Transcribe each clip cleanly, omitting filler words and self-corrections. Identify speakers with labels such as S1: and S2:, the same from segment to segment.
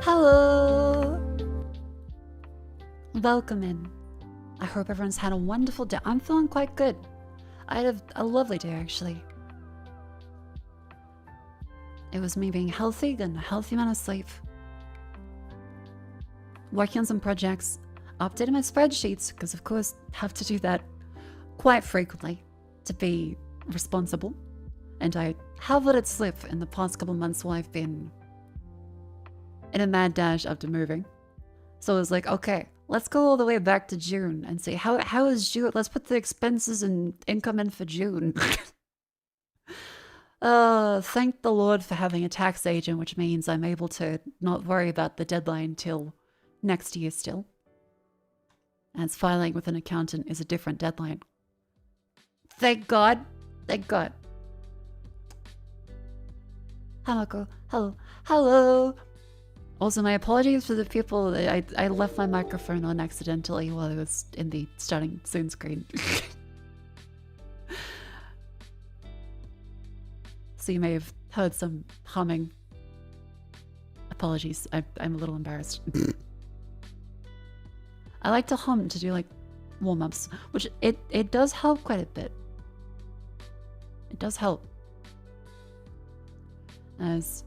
S1: Hello! Welcome in. I hope everyone's had a wonderful day. I'm feeling quite good. I had a lovely day, actually. It was me being healthy, getting a healthy amount of sleep, working on some projects, updating my spreadsheets, because of course have to do that quite frequently to be responsible. And I have let it slip in the past couple months while I've been in a mad dash after moving. So I was like, okay, let's go all the way back to June and see how is June. Let's put the expenses and income in for June. Thank the Lord for having a tax agent, which means I'm able to not worry about the deadline till next year still. As filing with an accountant is a different deadline. Thank God. Thank God. Hi, Mako. Hello. Hello. Also, my apologies for the people that I left my microphone on accidentally while I was in the starting soon screen. So you may have heard some humming. Apologies, I'm a little embarrassed. I like to hum to do like warm-ups, which it does help quite a bit. It does help. As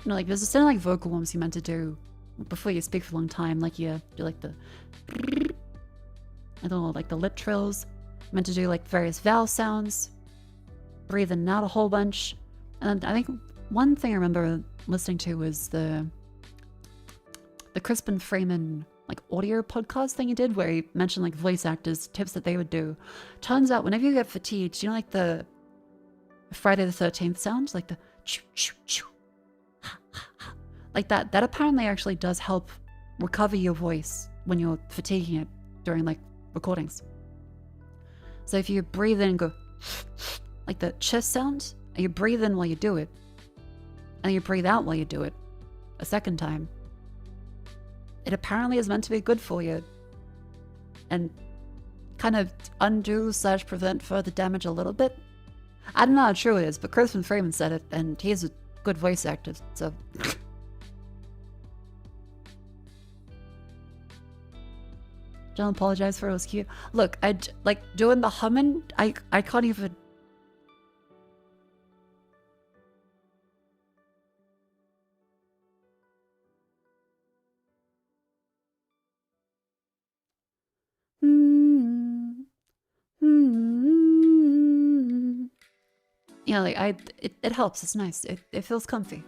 S1: you know, like there's a certain like vocal warm-ups you meant to do before you speak for a long time, like you do like the I don't know, like the lip trills. You're meant to do like various vowel sounds, breathing out a whole bunch. And I think one thing I remember listening to was the Crispin Freeman like audio podcast thing he did where he mentioned like voice actors, tips that they would do. Turns out whenever you get fatigued, you know, like the Friday the 13th sounds, like the choo choo choo, ha, ha, ha. Like that apparently actually does help recover your voice when you're fatiguing it during like recordings. So if you breathe in and go like the chest sound, and you breathe in while you do it, and you breathe out while you do it a second time, it apparently is meant to be good for you and kind of undo/prevent further damage a little bit. I don't know how true it is, but Crispin Freeman said it, and he's a good voice actor, so... Don't apologize for it was cute. Look, like doing the humming, I can't even... Yeah, like it helps. It's nice. It feels comfy.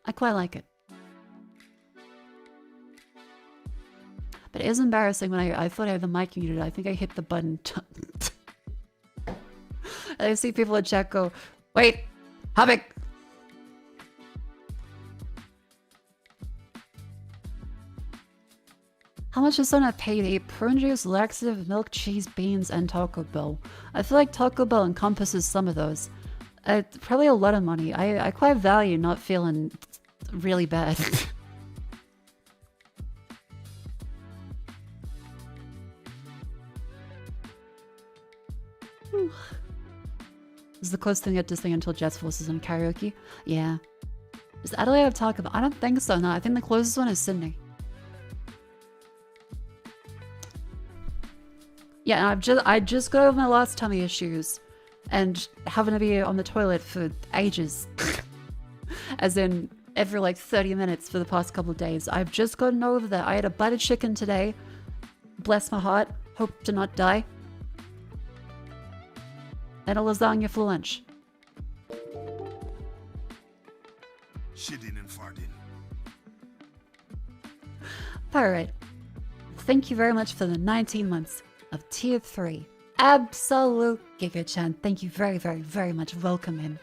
S1: I quite like it. But it is embarrassing when I thought I had the mic muted. I think I hit the button. And I see people in chat go, wait, humming. How much does someone pay to eat prune juice, laxative, milk, cheese, beans, and Taco Bell? I feel like Taco Bell encompasses some of those. Probably a lot of money. I quite value not feeling really bad. This is the closest thing I get to sing until Jets voices in karaoke. Yeah. Is Adelaide have Taco Bell? I don't think so, no. I think the closest one is Sydney. Yeah, I just got over my last tummy issues and having to be on the toilet for ages. As in every like 30 minutes for the past couple of days. I've just gotten over that. I had a butter chicken today. Bless my heart. Hope to not die. And a lasagna for lunch.
S2: Shitting and farting.
S1: Alright. Thank you very much for the 19 months of tier 3. Absolute Giga-chan. Thank you very, very, very much. Welcome in.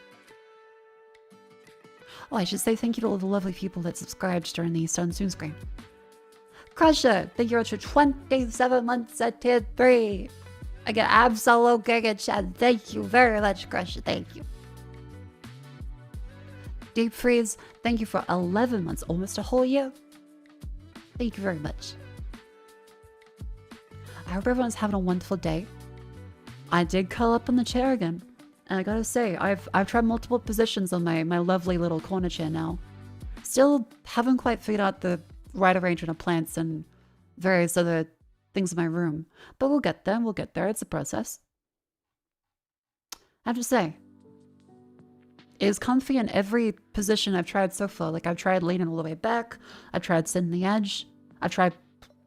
S1: Oh, I should say thank you to all the lovely people that subscribed during the Stun Soon screen. Crusher, thank you for 27 months at tier 3. Again, absolute Giga-chan. Thank you very much, Crusher. Thank you. Deep Freeze, thank you for 11 months, almost a whole year. Thank you very much. I hope everyone's having a wonderful day. I did curl up in the chair again. And I gotta say, I've tried multiple positions on my lovely little corner chair now. Still haven't quite figured out the right arrangement of plants and various other things in my room. But we'll get there, we'll get there. It's a process. I have to say, it is comfy in every position I've tried so far. Like, I've tried leaning all the way back. I've tried sitting the edge. I've tried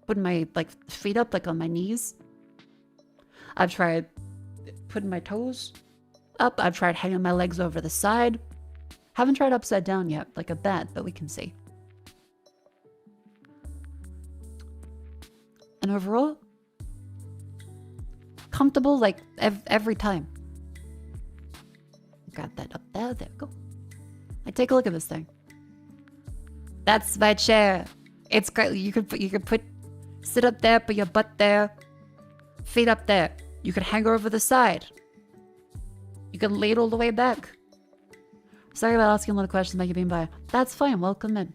S1: putting my, like, feet up, like, on my knees. I've tried putting my toes up. I've tried hanging my legs over the side. Haven't tried upside down yet, like a bat, but we can see. And overall, comfortable, like, every time. Got that up there. There we go. Like, take a look at this thing. That's my chair. It's great. You could sit up there, put your butt there, feet up there. You could hang over the side. You can lean all the way back. Sorry about asking a lot of questions about you being by. That's fine. Welcome in.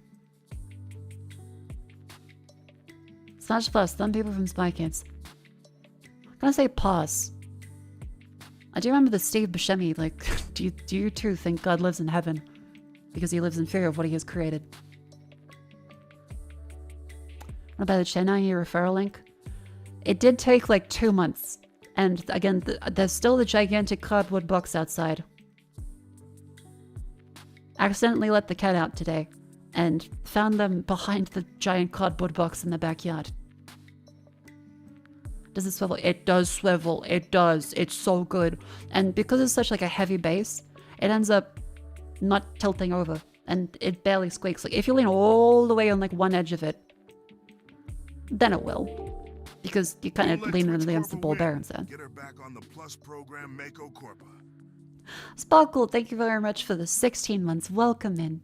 S1: Smash Plus. Some people from Spy Kids. I'm gonna say pause. I do remember the Steve Buscemi, like, do you too think God lives in heaven because he lives in fear of what he has created? What about the Chennai referral link? It did take like 2 months. And again, there's still the gigantic cardboard box outside. Accidentally let the cat out today and found them behind the giant cardboard box in the backyard. Does it swivel? It does swivel. It does. It's so good. And because it's such like a heavy base, it ends up not tilting over and it barely squeaks. Like if you lean all the way on like one edge of it, then it will. Because you kind of lean against the ball bearings then.
S2: Get her back on the plus program, Mako Corpa.
S1: Sparkle, thank you very much for the 16 months. Welcome in.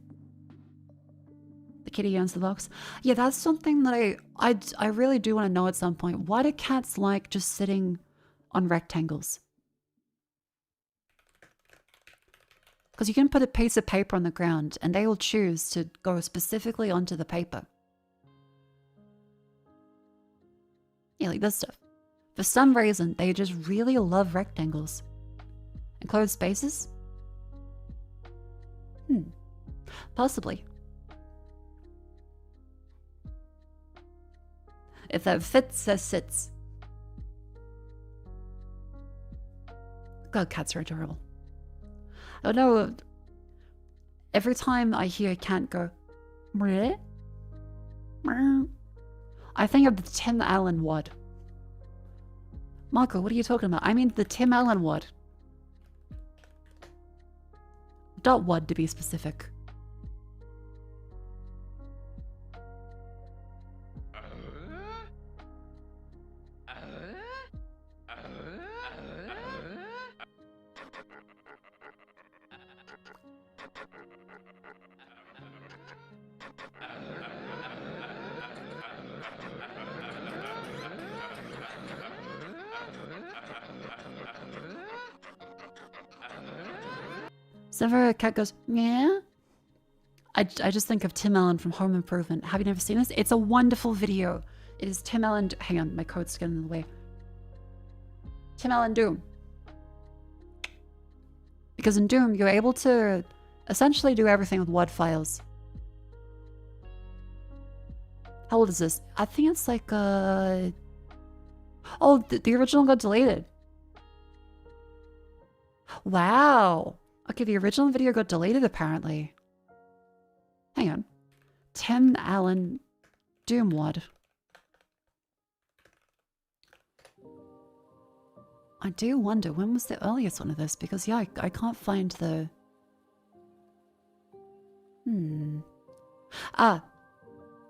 S1: The kitty owns the box. Yeah, that's something that I really do want to know at some point. Why do cats like just sitting on rectangles? Because you can put a piece of paper on the ground and they will choose to go specifically onto the paper. Yeah, like this stuff. For some reason, they just really love rectangles. Enclosed spaces? Possibly. If that fits, that sits. God, cats are adorable. Oh no. Every time I hear a cat go, "Meh," I think of the Tim Allen wad. Mako, what are you talking about? I mean the Tim Allen wad. Dot wad to be specific. So whenever a cat goes, yeah, I just think of Tim Allen from Home Improvement. Have you never seen this? It's a wonderful video. It is Tim Allen. Hang on, my coat's getting in the way. Tim Allen Doom. Because in Doom, you're able to essentially do everything with WAD files. How old is this? I think it's like, oh, the original got deleted. Wow. Okay, the original video got deleted apparently. Hang on. Tim Allen Doom WAD. I do wonder, when was the earliest one of this? Because, yeah, I can't find the... Ah.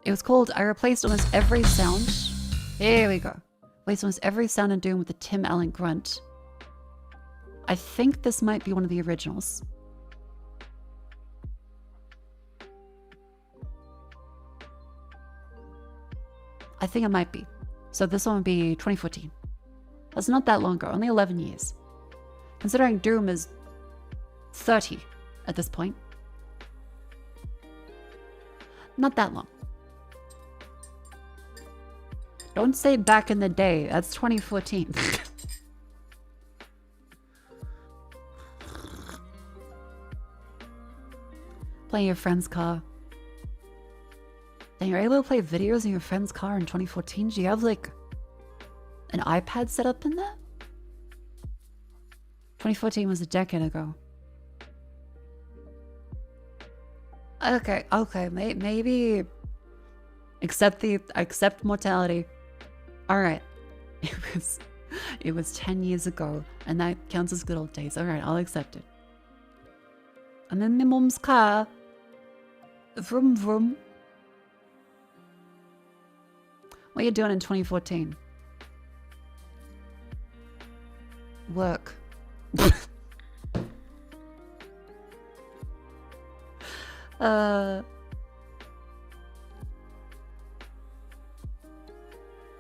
S1: It was called, I replaced almost every sound. Here we go. Replaced almost every sound in Doom with the Tim Allen grunt. I think this might be one of the originals. I think it might be. So this one would be 2014. That's not that long ago, only 11 years. Considering Doom is 30 at this point. Not that long. Don't say back in the day, that's 2014. Play your friend's car. Then you're able to play videos in your friend's car in 2014? Do you have like an iPad set up in there? 2014 was a decade ago. Okay, maybe accept mortality. All right, it was 10 years ago, and that counts as good old days. All right, I'll accept it. I'm in my mum's car. Vroom vroom. What are you doing in 2014? Work.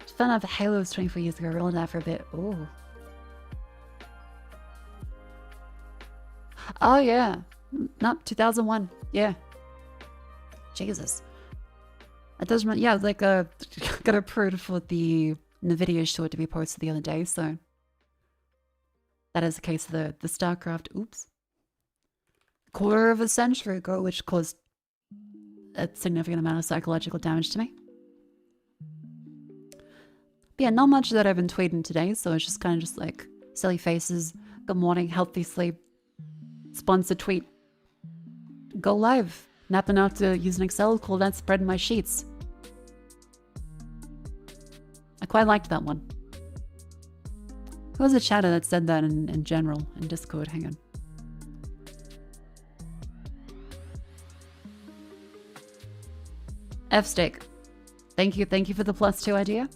S1: Just found out the Halo was 24 years ago. Rolling that for a bit. Ooh. Oh yeah. Not 2001. Yeah. Jesus. That does remind, yeah, like got approved for the NVIDIA short to be posted the other day, so that is the case of the StarCraft. Oops. Quarter of a century ago, which caused a significant amount of psychological damage to me. But yeah, not much that I've been tweeting today, so it's just kind of just like silly faces, good morning, healthy sleep, sponsor tweet, go live, napping out to use an Excel, call that spread in my sheets. I quite liked that one. Who was a chatter that said that in general in Discord? Hang on. F-Steak. Thank you for the +2 idea.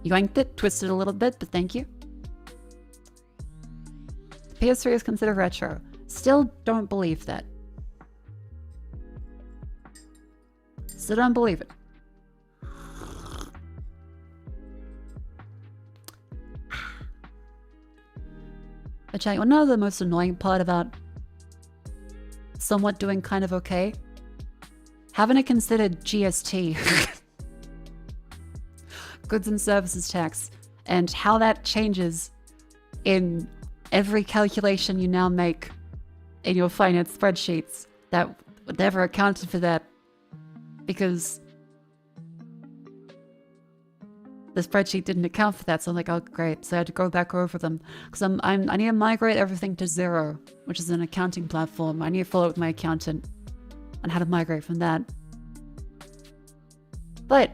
S1: You yanked it, twisted a little bit, but thank you. PS3 is considered retro. Still don't believe that. Still don't believe it. But you know the most annoying part about somewhat doing kind of okay? Having to consider GST, goods and services tax, and how that changes in every calculation you now make in your finance spreadsheets that never accounted for that because the spreadsheet didn't account for that. So I'm like, oh great. So I had to go back over them because I need to migrate everything to Xero, which is an accounting platform. I need to follow up with my accountant on how to migrate from that. But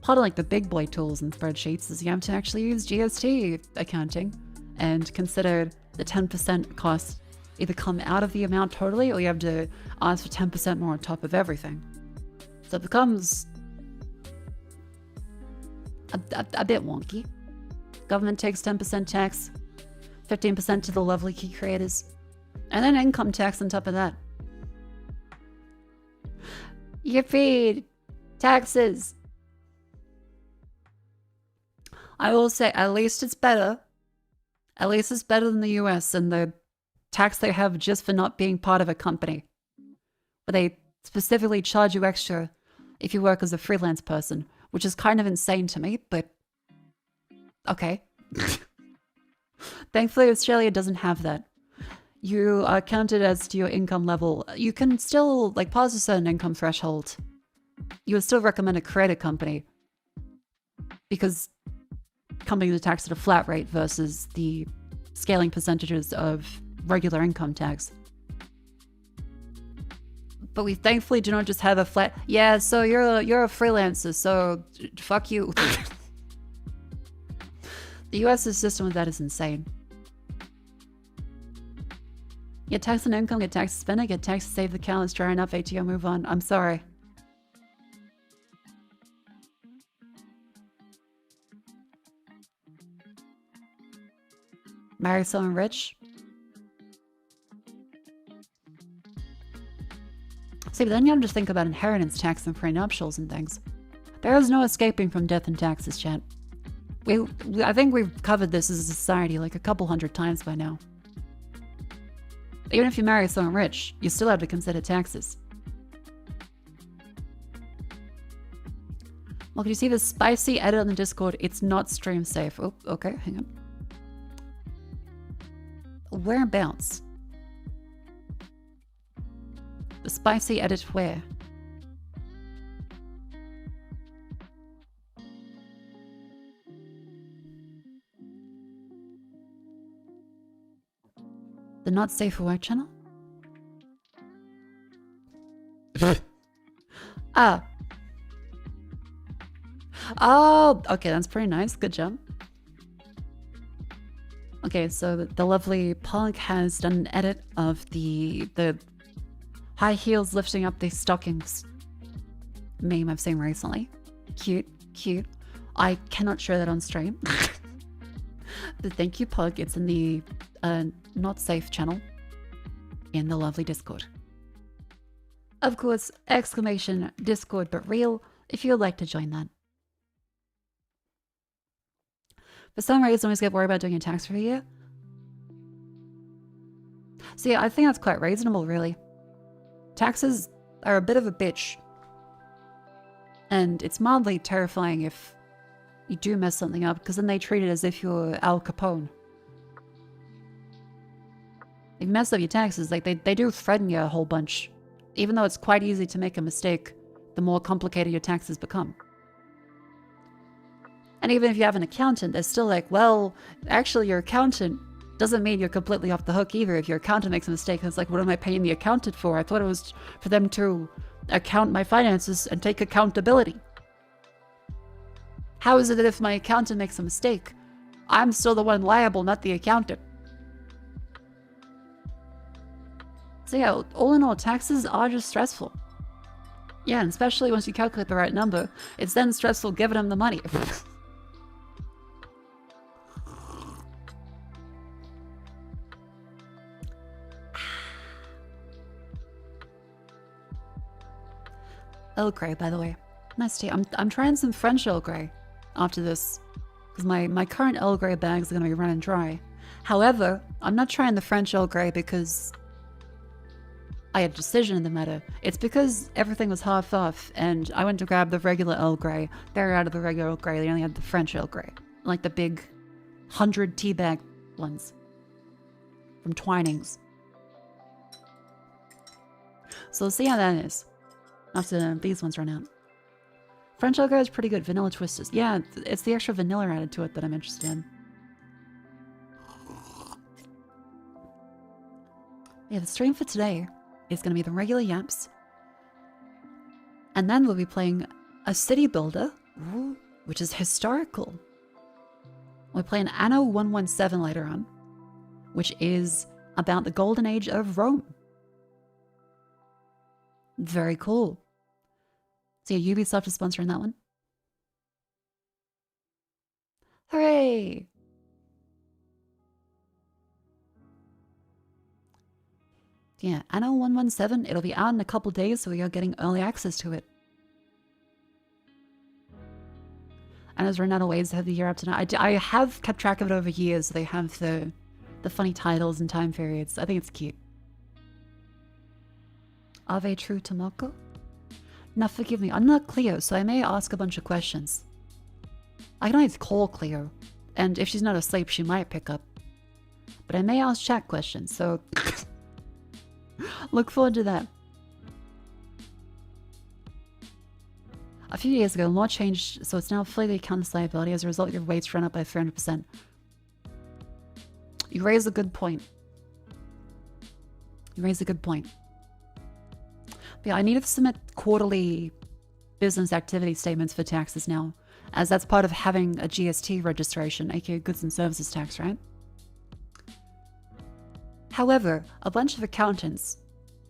S1: part of like the big boy tools in spreadsheets is you have to actually use GST accounting and consider the 10% cost either come out of the amount totally or you have to ask for 10% more on top of everything. So it becomes a bit wonky. Government takes 10% tax, 15% to the lovely key creators, and then income tax on top of that. Yippee! Taxes! I will say, at least it's better. At least it's better than the US and the tax they have just for not being part of a company. Where they specifically charge you extra if you work as a freelance person, which is kind of insane to me, but okay. Thankfully, Australia doesn't have that. You are counted as to your income level. You can still, like, past a certain income threshold, you would still recommend a credit company because companies are taxed at a flat rate versus the scaling percentages of regular income tax. But we thankfully do not just have a flat, yeah, so you're a freelancer, so fuck you. The US's system with that is insane. Get taxed on income, get taxed to spending, get taxed to save the cow, it's dry enough, ATO, move on. I'm sorry. Marry someone rich? See, but then you have to think about inheritance tax and prenuptials and things. There is no escaping from death and taxes, chat. I think we've covered this as a society like a couple hundred times by now. Even if you marry someone rich, you still have to consider taxes. Well, can you see the spicy edit on the Discord? It's not stream safe. Oh, okay, hang on. Whereabouts? The spicy edit where? The Not Safe for Work channel? Ah. Oh, okay, that's pretty nice. Good job. Okay, so the lovely Punk has done an edit of the high heels lifting up the stockings meme I've seen recently. Cute, cute. I cannot share that on stream. But thank you, Pug. It's in the Not Safe channel in the lovely Discord. Of course, exclamation Discord but real if you would like to join that. For some reason, I always get worried about doing a tax for a year. So yeah, I think that's quite reasonable, really. Taxes are a bit of a bitch. And it's mildly terrifying if you do mess something up, because then they treat it as if you're Al Capone. If you mess up your taxes, like they do threaten you a whole bunch. Even though it's quite easy to make a mistake, the more complicated your taxes become. And even if you have an accountant, they're still like, well, actually your accountant doesn't mean you're completely off the hook either. If your accountant makes a mistake, it's like, what am I paying the accountant for? I thought it was for them to account my finances and take accountability. How is it that if my accountant makes a mistake, I'm still the one liable, not the accountant? So yeah, all in all, taxes are just stressful. Yeah, and especially once you calculate the right number, it's then stressful giving them the money. Earl Grey, by the way. Nice tea. I'm trying some French Earl Grey after this, because my current Earl Grey bags are going to be running dry. However, I'm not trying the French Earl Grey because I had a decision in the matter. It's because everything was half off, and I went to grab the regular Earl Grey. They were out of the regular Earl Grey. They only had the French Earl Grey, like the big 100 tea bag ones from Twinings. So we'll see how that is after these ones run out. French Earl Grey is pretty good. Vanilla twisters. Yeah, it's the extra vanilla added to it that I'm interested in. Yeah, the stream for today is going to be the regular yaps. And then we'll be playing a city builder, which is historical. We're playing Anno 117 later on, which is about the golden age of Rome. Very cool. So yeah, Ubisoft is sponsoring that one. Hooray! Yeah, Anno 117, it'll be out in a couple days, so we are getting early access to it. Anno's run out of ways to have the year up to now. I have kept track of it over years, so they have the funny titles and time periods. I think it's cute. Are they true to Mako? Now forgive me, I'm not Cleo, so I may ask a bunch of questions. I can always call Cleo, and if she's not asleep, she might pick up. But I may ask chat questions, so look forward to that. A few years ago, law changed, so it's now fully the accountant's liability. As a result, your rates run up by 300%. You raise a good point. You raise a good point. But yeah, I need to submit quarterly business activity statements for taxes now, as that's part of having a GST registration, aka goods and services tax, right? However, a bunch of accountants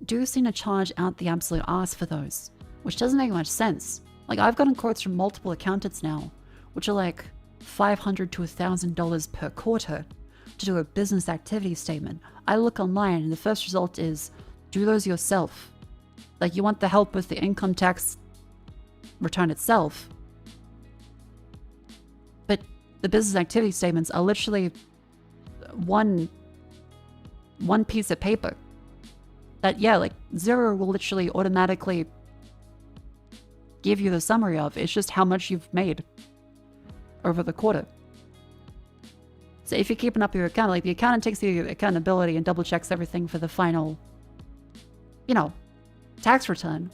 S1: do seem to charge out the absolute arse for those, which doesn't make much sense. Like, I've gotten quotes from multiple accountants now, which are like $500 to $1,000 per quarter to do a business activity statement. I look online and the first result is, do those yourself. Like, you want the help with the income tax return itself, but the business activity statements are literally one piece of paper that, yeah, like Xero will literally automatically give you the summary of. It's just how much you've made over the quarter. So if you're keeping up your account, like the accountant takes the accountability and double checks everything for the final, you know, tax return.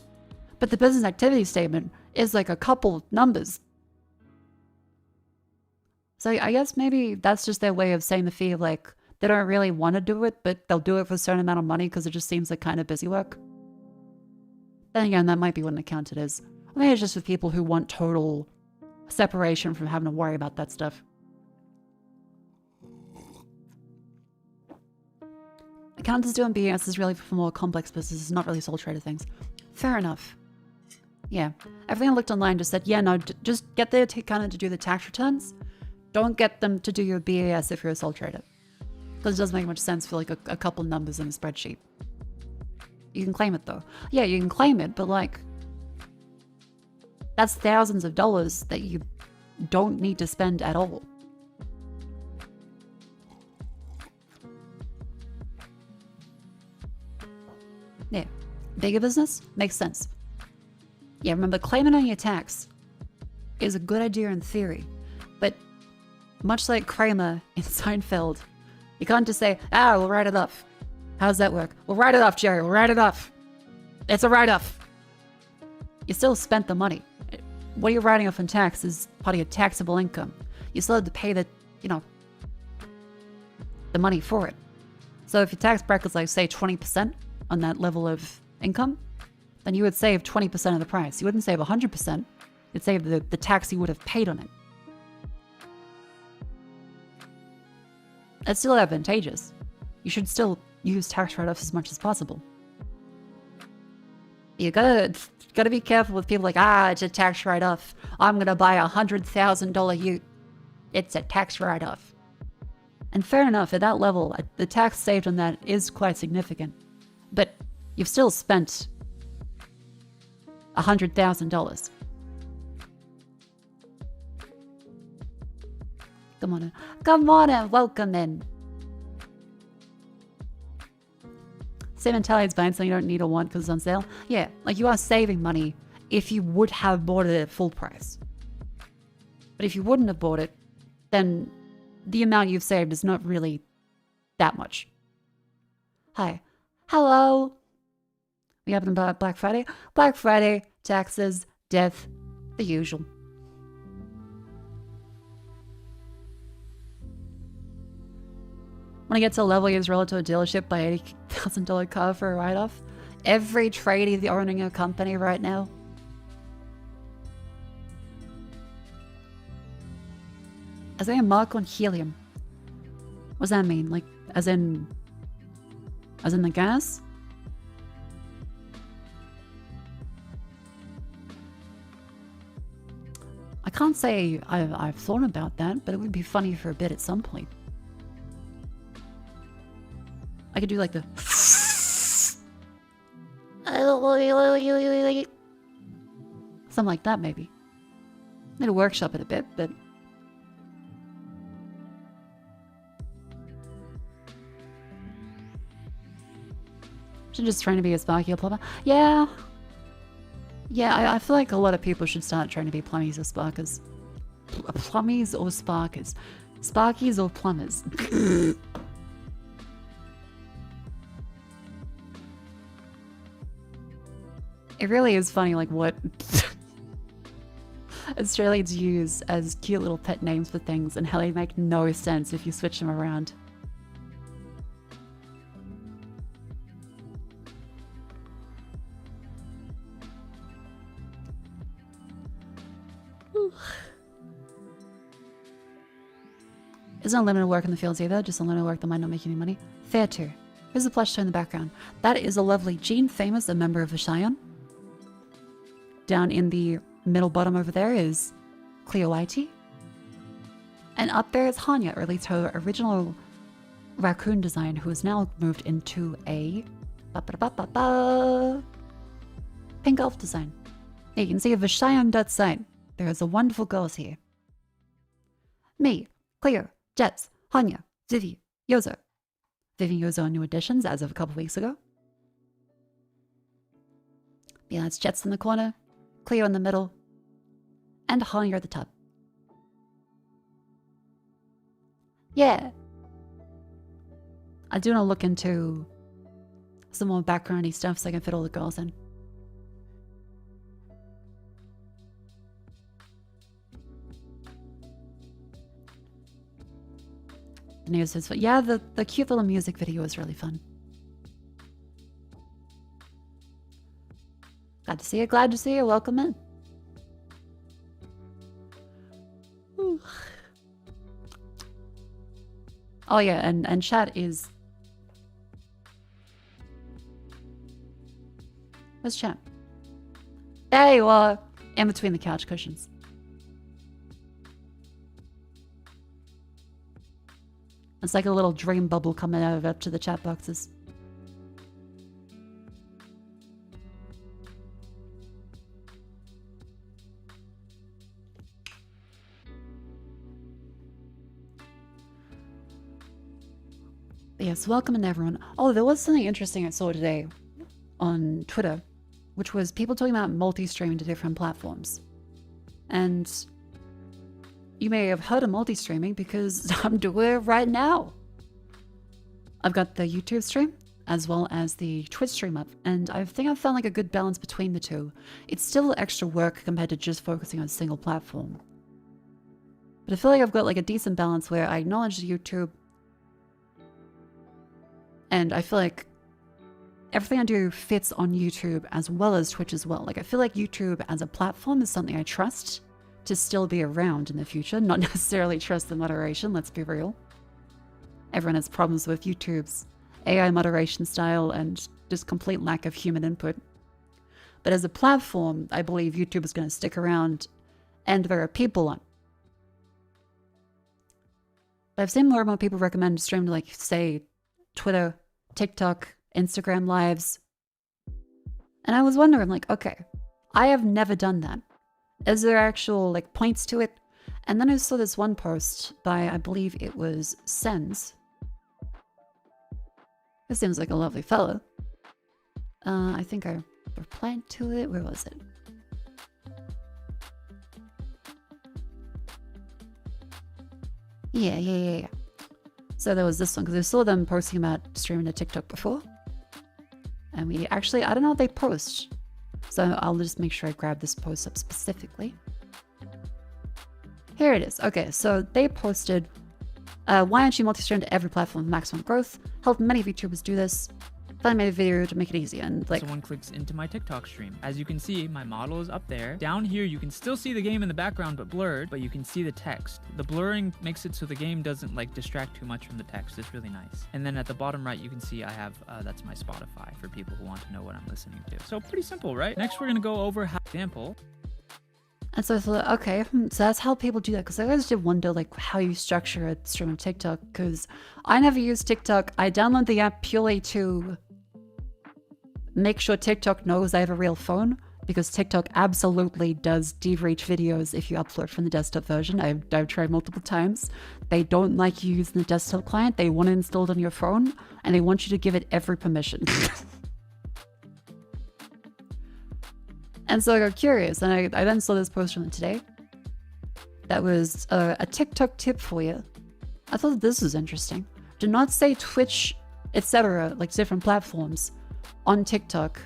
S1: But the business activity statement is like a couple numbers. So I guess maybe that's just their way of saying the fee of like, they don't really want to do it, but they'll do it for a certain amount of money because it just seems like kind of busy work. Then again, that might be what an accountant is. I think it's just for people who want total separation from having to worry about that stuff. Accountants doing BS is really for more complex businesses, not really sole trader things. Fair enough. Yeah, everything I looked online just said, yeah, no, just get the accountant to do the tax returns. Don't get them to do your BAS if you're a sole trader. Because it doesn't make much sense for like a couple numbers in a spreadsheet. You can claim it though. Yeah, you can claim it, but like, that's thousands of dollars that you don't need to spend at all. Yeah, bigger business makes sense. Yeah, remember, claiming on your tax is a good idea in theory, but much like Kramer in Seinfeld, you can't just say, we'll write it off. How does that work? We'll write it off, Jerry. We'll write it off. It's a write-off. You still spent the money. What you're writing off in tax is part of your taxable income. You still have to pay the money for it. So if your tax bracket's like, say, 20% on that level of income, then you would save 20% of the price. You wouldn't save 100%. You'd save the tax you would have paid on it. It's still advantageous. You should still use tax write-offs as much as possible. You gotta be careful with people like, it's a tax write-off. I'm gonna buy a $100,000 ute. It's a tax write-off. And fair enough, at that level, the tax saved on that is quite significant. But you've still spent $100,000. Come on in. Come on in. Welcome in. Same mentality as buying something you don't need or want because it's on sale. Yeah, like you are saving money if you would have bought it at full price. But if you wouldn't have bought it, then the amount you've saved is not really that much. Hi. Hello. We have about Black Friday. Black Friday, taxes, death, the usual. When I get to a level, you just roll it to a dealership, buy $80,000 car for a write-off. Every tradie owning a company right now. As in Mako and helium. What does that mean? Like, as in the gas? I can't say I've thought about that, but it would be funny for a bit at some point. I could do like the something like that maybe. Need to workshop it a bit, but should just trying to be a sparky or plumber. Yeah, I feel like a lot of people should start trying to be plummies or sparkers. Plummies or sparkers. Sparkies or plumbers. It really is funny, like, what Australians use as cute little pet names for things and how they make no sense if you switch them around. Isn't unlimited work in the fields either, just unlimited work that might not make any money. Fair too. Here's the plush toy in the background. That is a lovely Jean Famous, a member of Vishayan. Down in the middle bottom over there is Cleo Whitey. And up there is Hanya, or at least her original raccoon design, who has now moved into a pink elf design. Yeah, you can see a Vishayan.site. There is a wonderful girls here. Me, Cleo, Jets, Hanya, Vivi, Yozo. Vivi and Yozo are new additions as of a couple weeks ago. Yeah, that's Jets in the corner, Cleo in the middle, and Hanya at the top. Yeah. I do want to look into some more backgroundy stuff so I can fit all the girls in. The news is, yeah, the cute little music video was really fun. Glad to see you. Glad to see you. Welcome in. Ooh. Oh yeah, and chat is. Where's chat? There you are, in between the couch cushions. It's like a little dream bubble coming out of up to the chat boxes. Yes, welcome in everyone. Oh, there was something interesting I saw today on Twitter, which was people talking about multi-streaming to different platforms. And you may have heard of multi-streaming because I'm doing it right now. I've got the YouTube stream as well as the Twitch stream up, and I think I've found like a good balance between the two. It's still extra work compared to just focusing on a single platform. But I feel like I've got like a decent balance where I acknowledge YouTube, and I feel like everything I do fits on YouTube as well as Twitch as well. Like I feel like YouTube as a platform is something I trust to still be around in the future, not necessarily trust the moderation, let's be real. Everyone has problems with YouTube's AI moderation style and just complete lack of human input. But as a platform, I believe YouTube is going to stick around and there are people on. But I've seen more and more people recommend stream to like, say, Twitter, TikTok, Instagram lives. And I was wondering like, okay, I have never done that. Is there actual like points to it? And then I saw this one post by, I believe it was Sens. This seems like a lovely fellow. I think I replied to it. Where was it? Yeah. So there was this one, because I saw them posting about streaming to TikTok before. And we actually, I don't know what they post. So I'll just make sure I grab this post up specifically. Here it is. Okay, so they posted, why aren't you multi-stream to every platform with maximum growth? Help many VTubers do this. Finally made a video to make it easy, and like
S3: someone clicks into my TikTok stream. As you can see, my model is up there. Down here, you can still see the game in the background, but blurred, but you can see the text. The blurring makes it so the game doesn't like distract too much from the text. It's really nice. And then at the bottom right, you can see I have, that's my Spotify for people who want to know what I'm listening to. So pretty simple, right? Next, we're gonna go over how example.
S1: And so I thought, okay, so that's how people do that. Because I always did wonder, like, how you structure a stream on TikTok. Because I never use TikTok. I download the app purely to make sure TikTok knows I have a real phone. Because TikTok absolutely does dereach videos if you upload from the desktop version. I've tried multiple times. They don't like you using the desktop client. They want it installed on your phone. And they want you to give it every permission. And so I got curious, and I then saw this post from them today. That was a TikTok tip for you. I thought this was interesting. Do not say Twitch, etc., like different platforms, on TikTok,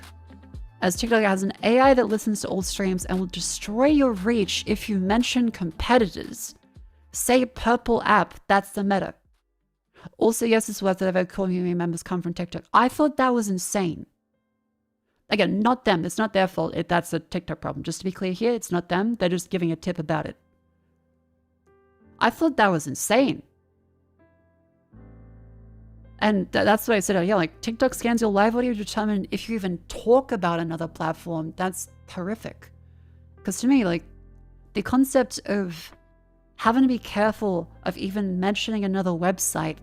S1: as TikTok has an AI that listens to all streams and will destroy your reach if you mention competitors. Say purple app, that's the meta. Also, yes, it's worth it if our community members come from TikTok. I thought that was insane. Again, not them. It's not their fault. That's a TikTok problem. Just to be clear here, it's not them. They're just giving a tip about it. I thought that was insane. And that's what I said. Yeah, like TikTok scans your live audio to determine if you even talk about another platform. That's horrific. Because to me, like, the concept of having to be careful of even mentioning another website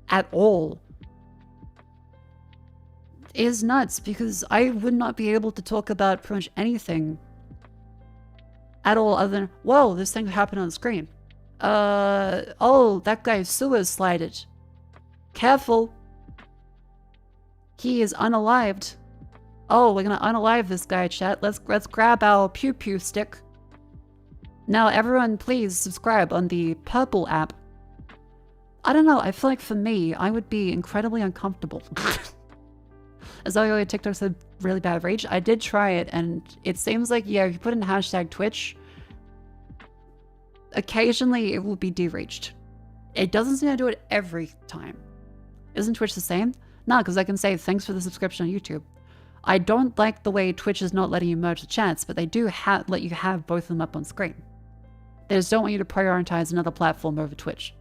S1: at all is nuts, because I would not be able to talk about pretty much anything at all other than, whoa, this thing happened on the screen. Oh, that guy sewer slided. Careful. He is unalived. Oh, we're gonna unalive this guy, chat. Let's grab our pew pew stick. Now everyone please subscribe on the purple app. I don't know, I feel like for me, I would be incredibly uncomfortable. As though TikTok's a really bad reach. I did try it, and it seems like, yeah, if you put in hashtag Twitch, occasionally it will be dereached. It doesn't seem to do it every time. Isn't Twitch the same? No, because I can say thanks for the subscription on YouTube. I don't like the way Twitch is not letting you merge the chats, but they do let you have both of them up on screen. They just don't want you to prioritize another platform over Twitch.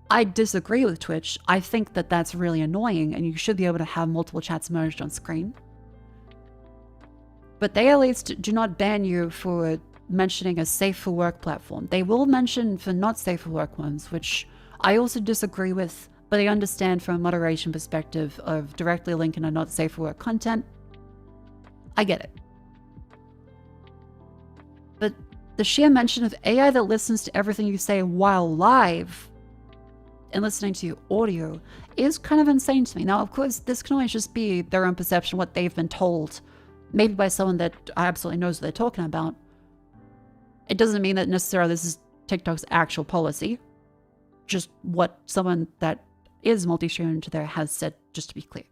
S1: I disagree with Twitch. I think that that's really annoying, and you should be able to have multiple chats merged on screen. But they at least do not ban you for mentioning a safe for work platform. They will mention for not safe for work ones, which I also disagree with, but I understand from a moderation perspective of directly linking to not safe for work content. I get it. But the sheer mention of AI that listens to everything you say while live and listening to your audio is kind of insane to me. Now, of course, this can always just be their own perception, what they've been told, maybe by someone that absolutely knows what they're talking about. It doesn't mean that necessarily this is TikTok's actual policy, just what someone that is multi-streaming into there has said, just to be clear.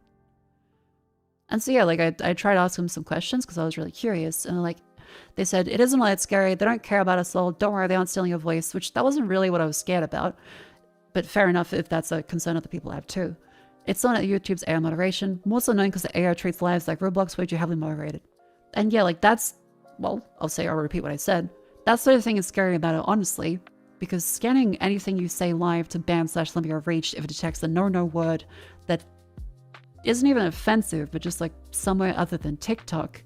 S1: And so yeah, like I tried to ask them some questions because I was really curious, and like they said, it isn't all that scary, they don't care about us all, don't worry, they aren't stealing your voice, which that wasn't really what I was scared about. But fair enough if that's a concern other people have too. It's not YouTube's AI moderation, more so known because the AI treats lives like Roblox way too heavily moderated. And yeah, like that's, well, I'll repeat what I said. That sort of thing is scary about it, honestly, because scanning anything you say live to ban/limit your reach if it detects a no word that isn't even offensive, but just like somewhere other than TikTok,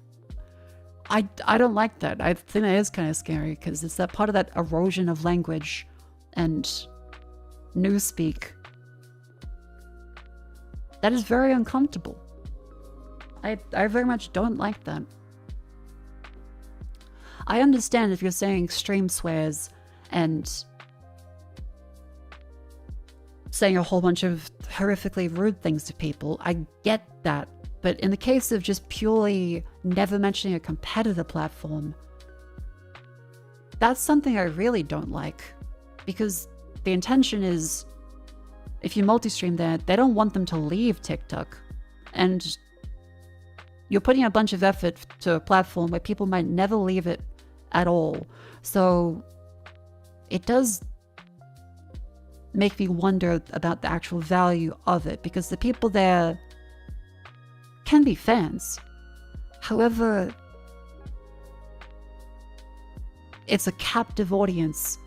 S1: I don't like that. I think that is kind of scary because it's that part of that erosion of language and newspeak that is very uncomfortable. I very much don't like that. I understand if you're saying extreme swears and saying a whole bunch of horrifically rude things to people. I get that. But in the case of just purely never mentioning a competitor platform, that's something I really don't like. Because the intention is, if you multi-stream there, they don't want them to leave TikTok. And you're putting a bunch of effort to a platform where people might never leave it at all. So it does make me wonder about the actual value of it, because the people there can be fans. However, it's a captive audience,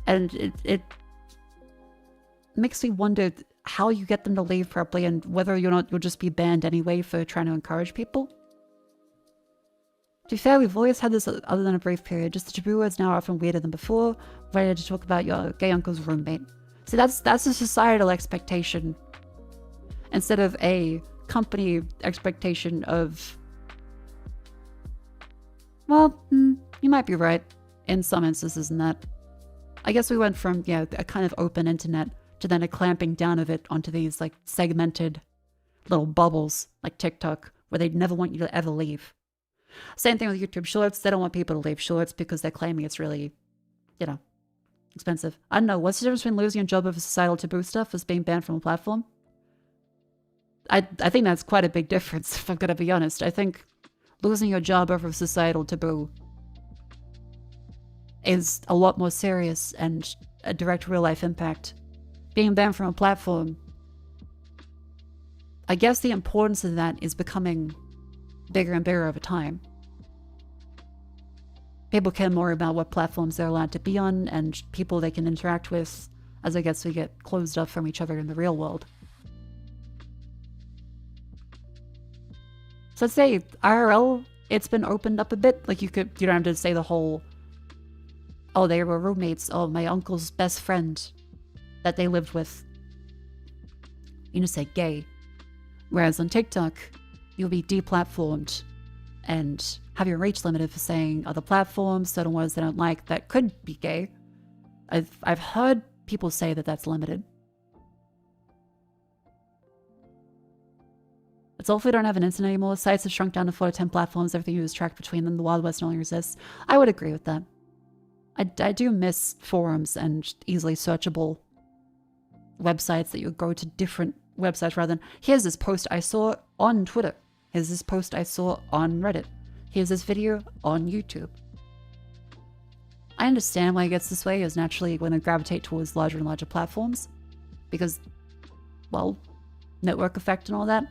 S1: and it makes me wonder how you get them to leave properly, and whether you'll just be banned anyway for trying to encourage people. To be fair, we've always had this other than a brief period. Just the taboo words now are often weirder than before. Ready to talk about your gay uncle's roommate. See, that's a societal expectation instead of a company expectation of, well, you might be right in some instances in that. I guess we went from, yeah, a kind of open internet to then a clamping down of it onto these like segmented little bubbles like TikTok where they'd never want you to ever leave. Same thing with YouTube Shorts. They don't want people to leave Shorts because they're claiming it's really, you know, expensive. I don't know. What's the difference between losing your job over societal taboo stuff as being banned from a platform? I think that's quite a big difference, if I'm going to be honest. I think losing your job over societal taboo is a lot more serious and a direct real-life impact. Being banned from a platform, I guess the importance of that is becoming bigger and bigger over time. People care more about what platforms they're allowed to be on and people they can interact with as I guess we get closed off from each other in the real world. So I'd say IRL, it's been opened up a bit. Like you don't have to say the whole, oh, they were roommates, oh, my uncle's best friend that they lived with. You just say gay. Whereas on TikTok, you'll be deplatformed and have your reach limited for saying other platforms, certain words they don't like that could be gay. I've heard people say that that's limited. It's awful we don't have an internet anymore. Sites have shrunk down to 4 to 10 platforms. Everything you use tracked between them. The Wild West no longer exists. I would agree with that. I do miss forums and easily searchable websites that you go to different websites rather than, here's this post I saw on Twitter. Here's this post I saw on Reddit. Here's this video on YouTube. I understand why it gets this way, is naturally going to gravitate towards larger and larger platforms. Because, well, network effect and all that.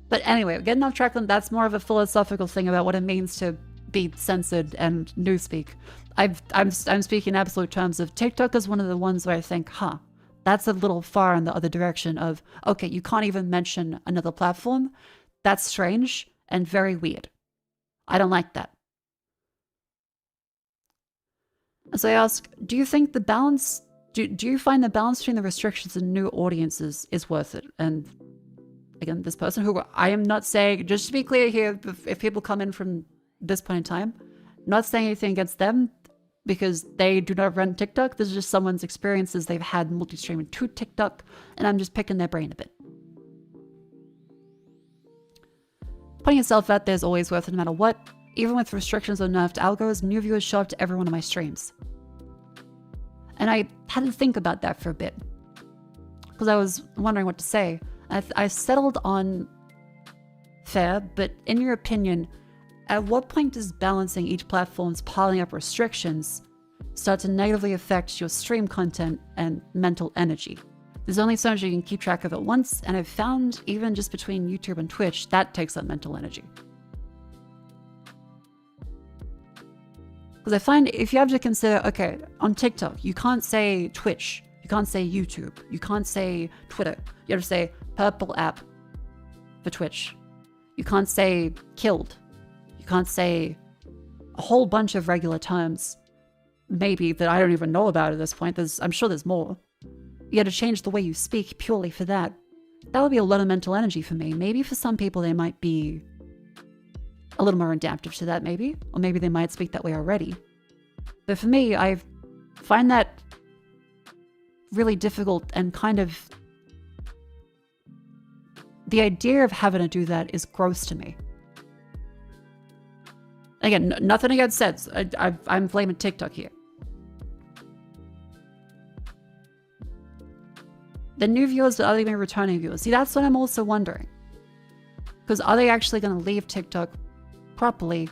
S1: But anyway, getting off track, that's more of a philosophical thing about what it means to be censored and newspeak. I'm speaking in absolute terms of TikTok is one of the ones where I think, that's a little far in the other direction of, okay, you can't even mention another platform. That's strange and very weird. I don't like that. And so I ask, do you think the balance, do you find the balance between the restrictions and new audiences is worth it? And again, this person who I am not saying, just to be clear here, if people come in from this point in time, not saying anything against them because they do not run TikTok. This is just someone's experiences. They've had multi-streaming to TikTok, and I'm just picking their brain a bit. Putting yourself out there is always worth it no matter what. Even with restrictions or nerfed algos, new viewers show up to every one of my streams. And I had to think about that for a bit because I was wondering what to say. I settled on fair, but in your opinion, at what point does balancing each platform's piling up restrictions start to negatively affect your stream content and mental energy? There's only so much you can keep track of at once, and I've found even just between YouTube and Twitch, that takes up mental energy. Because I find if you have to consider, okay, on TikTok, you can't say Twitch, you can't say YouTube, you can't say Twitter. You have to say purple app for Twitch. You can't say killed. You can't say a whole bunch of regular terms, maybe, that I don't even know about at this point. I'm sure there's more. You had to change the way you speak purely for that. That would be a lot of mental energy for me. Maybe for some people they might be a little more adaptive to that, maybe. Or maybe they might speak that way already. But for me, I find that really difficult and kind of... the idea of having to do that is gross to me. Again, nothing against sets. I'm blaming TikTok here. The new viewers, but are they going to be returning viewers? See, that's what I'm also wondering. Because are they actually going to leave TikTok properly?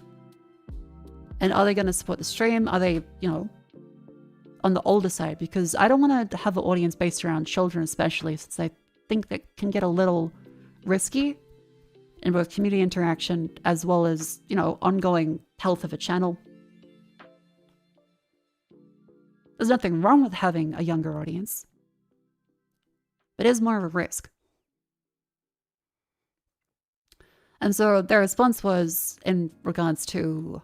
S1: And are they going to support the stream? Are they, on the older side? Because I don't want to have an audience based around children, especially, since I think that can get a little risky in both community interaction as well as, ongoing health of a channel. There's nothing wrong with having a younger audience, but it is more of a risk. And so their response was in regards to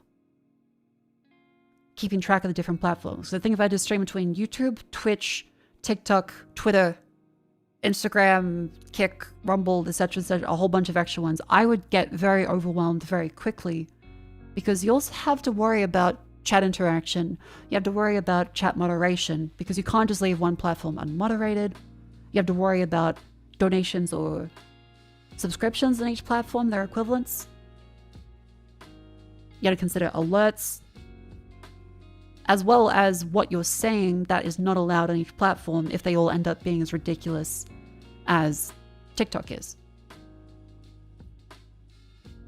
S1: keeping track of the different platforms. So I think if I just stream between YouTube, Twitch, TikTok, Twitter, Instagram, Kick, Rumble, etc., a whole bunch of extra ones, I would get very overwhelmed very quickly because you also have to worry about chat interaction. You have to worry about chat moderation because you can't just leave one platform unmoderated. You have to worry about donations or subscriptions on each platform, their equivalents. You got to consider alerts, as well as what you're saying that is not allowed on each platform if they all end up being as ridiculous as TikTok is.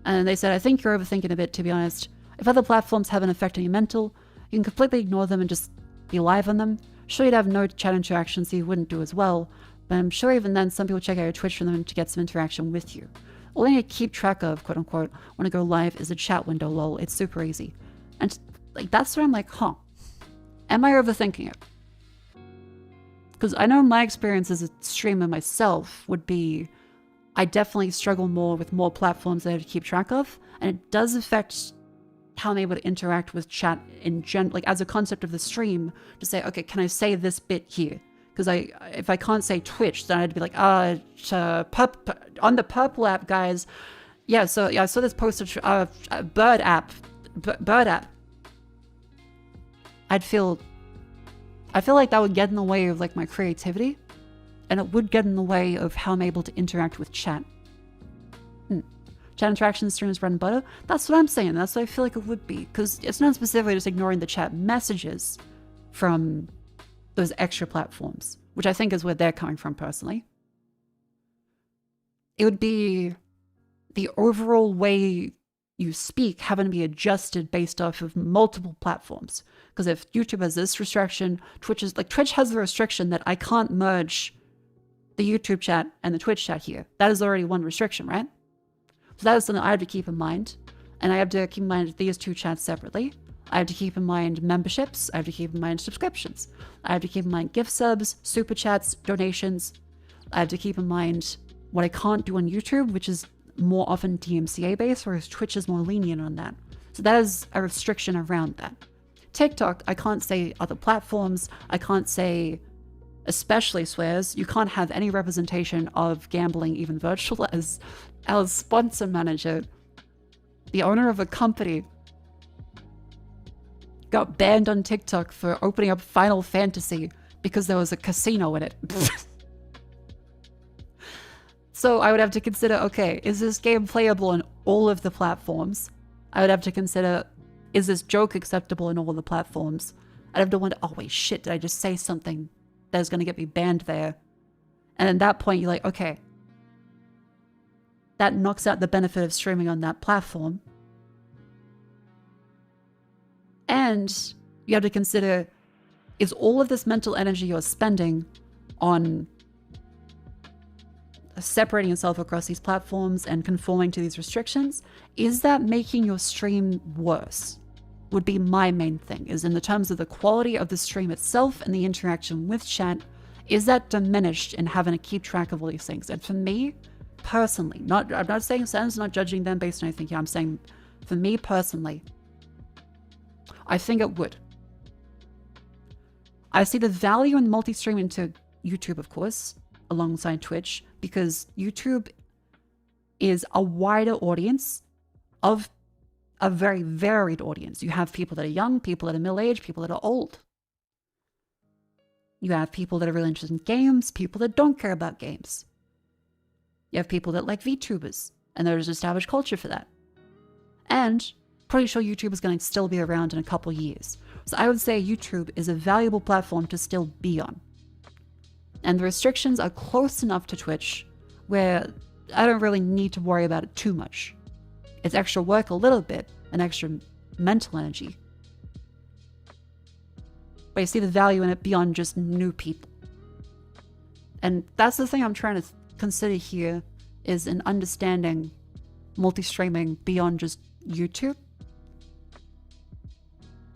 S1: And they said, I think you're overthinking a bit, to be honest. If other platforms have an effect on your mental, you can completely ignore them and just be live on them. Sure, you'd have no chat interaction, so you wouldn't do as well. But I'm sure even then, some people check out your Twitch for them to get some interaction with you. All you need to keep track of, quote unquote, when I go live is a chat window, lol. It's super easy. And that's where I'm like, am I overthinking it? Because I know my experience as a streamer myself would be, I definitely struggle more with more platforms that I have to keep track of. And it does affect how I'm able to interact with chat in general, like as a concept of the stream, to say, okay, can I say this bit here? Because if I can't say Twitch, then I'd be like, on the purple app, guys. Yeah, so yeah, I saw this post of bird app. I feel like that would get in the way of like my creativity, and it would get in the way of how I'm able to interact with chat. Chat interaction streams bread and butter. That's what I'm saying. That's what I feel like it would be, because it's not specifically just ignoring the chat messages from those extra platforms, which I think is where they're coming from personally. It would be the overall way you speak having to be adjusted based off of multiple platforms. Because if YouTube has this restriction, Twitch has the restriction that I can't merge the YouTube chat and the Twitch chat here. That is already one restriction, right? So that is something I have to keep in mind. And I have to keep in mind these two chats separately. I have to keep in mind memberships. I have to keep in mind subscriptions. I have to keep in mind gift subs, super chats, donations. I have to keep in mind what I can't do on YouTube, which is more often DMCA based, whereas Twitch is more lenient on that. So that is a restriction around that. TikTok, I can't say other platforms. I can't say especially swears. You can't have any representation of gambling, even virtual. As our sponsor manager, the owner of a company, got banned on TikTok for opening up Final Fantasy because there was a casino in it. So I would have to consider, okay, is this game playable on all of the platforms? I would have to consider, is this joke acceptable in all of the platforms? I'd have to wonder, oh wait, shit, did I just say something that's going to get me banned there? And at that point, you're like, okay, that knocks out the benefit of streaming on that platform. And you have to consider, is all of this mental energy you're spending on separating yourself across these platforms and conforming to these restrictions, is that making your stream worse? Would be my main thing, is in the terms of the quality of the stream itself and the interaction with chat, is that diminished in having to keep track of all these things? And for me, personally, I'm not saying Sam's not judging them based on anything here, I'm saying for me personally, I think it would. I see the value in multi-streaming to YouTube, of course, alongside Twitch, because YouTube is a wider audience of a very varied audience. You have people that are young, people that are middle-aged, people that are old. You have people that are really interested in games, people that don't care about games. You have people that like VTubers, and there's an established culture for that. And pretty sure YouTube is going to still be around in a couple years. So I would say YouTube is a valuable platform to still be on. And the restrictions are close enough to Twitch where I don't really need to worry about it too much. It's extra work a little bit, and extra mental energy. But I see the value in it beyond just new people. And that's the thing I'm trying to consider here, is in understanding multi-streaming beyond just YouTube.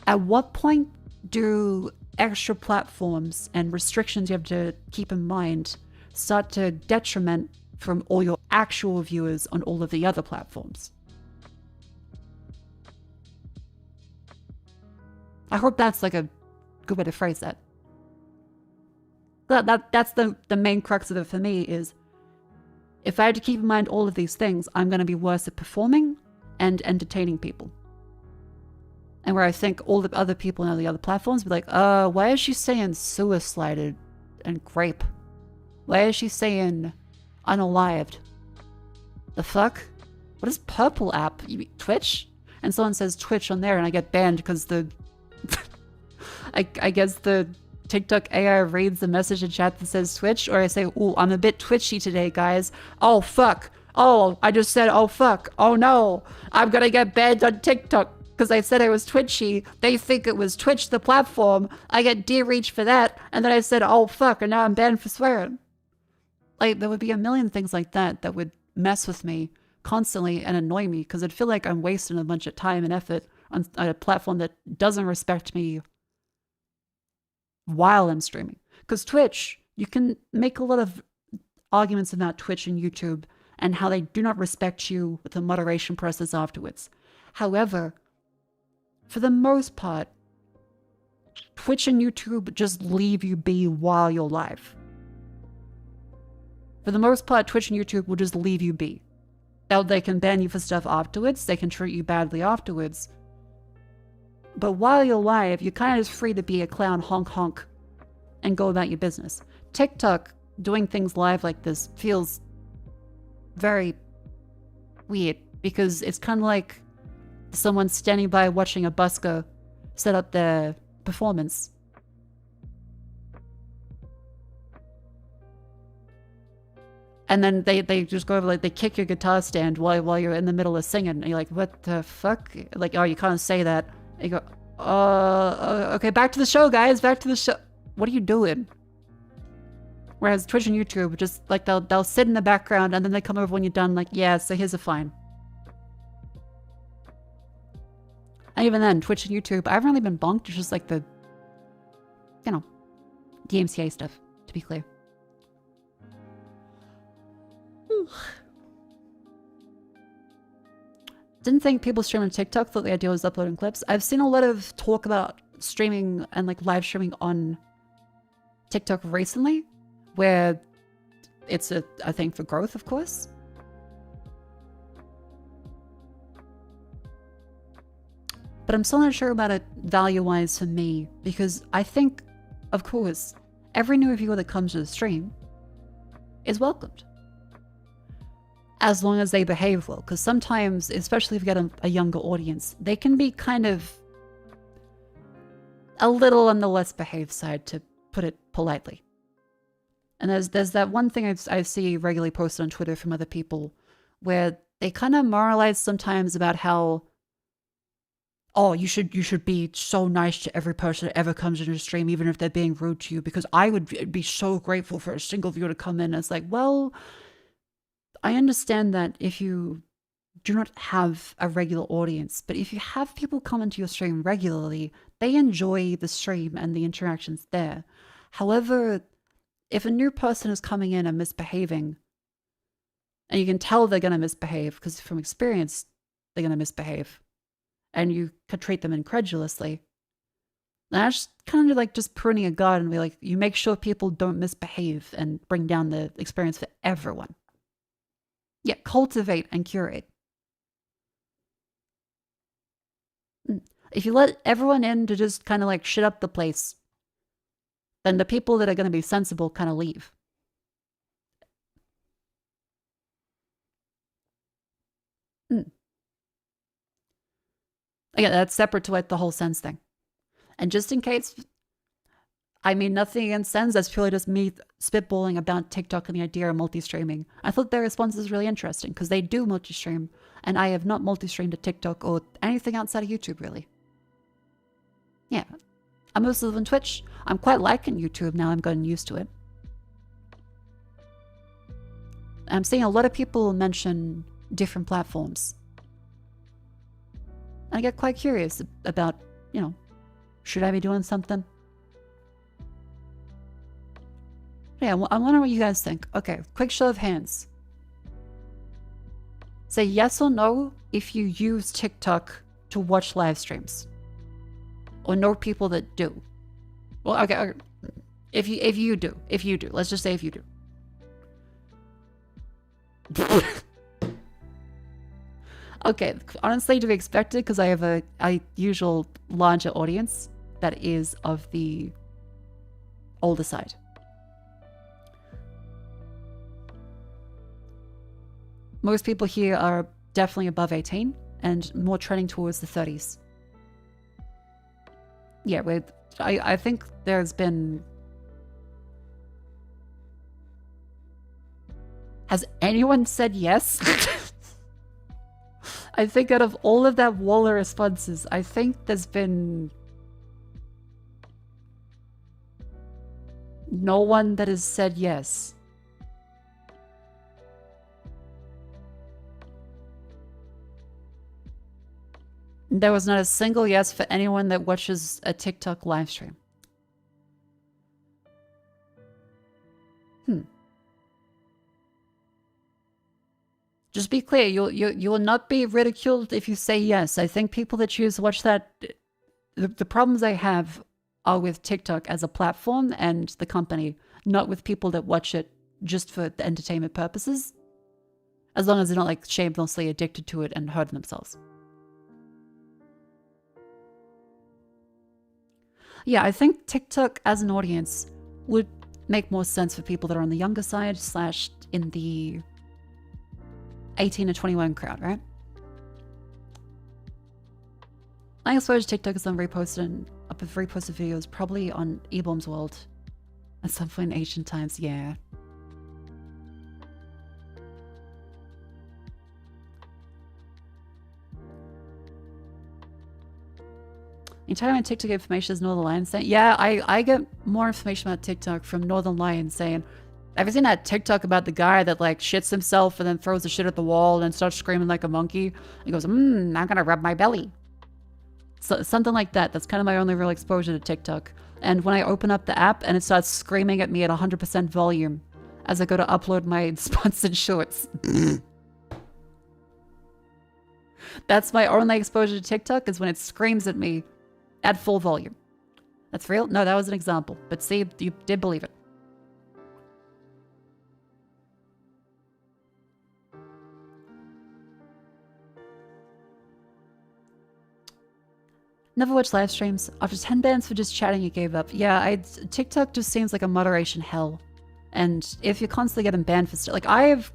S1: At what point do extra platforms and restrictions you have to keep in mind start to detriment from all your actual viewers on all of the other platforms? I hope that's like a good way to phrase that. That's the main crux of it for me, is if I had to keep in mind all of these things, I'm going to be worse at performing and entertaining people. And where I think all the other people on the other platforms be like, why is she saying suicided and grape? Why is she saying unalived? The fuck? What is purple app? You mean Twitch? And someone says Twitch on there and I get banned because the... I guess the TikTok AI reads the message in chat that says Twitch, or I say, ooh, I'm a bit twitchy today, guys. Oh, fuck. Oh, I just said, oh, fuck. Oh, no. I'm gonna get banned on TikTok because I said I was twitchy. They think it was Twitch, the platform. I get de-reached for that. And then I said, oh, fuck, and now I'm banned for swearing. Like, there would be a million things like that that would mess with me constantly and annoy me, because I'd feel like I'm wasting a bunch of time and effort on a platform that doesn't respect me while I'm streaming. Because Twitch, you can make a lot of arguments about Twitch and YouTube and how they do not respect you with the moderation process afterwards. However, for the most part, Twitch and YouTube just leave you be while you're live. For the most part, Twitch and YouTube will just leave you be. Now, they can ban you for stuff afterwards, they can treat you badly afterwards. But while you're live, you're kind of just free to be a clown honk honk and go about your business. TikTok, doing things live like this, feels very weird, because it's kind of like someone standing by watching a busker set up their performance. And then they just go over, like, they kick your guitar stand while you're in the middle of singing. And you're like, what the fuck? Like, oh, you can't say that. And you go, okay, back to the show, guys, back to the show. What are you doing? Whereas Twitch and YouTube, just, like, they'll sit in the background, and then they come over when you're done, like, yeah, so here's a fine. And even then, Twitch and YouTube, I haven't really been bonked. It's just, like, the, you know, DMCA stuff, to be clear. Didn't think people stream on TikTok, thought the idea was uploading clips. I've seen a lot of talk about streaming and like live streaming on TikTok recently, where it's a thing for growth, of course. But I'm still not sure about it value-wise for me, because I think, of course, every new viewer that comes to the stream is welcomed. As long as they behave well, because sometimes, especially if you get a younger audience, they can be kind of a little on the less behaved side, to put it politely. And there's that one thing I see regularly posted on Twitter from other people, where they kind of moralize sometimes about how, oh, you should be so nice to every person that ever comes into the stream, even if they're being rude to you, because I would be so grateful for a single viewer to come in. And it's like, well, I understand that if you do not have a regular audience, but if you have people come into your stream regularly, they enjoy the stream and the interactions there. However, if a new person is coming in and misbehaving, and you can tell they're going to misbehave, because from experience, they're going to misbehave, and you could treat them incredulously, that's kind of like just pruning a garden. Be like, you make sure people don't misbehave and bring down the experience for everyone. Yeah, cultivate and curate. If you let everyone in to just kind of like shit up the place, then the people that are going to be sensible kind of leave. Again, that's separate to like the whole sense thing. And just in case, I mean nothing against Sens, that's purely just me spitballing about TikTok and the idea of multi-streaming. I thought their response is really interesting, because they do multi-stream, and I have not multi-streamed to TikTok or anything outside of YouTube, really. Yeah. I mostly live on Twitch. I'm quite liking YouTube now, I'm getting used to it. I'm seeing a lot of people mention different platforms. And I get quite curious about, you know, should I be doing something? Yeah, I wonder what you guys think. Okay, quick show of hands. Say yes or no if you use TikTok to watch live streams. Or know people that do. Well, okay. If you do. Let's just say if you do. Okay, honestly, to be expected, because I have a usual larger audience that is of the older side. Most people here are definitely above 18 and more trending towards the 30s. Yeah, I think there's been... Has anyone said yes? I think out of all of that wall of responses, I think there's been no one that has said yes. There was not a single yes for anyone that watches a TikTok live stream. Just be clear, you will not be ridiculed if you say yes. I think people that choose to watch that, the problems I have are with TikTok as a platform and the company, not with people that watch it just for the entertainment purposes. As long as they're not like shamelessly addicted to it and hurting themselves. Yeah, I think TikTok as an audience would make more sense for people that are on the younger side / in the 18 to 21 crowd, right? I suppose TikTok is on reposted videos, probably on eBomb's World at some point in ancient times, yeah. You tell me TikTok information is Northern Lion saying, yeah, I get more information about TikTok from Northern Lion saying, have you seen that TikTok about the guy that like shits himself and then throws the shit at the wall and then starts screaming like a monkey? He goes, I'm gonna rub my belly. So, something like that. That's kind of my only real exposure to TikTok. And when I open up the app and it starts screaming at me at 100% volume as I go to upload my sponsored shorts. That's my only exposure to TikTok, is when it screams at me at full volume. That's real? No, that was an example. But see, you did believe it. Never watched live streams. After 10 bans for just chatting, you gave up. Yeah, TikTok just seems like a moderation hell. And if you're constantly getting banned for stuff, like I have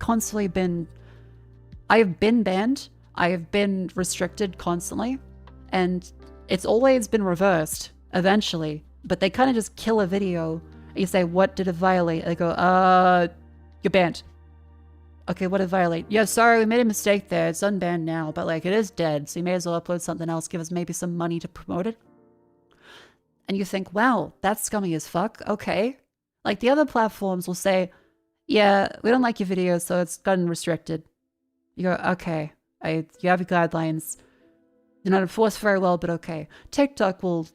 S1: been banned. I have been restricted constantly. And it's always been reversed eventually. But they kind of just kill a video. You say, what did it violate? They go, you're banned. Okay, what did it violate? Yeah, sorry, we made a mistake there. It's unbanned now, but like it is dead, so you may as well upload something else, give us maybe some money to promote it. And you think, wow, that's scummy as fuck. Okay. Like the other platforms will say, yeah, we don't like your video, so it's gotten restricted. You go, okay, you have your guidelines. You're not enforced very well, but okay. TikTok will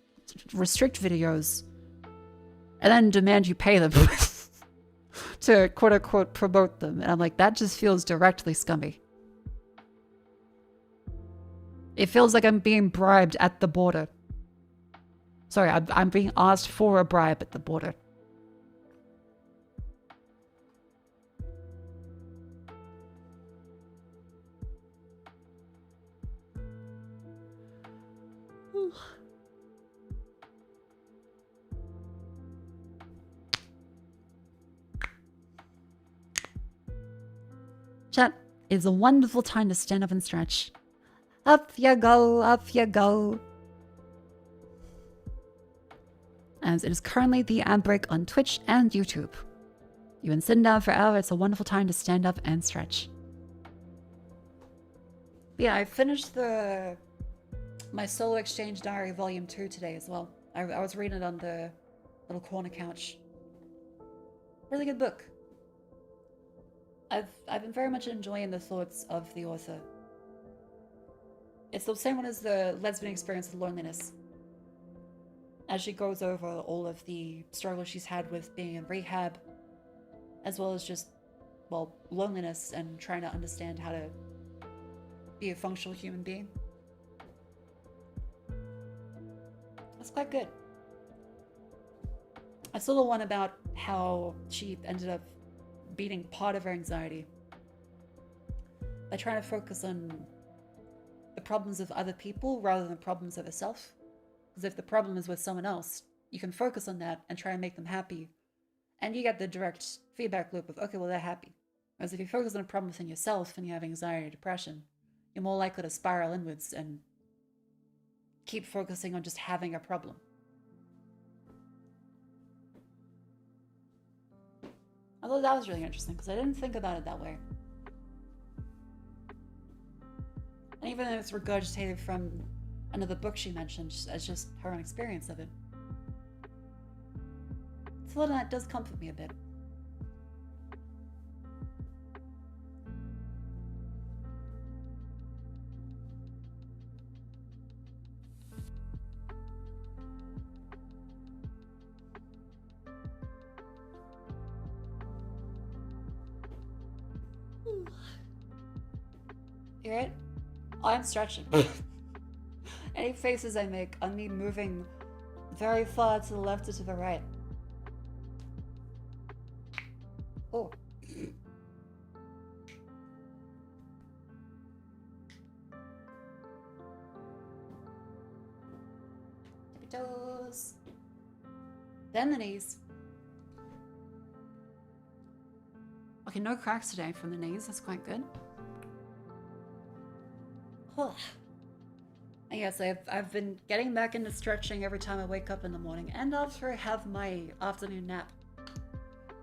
S1: restrict videos and then demand you pay them. To quote-unquote promote them. And I'm like, that just feels directly scummy. It feels like I'm being bribed at the border. Sorry, I'm being asked for a bribe at the border. Chat, it is a wonderful time to stand up and stretch. Up you go, up you go. As it is currently the ad break on Twitch and YouTube. You've been sitting down for hours, it's a wonderful time to stand up and stretch. Yeah, I finished my Solo Exchange Diary Volume 2 today as well. I was reading it on the little corner couch. Really good book. I've been very much enjoying the thoughts of the author. It's the same one as the lesbian experience of loneliness. As she goes over all of the struggles she's had with being in rehab, as well as just, well, loneliness and trying to understand how to be a functional human being. That's quite good. I saw the one about how she ended up beating part of her anxiety by trying to focus on the problems of other people rather than problems of herself. Because if the problem is with someone else, you can focus on that and try and make them happy. And you get the direct feedback loop of, okay, well, they're happy. Whereas if you focus on a problem within yourself and you have anxiety or depression, you're more likely to spiral inwards and keep focusing on just having a problem. I thought that was really interesting because I didn't think about it that way. And even though it's regurgitated from another book she mentioned as just her own experience of it. So that does comfort me a bit. You right? Oh, I'm stretching. Any faces I make are me moving very far to the left or to the right. Oh. Tippy toes. Then the knees. Okay, no cracks today from the knees. That's quite good. I guess I've been getting back into stretching every time I wake up in the morning and after I have my afternoon nap.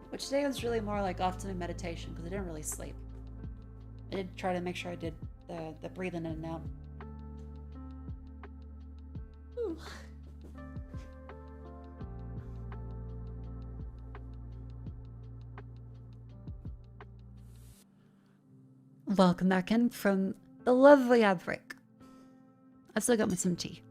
S1: Which today was really more like afternoon meditation because I didn't really sleep. I did try to make sure I did the breathing in and out. Welcome back in from the lovely ad break. I still got me some tea.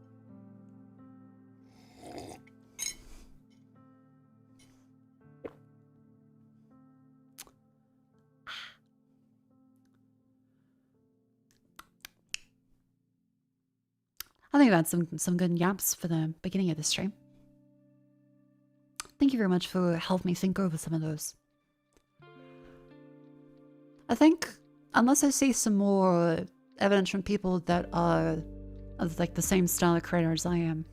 S1: I think I've had some good yaps for the beginning of the stream. Thank you very much for helping me think over some of those. I think, unless I see some more evidence from people that are of like the same style of creator as I am,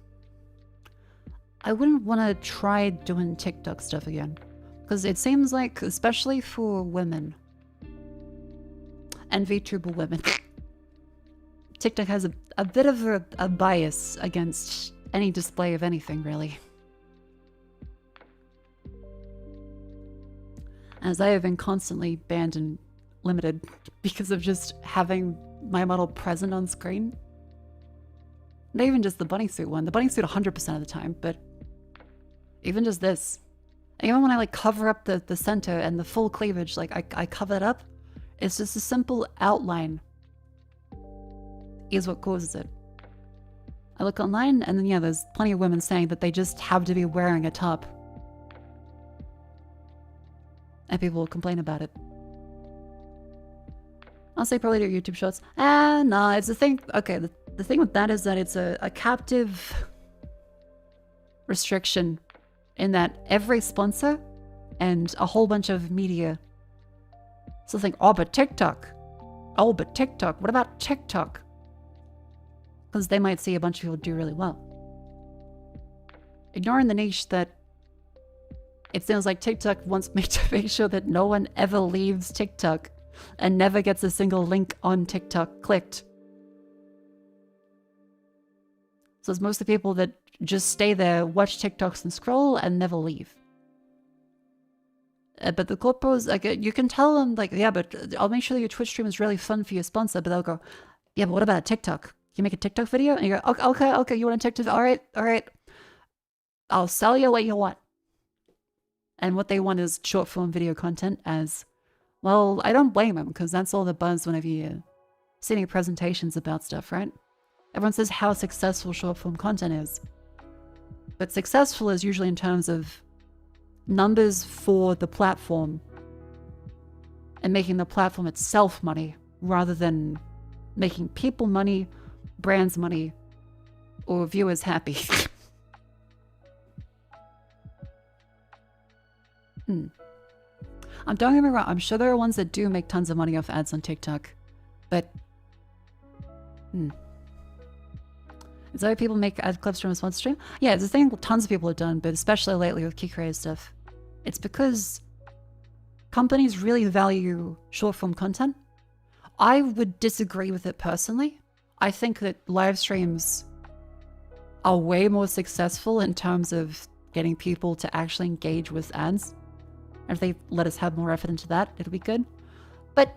S1: I wouldn't want to try doing TikTok stuff again. Because it seems like, especially for women, and VTuber women, TikTok has a bit of a bias against any display of anything, really. As I have been constantly banned and limited because of just having my model present on screen. Not even just the bunny suit one. The bunny suit 100% of the time, but even just this. Even when I like cover up the center and the full cleavage, like I cover it up, it's just a simple outline is what causes it. I look online and then yeah, there's plenty of women saying that they just have to be wearing a top. And people will complain about it. I'll say probably do YouTube shorts. No, it's the thing. Okay, the thing with that is that it's a captive restriction in that every sponsor and a whole bunch of media still think, oh, but TikTok. Oh, but TikTok. What about TikTok? Because they might see a bunch of people do really well. Ignoring the niche that it sounds like TikTok wants me to make sure that no one ever leaves TikTok and never gets a single link on TikTok clicked. So it's mostly people that just stay there, watch TikToks and scroll and never leave. But the corpos, like, you can tell them, like, yeah, but I'll make sure that your Twitch stream is really fun for your sponsor, but they'll go, yeah, but what about TikTok? You make a TikTok video? And you go, okay, you want a TikTok? All right. I'll sell you what you want. And what they want is short form video content as, well, I don't blame them because that's all the buzz whenever you see any presentations about stuff, right? Everyone says how successful short form content is. But successful is usually in terms of numbers for the platform and making the platform itself money rather than making people money, brands money, or viewers happy. Don't get me wrong, I'm sure there are ones that do make tons of money off ads on TikTok, but is that why people make ad clips from a sponsor stream? Yeah, it's a thing tons of people have done, but especially lately with key creator stuff. It's because companies really value short form content. I would disagree with it personally. I think that live streams are way more successful in terms of getting people to actually engage with ads. And if they let us have more effort into that, it'll be good. But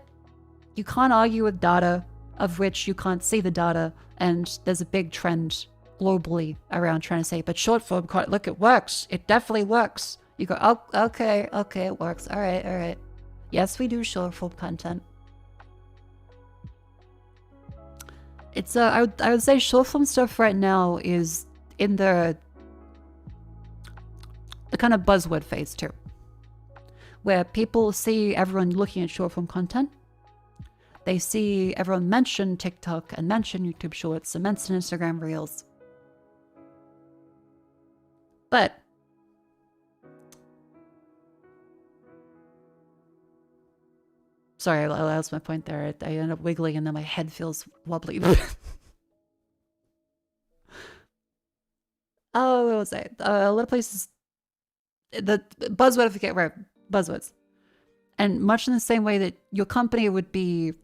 S1: you can't argue with data of which you can't see the data, and there's a big trend globally around trying to say, but short form content, look, it works. It definitely works. You go, oh, okay, it works. All right. Yes, we do short form content. It's I would say short form stuff right now is in the kind of buzzword phase too, where people see everyone looking at short form content. They see everyone mention TikTok and mention YouTube Shorts and mention Instagram Reels. But sorry, I lost my point there. I end up wiggling and then my head feels wobbly. Oh, what was I? A lot of places, the buzzword, I forget where, buzzwords. And much in the same way that your company would be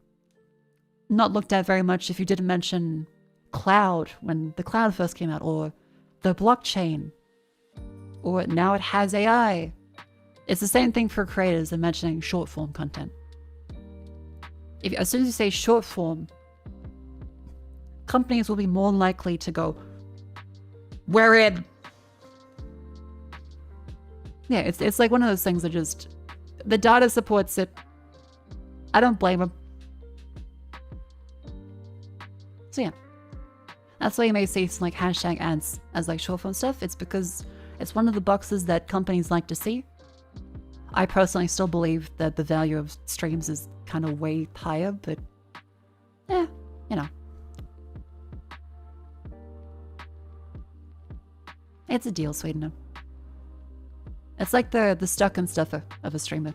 S1: not looked at very much if you didn't mention cloud when the cloud first came out, or the blockchain, or now it has AI. It's the same thing for creators and mentioning short form content. As soon as you say short form, companies will be more likely to go, we're in. Yeah, it's like one of those things that just, the data supports it. I don't blame them. So yeah. That's why you may see some like hashtag ads as like short form stuff. It's because it's one of the boxes that companies like to see. I personally still believe that the value of streams is kind of way higher, but you know. It's a deal sweetener. It's like the stuck and stuffer of a streamer.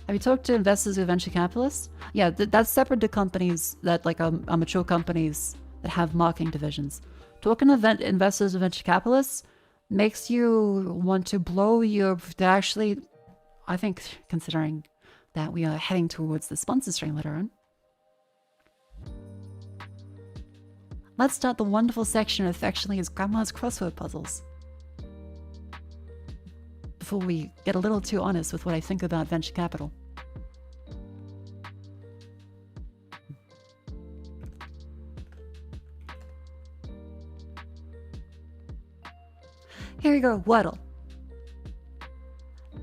S1: Have you talked to investors or venture capitalists? Yeah, that's separate to companies that like are mature companies that have marketing divisions. Talking to investors or venture capitalists makes you want to blow your... Actually, I think considering that we are heading towards the sponsor stream later on. Let's start the wonderful section affectionately as Grandma's crossword puzzles. Before we get a little too honest with what I think about venture capital. Here we go, Wordle.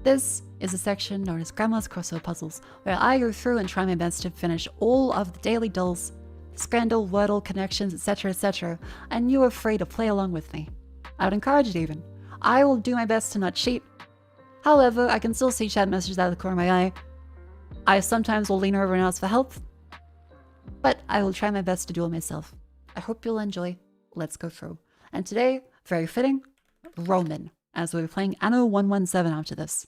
S1: This is a section known as Grandma's Crossword Puzzles, where I go through and try my best to finish all of the daily dulls, Scrandle, Wordle, connections, etc., and you are free to play along with me. I would encourage it even. I will do my best to not cheat. However, I can still see chat messages out of the corner of my eye. I sometimes will lean over and ask for help, but I will try my best to do it myself. I hope you'll enjoy. Let's go through. And today, very fitting, Roman, as we'll be playing Anno 117 after this,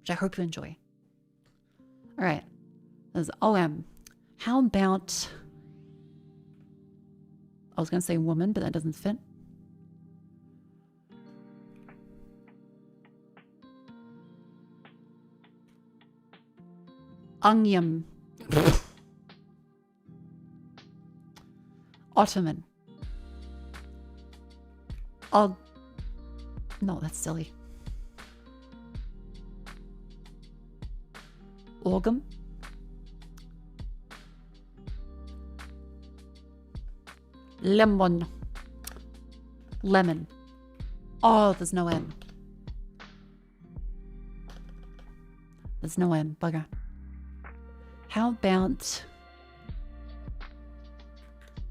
S1: which I hope you enjoy. Alright, there's OM. How about... I was going to say woman, but that doesn't fit. Onion. Ottoman. Oh, no, that's silly. Orgum. Lemon. Lemon. Oh, there's no M. There's no M, bugger. How about...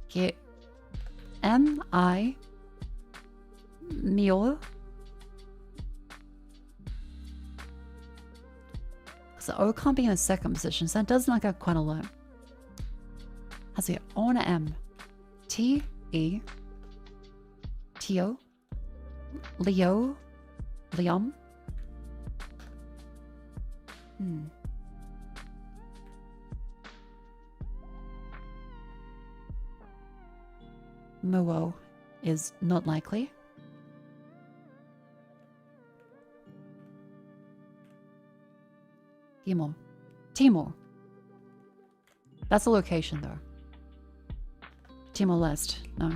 S1: Get M-I... Mule. So O can't be in a second position, so that does knock out quite a lot. Let's see, O and a M. T-E. T-O. Leo. Liam. Muo is not likely. Timor. Timor. That's a location though. Timor-Leste. No.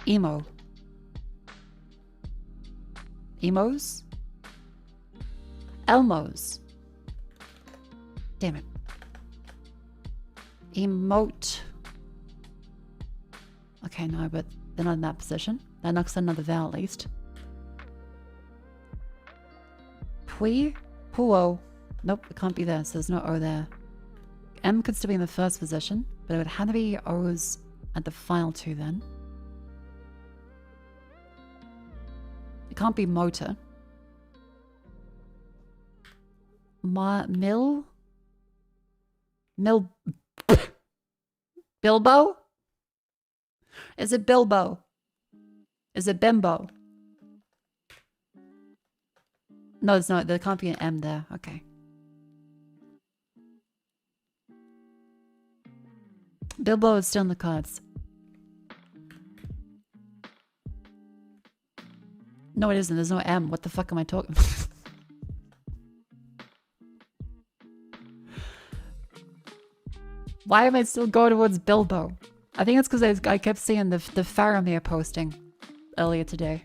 S1: Emo. Emos? Elmos. Damn it. Emote. Okay, no, but they're not in that position. That knocks out another vowel at least. Pui, Puo. Nope, it can't be there, so there's no O there. M could still be in the first position, but it would have to be O's at the final two then. It can't be motor. Mil? Bilbo? Is it Bilbo? Is it Bimbo? No, there's no, there can't be an M there. Okay. Bilbo is still in the cards. No, it isn't. There's no M. What the fuck am I talking? Why am I still going towards Bilbo? I think it's because I kept seeing the Faramir posting earlier today.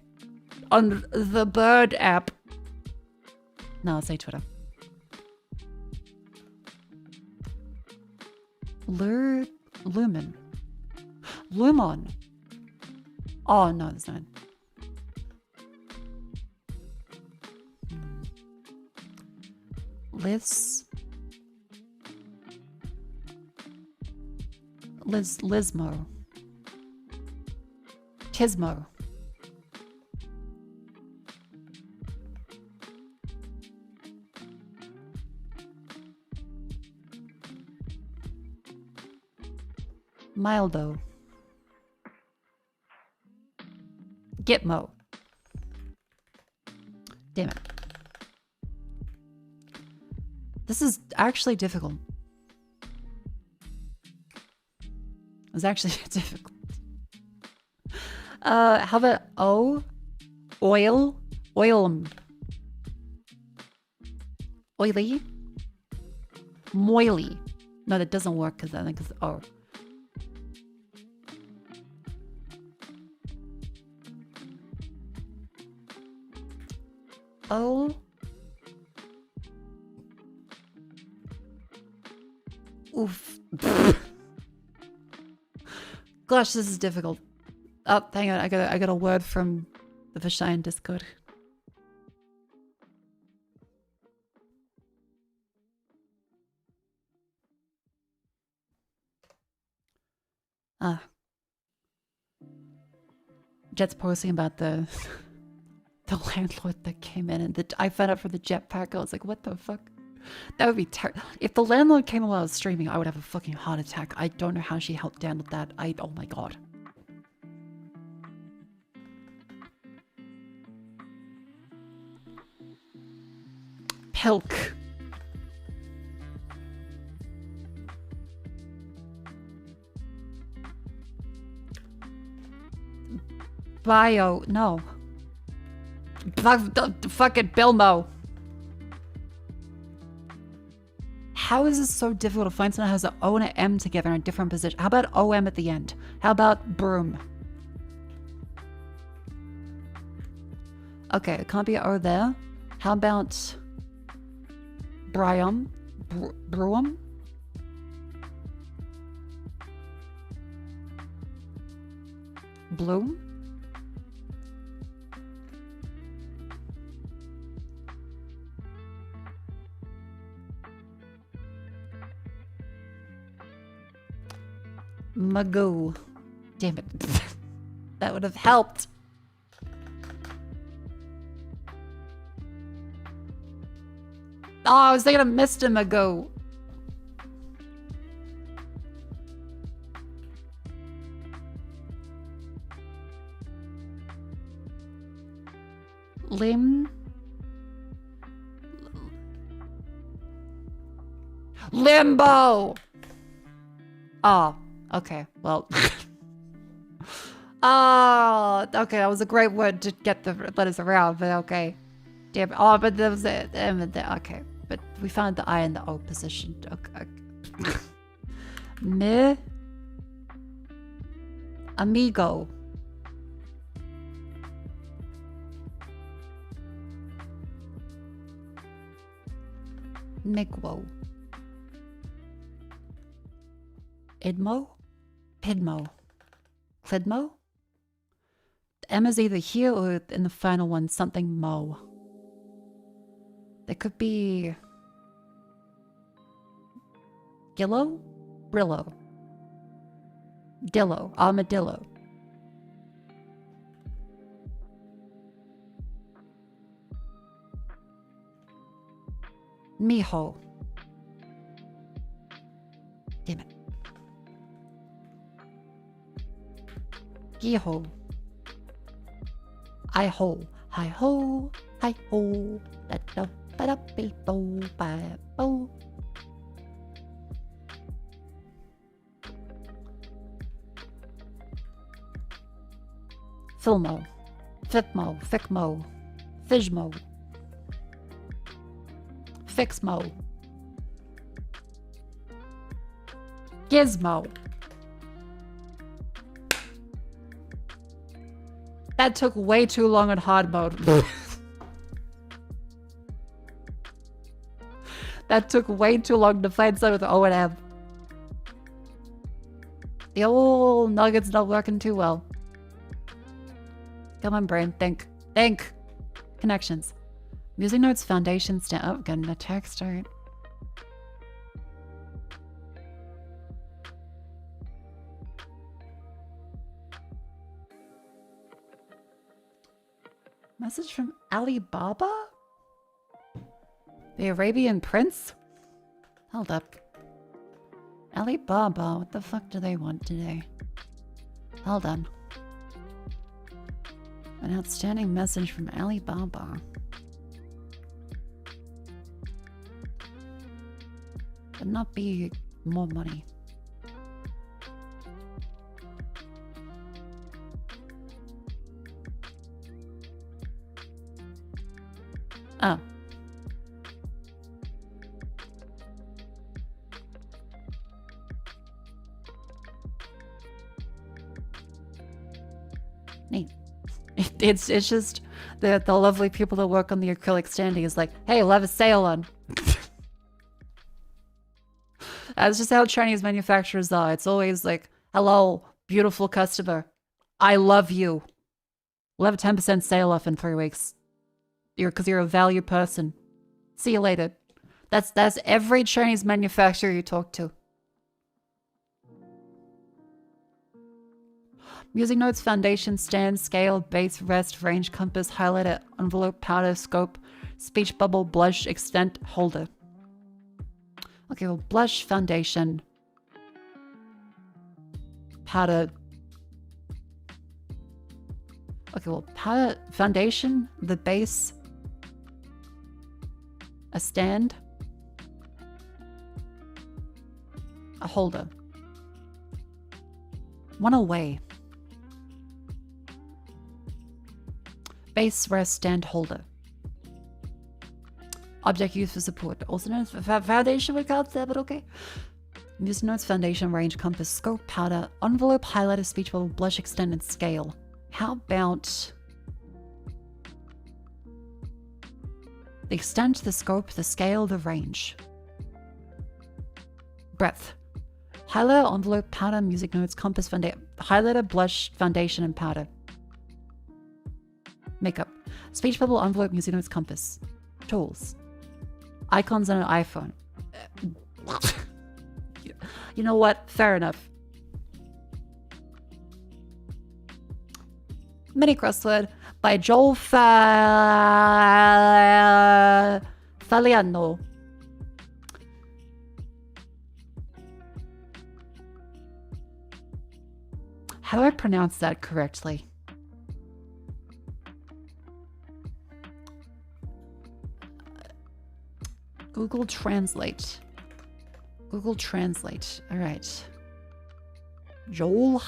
S1: On the Bird app. No, I'll say Twitter. Lumen. Lumon. Oh, no, there's none. Liz. Lismo. Tismo. Mildo. Gitmo. Damn it. This is actually difficult. It's actually difficult. How about O? Oil? Oilum. Oily? Moily. No, that doesn't work because I think it's O. O. Oof. Gosh, this is difficult. Oh, hang on, I got a word from the Vashine Discord. Jet's posting about the the landlord that came in, and I found out from the jetpack. I was like, what the fuck? That would be terrible. If the landlord came while I was streaming, I would have a fucking heart attack. I don't know how she helped handle that. Oh my god. Pilk. Bio. No. Fucking Bilmo. How is this so difficult to find someone who has an O and an M together in a different position? How about OM at the end? How about broom? Okay, it can't be O there. How about Bryum? Brewum? Bloom? Magoo. Damn it. That would have helped. Oh, I was thinking of Mr. Magoo. Limbo. Oh, okay. Well. Oh, okay. That was a great word to get the letters around, but okay. Damn. Oh, but there was a okay. But we found the I and the O position. Okay. Me. Amigo. Migwo. Idmo? Pidmo. Clidmo? The M is either here or in the final one, something mo. There could be Gillo? Brillo. Dillo. Armadillo. Miho. Damn it. Giho. I ho. Hi ho. Hi ho. Da da ba da be bo ba bo. Filmo. Fipmo. Ficmo. Fishmo. Fixmo. Gizmo. That took way too long on hard mode. That took way too long to find something with O and M. The old nugget's not working too well. Come on, brain. Think. Think. Connections. Music notes, foundation, stand. Oh, getting a text. All right. Message from Alibaba? The Arabian Prince? Hold up. Alibaba, what the fuck do they want today? Hold on. An outstanding message from Alibaba. Would not be more money. Oh. Neat. It's just the lovely people that work on the acrylic standing is like, hey, we'll have a sale on. That's just how Chinese manufacturers are. It's always like, hello, beautiful customer. I love you. We'll have a 10% sale off in 3 weeks. Because you're a value person. See you later. That's every Chinese manufacturer you talk to. Music notes, foundation, stand, scale, base, rest, range, compass, highlighter, envelope, powder, scope, speech bubble, blush, extent, holder. Okay, well, blush, foundation, powder. Okay, well, powder, foundation, the base, a stand, a holder. One away. Base, rest, stand, holder. Object used for support. Also known as foundation with cards there, but okay. Music notes, foundation, range, compass, scope, powder, envelope, highlighter, speech bubble, blush, extend, and scale. How about the extent, the scope, the scale, the range? Breadth. Highlighter, envelope, powder, music notes, compass, highlighter, blush, foundation, and powder. Makeup. Speech bubble, envelope, music notes, compass. Tools. Icons on an iPhone. You know what? Fair enough. Mini crossword by Joel Faliano. How do I pronounce that correctly? Google Translate. Google Translate. All right. Joel.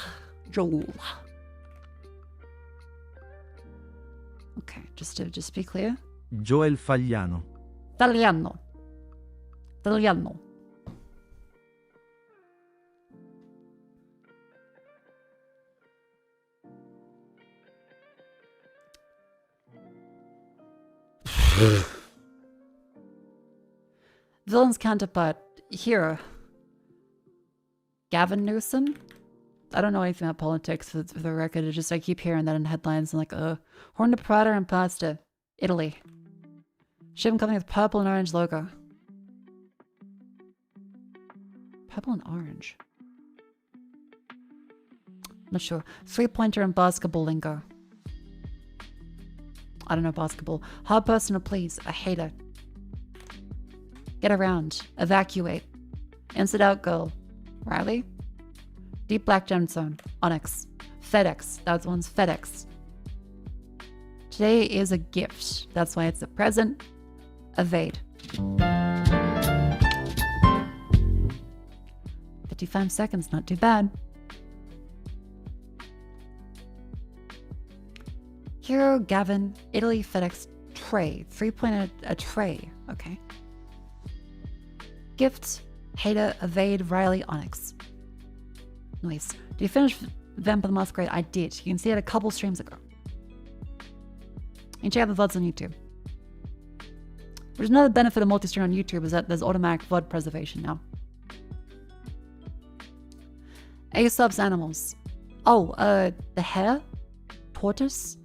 S1: Okay, just to be clear.
S4: Joel Fagliano.
S1: Italiano. Villain's counterpart, hero. Gavin Newsom? I don't know anything about politics for the record. It's just I keep hearing that in headlines. I'm like, Horn de Prada and pasta. Italy. Shipping company with purple and orange logo. Purple and orange. Not sure. 3-pointer and basketball lingo. I don't know basketball. Hard person to please. A hater. Get around. Evacuate. Inside out girl. Riley? Deep black gemstone. Onyx. FedEx. That one's FedEx. Today is a gift. That's why it's a present. Evade. 55 seconds. Not too bad. Hero, Gavin, Italy, FedEx, tray. 3-pointer, a tray. Okay. Gift, hater, evade, Riley, Onyx. Nice. Did you finish Vampire the Masquerade? I did. You can see it a couple streams ago. You can check out the VODs on YouTube. Which is another benefit of multi-stream on YouTube is that there's automatic VOD preservation now. Aesop's animals. Oh, the hare? Tortoise?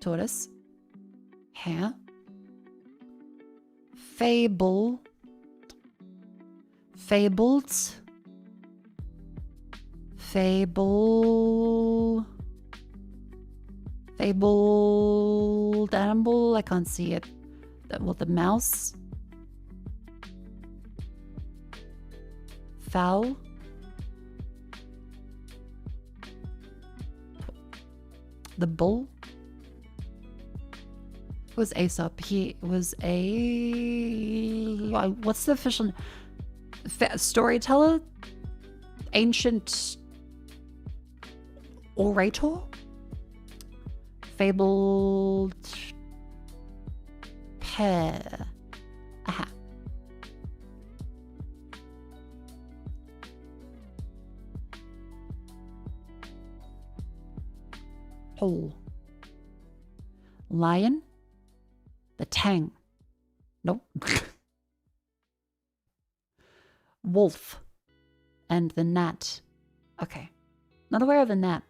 S1: Tortoise. Hare. Fable. Fabled. Fable. Fabled animal. I can't see it. Well, the mouse. Fowl. The bull. It was Aesop. He was a... What's the official... storyteller? Ancient... orator? Fabled... pair. Aha. Hole. Lion. The tang. Nope. Wolf. And the gnat. Okay. Not aware of the gnat.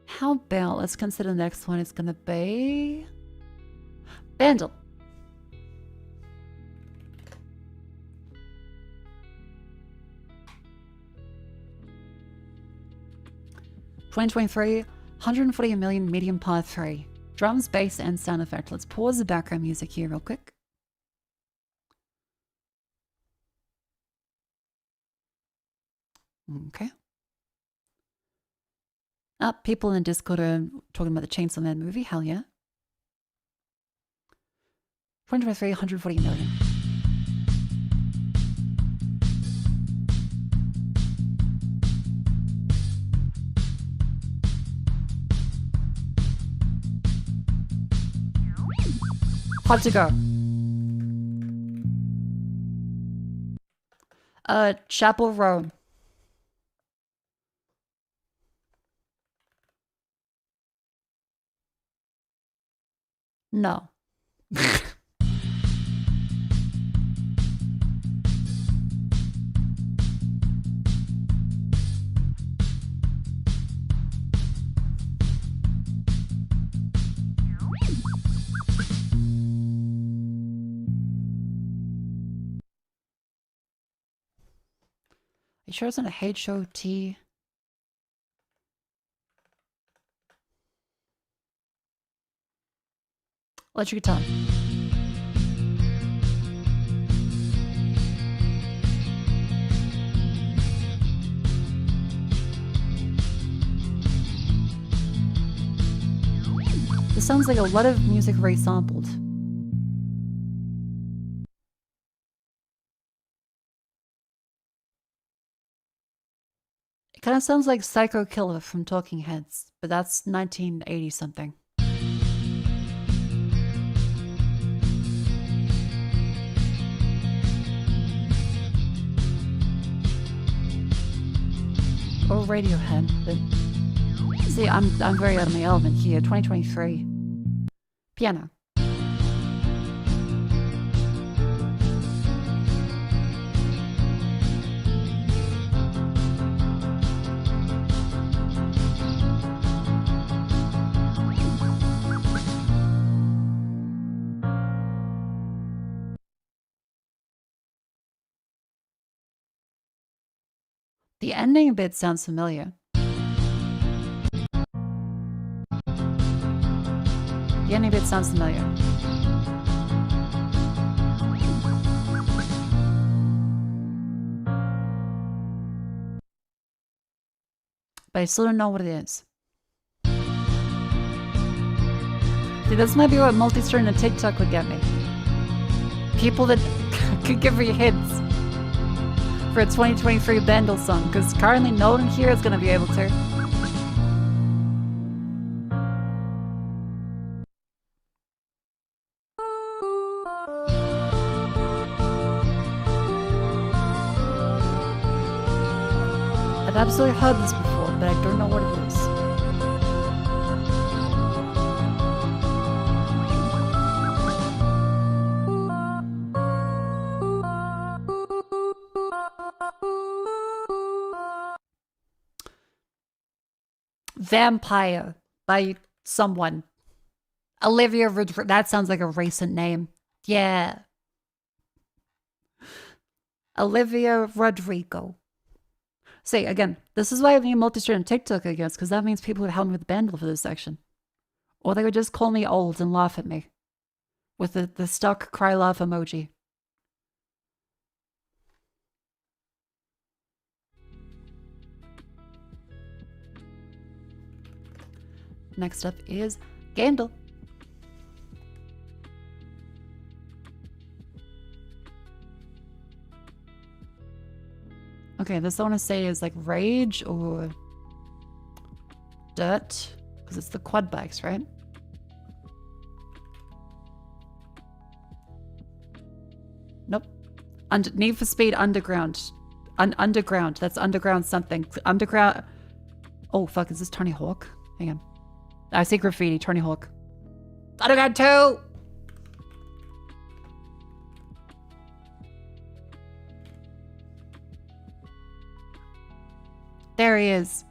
S1: How about, let's consider the next one is going to be... Vandal. (2023) 140 million medium part 3. Drums, bass, and sound effect. Let's pause the background music here real quick. Okay. People in the Discord are talking about the Chainsaw Man movie. Hell yeah. 2023, 140 million. Hard to go. Chapel Row. No. You sure it's not a HOT? Electric guitar. This sounds like a lot of music resampled. It kind of sounds like Psycho Killer from Talking Heads, but that's 1980 something. Or Radiohead, but see, I'm very out of my element here. 2023. Piano. The ending bit sounds familiar. The ending bit sounds familiar. But I still don't know what it is. See, this might be what multistream and TikTok would get me. People that could give me hints for a 2023 Vandal song, because currently no one here is going to be able to. I've absolutely heard this before, but I don't know what it is. Vampire by someone. Olivia Rodrigo. That sounds like a recent name. Yeah. Olivia Rodrigo. See, again, this is why I need multi-stream on TikTok, I guess, because that means people would help me with the bundle for this section. Or they would just call me old and laugh at me. With the stock cry laugh emoji. Next up is Gandalf. Okay, this I want to say is like Rage or Dirt, because it's the quad bikes, right? Nope. Need for Speed Underground. Underground. That's Underground something. Underground. Oh, fuck. Is this Tony Hawk? Hang on. I see graffiti. Tony Hawk. Underground 2! There he is.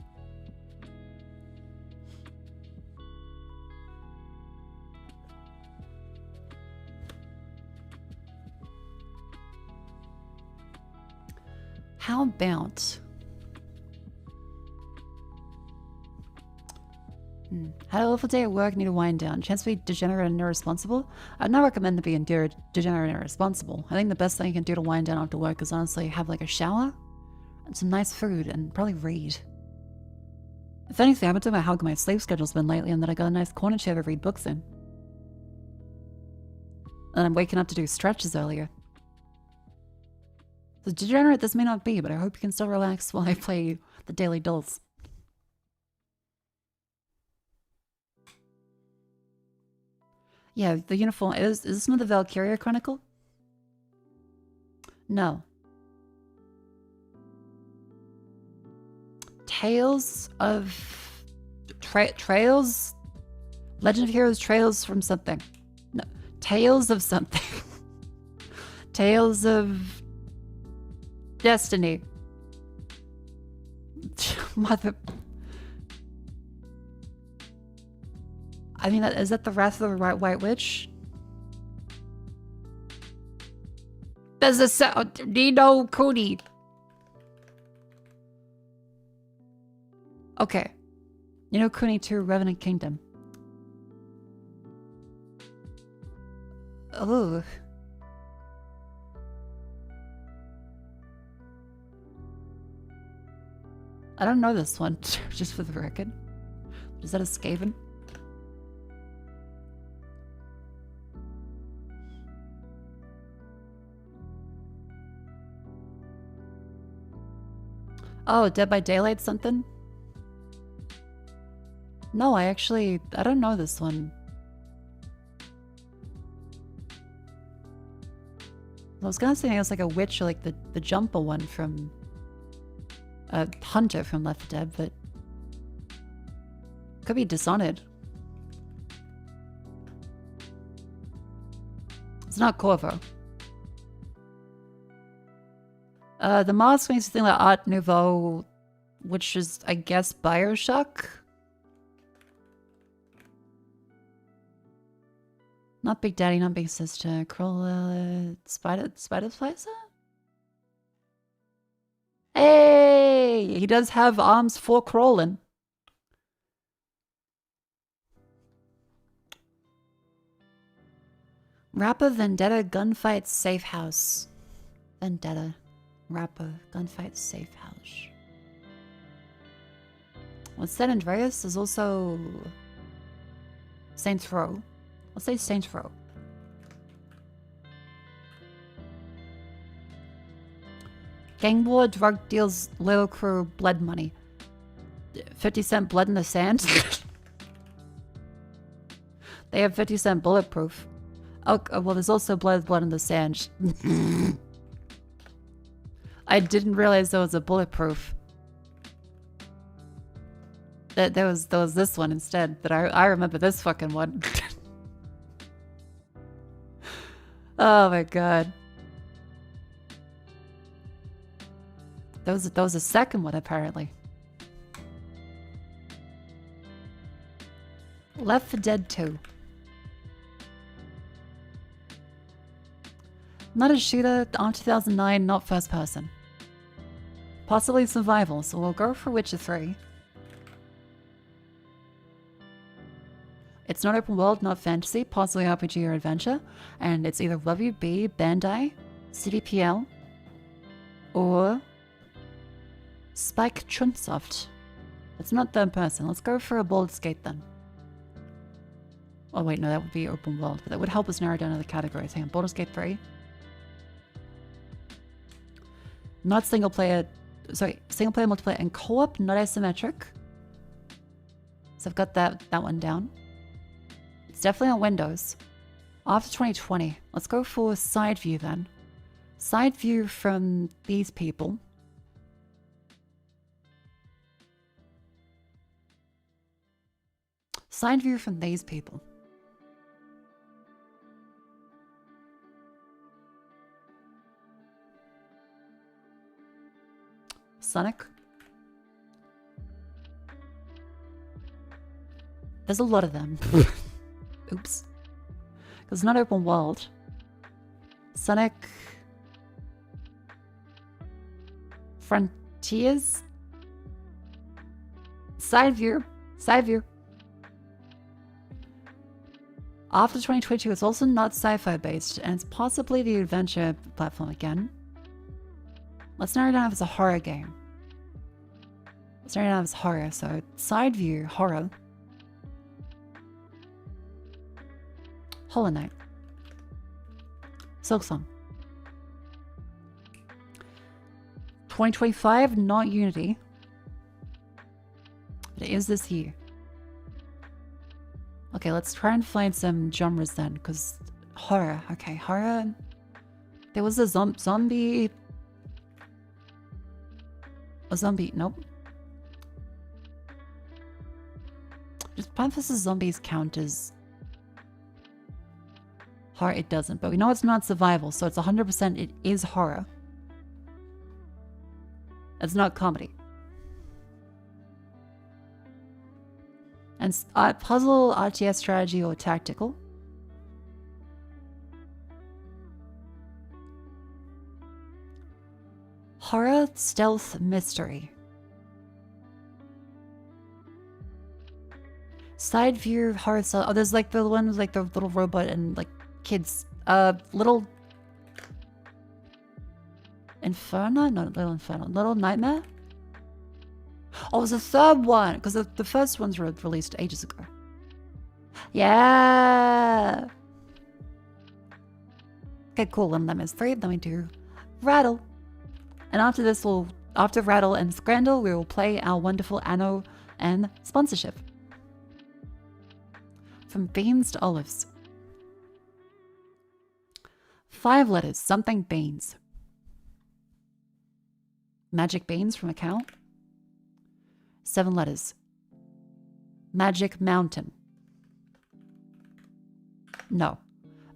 S1: How about... Had an awful day at work, need to wind down. Chance to be degenerate and irresponsible? I'd not recommend to be degenerate and irresponsible. I think the best thing you can do to wind down after work is honestly have like a shower and some nice food and probably read. If anything, I've been talking about how good my sleep schedule's been lately and that I got a nice corner chair to read books in. And I'm waking up to do stretches earlier. So degenerate this may not be, but I hope you can still relax while I play the daily dulls. Yeah, the uniform is this not the Valkyria Chronicle? No. Tales of Trails? Legend of Heroes Trails from something. No. Tales of something. Tales of Destiny. Mother. I mean, is that the Wrath of the White Witch? There's a Nino Cooney. Okay. Nino Cooney 2 Revenant Kingdom. Oh. I don't know this one, just for the record. Is that a Skaven? Oh, Dead by Daylight something? No, I don't know this one. I was gonna say it was like a witch or like the jumper one from Hunter from Left 4 Dead, but could be Dishonored. It's not Corvo. The mask makes you think like Art Nouveau, which is, I guess, Bioshock? Not Big Daddy, not Big Sister. Cruel, Spider Splicer? Hey! He does have arms for crawling. Rapper Vendetta Gunfight Safe House. Vendetta. Rapper Gunfight Safe House. Well, San Andreas is also Saints Row. I'll say Saints Row. Gang war, drug deals, little crew, blood money. 50-cent blood in the sand. They have 50-cent bulletproof. Oh, well, there's also blood in the sand. I didn't realize there was a bulletproof. There was this one instead, but I remember this fucking one. Oh my god. That was a second one apparently. Left 4 Dead 2. Not a shooter, on 2009, not first person. Possibly survival, so we'll go for Witcher 3. It's not open world, not fantasy, possibly RPG or adventure, and it's either WB, Bandai, CDPL, or Spike Chunsoft. It's not third person. Let's go for a Baldur's Gate then. Oh wait, no, that would be open world, but that would help us narrow down other categories. Hang on, Baldur's Gate 3. Not single player, sorry, single player, multiplayer, and co-op, not isometric. So I've got that one down. It's definitely on Windows. After 2020, let's go for side view then. Side view from these people. Side view from these people. Sonic. There's a lot of them. Oops. Because it's not open world. Sonic. Frontiers. Side view. Side view. After 2022, it's also not sci-fi based, and it's possibly the adventure platform again. Let's narrow down if it's a horror game. Let's narrow down if it's horror, so side view, horror. Hollow Knight. Silksong. 2025, not Unity. But it is this year. Okay, let's try and find some genres then, because horror. Okay, horror. There was a zombie. A zombie. Nope. Just Plants vs. Zombies count as horror. It doesn't, but we know it's not survival, so it's 100%. It is horror. It's not comedy. And puzzle, RTS, strategy, or tactical. Horror, stealth, mystery. Side view, horror, stealth. Oh, there's like the one with like the little robot and like kids. Little Inferno? No, Little Inferno. Little Nightmare? Oh, it was the third one, because the first ones were released ages ago. Yeah! Okay, cool. Then that is 3. Then we do Rattle. And after this, after Rattle and Scrandle, we will play our wonderful Anno and sponsorship. From beans to olives. 5 letters, something beans. Magic beans from a cow. 7 letters. Magic Mountain. No.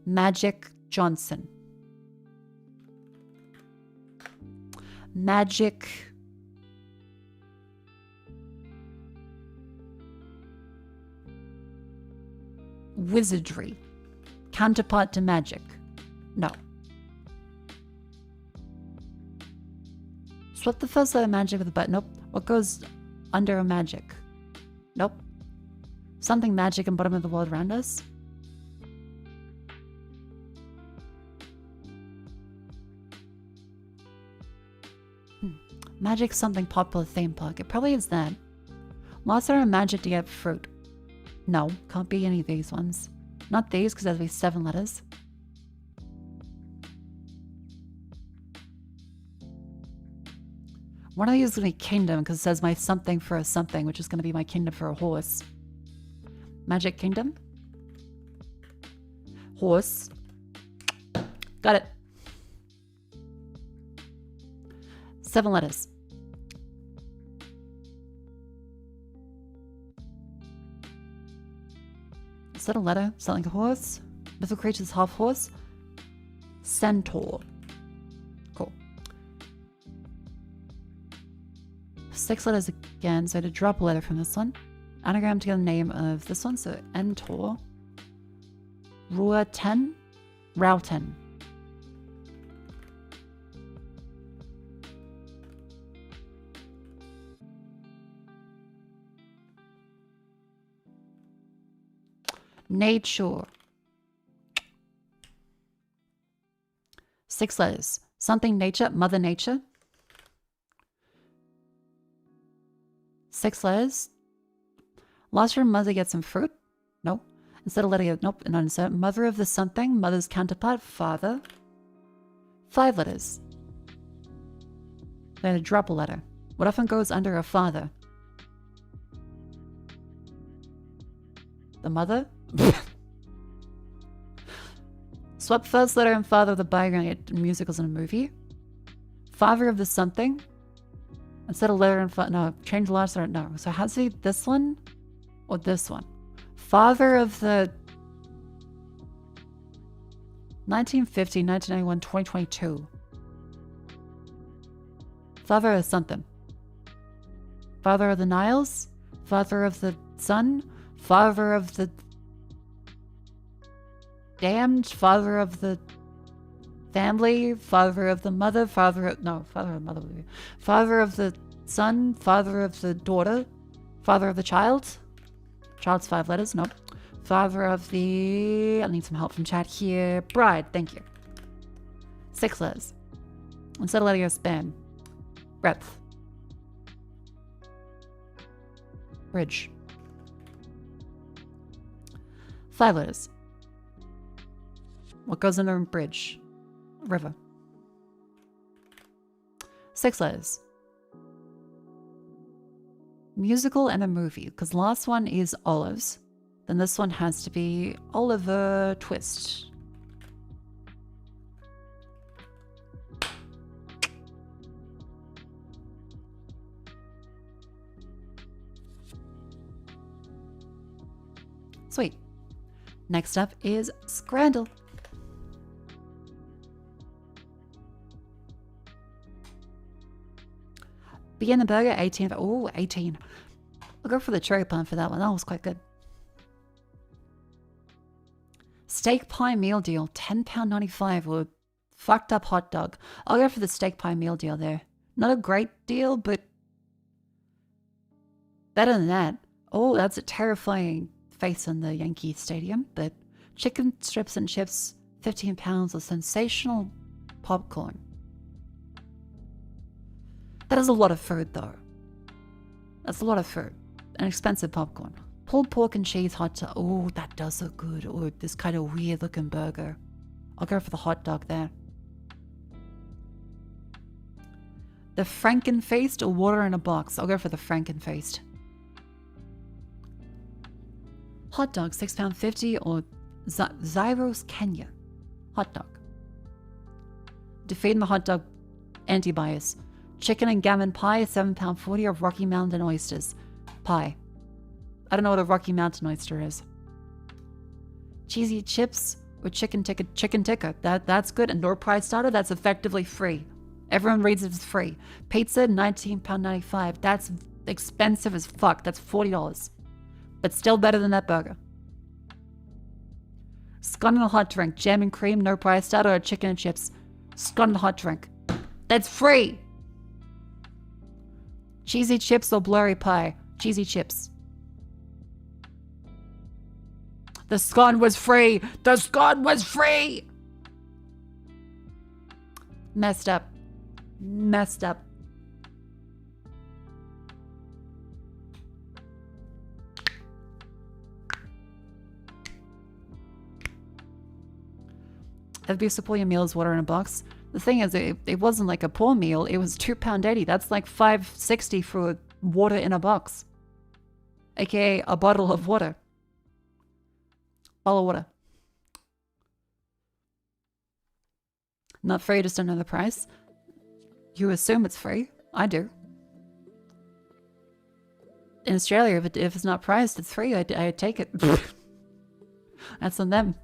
S1: Magic Johnson. Magic. Wizardry. Counterpart to magic. No. Swap the first letter magic with a button. Nope. What goes under a magic? Nope. Something magic and bottom of the world around us? Magic something popular theme park. It probably is that. Last letter of magic to get fruit. No, can't be any of these ones. Not these, because there'll be 7 letters. One of these is going to be kingdom, because it says my something for a something, which is going to be my kingdom for a horse. Magic kingdom. Horse. Got it. 7 letters. Is that a letter? Something like a horse? Mythical creatures half horse? Centaur. Cool. 6 letters again, so to drop a letter from this one. Anagram to get the name of this one, so Entor. Ruaten. Routen. Nature. 6 letters. Something nature. Mother Nature. 6 letters. Last room, mother gets some fruit. Nope. Instead of letting it, nope, not insert. Mother of the something. Mother's counterpart. Father. 5 letters. Then drop a letter. What often goes under a father? The mother? Swap first letter and father of the background in musicals in a movie. Father of the something. Instead of letter and father. No, change the last letter. No. So it has to be this one or this one. Father of the 1950, 1991, 2022. Father of something. Father of the Niles. Father of the sun. Father of the damned. Father of the family. Father of the mother. Father of the mother. Father of the son. Father of the daughter. Father of the child. Child's 5 letters. Nope. Father of the... I need some help from chat here. Bride. Thank you. 6 letters. Instead of letting us span. Breadth. Bridge. 5 letters. What goes under a bridge? River. 6 letters. Musical and a movie, because last one is olives. Then this one has to be Oliver Twist. Sweet. Next up is Scrandle. Begin the burger, 18. Oh, 18. I'll go for the cherry pie for that one. That was quite good. Steak pie meal deal, £10.95 or fucked up hot dog. I'll go for the steak pie meal deal there. Not a great deal, but better than that. Oh, that's a terrifying face in the Yankee Stadium. But chicken strips and chips, £15 or sensational popcorn. That is a lot of food, though. That's a lot of food. And expensive popcorn. Pulled pork and cheese hot dog. Oh, that does look good. Or this kind of weird looking burger. I'll go for the hot dog there. The Frankenfeast or water in a box. I'll go for the Frankenfeast. Hot dog, £6.50 or Zyros Kenya. Hot dog. Defeating the hot dog anti-bias. Chicken and gammon pie, £7.40 or Rocky Mountain oysters. Pie. I don't know what a Rocky Mountain oyster is. Cheesy chips or chicken tikka. That's good. And door prize starter, that's effectively free. Everyone reads it as free. Pizza, £19.95. That's expensive as fuck. That's $40. But still better than that burger. Scone and a hot drink. Jam and cream, no prize starter or chicken and chips. Scone and a hot drink. That's free. Cheesy chips or blurry pie. Cheesy chips. The scone was free. The scone was free. Messed up. Messed up. If you support your meals, water in a box. The thing is, it wasn't like a poor meal. It was £2.80. That's like $5.60 for water in a box. AKA a bottle of water. Bottle of water. Not free, just don't know the price. You assume it's free. I do. In Australia, if it's not priced, it's free. I take it. That's on them.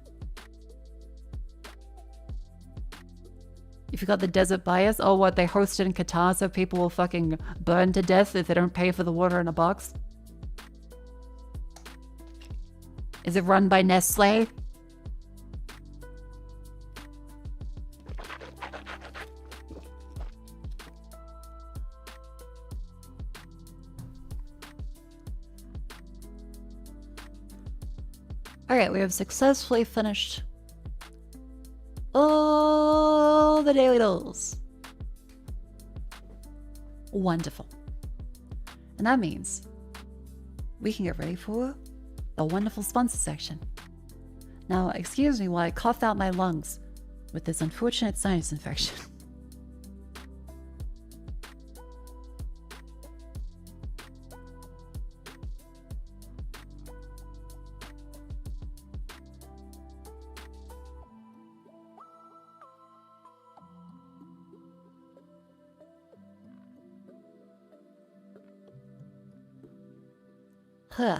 S1: If you got the desert bias, oh what, they host it in Qatar so people will fucking burn to death if they don't pay for the water in a box? Is it run by Nestle? Alright, we have successfully finished all the daily goals. Wonderful. And that means we can get ready for the wonderful sponsor section. Now, excuse me while I cough out my lungs with this unfortunate sinus infection. Huh.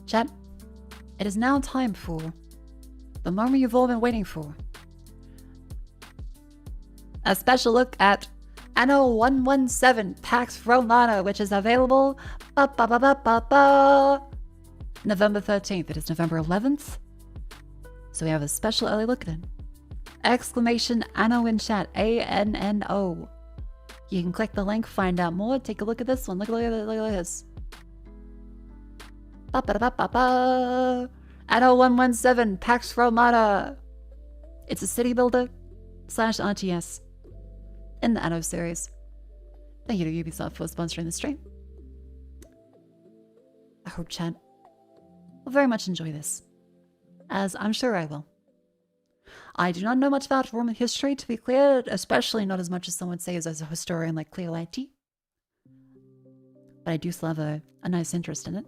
S1: Chat, it is now time for the moment you've all been waiting for. A special look at Anno 117 Pax Romana, which is available November 13th. It is November 11th. So we have a special early look at it. Exclamation Anno in chat, ANNO. You can click the link, find out more. Take a look at this one. Look at this. Anno 117 Pax Romana. It's a city builder / RTS in the Anno series. Thank you to Ubisoft for sponsoring the stream. I hope chat will very much enjoy this, as I'm sure I will. I do not know much about Roman history, to be clear, especially not as much as someone says as a historian like Cleo IT. But I do still have a nice interest in it.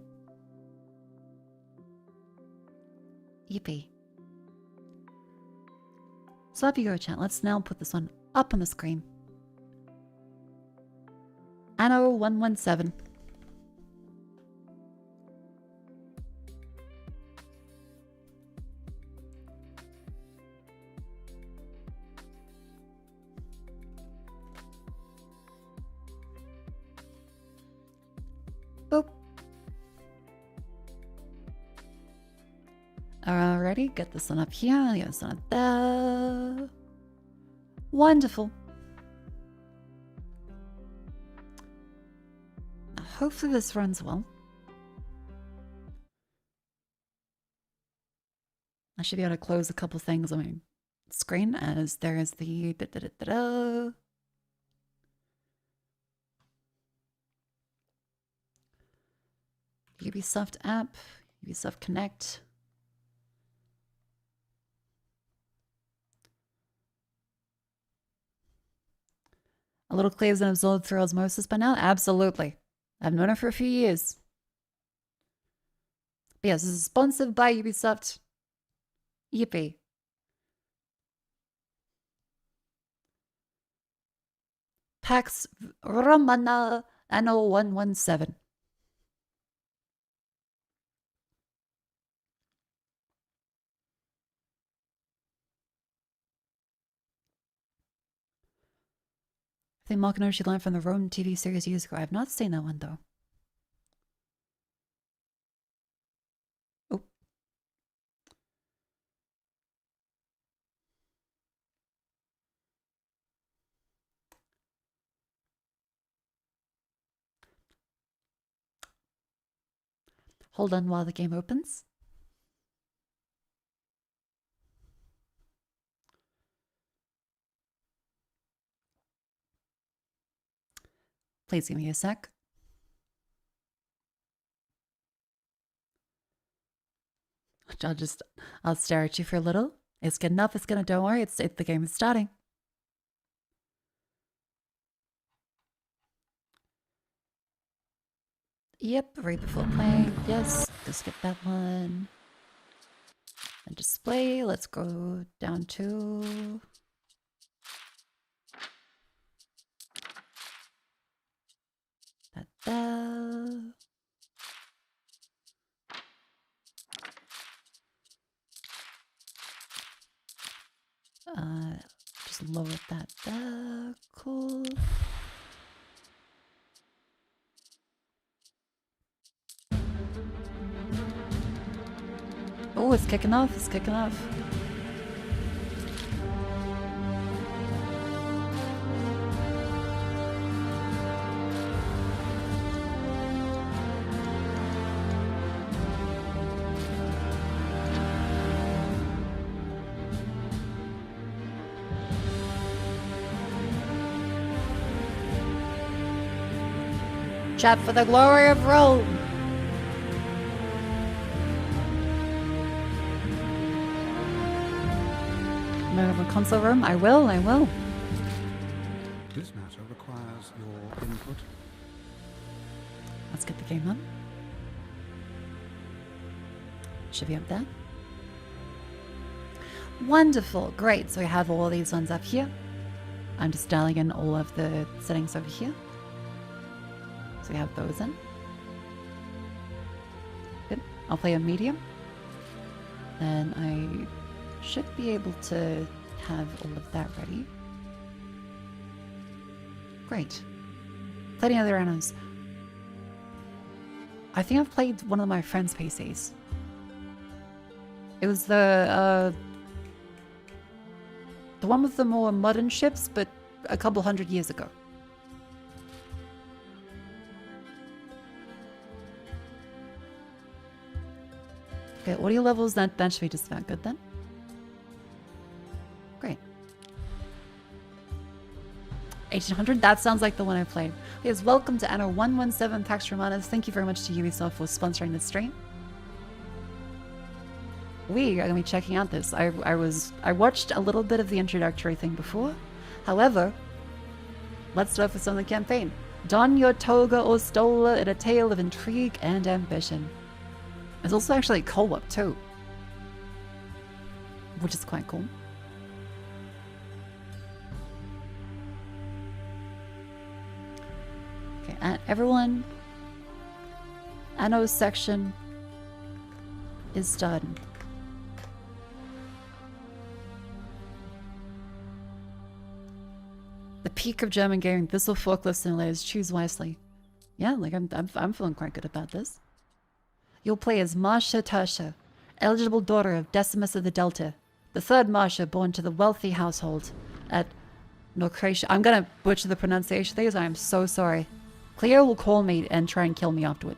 S1: Yippee. So up you go, chat. Let's now put this one up on the screen. Anno 117. Boop. Alrighty, get this one up here, get this one up there. Wonderful. Hopefully this runs well. I should be able to close a couple things on my screen, as there is the Ubisoft app, Ubisoft Connect. A little Cleve's been absorbed through osmosis by now? Absolutely. I've known her for a few years. But yes, this is sponsored by Ubisoft. Yippee. Pax Romana Anno 117. I think Mako she learned from the Rome TV series years ago. I have not seen that one though. Oh. Hold on while the game opens. Please give me a sec. I'll stare at you for a little. It's good enough. It's gonna, don't worry. The game is starting. Yep, right before playing. Yes, go skip that one. And display. Let's go down to that. Just lower that there. Cool. Oh, it's kicking off. It's kicking off. Chat for the glory of Rome. Move a console room. I will.
S5: This matter requires your input.
S1: Let's get the game on. Should be up there. Wonderful. Great. So we have all these ones up here. I'm just dialing in all of the settings over here. So we have those in. Good. I'll play a medium. Then I should be able to have all of that ready. Great. Played any other Annos? I think I've played one of my friend's PCs. It was the one with the more modern ships, but a couple 100 years ago. Okay, audio levels, that should be just about good then. Great. 1800, that sounds like the one I played. Yes, welcome to Anno 117 Pax Romanus. Thank you very much to Ubisoft for sponsoring this stream. We are going to be checking out this. I watched a little bit of the introductory thing before. However, let's start with some of the campaign. Don your toga or stola in a tale of intrigue and ambition. There's also actually co-op too, which is quite cool. Okay, and everyone, Anno's section is starting. The peak of German gaming. This will forklift simulators. Choose wisely. Yeah, like I'm feeling quite good about this. You'll play as Marcia Tasha, eligible daughter of Decimus of the Delta, the third Marcia born to the wealthy household at Norcratia. I'm gonna butcher the pronunciation of these. I am so sorry. Cleo will call me and try and kill me afterward.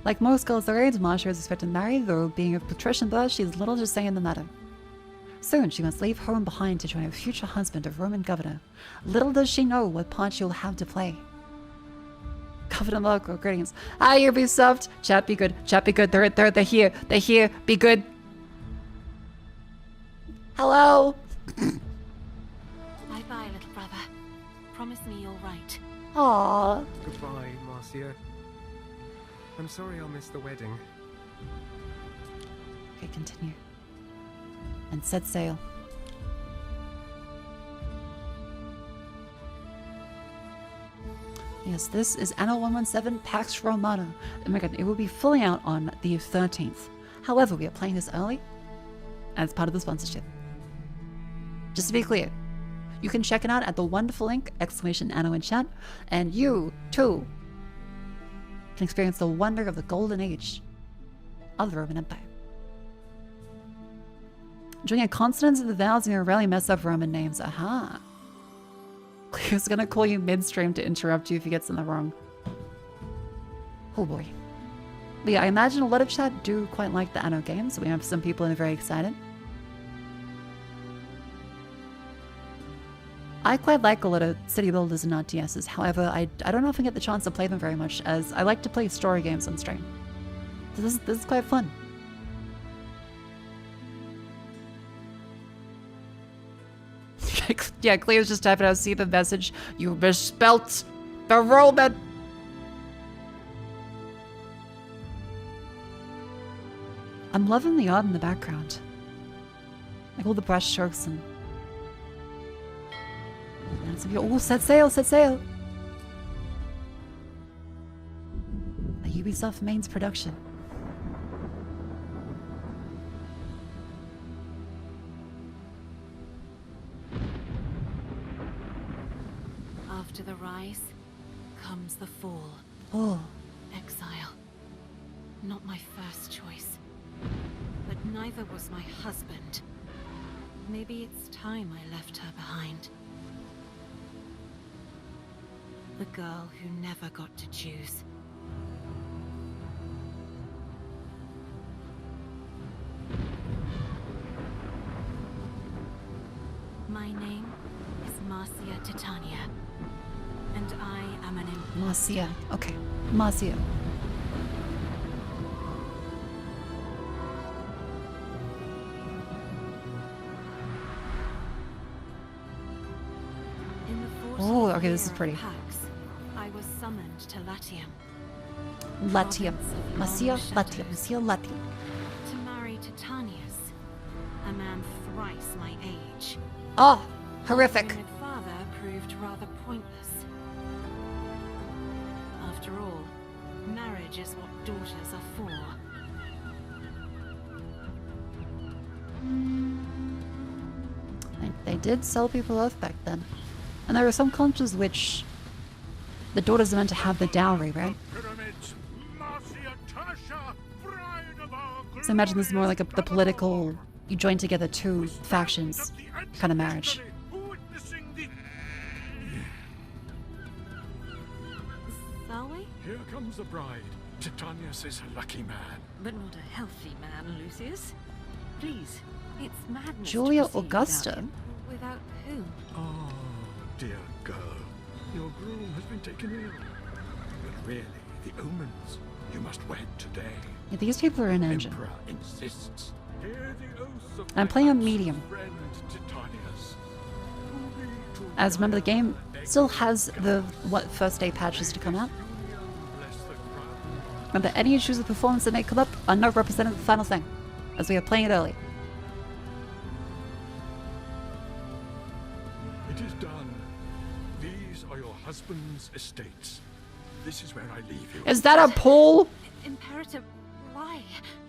S1: Like most girls their age, Marcia is expected to marry, though being of patrician birth, she has little to say in the matter. Soon she must leave home behind to join her future husband, a Roman governor. Little does she know what part she will have to play. Governor Mako, greetings. Hi, Ubisoft. Chat, be good. Chat, be good. They're here. They're here. Be good. Hello.
S6: Bye-bye, little brother. Promise me you're right.
S1: Aww.
S7: Goodbye, Marcia. I'm sorry I'll miss the wedding.
S1: Okay, continue. And set sail. Yes, this is Anno 117 Pax Romana. Oh my god, it will be fully out on the 13th. However, we are playing this early as part of the sponsorship. Just to be clear, you can check it out at the wonderful link, !Anno in chat, and you, too, can experience the wonder of the golden age of the Roman Empire. Doing a consonants of the vowels and you'll really mess up Roman names. Aha. Cleo's gonna call you midstream to interrupt you if you get something wrong. Oh boy. But yeah, I imagine a lot of chat do quite like the Anno games. We have some people who are very excited. I quite like a lot of city builders and RTSs. However, I don't often get the chance to play them very much, as I like to play story games on stream. So this is quite fun. Yeah, Cleo's just typing out, see the message. You misspelt the Roman. I'm loving the art in the background. Like all the brush strokes and... Oh, set sail, set sail! A Ubisoft mains production.
S6: After the rise comes the fall.
S1: Oh.
S6: Exile. Not my first choice. But neither was my husband. Maybe it's time I left her behind. The girl who never got to choose. My name Marcia Titania, and I am an
S1: Marcia. Okay. Marcia.
S6: In the
S1: Oh,
S6: 40th
S1: okay, this is
S6: year of
S1: pretty.
S6: Pax, I was summoned to Latium
S1: Latium. Marcia
S6: Long
S1: Latium.
S6: shadows.
S1: Marcia Latium.
S6: to marry Titanius, a man thrice my age.
S1: Oh, horrific.
S6: My father proved rather pointless. After all, marriage is what daughters are for.
S1: They did sell people off back then. And there are some cultures which the daughters are meant to have the dowry, right?
S2: Pyramids, Marcia Tasha, bride of our
S1: So imagine this is more like the
S2: glorious
S1: political,
S2: Commodore.
S1: you join together two factions kind of marriage.
S2: Witnessing the...
S6: Shall we?
S7: Here comes the bride. Titanius is a lucky man.
S6: But not a healthy man, Lucius. Please, it's madness.
S1: Julia
S6: to proceed
S1: Augusta?
S6: Without him. Without whom?
S7: Oh, dear girl. Your groom has been taken ill. But really, the omens. You must wed today.
S1: Yeah, these people are in engine.
S7: Emperor insists. Hear the oath of
S1: I'm
S7: my
S1: playing on
S7: absent
S1: medium.
S7: friend Titanius.
S1: As remember, the game still has the first day patches to come out.
S7: Bless the crown.
S1: Remember, any issues with performance that may come up are not represented in the final thing, as we are playing it early.
S7: It is done. These are your husband's estates. This is where I leave you.
S1: Is that a pool?
S6: Imperative. Why?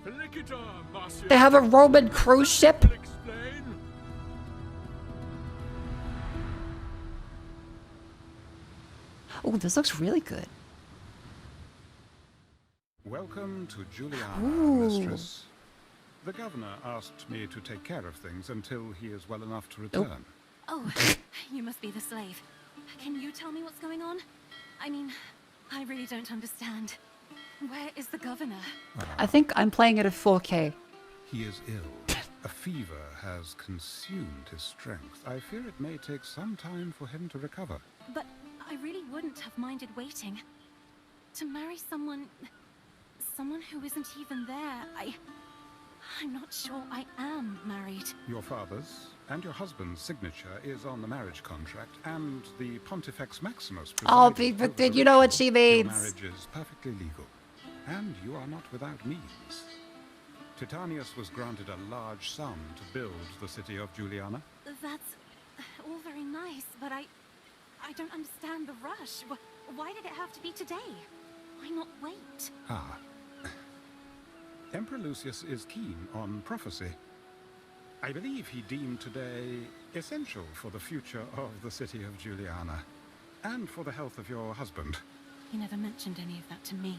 S7: Felicita, Marcia.
S1: They have a Roman cruise ship?
S7: Will explain.
S1: Oh, this looks really good.
S5: Welcome to Juliana,
S1: Ooh.
S5: mistress. The governor asked me to take care of things until he is well enough to return.
S6: Oh, you must be the slave. Can you tell me what's going on? I mean, I really don't understand. Where is the governor?
S1: I think I'm playing it at 4K.
S5: He is ill. A fever has consumed his strength. I fear it may take some time for him to recover.
S6: But I really wouldn't have minded waiting. To marry someone who isn't even there, I'm not sure I am married.
S5: Your father's and your husband's signature is on the marriage contract, and the Pontifex Maximus
S1: Oh,
S5: presided
S1: but
S5: over the
S1: you know what
S5: ritual.
S1: she means.
S5: Your marriage is perfectly legal, and you are not without means. Titanius was granted a large sum to build the city of Juliana.
S6: That's all very nice, but I don't understand the rush. Why did it have to be today? Why not wait?
S5: Ah. Emperor Lucius is keen on prophecy. I believe he deemed today essential for the future of the city of Juliana, and for the health of your husband.
S6: He never mentioned any of that to me.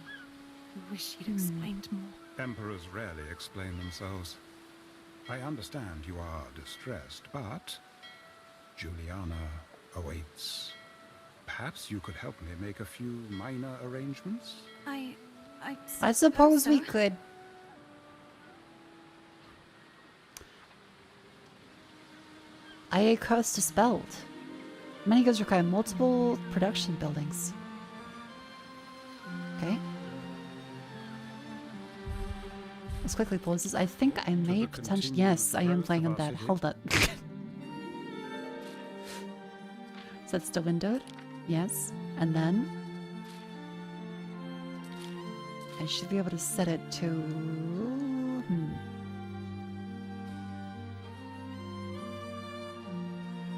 S6: I wish he'd explained more.
S5: Emperors rarely explain themselves. I understand you are distressed, but Juliana awaits. Perhaps you could help me make a few minor arrangements?
S1: I suppose we
S6: so.
S1: could. IA curse dispelled. Many goods require multiple production buildings. Okay. Let's quickly pause this. I think I may potentially. Yes, I am playing on that. Hold up. So that's still windowed? Yes. And then I should be able to set it to.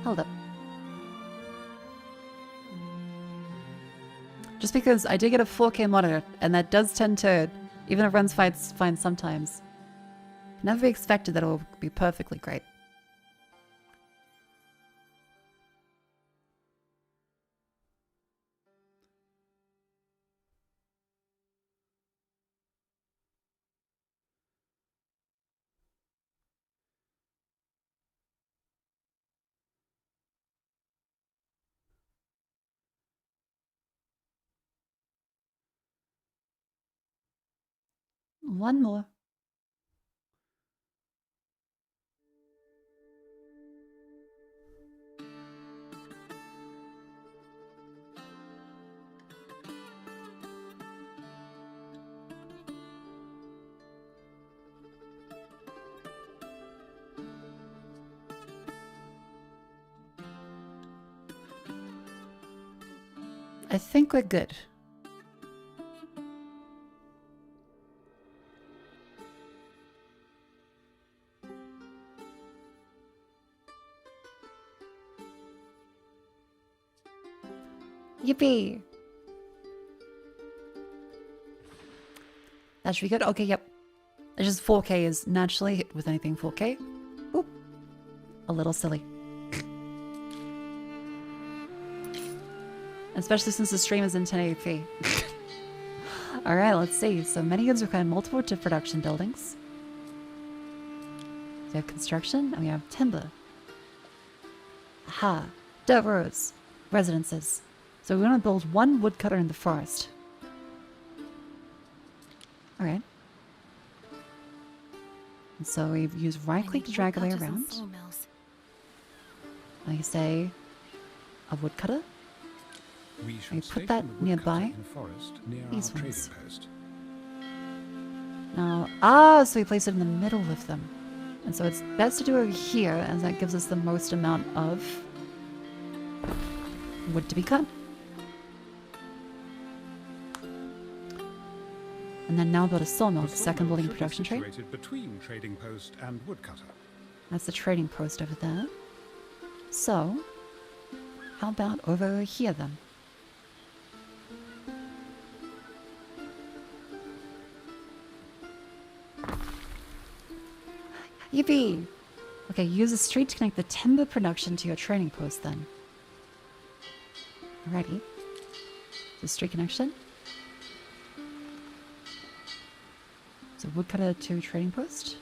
S1: Hold up. Just because I did get a 4K monitor, and that does tend to, even if it runs fine sometimes, never be expected that it will be perfectly great. One more. I think we're good. Yippee! That should be good. Okay, yep. It's just 4K is naturally hit with anything 4K. Oop. A little silly. Especially since the stream is in 1080p. Alright, let's see. So many goods require multiple production buildings. So we have construction and we have timber. Aha. Dirt roads. Residences. So we want to build one woodcutter in the forest. Alright. And so we use right click to drag away around. Like you say, a woodcutter.
S5: We
S1: put that nearby. These
S5: our
S1: ones.
S5: trading post.
S1: Now, so we place it in the middle of them. And so it's best to do it here, as that gives us the most amount of wood to be cut. And then now build a sawmill, the second building production trade.
S5: Situated between trading post and woodcutter.
S1: That's the trading post over there. So, how about over here then? Yippee! Okay, use a street to connect the timber production to your trading post then. Alrighty. So street connection. So woodcutter to trading post.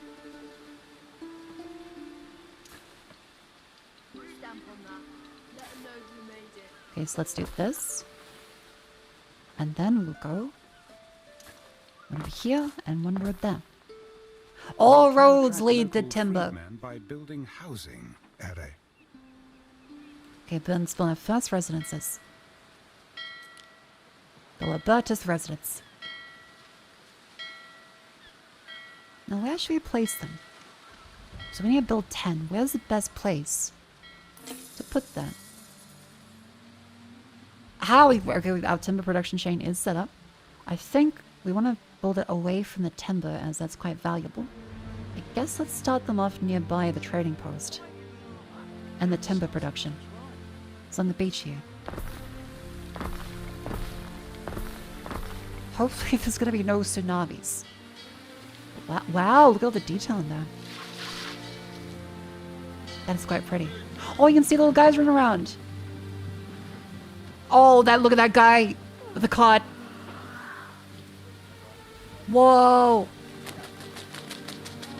S1: Okay, so let's do this. And then we'll go one over here and one road there. All roads lead to timber.
S5: By building housing, Ere.
S1: Okay, then spawn our first residences. The Libertus residence. Now where should we place them? So we need to build 10. Where's the best place to put that? Okay, our timber production chain is set up. I think we want to build it away from the timber as that's quite valuable. I guess let's start them off nearby the trading post. And the timber production. It's on the beach here. Hopefully there's going to be no tsunamis. Wow, look at all the detail in that. That is quite pretty. Oh, you can see little guys running around. Oh, look at that guy with the cart. Whoa.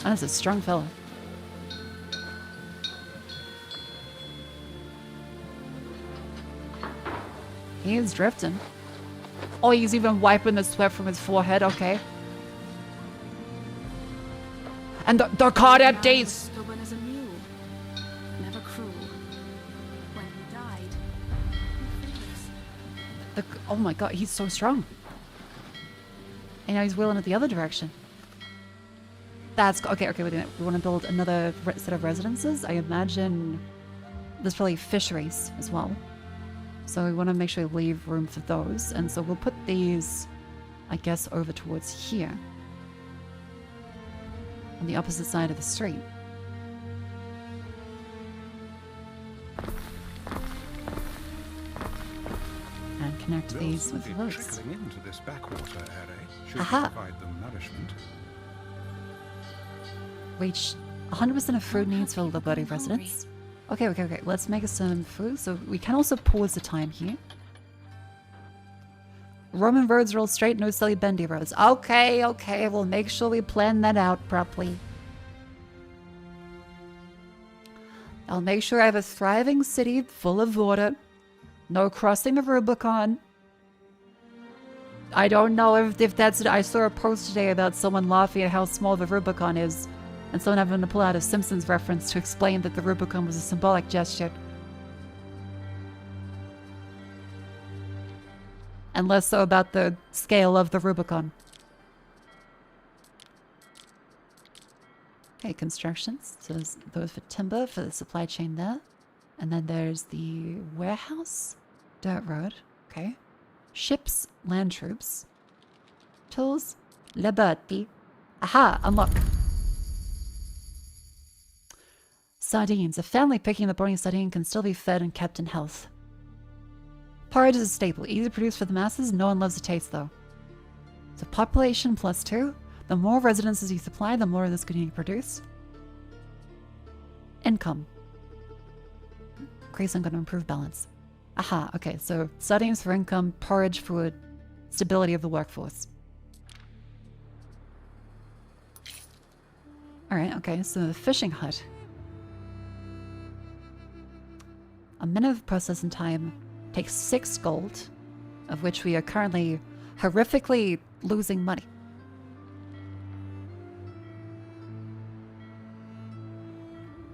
S1: That's a strong fella. He is drifting. Oh, he's even wiping the sweat from his forehead. Okay. And the card updates.
S6: Stubborn as a mule, never cruel. When he died, he freed us.
S1: Oh my god, he's so strong. And now he's wheeling it the other direction. That's okay. Okay, wait a minute. We want to build another set of residences. I imagine there's probably fisheries as well. So we want to make sure we leave room for those. And so we'll put these, I guess, over towards here. On the opposite side of the street. And connect these with the roads.
S5: Trickling into this backwater area should
S1: Aha.
S5: provide them nourishment.
S1: Reach 100% of food needs for Liberty residents. Okay. Let's make us some food. So we can also pause the time here. Roman roads are all straight, no silly bendy roads. Okay. We'll make sure we plan that out properly. I'll make sure I have a thriving city full of water. No crossing the Rubicon. I don't know if that's... I saw a post today about someone laughing at how small the Rubicon is. And someone having to pull out a Simpsons reference to explain that the Rubicon was a symbolic gesture. And less so about the scale of the Rubicon. Okay, constructions. So there's those for timber, for the supply chain there. And then there's the warehouse. Dirt road. Okay. Ships, land troops. Tools, liberty. Aha, unlock. Sardines. A family picking the boarding sardine can still be fed and kept in health. Porridge is a staple, easy to produce for the masses. No one loves the taste though. So population +2. The more residences you supply, the more of this can you produce. Income. Increase income to improve balance. Aha, okay, so sardines for income, porridge for stability of the workforce. Alright, okay, so the fishing hut. A minute of processing time takes 6 gold, of which we are currently horrifically losing money.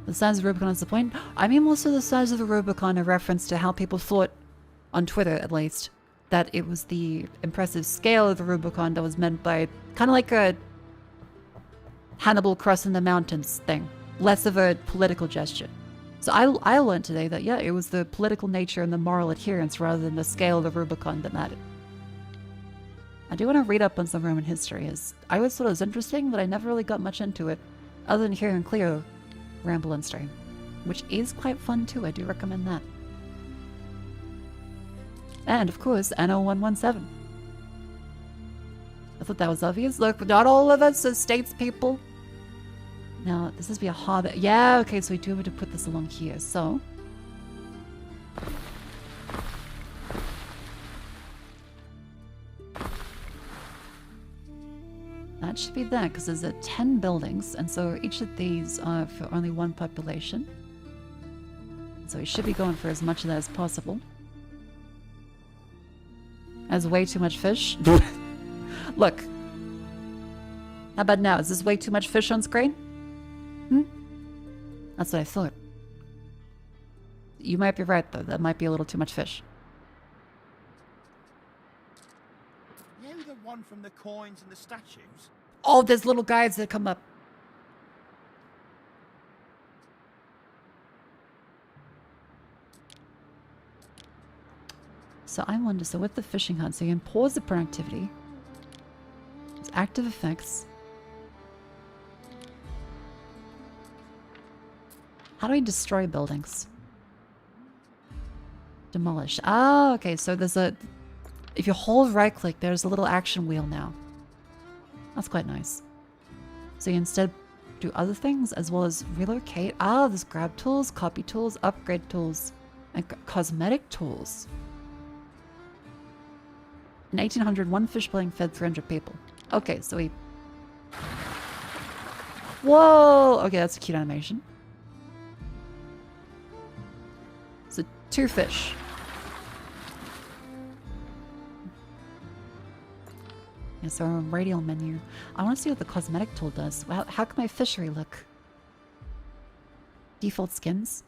S1: The size of the Rubicon is the point. I mean, also the size of the Rubicon a reference to how people thought, on Twitter at least, that it was the impressive scale of the Rubicon that was meant by kind of like a Hannibal crossing the mountains thing. Less of a political gesture. So I learned today that, yeah, it was the political nature and the moral adherence rather than the scale of the Rubicon that mattered. I do want to read up on some Roman history, as I always thought it was interesting, but I never really got much into it, other than hearing Cleo ramble and stream, which is quite fun too. I do recommend that. And of course, Anno 117. I thought that was obvious. Look, not all of us are statespeople. Now, this is via harbor. Yeah, okay, so we do have to put this along here. So, that should be that, because there's 10 buildings, and so each of these are for only one population. So we should be going for as much of that as possible. As way too much fish. Look. How about now? Is this way too much fish on screen? That's what I thought. You might be right, though. That might be a little too much fish.
S8: You know the one from the coins and the statues?
S1: Oh, there's little guys that come up. So I wonder, so with the fishing hut, so you can pause the productivity. It's active effects. How do we destroy buildings? Demolish. Ah, okay, so there's a... If you hold right click, there's a little action wheel now. That's quite nice. So you instead do other things as well as relocate. Ah, there's grab tools, copy tools, upgrade tools, and cosmetic tools. In 1800, one fish building fed 300 people. Okay, so we... Whoa! Okay, that's a cute animation. So 2 fish. Yeah, so our radial menu. I want to see what the cosmetic tool does. How can my fishery look? Default skins.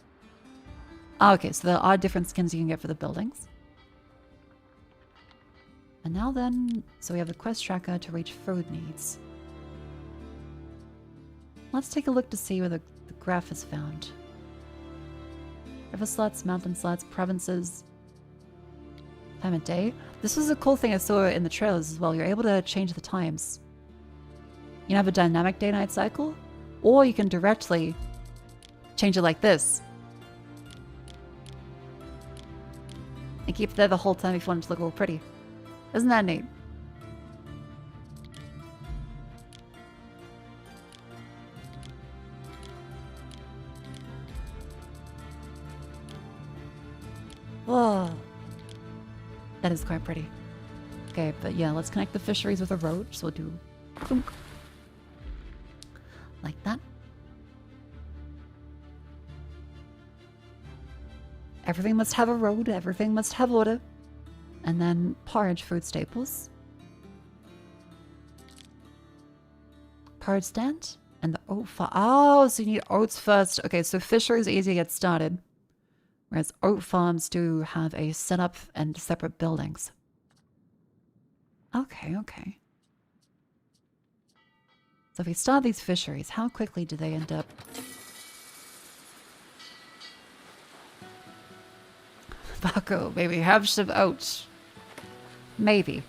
S1: Ah, okay, so there are different skins you can get for the buildings. And now then, so we have the quest tracker to reach food needs. Let's take a look to see where the graph is found. River slots, mountain slots, provinces. Time of day. This was a cool thing I saw in the trailers as well. You're able to change the times. You can have a dynamic day-night cycle, or you can directly change it like this. And keep it there the whole time if you want it to look all pretty. Isn't that neat? Whoa. That is quite pretty. Okay, but yeah, let's connect the fisheries with a road. So we'll do thunk. Like that. Everything must have a road, everything must have order. And then porridge, food staples. Porridge stand. And the oat farm. Oh, so you need oats first. Okay, so fisheries are easy to get started. Whereas oat farms do have a setup and separate buildings. Okay, okay. So if we start these fisheries, how quickly do they end up? Mako, maybe have some oats. Maybe.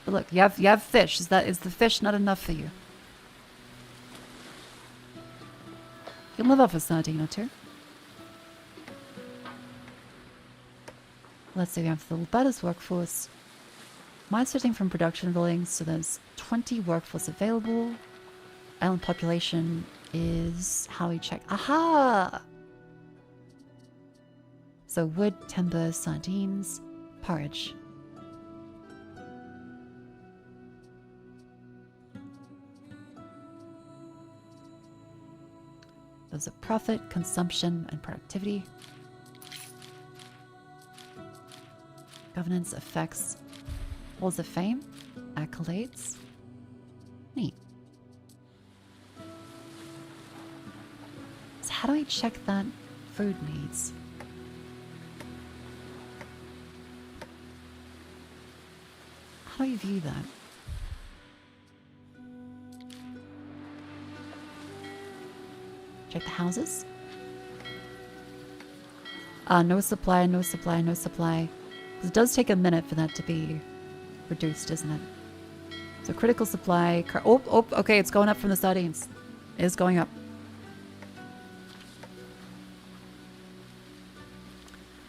S1: But look, you have fish. Is the fish not enough for you? You can live off a sardine or two. Let's see, we have the Alberta's workforce. Mine's switching from production buildings, so there's 20 workforce available. Island population is how we check. Aha! So wood, timber, sardines, porridge. Those are profit, consumption, and productivity. Governance effects. Halls of Fame. Accolades. Neat. So how do I check that food needs? How do I view that? Check the houses. No supply, no supply, no supply. 'Cause it does take a minute for that to be reduced, isn't it? So critical supply. Oh, okay, it's going up from the sardines. It is going up.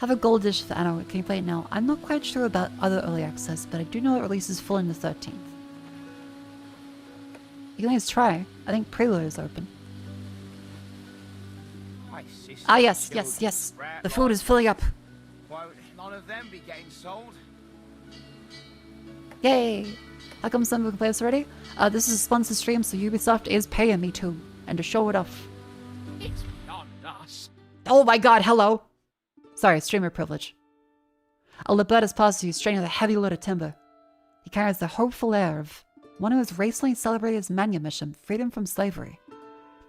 S1: Have a gold dish for Anno. Can you play it now? I'm not quite sure about other early access, but I do know it releases full on the 13th. You can always try. I think Prelude is open. Ah, yes, yes, yes. The food is filling up.
S8: Won't none of them be getting sold?
S1: Yay! How come some people can play this already? This is a sponsored stream, so Ubisoft is paying me to, and to show it off.
S8: It's beyond us.
S1: Oh my god, hello! Sorry, streamer privilege. Alberta's passes you straight with a heavy load of timber. He carries the hopeful air of one who has recently celebrated his manumission, freedom from slavery.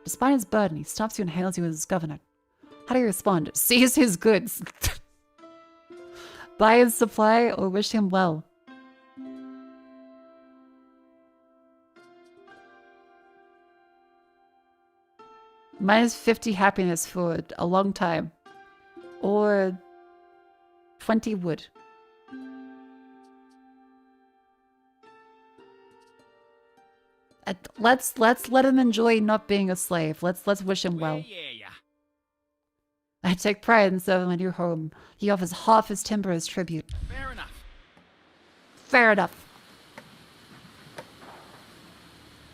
S1: Despite his burden, he stops you and hails you as his governor. How do you respond? Seize his goods. Buy his supply or wish him well. Minus 50 happiness for a long time. Or 20 wood. Let's let him enjoy not being a slave. Let's wish him well. I take pride in serving my new home. He offers half his timber as tribute.
S8: Fair enough.
S1: Fair enough.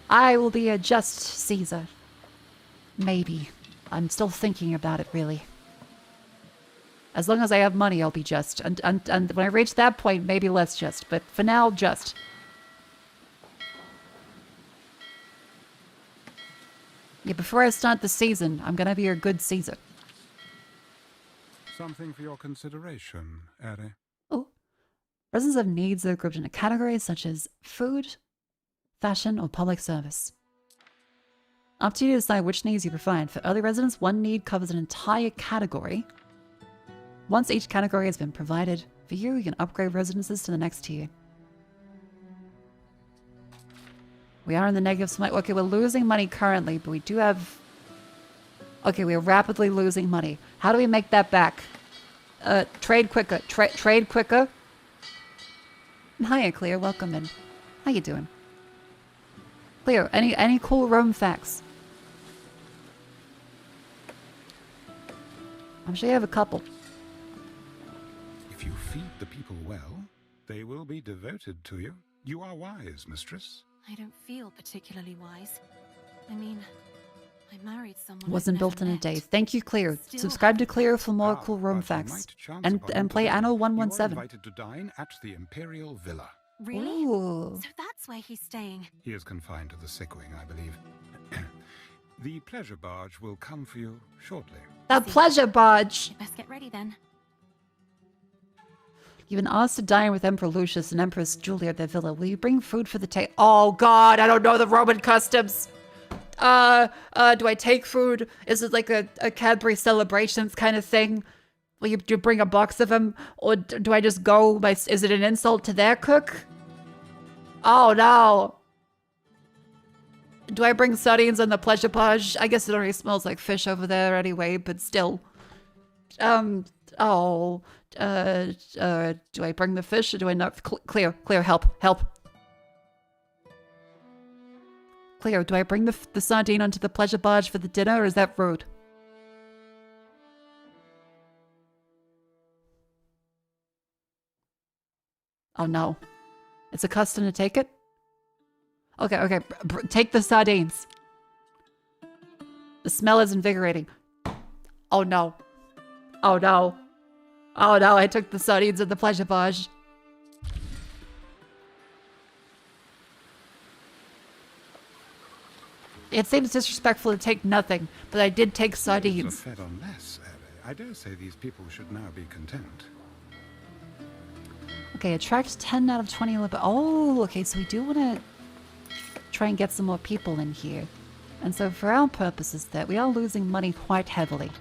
S1: I will be a just Caesar. Maybe. I'm still thinking about it, really. As long as I have money, I'll be just. And when I reach that point, maybe less just. But for now, just. Yeah, before I start the season, I'm gonna be a good Caesar.
S5: Something for your consideration, Eri.
S1: Oh. Residents have needs that are grouped into categories such as food, fashion, or public service. Up to you to decide which needs you provide. For early residents, one need covers an entire category. Once each category has been provided, for you can upgrade residences to the next tier. We are in the negative smite. Okay, we're losing money currently, but we do have... Okay, we are rapidly losing money. How do we make that back? Trade quicker. Trade quicker. Hiya, Cleo. Welcome in. How you doing? Cleo, any cool Rome facts? I'm sure you have a couple.
S5: If you feed the people well, they will be devoted to you. You are wise, mistress.
S6: I don't feel particularly wise. I mean, I married someone
S1: Wasn't
S6: I've
S1: built in
S6: never
S1: a
S6: met.
S1: day. Thank you, Cleo.
S6: Still
S1: Subscribe to
S6: have
S1: Cleo for more
S5: Ah,
S1: cool Rome
S5: but you
S1: facts.
S5: might chance
S1: And
S5: upon
S1: play
S5: today.
S1: Anno
S5: You are
S1: 117.
S5: invited to dine at the Imperial Villa.
S6: Really?
S1: Ooh.
S6: So that's where he's staying.
S5: He is confined to the sick wing, I believe. The pleasure barge will come for you shortly.
S1: The pleasure barge!
S6: You best get ready then.
S1: You've been asked to dine with Emperor Lucius and Empress Julia at their villa. Will you bring food for the table? Oh god, I don't know the Roman customs. Do I take food? Is it like a Cadbury celebrations kind of thing? Will you bring a box of them? Or do I just go? Is it an insult to their cook? Oh no. Do I bring sardines on the pleasure barge? I guess it already smells like fish over there anyway, but still. Oh, Do I bring the fish or do I not? Cleo, help. Cleo, do I bring the sardine onto the pleasure barge for the dinner or is that rude? Oh no. It's a custom to take it? Okay. Take the sardines. The smell is invigorating. Oh no. Oh no. Oh no, I took the sardines at the pleasure barge. It seems disrespectful to take nothing, but I did take sardines.
S5: Fed on less, I dare say these people should now be content.
S1: Okay, attract 10 out of 20. Oh, okay, so we do want to try and get some more people in here. And so for our purposes that we are losing money quite heavily.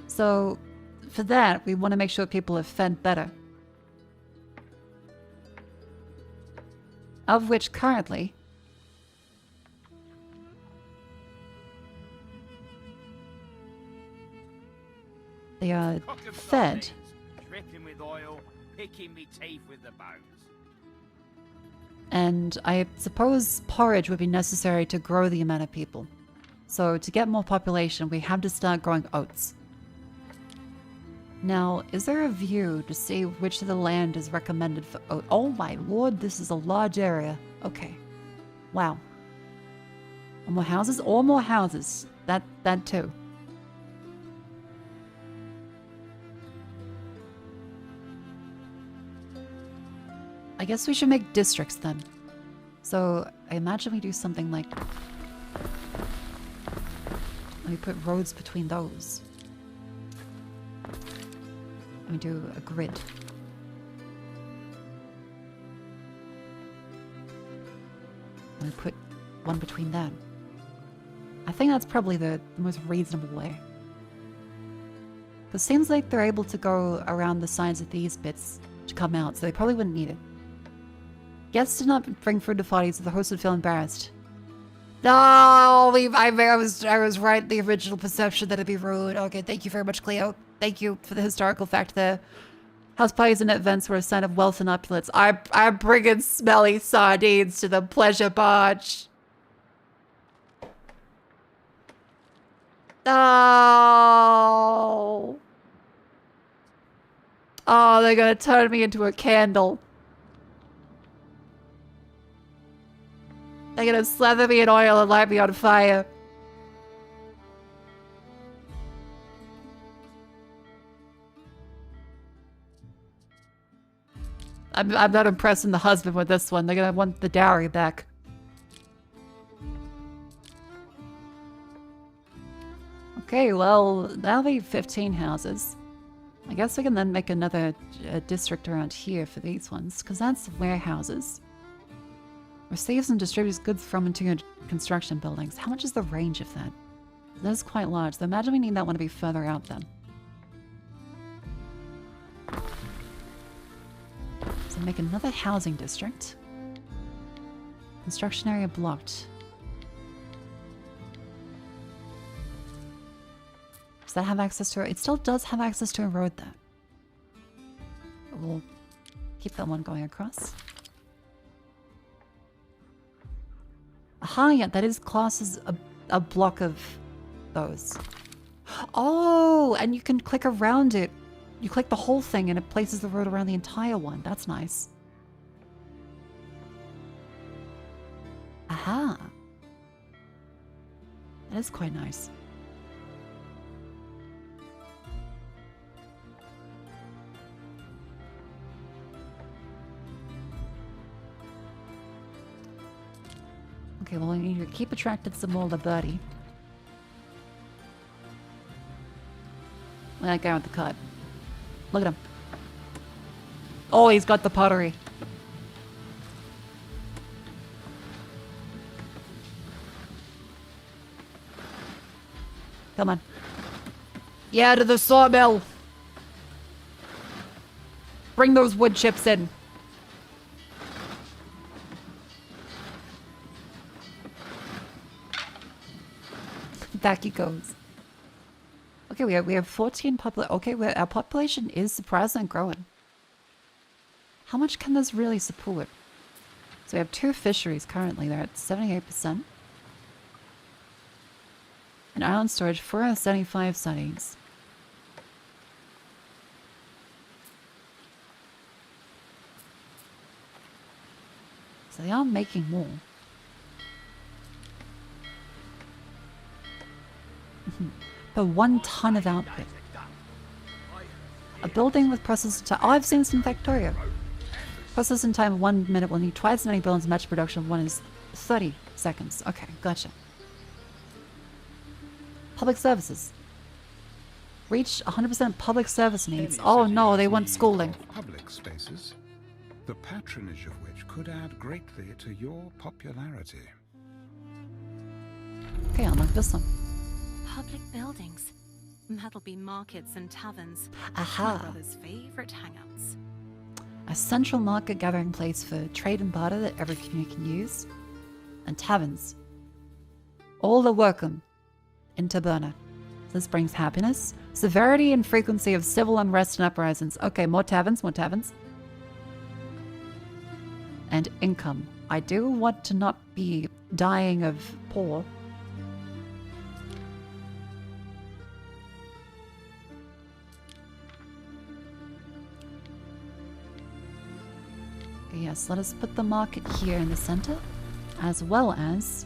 S1: So for that, we want to make sure people are fed better. Of which currently... they are fed.
S2: Dripping with oil, picking me teeth with the bones.
S1: And I suppose porridge would be necessary to grow the amount of people. So to get more population, we have to start growing oats. Now, is there a view to see which of the land is recommended for oat? Oh my lord, this is a large area. Okay. Wow. And more houses? Or more houses. That too. I guess we should make districts then. So I imagine we do something like... let me put roads between those. Let me do a grid. Let me put one between them. I think that's probably the most reasonable way. Because it seems like they're able to go around the sides of these bits to come out, so they probably wouldn't need it. Guests did not bring food to parties, so the host would feel embarrassed. No, I was right. The original perception that it'd be rude. Okay, thank you very much, Cleo. Thank you for the historical fact there. House parties and events were a sign of wealth and opulence. I'm bringing smelly sardines to the pleasure barge. Oh. Oh, they're gonna turn me into a candle. They're gonna slather me in oil and light me on fire. I'm not impressing the husband with this one. They're gonna want the dowry back. Okay, well, that'll be 15 houses. I guess we can then make another district around here for these ones, because that's warehouses. Receives and distributes goods from and to construction buildings. How much is the range of that? That is quite large, so imagine we need that one to be further out then. So make another housing district. Construction area blocked. Does that have access to... it still does have access to a road there. We'll keep that one going across. Aha, yeah, that is classed as a block of those. Oh, and you can click around it. You click the whole thing and it places the road around the entire one. That's nice. Aha. That is quite nice. Okay, well, I need to keep attracting some more birdie. Look at that guy with the cut. Look at him. Oh, he's got the pottery. Come on. Yeah, to the sawmill. Bring those wood chips in. Back he goes. Okay, we have 14 okay, our population is surprisingly growing. How much can this really support? So we have 2 fisheries currently. They're at 78%. And island storage, 475 sightings. So they are making more. But 1 ton of output. A building with processing time. Oh, I've seen some Factorio. Processing time of 1 minute will need twice as many buildings. Match production of 1 is 30 seconds. Okay, gotcha. Public services. Reach 100% public service needs. Oh no, they want schooling.
S5: Public spaces, the patronage of which could add greatly to your popularity.
S1: Okay, unlock this one.
S6: Public buildings. That'll be markets and taverns.
S1: Aha.
S6: My brother's favorite hangouts.
S1: A central market gathering place for trade and barter that every community can use. And taverns. All are welcome in Taberna. This brings happiness, severity and frequency of civil unrest and uprisings. Okay, more taverns, more taverns. And income. I do want to not be dying of poor. Okay, yes, let us put the market here in the center, as well as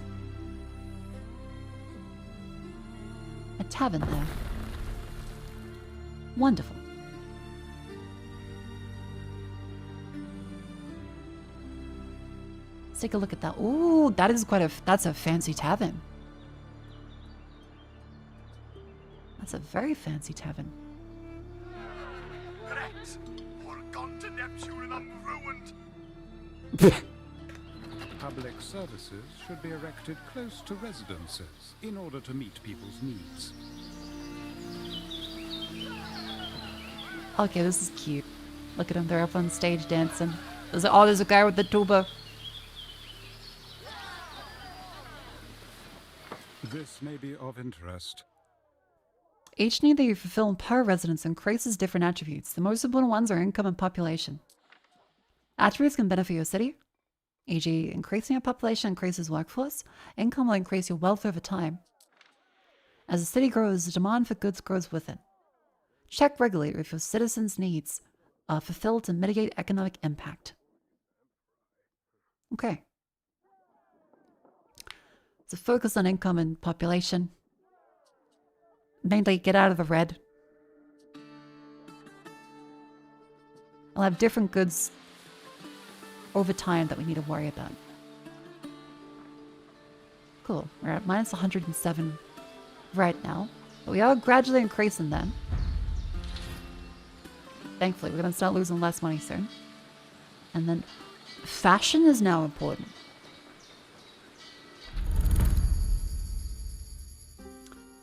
S1: a tavern there. Wonderful. Let's take a look at that. Ooh, that is that's a fancy tavern. That's a very fancy tavern.
S2: Correct. All gone to Neptune and I'm ruined.
S5: Public services should be erected close to residences in order to meet people's needs.
S1: Okay, this is cute. Look at them, they're up on stage dancing. There's a guy with the tuba.
S5: This may be of interest.
S1: Each need that you fulfill per residence increases different attributes. The most important ones are income and population. Attributes can benefit your city, e.g. increasing your population increases workforce. Income will increase your wealth over time. As the city grows, the demand for goods grows with it. Check regularly if your citizens' needs are fulfilled to mitigate economic impact. Okay. So focus on income and population. Mainly get out of the red. I'll have different goods over time that we need to worry about. Cool. We're at minus 107 right now. But we are gradually increasing them. Thankfully, we're going to start losing less money soon. And then fashion is now important.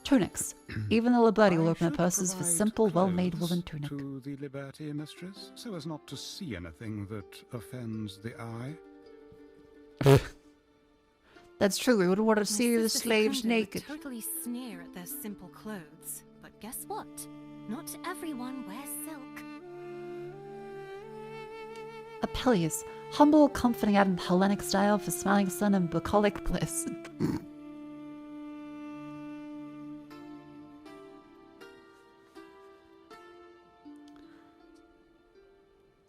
S1: Tunics. Even the Liberty will open their purses for simple, well-made woolen tunic.
S5: To the Liberty mistress, so as not to see anything that offends the eye.
S1: That's true. We wouldn't want to see the
S6: Sister
S1: slaves
S6: Secunda would
S1: naked.
S6: totally sneer at their simple clothes. But guess what? Not everyone wears silk.
S1: Apellius. Humble, comforting out in Hellenic style for smiling sun and bucolic bliss.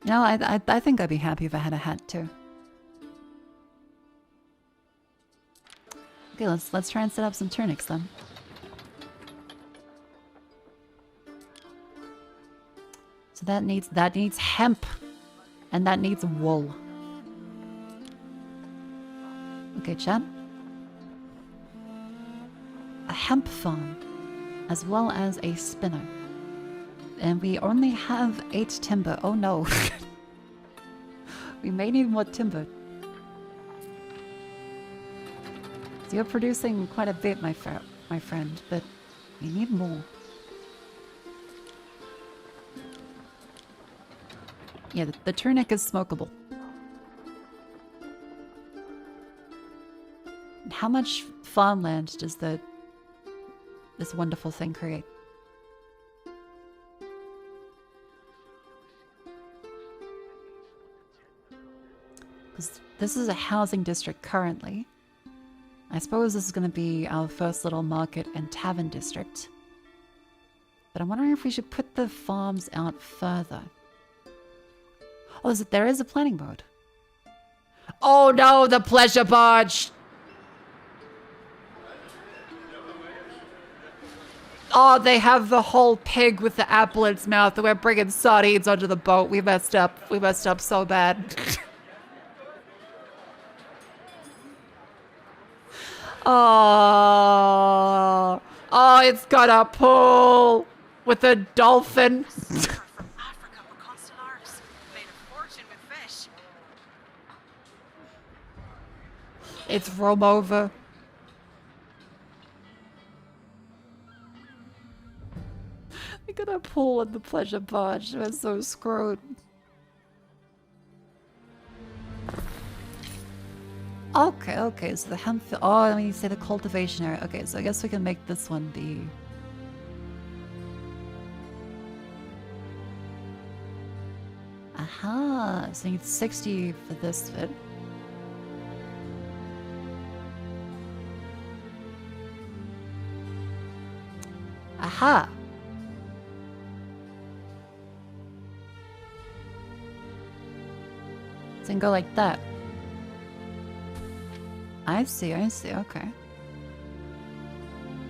S1: You know, I think I'd be happy if I had a hat too. Okay, let's try and set up some tunics then. So that needs hemp, and that needs wool. Okay, chat. A hemp farm, as well as a spinner. And we only have 8 timber. Oh no. We may need more timber. So you're producing quite a bit, my friend, but we need more. Yeah, the tunic is smokable. And how much farmland does this wonderful thing create? Because this is a housing district currently. I suppose this is going to be our first little market and tavern district. But I'm wondering if we should put the farms out further. Oh, there is a planning mode. Oh no, the pleasure barge! Oh, they have the whole pig with the apple in its mouth, and we're bringing sardines onto the boat. We messed up. We messed up so bad. Oh, it's got a pool with a dolphin.
S9: From Africa for Constellaris. Made a fortune with fish.
S1: It's roam over. We got a pool in the pleasure barge. We're so screwed. Okay, so the hemp... Oh, I mean, you say the cultivation area. Okay, so I guess we can make this one be... Aha! So you need 60 for this bit. Aha! So you can go like that. I see, okay.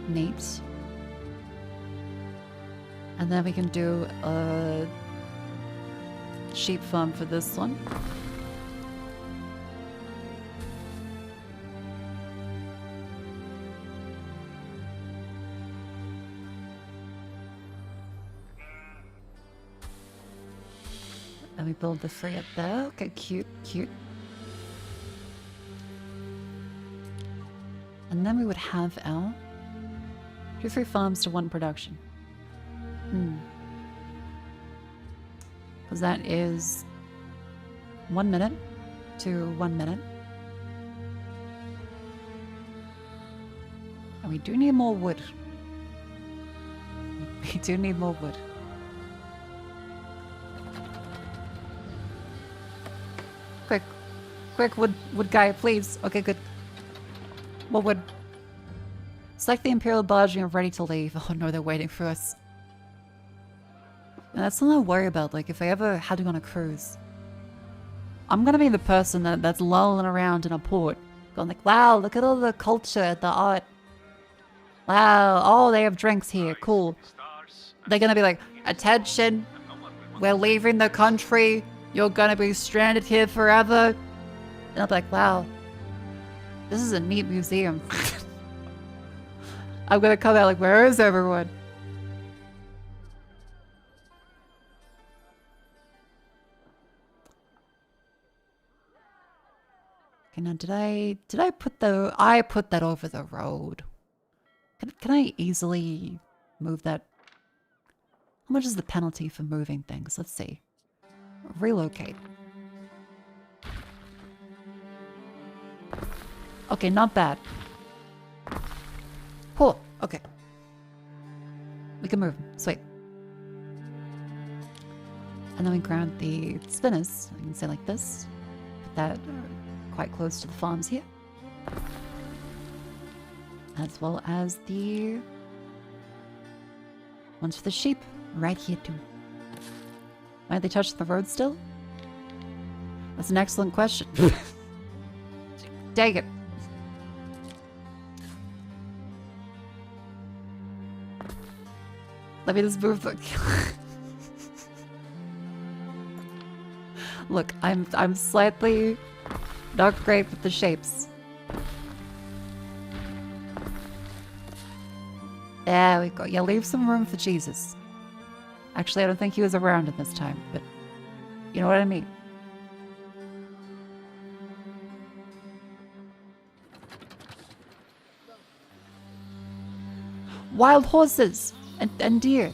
S1: Neat. And then we can do a sheep farm for this one. And we build the 3 up there. Okay, cute. And then we would have our 3 farms to 1 production. Because that is 1 minute to 1 minute. And we do need more wood. We do need more wood. Quick, wood guy, please. Okay, good. More wood. Select the Imperial barge and you're ready to leave. Oh no, they're waiting for us. And that's something I worry about, like if I ever had to go on a cruise. I'm gonna be the person that's lolling around in a port. Going like, wow, look at all the culture, the art. Wow, oh, they have drinks here, cool. They're gonna be like, attention, we're leaving the country. You're gonna be stranded here forever. And I'll be like, wow, this is a neat museum. I'm gonna come out like, where is everyone? Okay, now did I put I put that over the road. Can I easily move that? How much is the penalty for moving things? Let's see. Relocate. Okay, not bad. Cool. Okay. We can move. Sweet. And then we grant the spinners. I can say like this. Put that quite close to the farms here. As well as the ones for the sheep. Right here too. Why they touch the road still? That's an excellent question. Dang it. Let me just move the... Look, I'm slightly not great with the shapes. There we go. Yeah, leave some room for Jesus. Actually, I don't think he was around in this time, but you know what I mean. Wild horses and deer.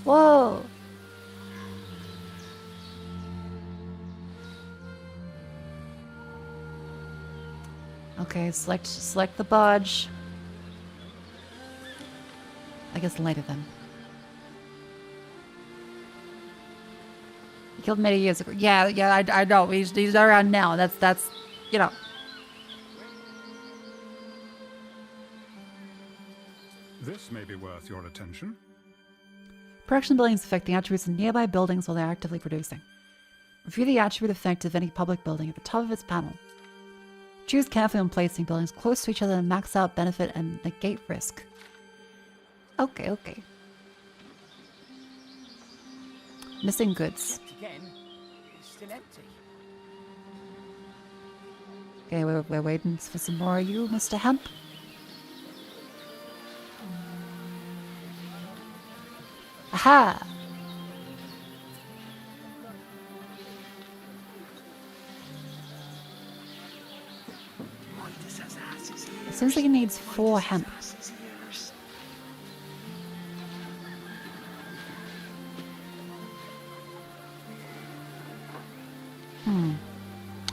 S1: Whoa. Okay, select the barge. I guess later then. He killed many years ago. Yeah, I know. He's not around now. That's, you know.
S5: This may be worth your attention.
S1: Production buildings affect the attributes of nearby buildings while they're actively producing. Review the attribute effect of any public building at the top of its panel. Choose carefully when placing buildings close to each other to max out benefit and negate risk. Okay. Missing goods.
S8: Again, it's still empty.
S1: Okay, we're waiting for some more of you, Mr. Hemp. Aha! It seems like it needs 4 hemp.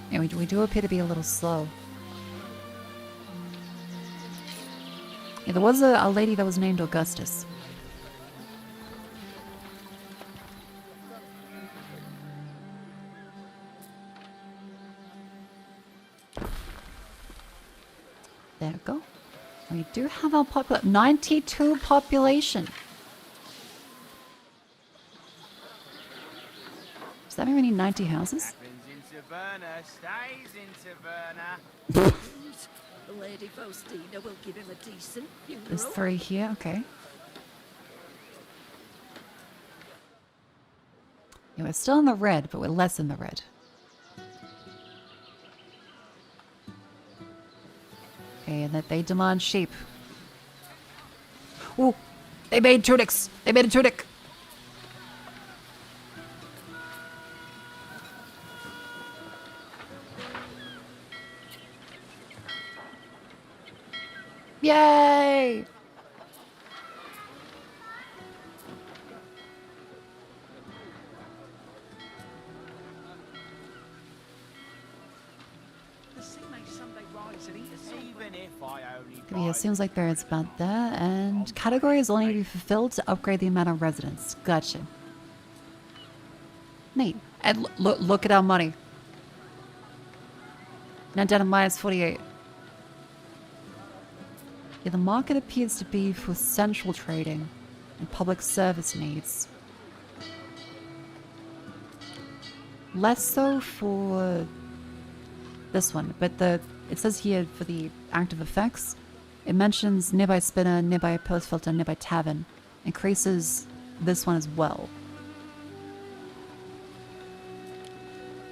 S1: Yeah, we do appear to be a little slow. Yeah, there was a lady that was named Augustus. There we go. We do have our 92 population. Does that mean we need 90 houses?
S8: Stays in Taverna.
S10: Lady Faustina will give him a decent funeral.
S1: There's 3 here, okay. Yeah, we're still in the red, but we're less in the red. Okay, and that they demand sheep. Ooh, they made tunics. They made a tunic. Yay! Yeah, it seems like Barrett's about there, and category is only to be fulfilled to upgrade the amount of residents. Gotcha. Neat. And look at our money. Now down to minus 48. Yeah, the market appears to be for central trading and public service needs. Less so for this one, but it says here for the active effects, it mentions nearby spinner, nearby post filter, nearby tavern. Increases this one as well.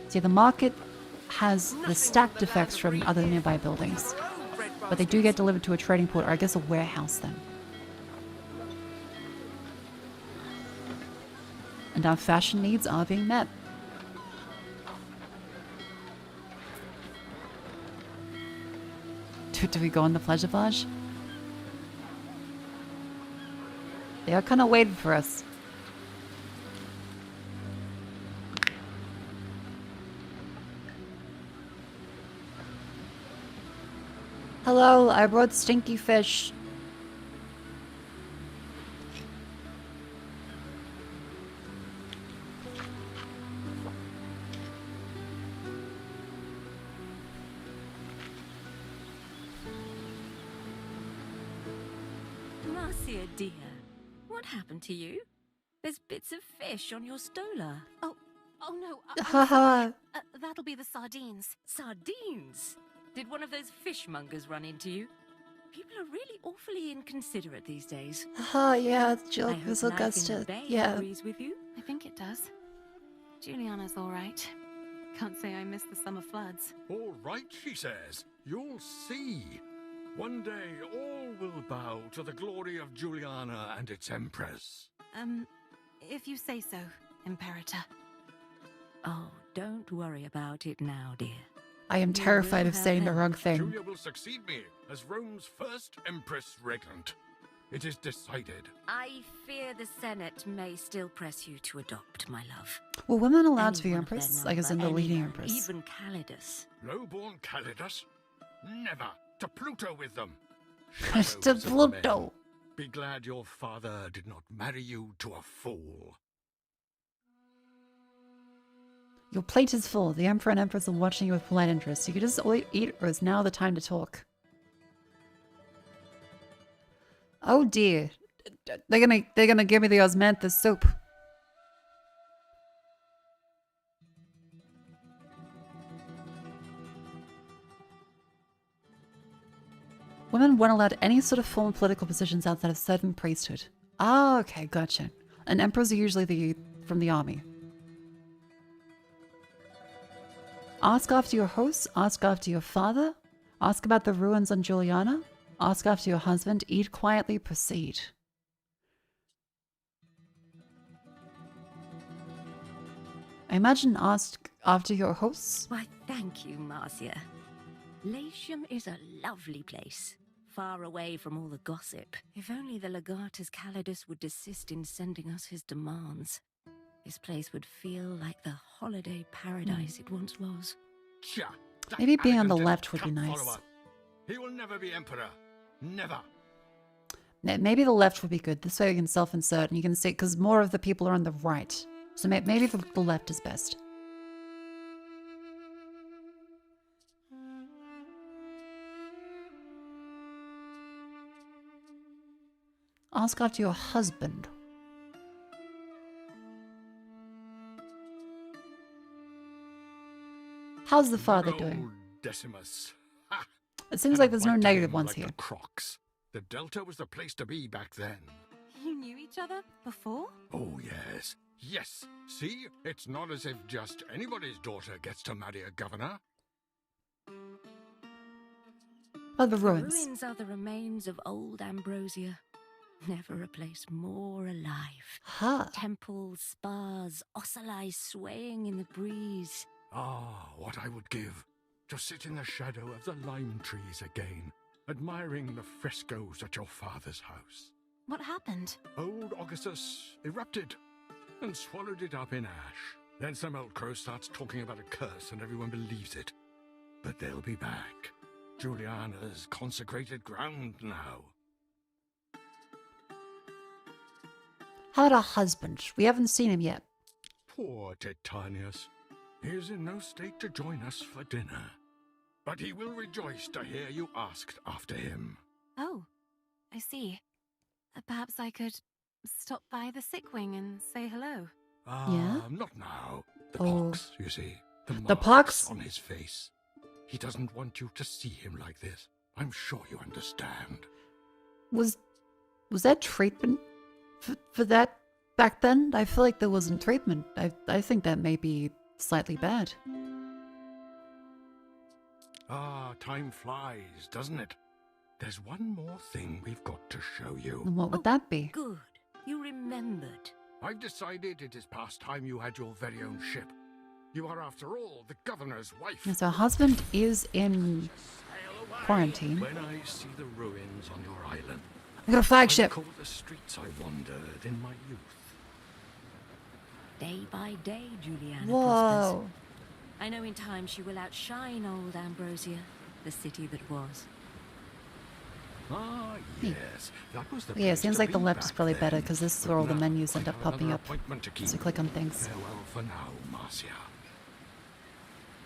S1: See, the market has the stacked effects from other nearby buildings, but they do get delivered to a trading port, or I guess a warehouse then. And our fashion needs are being met. Do we go on the pleasure barge? They are kind of waiting for us. Hello, I brought stinky fish.
S10: Marcia, dear, what happened to you? There's bits of fish on your stola.
S6: Oh no.
S1: Haha.
S6: That'll be the sardines.
S10: Sardines? Did one of those fishmongers run into you? People are really awfully inconsiderate these days.
S1: Haha, yeah, it's
S10: I
S1: joke.
S10: hope
S1: It's
S10: life in the
S1: Augusta.
S10: Bay
S1: Yeah.
S10: agrees with you.
S6: I think it does. Juliana's all right. Can't say I missed the summer floods.
S7: All right, she says. You'll see. One day all will bow to the glory of Juliana and its empress.
S6: If you say so, Imperator.
S10: Oh, don't worry about it now, dear.
S1: I am terrified of saying the wrong thing.
S7: Julia will succeed me as Rome's first empress regnant. It is decided.
S10: I fear the Senate may still press you to adopt, my love.
S1: Well, women allowed to be
S10: Anyone of their
S1: empress? I guess in the
S10: number,
S1: leading
S10: anyone,
S1: empress.
S10: Even Calidus.
S7: Lowborn Calidus? Never. To Pluto with them.
S1: To
S7: Shadows of
S1: Pluto.
S7: men. Be glad your father did not marry you to a fool.
S1: Your plate is full. The Emperor and Empress are watching you with polite interest. You could just eat, or is now the time to talk? Oh dear. They're gonna give me the osmanthus soup. Women weren't allowed any sort of formal political positions outside of certain priesthood. Ah, okay, gotcha. And emperors are usually from the army. Ask after your host, ask after your father, ask about the ruins on Juliana, ask after your husband, eat quietly, proceed. I imagine ask after your hosts.
S10: Why, thank you, Marcia. Latium is a lovely place, far away from all the gossip. If only the Legatus Calidus would desist in sending us his demands. This place would feel like the holiday paradise it once was.
S1: Maybe being on the left would be nice.
S7: He will never be emperor. Never.
S1: Maybe the left would be good. This way you can self-insert and you can see, because more of the people are on the right. So maybe the left is best. Ask after your husband. How's the father doing?
S7: Decimus.
S1: It seems like there's no negative ones
S7: like
S1: here.
S7: The Crocs. The Delta was the place to be back then.
S6: You knew each other before?
S7: Oh, yes. Yes. See? It's not as if just anybody's daughter gets to marry a governor.
S1: Oh, the ruins.
S10: The ruins are the remains of old Ambrosia. Never a place more alive.
S1: Huh.
S10: Temples, spas, ocelli swaying in the breeze.
S7: Ah, what I would give to sit in the shadow of the lime trees again, admiring the frescoes at your father's house.
S6: What happened?
S7: Old Augustus erupted and swallowed it up in ash. Then some old crow starts talking about a curse and everyone believes it. But they'll be back. Juliana's consecrated ground now.
S1: How about a husband? We haven't seen him yet.
S7: Poor Titanius. He is in no state to join us for dinner. But he will rejoice to hear you asked after him.
S6: Oh, I see. Perhaps I could stop by the sick wing and say hello.
S1: Yeah?
S7: Not now. The pox, you see.
S1: The pox?
S7: On his face. He doesn't want you to see him like this. I'm sure you understand.
S1: Was that treatment for that back then? I feel like there wasn't treatment. I think that may be slightly bad.
S7: Ah, time flies, doesn't it? There's one more thing we've got to show you.
S1: And what would that be?
S10: Good. You remembered.
S7: I've decided it is past time you had your very own ship. You are, after all, the governor's wife.
S1: Yes, her husband is in quarantine.
S7: When I see the ruins on your island,
S1: We got a flagship.
S7: I recall the streets I wandered in my youth.
S10: Day by day, Juliana
S1: Whoa.
S10: prospers. I know in time she will outshine old Ambrosia, the city that was.
S7: Ah, yes. That was the
S1: Yeah, it
S7: place
S1: seems
S7: to
S1: like the
S7: be
S1: left is
S7: back
S1: probably
S7: then.
S1: better because this is where all the
S7: Now,
S1: menus
S7: I
S1: end up
S7: have
S1: popping
S7: another
S1: up.
S7: appointment to keep.
S1: So click on things.
S7: Farewell for now, Marcia.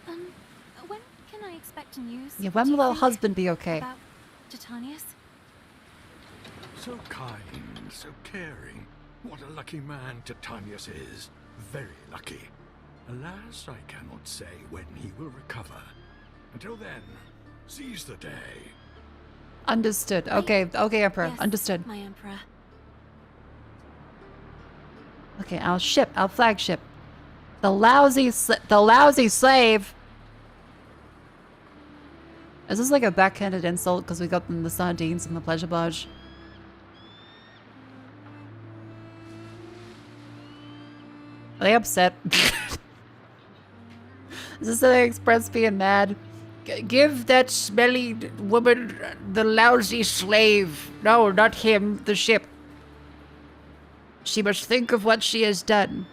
S6: When can I expect news?
S1: Yeah, when
S6: do
S1: will
S6: you
S1: our
S6: think,
S1: husband be okay?
S6: About Titanius?
S7: So kind, so caring. What a lucky man Titanius is. Very lucky. Alas, I cannot say when he will recover. Until then, seize the day.
S1: Understood. Okay, Emperor.
S6: Yes,
S1: Understood.
S6: my Emperor.
S1: Okay, our ship, our flagship. The lousy slave. Is this like a backhanded insult because we got them the sardines and the pleasure barge? Are they upset? Is this how they express being mad? Give that smelly woman the lousy slave. No, not him, the ship. She must think of what she has done.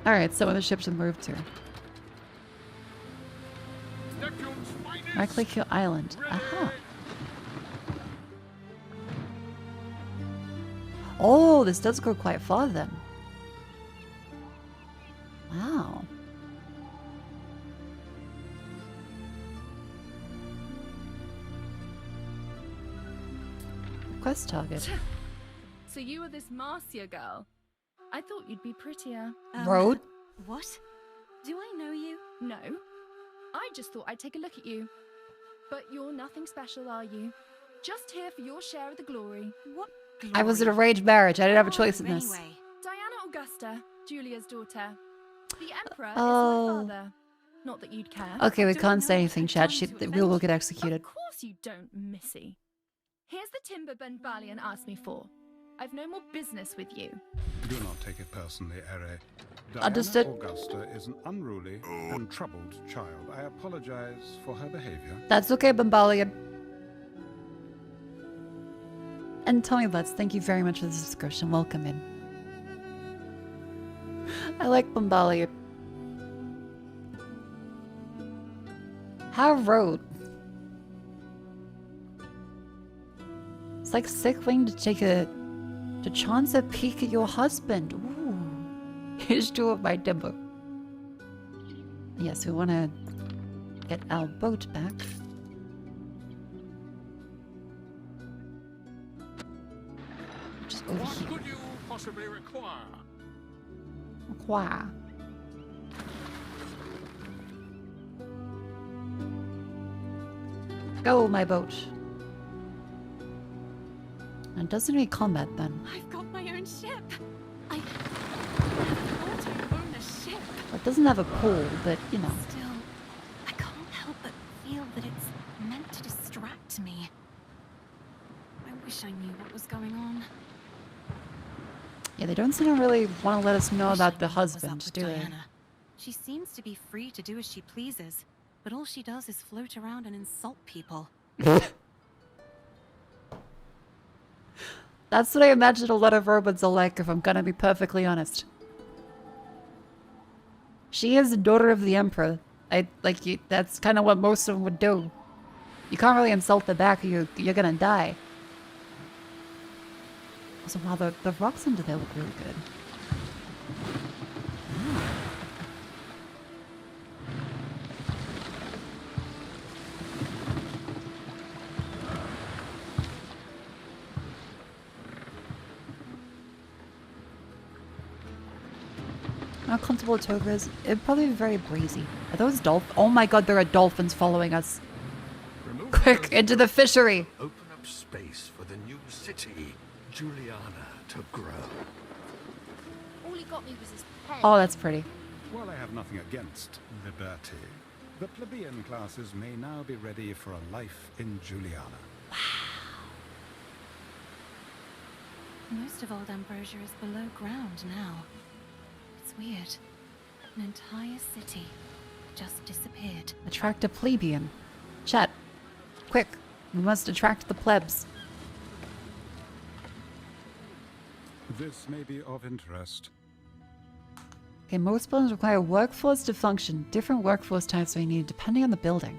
S1: Alright, so the ships have moved to. Right click your island. Aha. Oh, this does go quite far then. Wow. Quest target.
S11: So you were this Marcia girl. I thought you'd be prettier.
S1: Road?
S6: What? Do I know you?
S11: No. I just thought I'd take a look at you. But you're nothing special, are you? Just here for your share of the glory.
S6: What glory?
S1: I was in an arranged marriage. I didn't have a choice in this.
S6: Anyway.
S11: Diana Augusta, Julia's daughter. The Emperor
S1: Oh.
S11: is my father. Not that you'd care.
S1: Okay, we
S6: Don't
S1: can't
S6: know
S1: say
S6: what
S1: anything,
S6: I've
S1: Chad.
S6: done to
S1: We will get
S11: Of
S1: executed.
S11: course you don't, Missy. Here's the timber Ben Balian asked me for. I've no more business with you.
S5: Do not take it personally, Ere.
S1: Understood.
S5: Diana Augusta is an unruly and troubled child. I apologize for her behavior.
S1: That's okay, Bombalian. And Tommy Butts, thank you very much for the subscription. Welcome in. I like Bombalian. How rude. It's like sick wing to take a chance a peek at your husband. Ooh. Here's two of my timber. Yes, we want to get our boat back. Just over
S2: What
S1: here.
S2: could you possibly require?
S1: Wow. Go, my boat. And it doesn't need combat then.
S6: I've got my own ship. I thought I owned a ship.
S1: It doesn't have a pool, but you know.
S6: Still, I can't help but feel that it's meant to distract me. I wish I knew what was going on.
S1: Yeah, they don't seem to really want to let us know
S6: Wish I
S1: about the
S6: knew what was up
S1: husband,
S6: with
S1: do they?
S6: Diana. She seems to be free to do as she pleases, but all she does is float around and insult people.
S1: That's what I imagine a lot of robots are like, if I'm gonna be perfectly honest. She is the daughter of the Emperor. That's kind of what most of them would do. You can't really insult the back or you're gonna die. So wow, the rocks under there look really good. How comfortable a toga is. It'd probably be very breezy. Are those dolphins? Oh my god, there are dolphins following us.
S7: Remove
S1: Quick,
S7: the
S1: into the fishery!
S7: open up space for the new city, Juliana, to grow.
S11: All he got me was his pen.
S1: Oh, that's pretty.
S5: While I have nothing against liberty, the plebeian classes may now be ready for a life in Juliana.
S6: Most of Old Ambrosia is below ground now. It's weird. An entire city just disappeared.
S1: Attract a plebeian. Chat. Quick. We must attract the plebs.
S5: This may be of interest.
S1: Okay, most buildings require workforce to function. Different workforce types are needed depending on the building.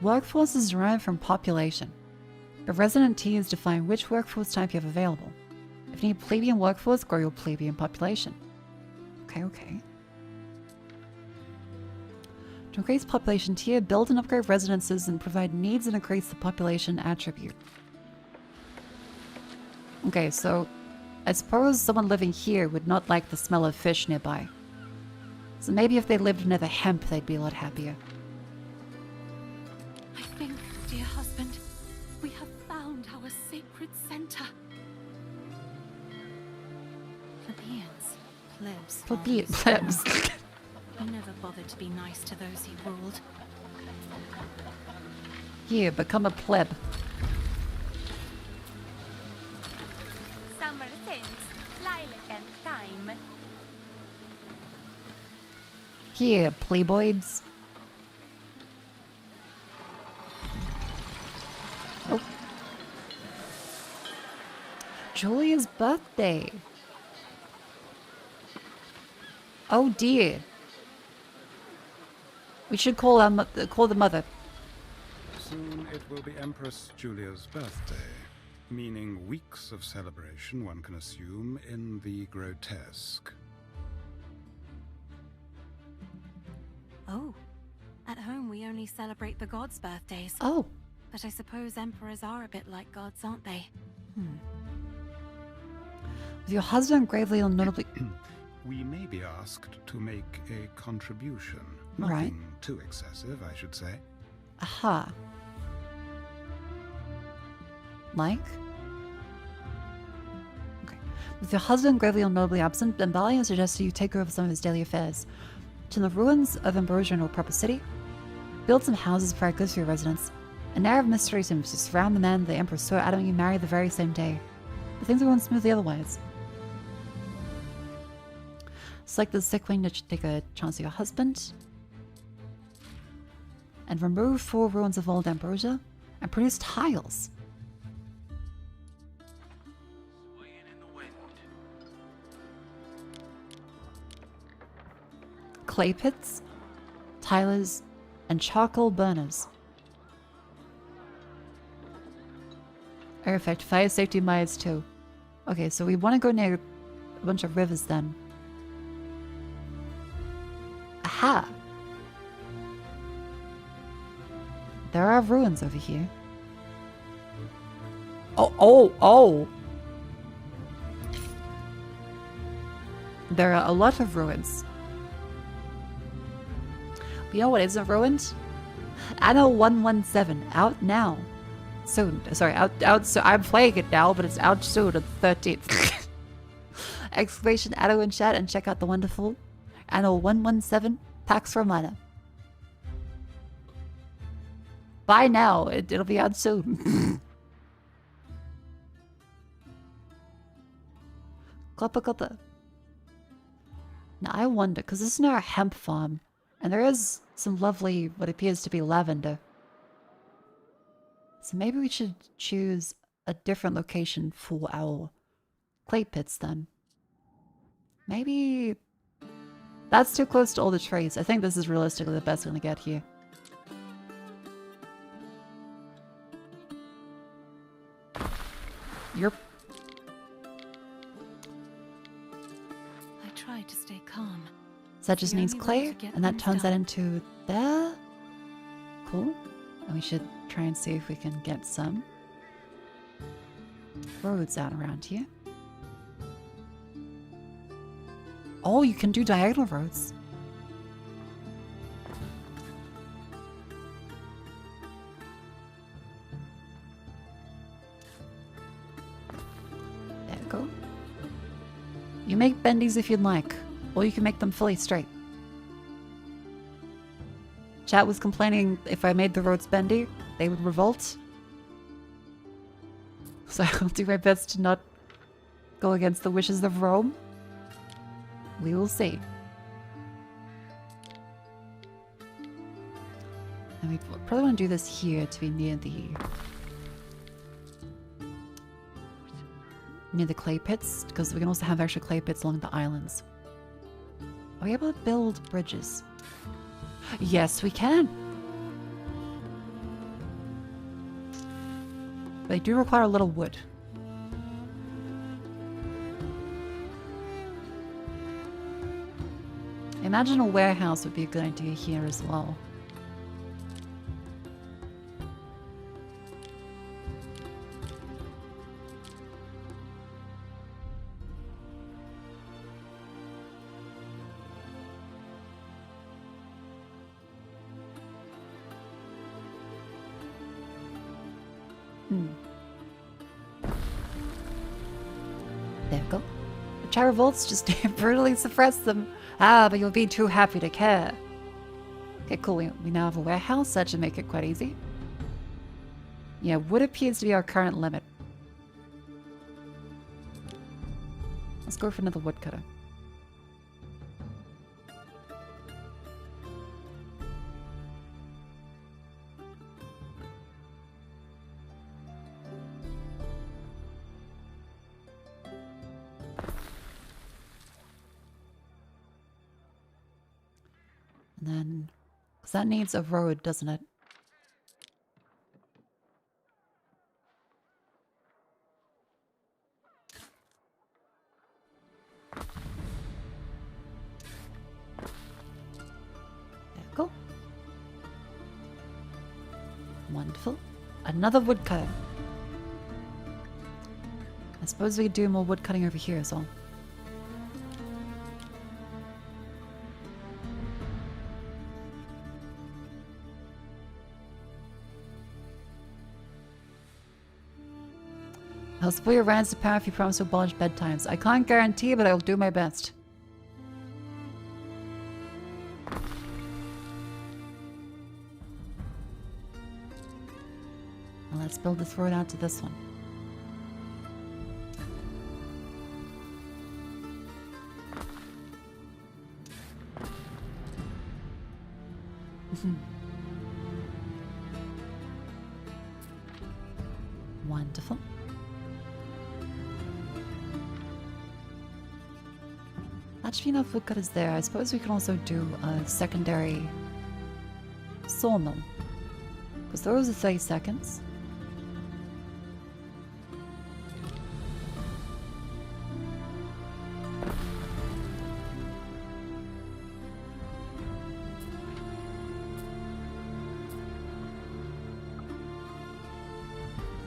S1: Workforce is derived from population. A resident T is defined which workforce type you have available. If you need plebeian workforce, grow your plebeian population. Okay. To increase population tier, build and upgrade residences and provide needs and increase the population attribute. Okay, so I suppose someone living here would not like the smell of fish nearby. So maybe if they lived near the hemp, they'd be a lot happier.
S6: I think, dear husband, we have found our sacred center. Plebeians, plebs.
S1: Plebs.
S6: He never bothered to be nice to those he ruled.
S1: Here, become a pleb.
S6: Summer things, lilac and thyme.
S1: Here, playboys. Oh. Julia's birthday. Oh dear. We should call call the mother.
S5: Soon it will be Empress Julia's birthday, meaning weeks of celebration, one can assume, in the grotesque.
S6: Oh, at home we only celebrate the gods' birthdays.
S1: Oh.
S6: But I suppose emperors are a bit like gods, aren't they?
S1: With your husband gravely and notably...
S5: We may be asked to make a contribution.
S1: Right.
S5: Nothing too excessive, I should say.
S1: Aha. Like? Okay. With your husband gravely and notably absent, Benbali has suggested you take over some of his daily affairs. To the ruins of Ambrosia or proper city, build some houses for our goods for your residents. An air of mystery seems to surround the man the Emperor so adamant you marry the very same day. But things are going smoothly otherwise. Select the sick wing to take a chance at your husband. And remove 4 ruins of old Ambrosia and produce tiles. Clay pits, tilers, and charcoal burners. Air effect, fire safety minus 2. Okay, so we want to go near a bunch of rivers then. Aha! There are ruins over here. Oh! There are a lot of ruins. But you know what isn't ruined? Anno 117, out now. Soon. Sorry, out so I'm playing it now, but it's out soon on the 13th. Exclamation Anno in chat and check out the wonderful Anno 117 Pax Romana. Buy now, it'll be out soon. Kloppa. Now I wonder, because this is now a hemp farm, and there is some lovely, what appears to be lavender. So maybe we should choose a different location for our clay pits then. Maybe... That's too close to all the trees. I think this is realistically the best we're gonna get here. You're...
S6: I tried to stay calm.
S1: So that just needs clay, and that turns that into there. Cool. And we should try and see if we can get some roads out around here. Oh, you can do diagonal roads. There we go. You make bendies if you'd like, or you can make them fully straight. Chat was complaining if I made the roads bendy, they would revolt. So I'll do my best to not go against the wishes of Rome. We will see. And we probably want to do this here to be near the clay pits, because we can also have extra clay pits along the islands. Are we able to build bridges? Yes, we can. They do require a little wood. Imagine a warehouse would be a good idea here as well. There we go. The Chai revolts just brutally suppress them. Ah, but you'll be too happy to care. Okay, cool. We now have a warehouse. That should make it quite easy. Yeah, wood appears to be our current limit. Let's go for another woodcutter. And then, because that needs a road, doesn't it? There we go. Wonderful. Another woodcutter. I suppose we could do more woodcutting over here as well. I'll spoil your rants to power if you promise to abolish bedtimes. I can't guarantee, but I'll do my best. Well, let's build this road out to this one. Wonderful. That should be enough woodcutters there. I suppose we can also do a secondary sawmill. Because those are 30 seconds.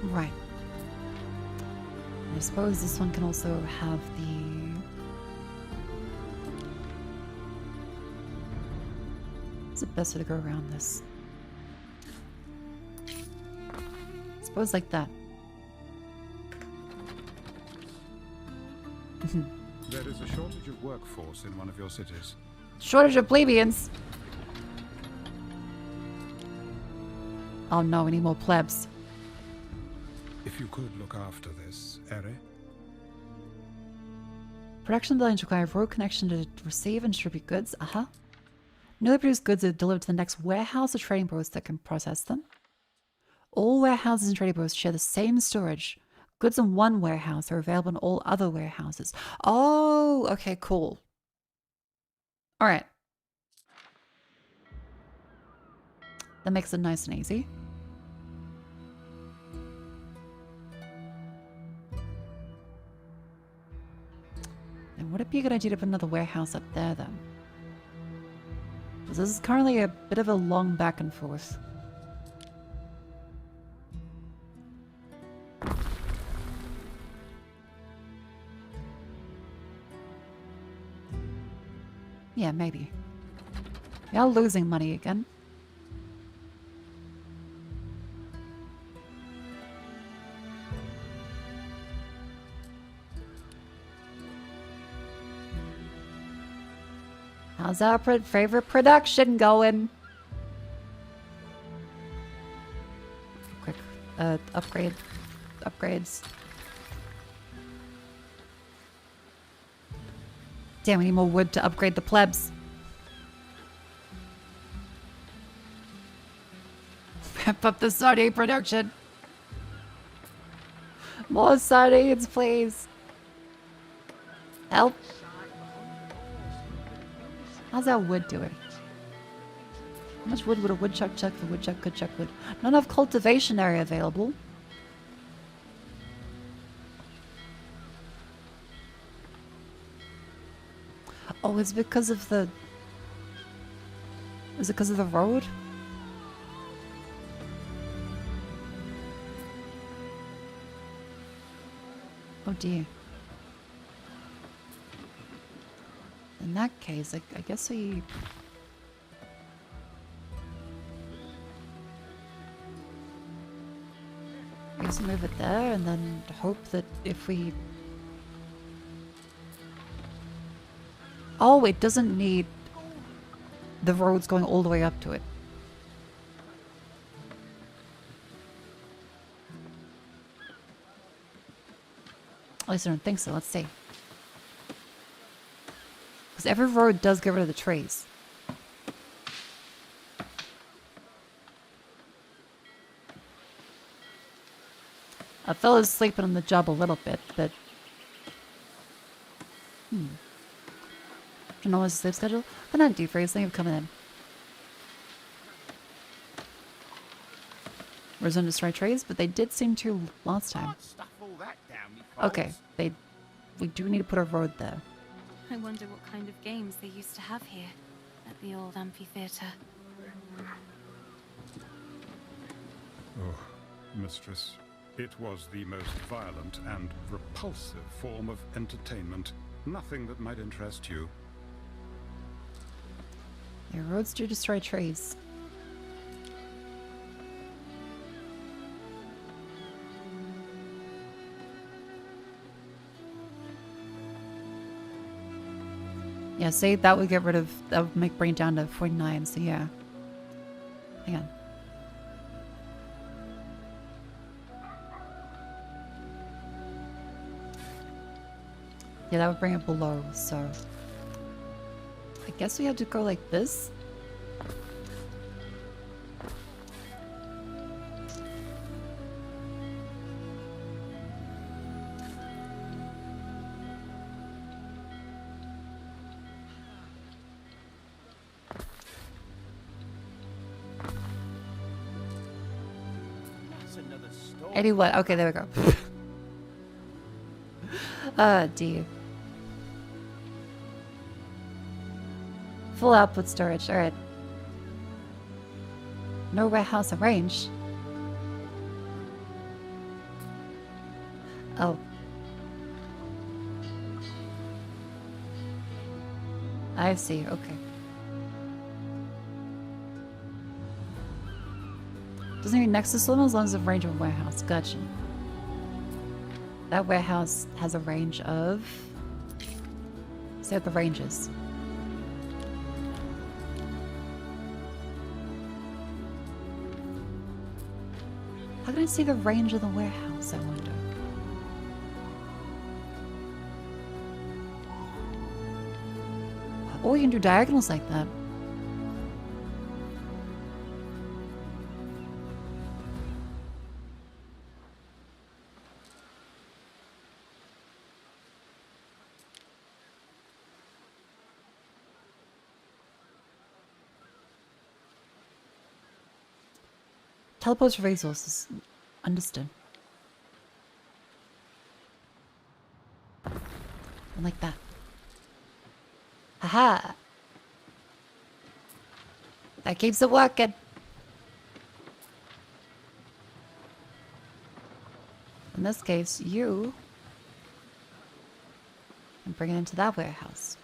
S1: Right. I suppose this one can also have the... What's the best way to go around this? I suppose like that.
S5: There is a shortage of workforce in one of your cities.
S1: Shortage of plebeians! Oh no, we need more plebs.
S5: If you could look after this, Eri.
S1: Production buildings require a road connection to receive and distribute goods. Newly produced goods are delivered to the next warehouse or trading post that can process them. All warehouses and trading posts share the same storage. Goods in one warehouse are available in all other warehouses. Oh, okay, cool. All right. That makes it nice and easy. And would it be a good idea to put another warehouse up there then? This is currently a bit of a long back and forth. Yeah, maybe. We are losing money again. How's our favorite production going? Quick, upgrades. Damn, we need more wood to upgrade the plebs. Ramp up the sardine production. More sardines, please. Help. How's our wood doing? How much wood would a woodchuck chuck if a woodchuck could chuck wood? Not enough cultivation area available. Oh, it's because of the... Is it because of the road? Oh dear. In that case, I guess we... I guess we move it there and then hope that if we... Oh, it doesn't need the roads going all the way up to it. At least I don't think so. Let's see. Because every road does get rid of the trees. I fell asleep on the job a little bit, but... Do you know what's the sleep schedule? But not deep freeze, thank you for coming in. Resume to destroy trees, but they did seem to last time. Okay, we do need to put a road there.
S6: I wonder what kind of games they used to have here at the old amphitheater.
S5: Oh, mistress, it was the most violent and repulsive form of entertainment. Nothing that might interest you.
S1: Their roads do destroy trees. Yeah, see, that would get rid of, that would make brain down to 49, so yeah. Hang on. Yeah, that would bring it below, so... I guess we have to go like this?
S8: That's another stone.
S1: 81. Okay, there we go. D. Full output storage. Alright. No warehouse arranged. Oh. I see. Okay. Doesn't need nexus limit as long as the range of a warehouse. Gotcha. That warehouse has a range of... Say what the range is. How can I see the range of the warehouse, I wonder? Oh, you can do diagonals like that. Teleports for resources. Understood. And like that. Haha! That keeps it working. In this case, you can bring it into that warehouse.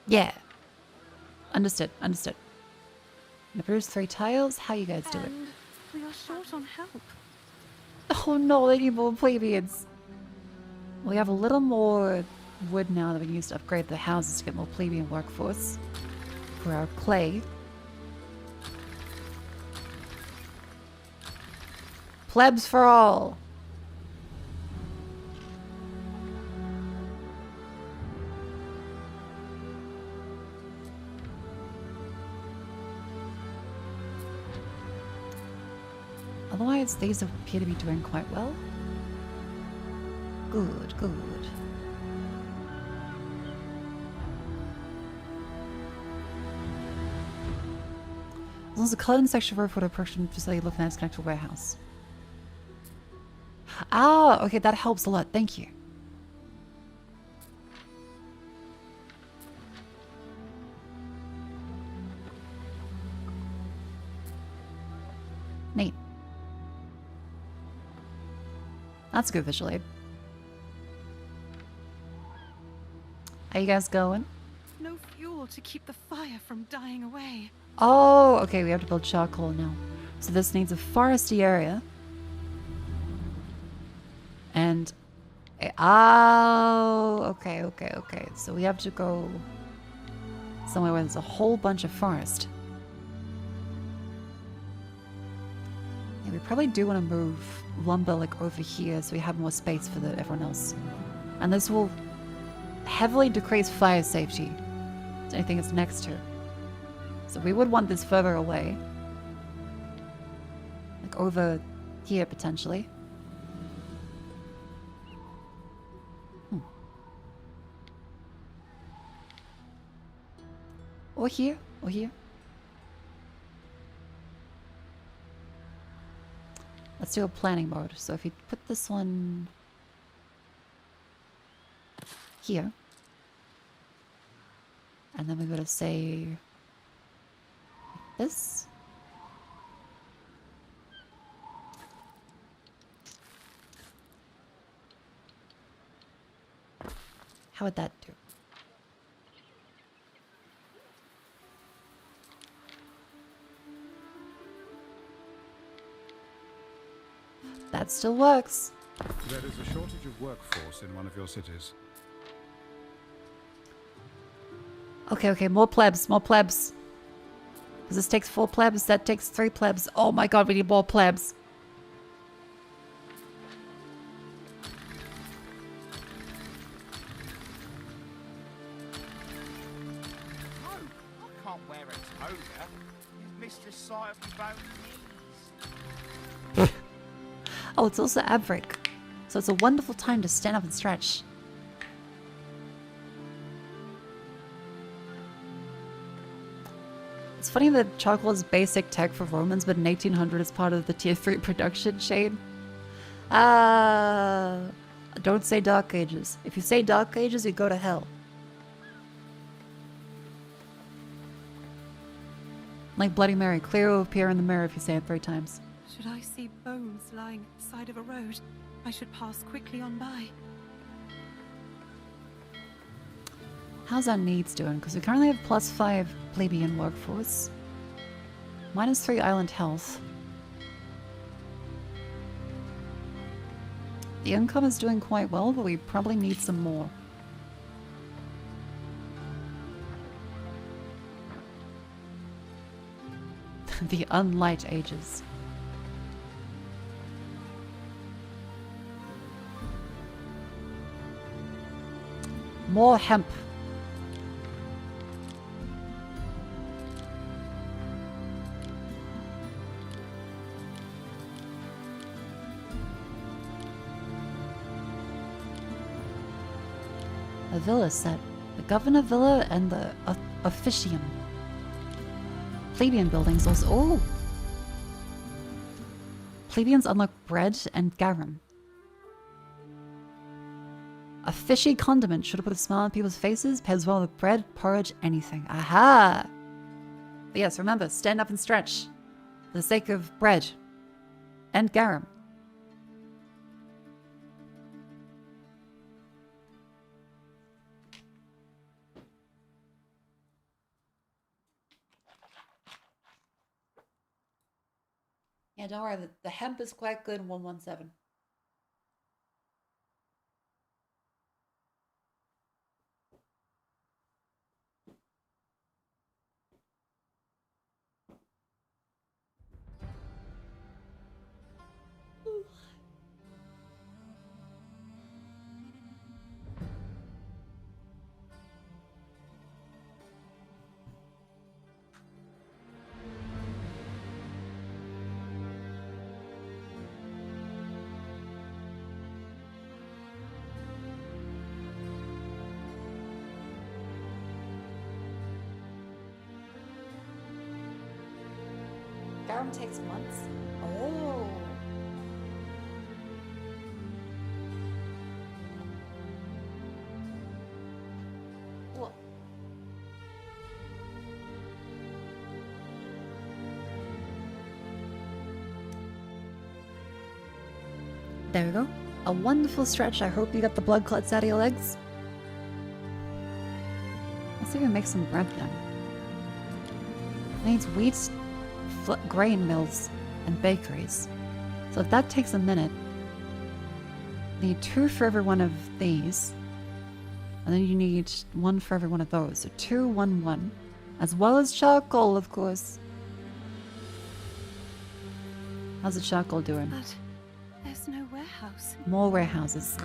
S1: Yeah. Understood. Understood. Gonna produce 3 tiles. How you guys do it?
S6: And we are short on help.
S1: Oh no, they need more plebeians. We have a little more wood now that we can use to upgrade the houses to get more plebeian workforce for our clay. Plebs for all. Otherwise, these appear to be doing quite well. Good, good. As long as the clothing section for a production facility looking at its connected warehouse. Ah, okay, that helps a lot. Thank you. Neat. That's a good visual aid. How you guys going?
S6: No fuel to keep the fire from dying away.
S1: Oh, okay, we have to build charcoal now. So this needs a foresty area. And... oh, okay, okay, okay. So we have to go somewhere where there's a whole bunch of forest. Yeah, we probably do want to move lumber like over here so we have more space for everyone else. And this will heavily decrease fire safety to anything it's next to. So we would want this further away. Like over here potentially. Or here, or here. Let's do a planning mode. So if you put this one here, And then we gotta say this. How would that do? That still works.
S5: There is a shortage of workforce in one of your cities.
S1: Okay, okay, more plebs, more plebs. Because this takes 4 plebs, that takes 3 plebs. Oh my god, we need more plebs.
S8: Oh, I can't wear a toga. You've missed the sight of your bony knees.
S1: Oh, it's also ab break. So it's a wonderful time to stand up and stretch. It's funny that charcoal is basic tech for Romans, but in 1800 it's part of the tier 3 production chain. Don't say Dark Ages. If you say Dark Ages, you go to hell. Like Bloody Mary, clear will appear in the mirror if you say it 3 times.
S9: Should I see bones lying at the side of a road, I should pass quickly on by.
S1: How's our needs doing? Because we currently have +5 plebeian workforce. -3 island health. The income is doing quite well, but we probably need some more. The unlight ages. More hemp. A villa set. The Governor Villa and the Officium. Plebeian buildings also. Oh! Plebeians unlock bread and garum. A fishy condiment should have put a smile on people's faces, pairs well with bread, porridge, anything. Aha! But yes, remember, stand up and stretch. For the sake of bread. And garum. Yeah, don't worry, the hemp is quite good in 117. Garum takes months. Oh. Cool. There we go. A wonderful stretch. I hope you got the blood clots out of your legs. Let's see if we can make some bread then. It needs wheat, grain mills, and bakeries. So if that takes a minute, you need 2 for every one of these. And then you need 1 for every one of those. So 2, 1, 1. As well as charcoal, of course. How's the charcoal doing?
S6: But there's no warehouse.
S1: More warehouses.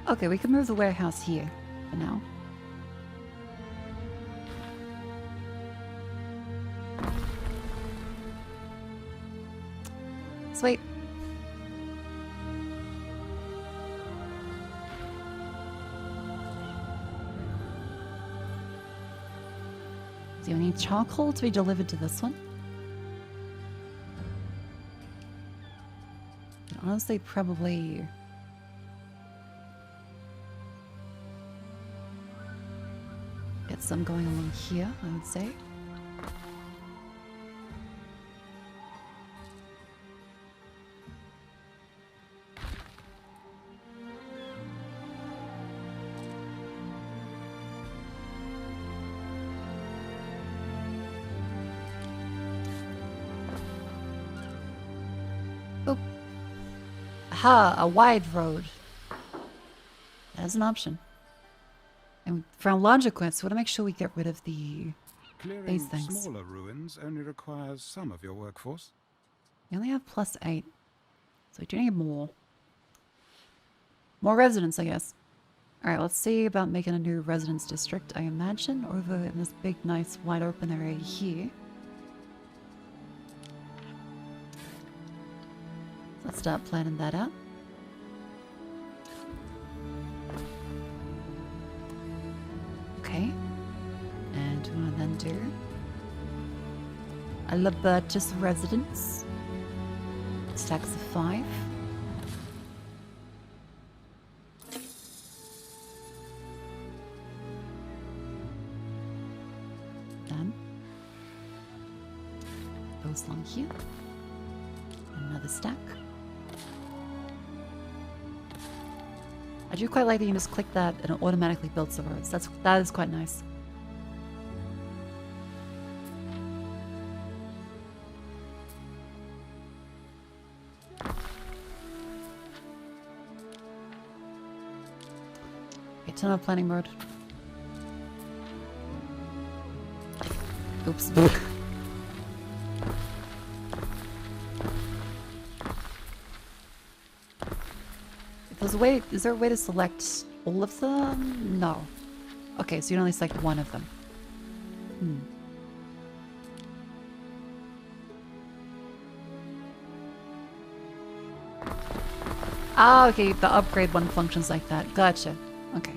S1: Okay, we can move the warehouse here for now. Sweet. Do you need charcoal to be delivered to this one? And honestly, probably... get some going along here, I would say. Oh. Aha, a wide road. That's an option. And for our larger quests, we want to make sure we get rid of these
S5: Clearing
S1: things.
S5: smaller ruins only requires some of your workforce.
S1: We only have +8. So we do need more. More residents, I guess. Alright, let's see about making a new residence district, I imagine, over in this big, nice, wide open area here. Let's start planning that out. Okay. And we want to then do a Libertus residence. Stacks of 5. Done. Those along here. Another stack. I do quite like that you can just click that and it automatically builds the roads. That is quite nice. Okay, turn on planning mode. Oops. Is there a way to select all of them? No. Okay, so you can only select one of them. Ah, okay, the upgrade one functions like that. Gotcha. Okay.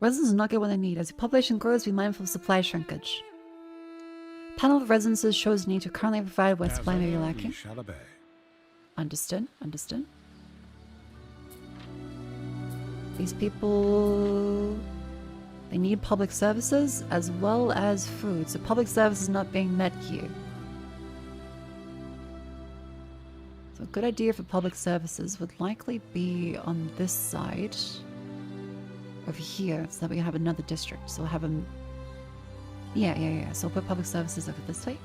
S1: Residents do not get what they need. As the population grows, be mindful of supply shrinkage. Panel of residences shows need to currently provide what supply may be lacking. Understood. Understood. These people... they need public services as well as food. So public service is not being met here. So a good idea for public services would likely be on this side. Over here, so that we have another district. So we'll have a... Yeah. So we'll put public services over this way.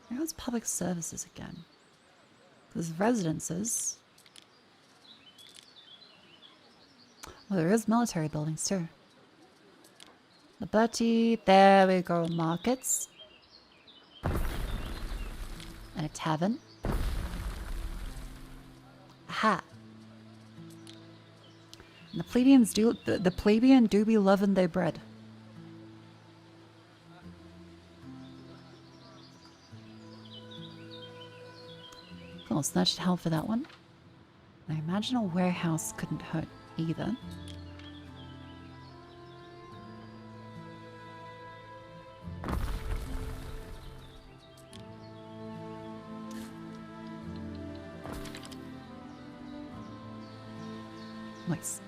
S1: Where's public services again? There's residences. Oh, there is military buildings too. Liberty, there we go, markets. And a tavern. Aha. And the plebeians do, the plebeian do be loving their bread. Cool, so that should help for that one. I imagine a warehouse couldn't hurt either. Nice.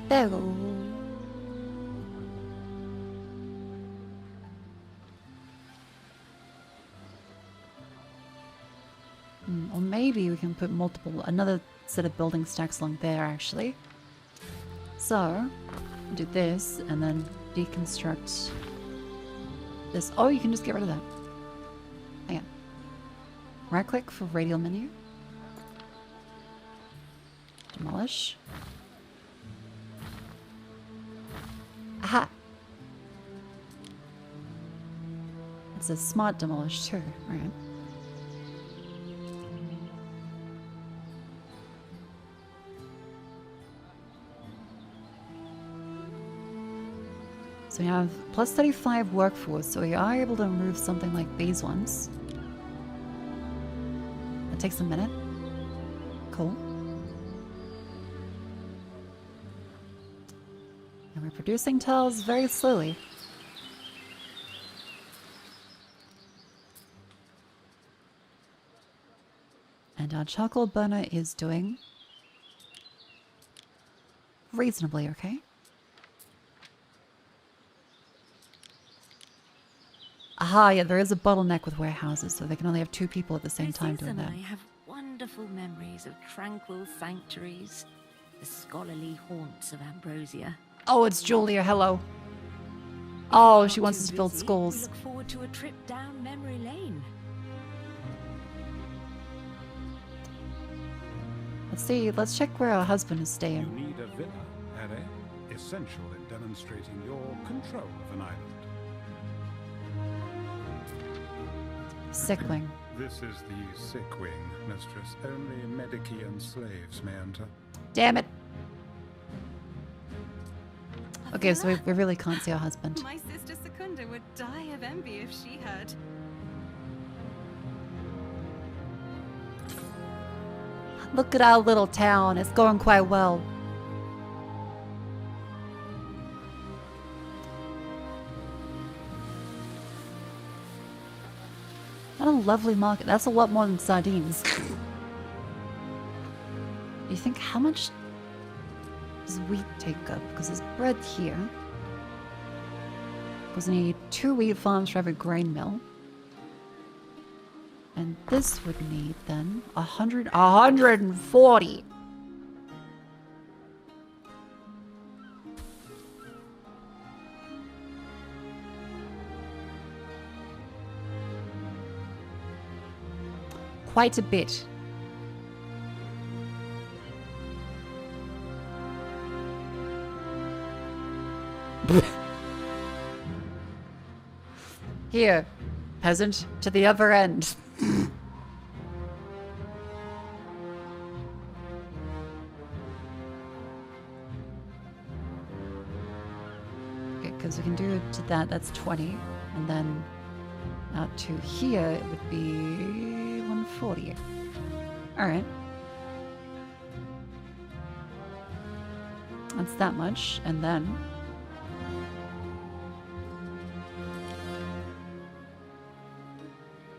S1: There we go. Or maybe we can put another set of building stacks along there actually. So, do this and then deconstruct this. Oh, you can just get rid of that. Hang on. Right click for radial menu. Demolish. Aha! It's a smart demolish too, right? So we have plus 35 workforce, so we are able to remove something like these ones. That takes a minute. Cool. And we're producing tiles very slowly. And our charcoal burner is doing reasonably okay. Aha, yeah, there is a bottleneck with warehouses, so they can only have 2 people at the same time doing that.
S10: I have wonderful memories of tranquil sanctuaries, the scholarly haunts of Ambrosia.
S1: Oh, it's Julia, hello. Oh, she wants us to build
S10: We
S1: schools.
S10: look forward to a trip down memory lane.
S1: Let's see, let's check where our husband is
S5: You
S1: staying.
S5: need a villa, Harry. Essential in demonstrating your control of an island.
S1: Sick wing.
S5: This is the sick wing, mistress. Only Medici and slaves may enter.
S1: Damn it. Okay, so we really can't see our husband.
S9: My sister Secunda would die of envy if she heard.
S1: Look at our little town, it's going quite well. What a lovely market. That's a lot more than sardines. Do you think how much does wheat take up? Because there's bread here. Because we need 2 wheat farms for every grain mill. And this would need then 140. Quite a bit. Here, peasant, to the other end. Okay, because we can do to that, that's 20. And then out to here, it would be 140. Alright. That's that much, and then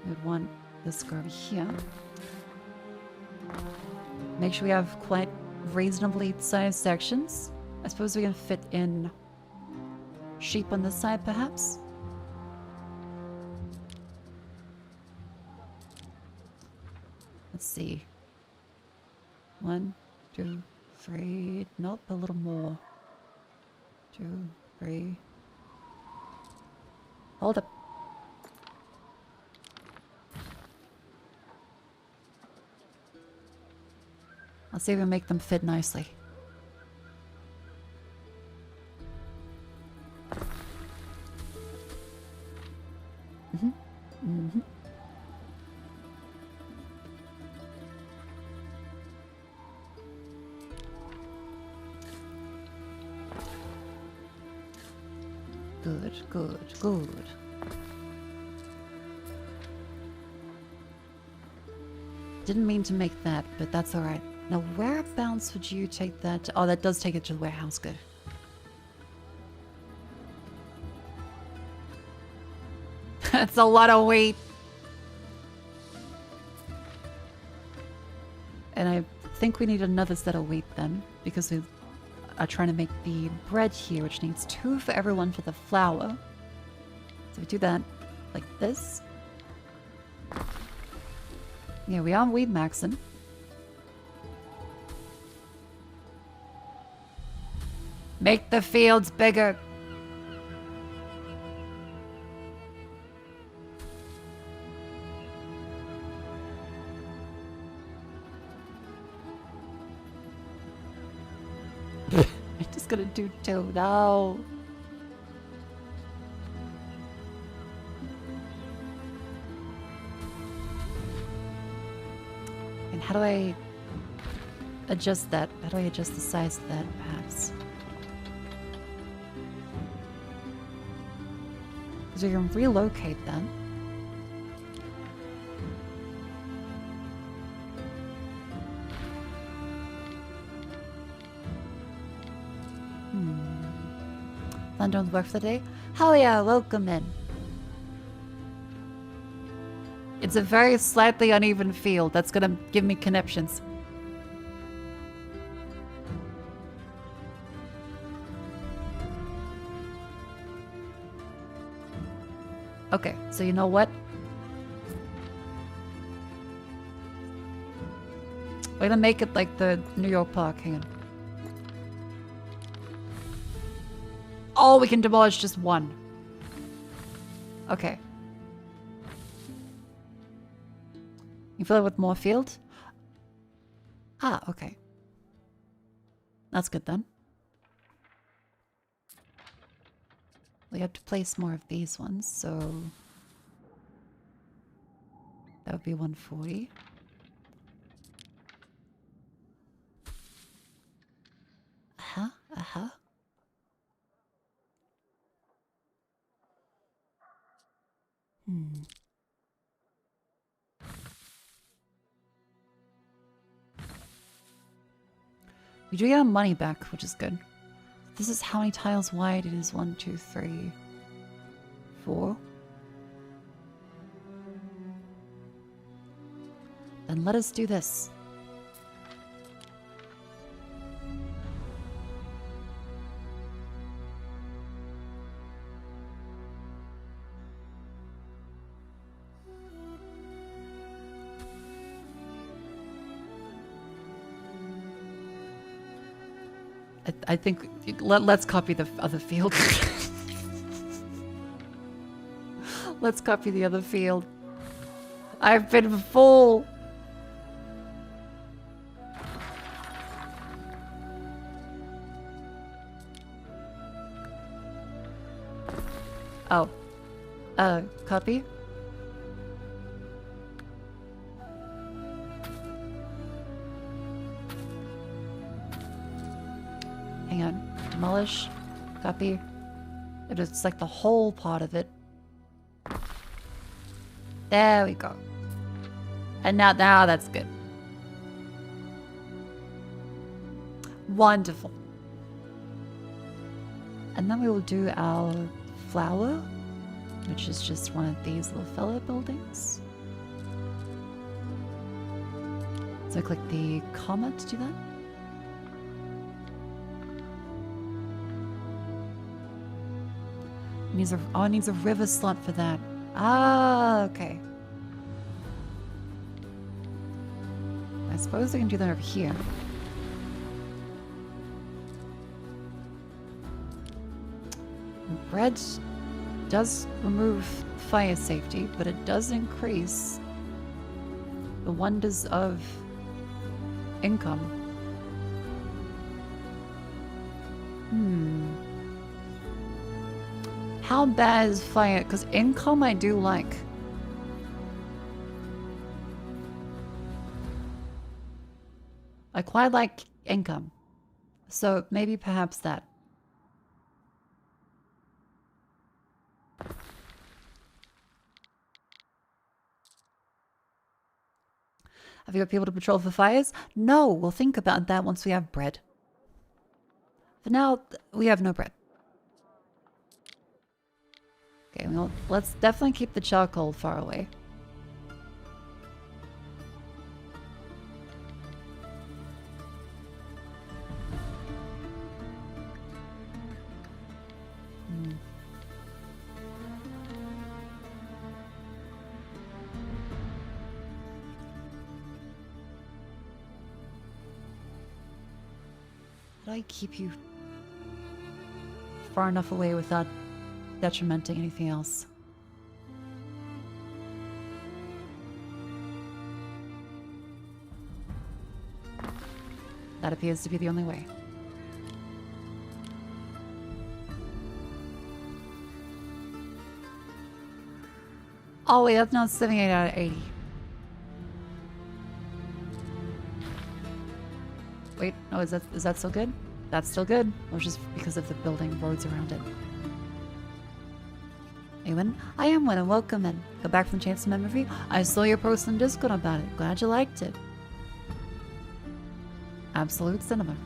S1: we'd want this girl over here. Make sure we have quite reasonably sized sections. I suppose we can fit in sheep on this side, perhaps? Let's see. 1, 2, 3. Nope, a little more. 2, 3. Hold up. I'll see if we can make them fit nicely. Good, good, good. Didn't mean to make that, but that's alright. Now, whereabouts would you take that? Oh, that does take it to the warehouse. Good. That's a lot of weight. And I think we need another set of weight then, because we are trying to make the bread here, which needs 2 for everyone for the flour. So we do that like this. Yeah, we are weed maxing. Make the fields bigger. I'm just gonna do 2 now. And how do I adjust that? How do I adjust the size of that, perhaps? So you can relocate then. Plan don't work for the day? Hell yeah, welcome in. It's a very slightly uneven field that's gonna give me conniptions. Okay, so you know what? We're gonna make it like the New York Park. Hang on. Oh, we can demolish just one. Okay. You fill it with more field? Ah, okay. That's good then. We have to place more of these ones, so that would be 140. Uh-huh, uh-huh. We do get our money back, which is good. This is how many tiles wide it is. 1, 2, 3, 4. Then let us do this. I think let's copy the other field. Let's copy the other field. I've been full. Oh. Copy? Hang on. Demolish. Copy. It's like the whole part of it. There we go. And now that's good. Wonderful. And then we will do our flower, which is just one of these little fellow buildings. So click the comma to do that. It needs a river slot for that. Ah, okay. I suppose I can do that over here. Bread does remove fire safety, but it does increase the wonders of income. How bad is fire? Because income I do like. I quite like income. So maybe perhaps that. Have you got people to patrol for fires? No, we'll think about that once we have bread. For now, we have no bread. Okay, well, let's definitely keep the charcoal far away. How do I keep you far enough away without detrimenting anything else? That appears to be the only way. Oh wait, that's not 78 out of 80. Wait, no, is that still good? That's still good? Or just because of the building roads around it? Ewan, I am one and welcome in. Go back from Chainsaw Man movie. I saw your post on Discord about it. Glad you liked it. Absolute cinema.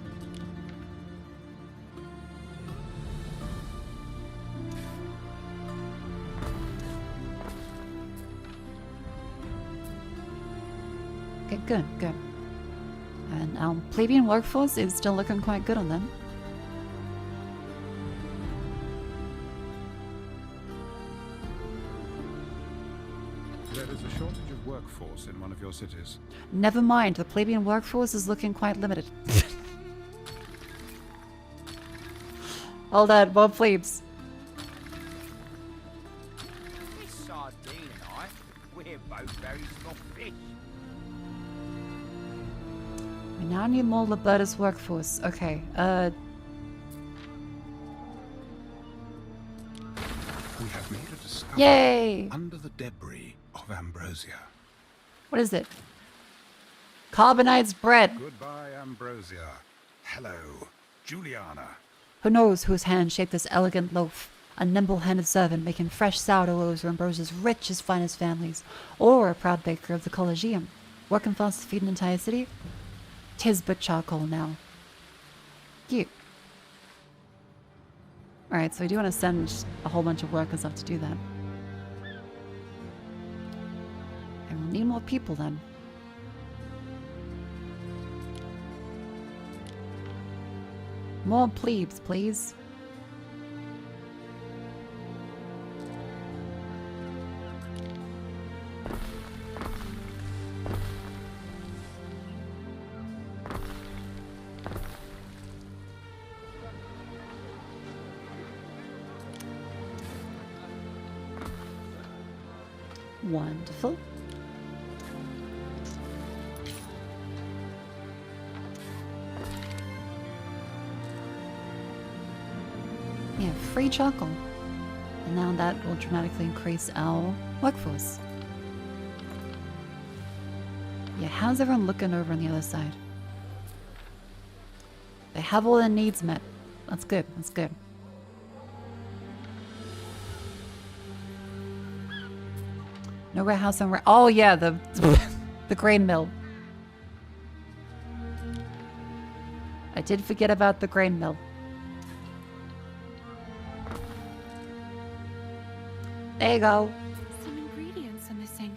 S1: Okay, good, good. And our plebeian workforce is still looking quite good on them.
S5: There is a shortage of workforce in one of your cities.
S1: Never mind, the plebeian workforce is looking quite limited. Hold on, more plebes.
S8: Miss Sardine and I, we're both very small fish.
S1: We now need more Liberta's workforce. Okay,
S5: We have made a discovery
S1: yay!
S5: under the debris of Ambrosia.
S1: What is it? Carbonized bread.
S5: Goodbye, Ambrosia. Hello, Juliana.
S1: Who knows whose hand shaped this elegant loaf? A nimble-handed servant making fresh sourdough loaves for Ambrosia's richest, finest families, or a proud baker of the Collegium, working fast to feed an entire city? 'Tis but charcoal now. Cute. Alright, so we do want to send a whole bunch of workers up to do that. And we'll need more people then. More plebes, please. Wonderful. Yeah, free charcoal. And now that will dramatically increase our workforce. Yeah, how's everyone looking over on the other side? They have all their needs met. That's good, that's good. No warehouse on oh yeah, the the grain mill. I did forget about the grain mill. There you go.
S6: Some ingredients are missing.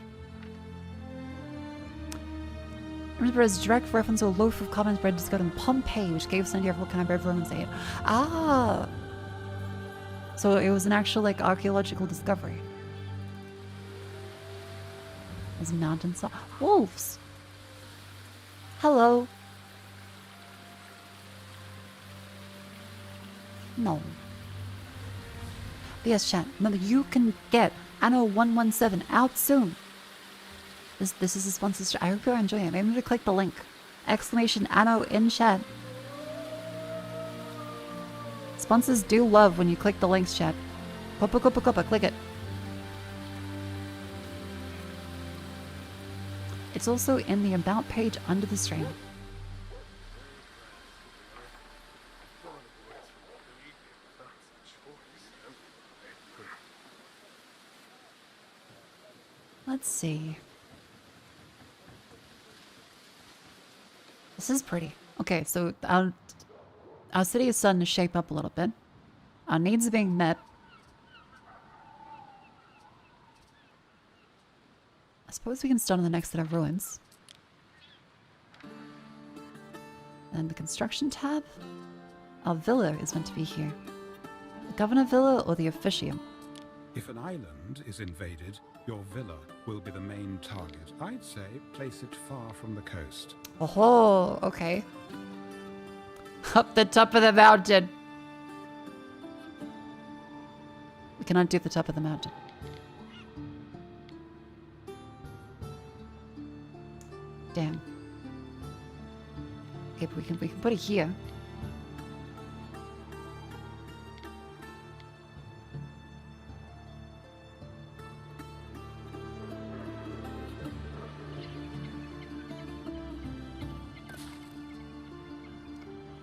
S1: Remember, as a direct reference to a loaf of common bread discovered in Pompeii, which gave us an idea of what kind of bread Romans ate. Ah! So it was an actual, like, archaeological discovery. There's mountain saw. Wolves! Hello. No. But yes, chat. Remember, you can get Anno 117 out soon. This is a sponsored. I hope you're enjoying it. Maybe to click the link. Exclamation Anno in chat. Sponsors do love when you click the links, chat. Click it. It's also in the About page under the stream. Let's see. This is pretty. Okay, so our city is starting to shape up a little bit. Our needs are being met. I suppose we can start on the next set of ruins. And the construction tab. Our villa is meant to be here. The Governor Villa or the Officium?
S5: If an island is invaded, your villa will be the main target. I'd say place it far from the coast.
S1: Oh, okay. Up the top of the mountain. We cannot do the top of the mountain. Damn. Okay, but we can put it here.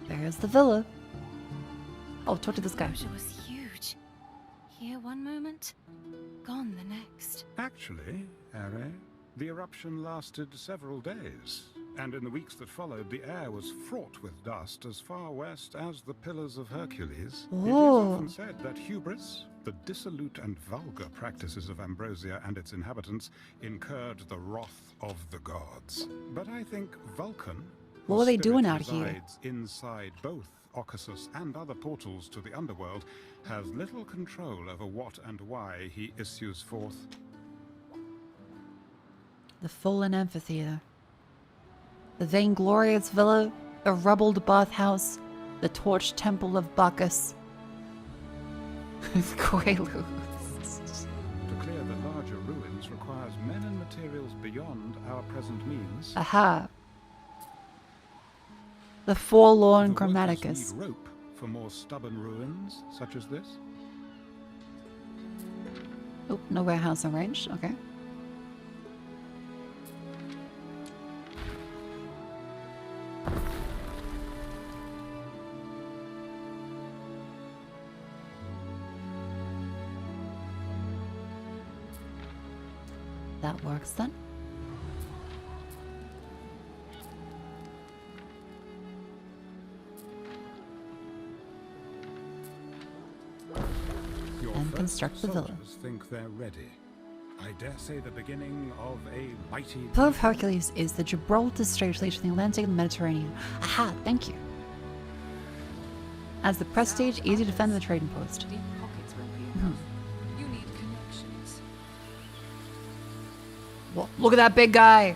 S1: There's the villa. Oh, talk to this guy.
S6: It was huge. Here one moment, gone the next.
S5: Actually, Are, the eruption lasted several days, and in the weeks that followed, the air was fraught with dust as far west as the Pillars of Hercules. It is often said that hubris, the dissolute and vulgar practices of Ambrosia and its inhabitants, incurred the wrath of the gods. But I think Vulcan,
S1: What were they
S5: whose
S1: doing
S5: spirit
S1: out here?
S5: resides inside both Occasus and other portals to the underworld, has little control over what and why he issues forth.
S1: The fallen amphitheater. The vainglorious villa, the rubbled bathhouse, the torched temple of Bacchus. Quaaludes.
S5: To clear the larger ruins requires men and materials beyond our present means.
S1: Aha. The forlorn
S5: The workers
S1: Grammaticus.
S5: need rope for more stubborn ruins such as this.
S1: Oh, no warehouse arranged. Okay. That works then.
S5: Your
S1: And
S5: first
S1: construct the villa.
S5: soldiers think they're ready. I dare say the beginning of a mighty...
S1: Pillar of Hercules is the Gibraltar Strait between the Atlantic and the Mediterranean. Aha, thank you. As the prestige, easy to defend the trading post.
S9: Deep pockets won't be enough. You need connections.
S1: Whoa, look at that big guy!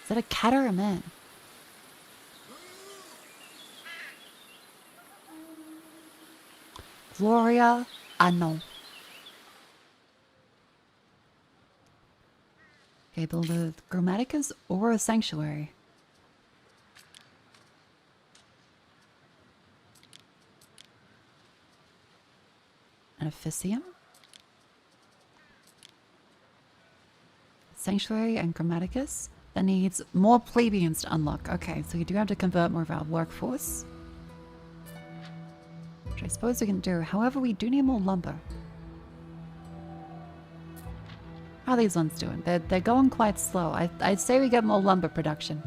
S1: Is that a cat or a man? Gloria Anno. Okay, build a Grammaticus or a sanctuary. An officium. Sanctuary and Grammaticus. That needs more plebeians to unlock. Okay, so you do have to convert more of our workforce. Which I suppose we can do. However, we do need more lumber. How are these ones doing? They're going quite slow. I'd say we get more lumber production.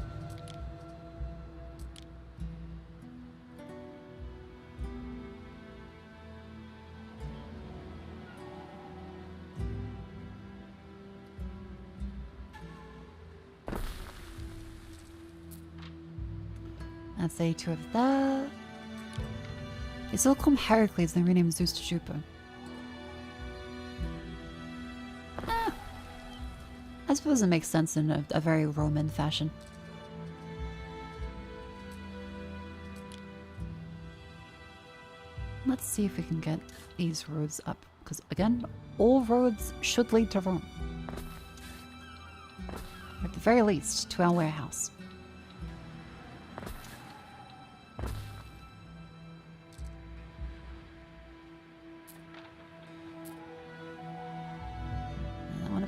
S1: Let's say 2 of that. They still call him Heracles and rename Zeus to Jupiter. I suppose it makes sense in a very Roman fashion. Let's see if we can get these roads up. Because again, all roads should lead to Rome. At the very least, to our warehouse.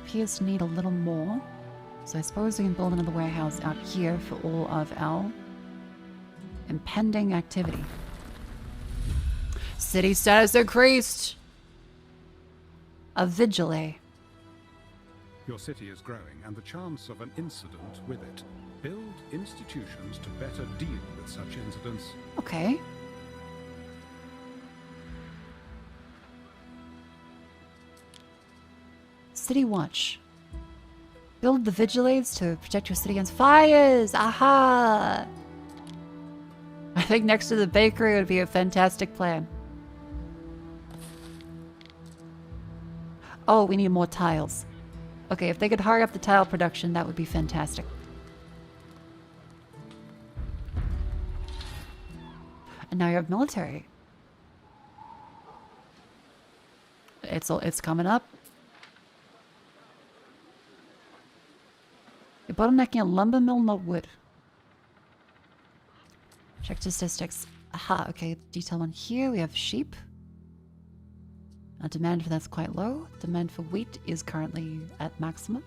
S1: Appears to need a little more, so I suppose we can build another warehouse out here for all of our impending activity. City status increased! A vigile.
S5: Your city is growing, and the chance of an incident with it. Build institutions to better deal with such incidents.
S1: Okay. City Watch. Build the vigilates to protect your city against fires! Aha! I think next to the bakery would be a fantastic plan. Oh, we need more tiles. Okay, if they could hurry up the tile production, that would be fantastic. And now you have military. It's coming up. You're bottlenecking a lumber mill, not wood. Check statistics. Aha, okay. Detail 1 here. We have sheep. Demand for that's quite low. Demand for wheat is currently at maximum.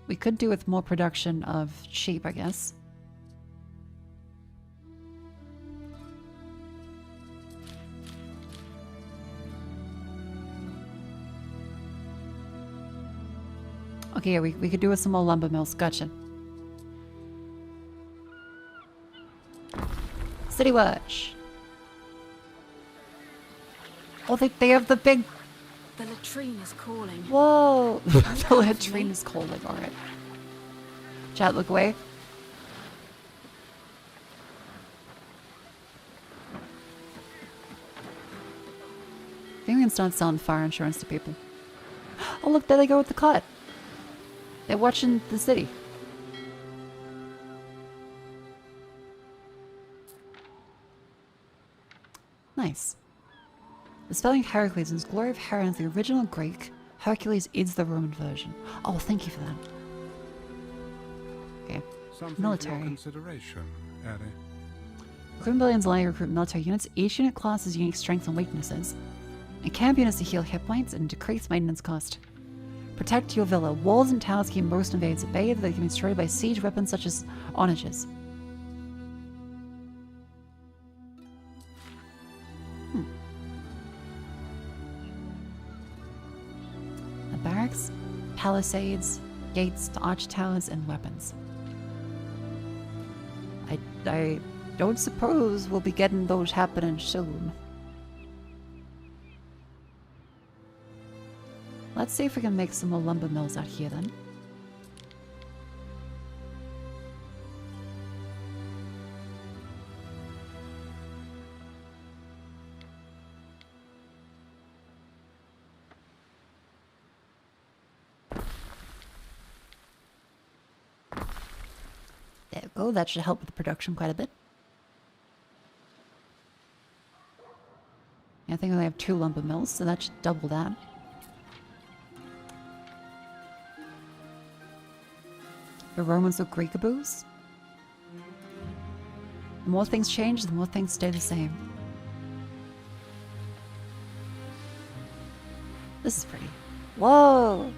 S1: We could do with more production of sheep, I guess. Okay, yeah, we could do with some more lumber mills. Gotcha. City Watch. Oh, they have the big...
S10: The latrine is calling.
S1: Whoa! The latrine is calling. Alright. Chat, look away. I think we can start selling fire insurance to people. Oh, look, there they go with the cot. They're watching the city. Nice. The spelling of Heracles is glory of Hera is the original Greek. Hercules is the Roman version. Oh, thank you for that. Okay.
S5: Something
S1: Military.
S5: for your consideration, Harry.
S1: Recruit billions allow you to recruit military units. Each unit class has unique strengths and weaknesses. And camp units to heal hit points and decrease maintenance cost. Protect your villa. Walls and towers keep most invaders at bay. They can be destroyed by siege weapons such as onages. The barracks, palisades, gates to arch towers, and weapons. I don't suppose we'll be getting those happening soon. Let's see if we can make some more lumber mills out here then. There we go, that should help with the production quite a bit. I think we only have 2 lumber mills, so that should double that. The Romans were Greekaboos. The more things change, the more things stay the same. This is pretty. Whoa!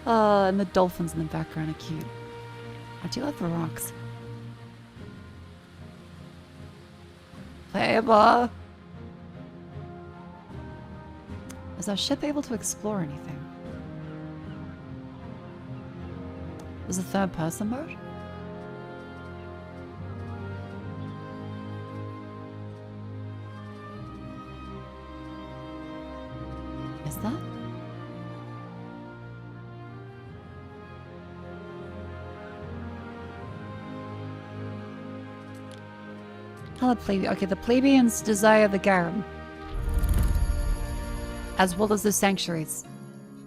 S1: And the dolphins in the background are cute. I do love the rocks. Playable! Is our ship able to explore anything? Is it third person mode? Is that? Oh, the plebe. Okay, the plebeians desire the garum, as well as the sanctuaries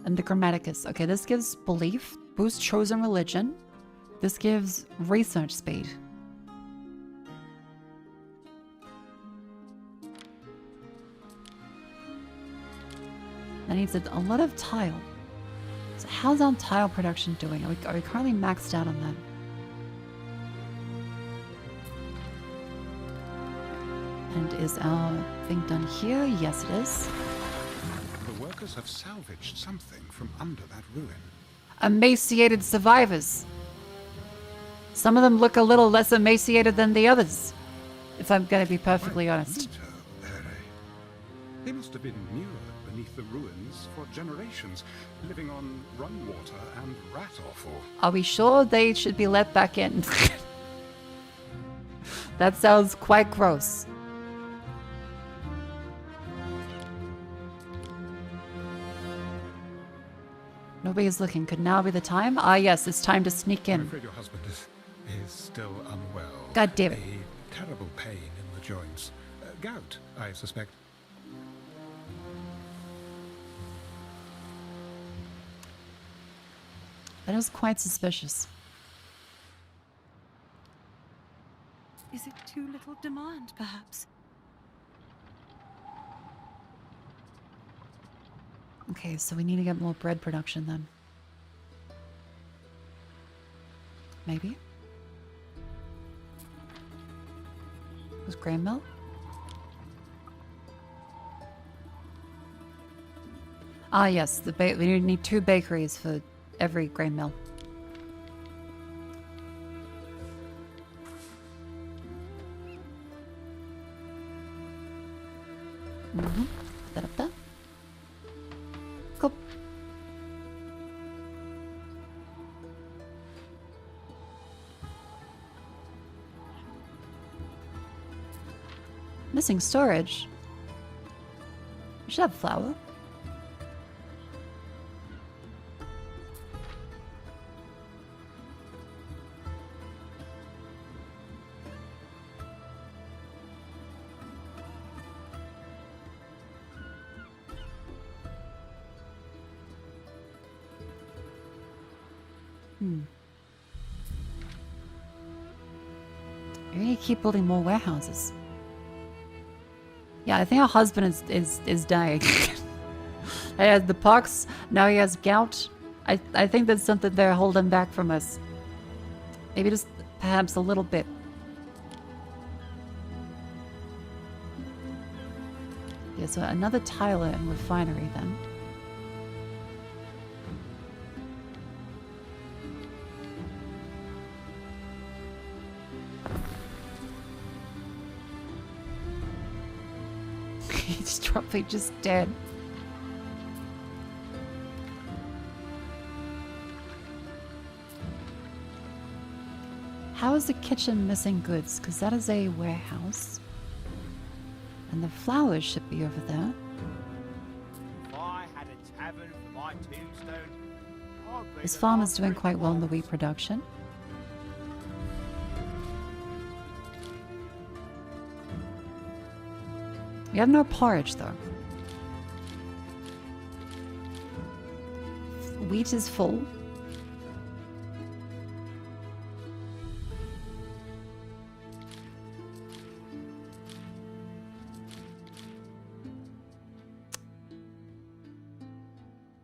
S1: and the grammaticus. Okay, this gives belief, boosts chosen religion. This gives research speed. That needs a lot of tile. So how's our tile production doing? Are we currently maxed out on that? And is our thing done here? Yes, it is.
S5: The workers have salvaged something from under that ruin.
S1: Emaciated survivors. Some of them look a little less emaciated than the others, if I'm going to be perfectly honest.
S5: They must have been immured beneath the ruins for generations, living on run water and rat offal.
S1: Are we sure they should be let back in? That sounds quite gross. Nobody's looking. Could now be the time? Ah, yes, it's time to sneak in.
S5: I'm afraid your husband is still unwell.
S1: God damn it.
S5: A terrible pain in the joints. Gout, I suspect.
S1: That is quite suspicious.
S6: Is it too little demand, perhaps?
S1: Okay, so we need to get more bread production then. Maybe? Was grain mill? Ah, yes, we need 2 bakeries for every grain mill. Cool. Missing storage. We should have flour. We need to keep building more warehouses. Yeah, I think our husband is dying. He had the pox, now he has gout. I think that's something they're holding back from us. Maybe just perhaps a little bit. Yeah, so another Tyler and refinery then. He's probably just dead. How is the kitchen missing goods? Because that is a warehouse. And the flowers should be over there.
S8: If I had a tavern for my tombstone, I'd be
S1: This
S8: the
S1: farm is
S8: last
S1: doing
S8: brick
S1: quite well in the
S8: walls.
S1: wheat production. We have no porridge though. Wheat is full.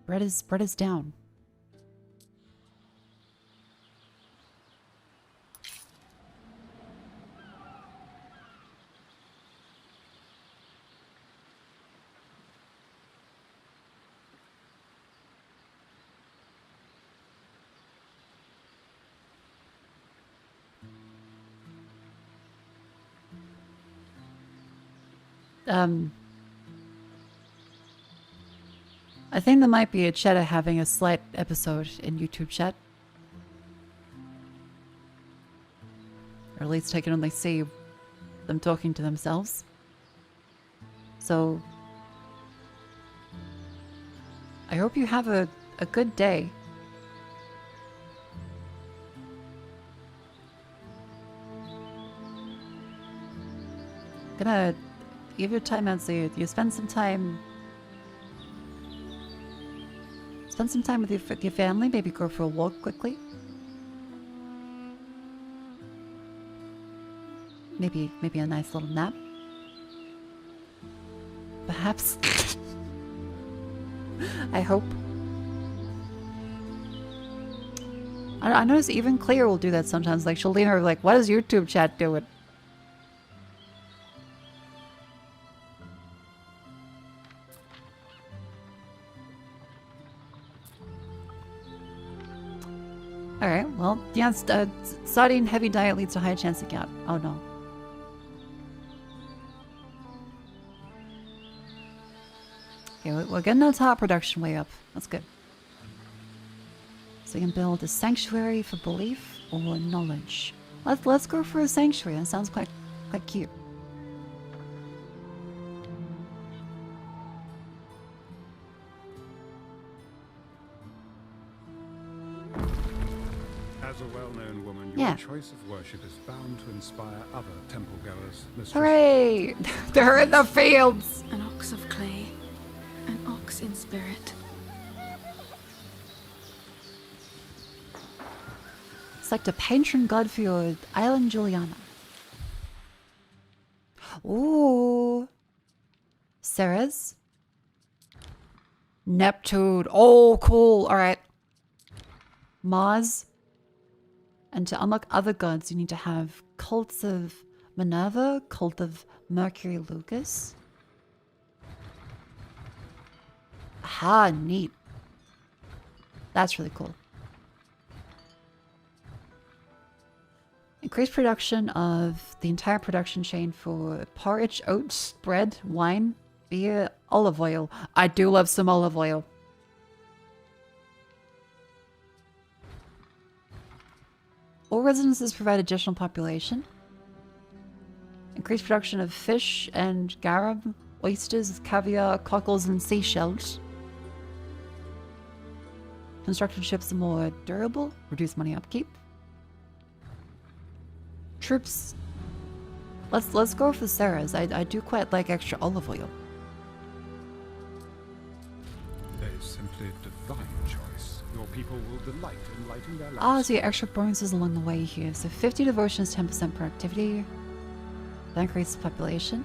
S1: Bread is down. I think there might be a Cheddar having a slight episode in YouTube chat. Or at least I can only see them talking to themselves. So I hope you have a good day. Gonna give your time out so you spend some time with your family, maybe go for a walk quickly. Maybe a nice little nap. Perhaps. I hope. I notice even Clear will do that sometimes. Like she'll lean over like, what is YouTube chat doing? Alright, well, yeah, sardine heavy diet leads to high chance of gout. Oh no. Okay, we're getting our top production way up. That's good. So we can build a sanctuary for belief or knowledge. Let's go for a sanctuary. That sounds quite cute.
S5: As a well-known woman, your
S1: Yeah.
S5: choice of worship is bound to inspire other temple-goers. Mistress.
S1: Hooray! They're in the fields!
S11: An ox of clay, an ox in spirit.
S1: Select a patron god for your island, Juliana. Ooh. Ceres. Neptune. Oh, cool. Alright. Mars. And to unlock other gods, you need to have cults of Minerva, cult of Mercury Lucas. Aha, neat. That's really cool. Increase production of the entire production chain for porridge, oats, bread, wine, beer, olive oil. I do love some olive oil. All residences provide additional population. Increased production of fish and garum, oysters, caviar, cockles, and seashells. Constructed ships are more durable. Reduce money upkeep. Troops. Let's go for Sarah's. I do quite like extra olive oil.
S5: A simply divine choice. Your people will delight in lighting their lamps.
S1: Ah, so you get extra bonuses along the way here. So 50 devotion is 10% productivity. That increases population.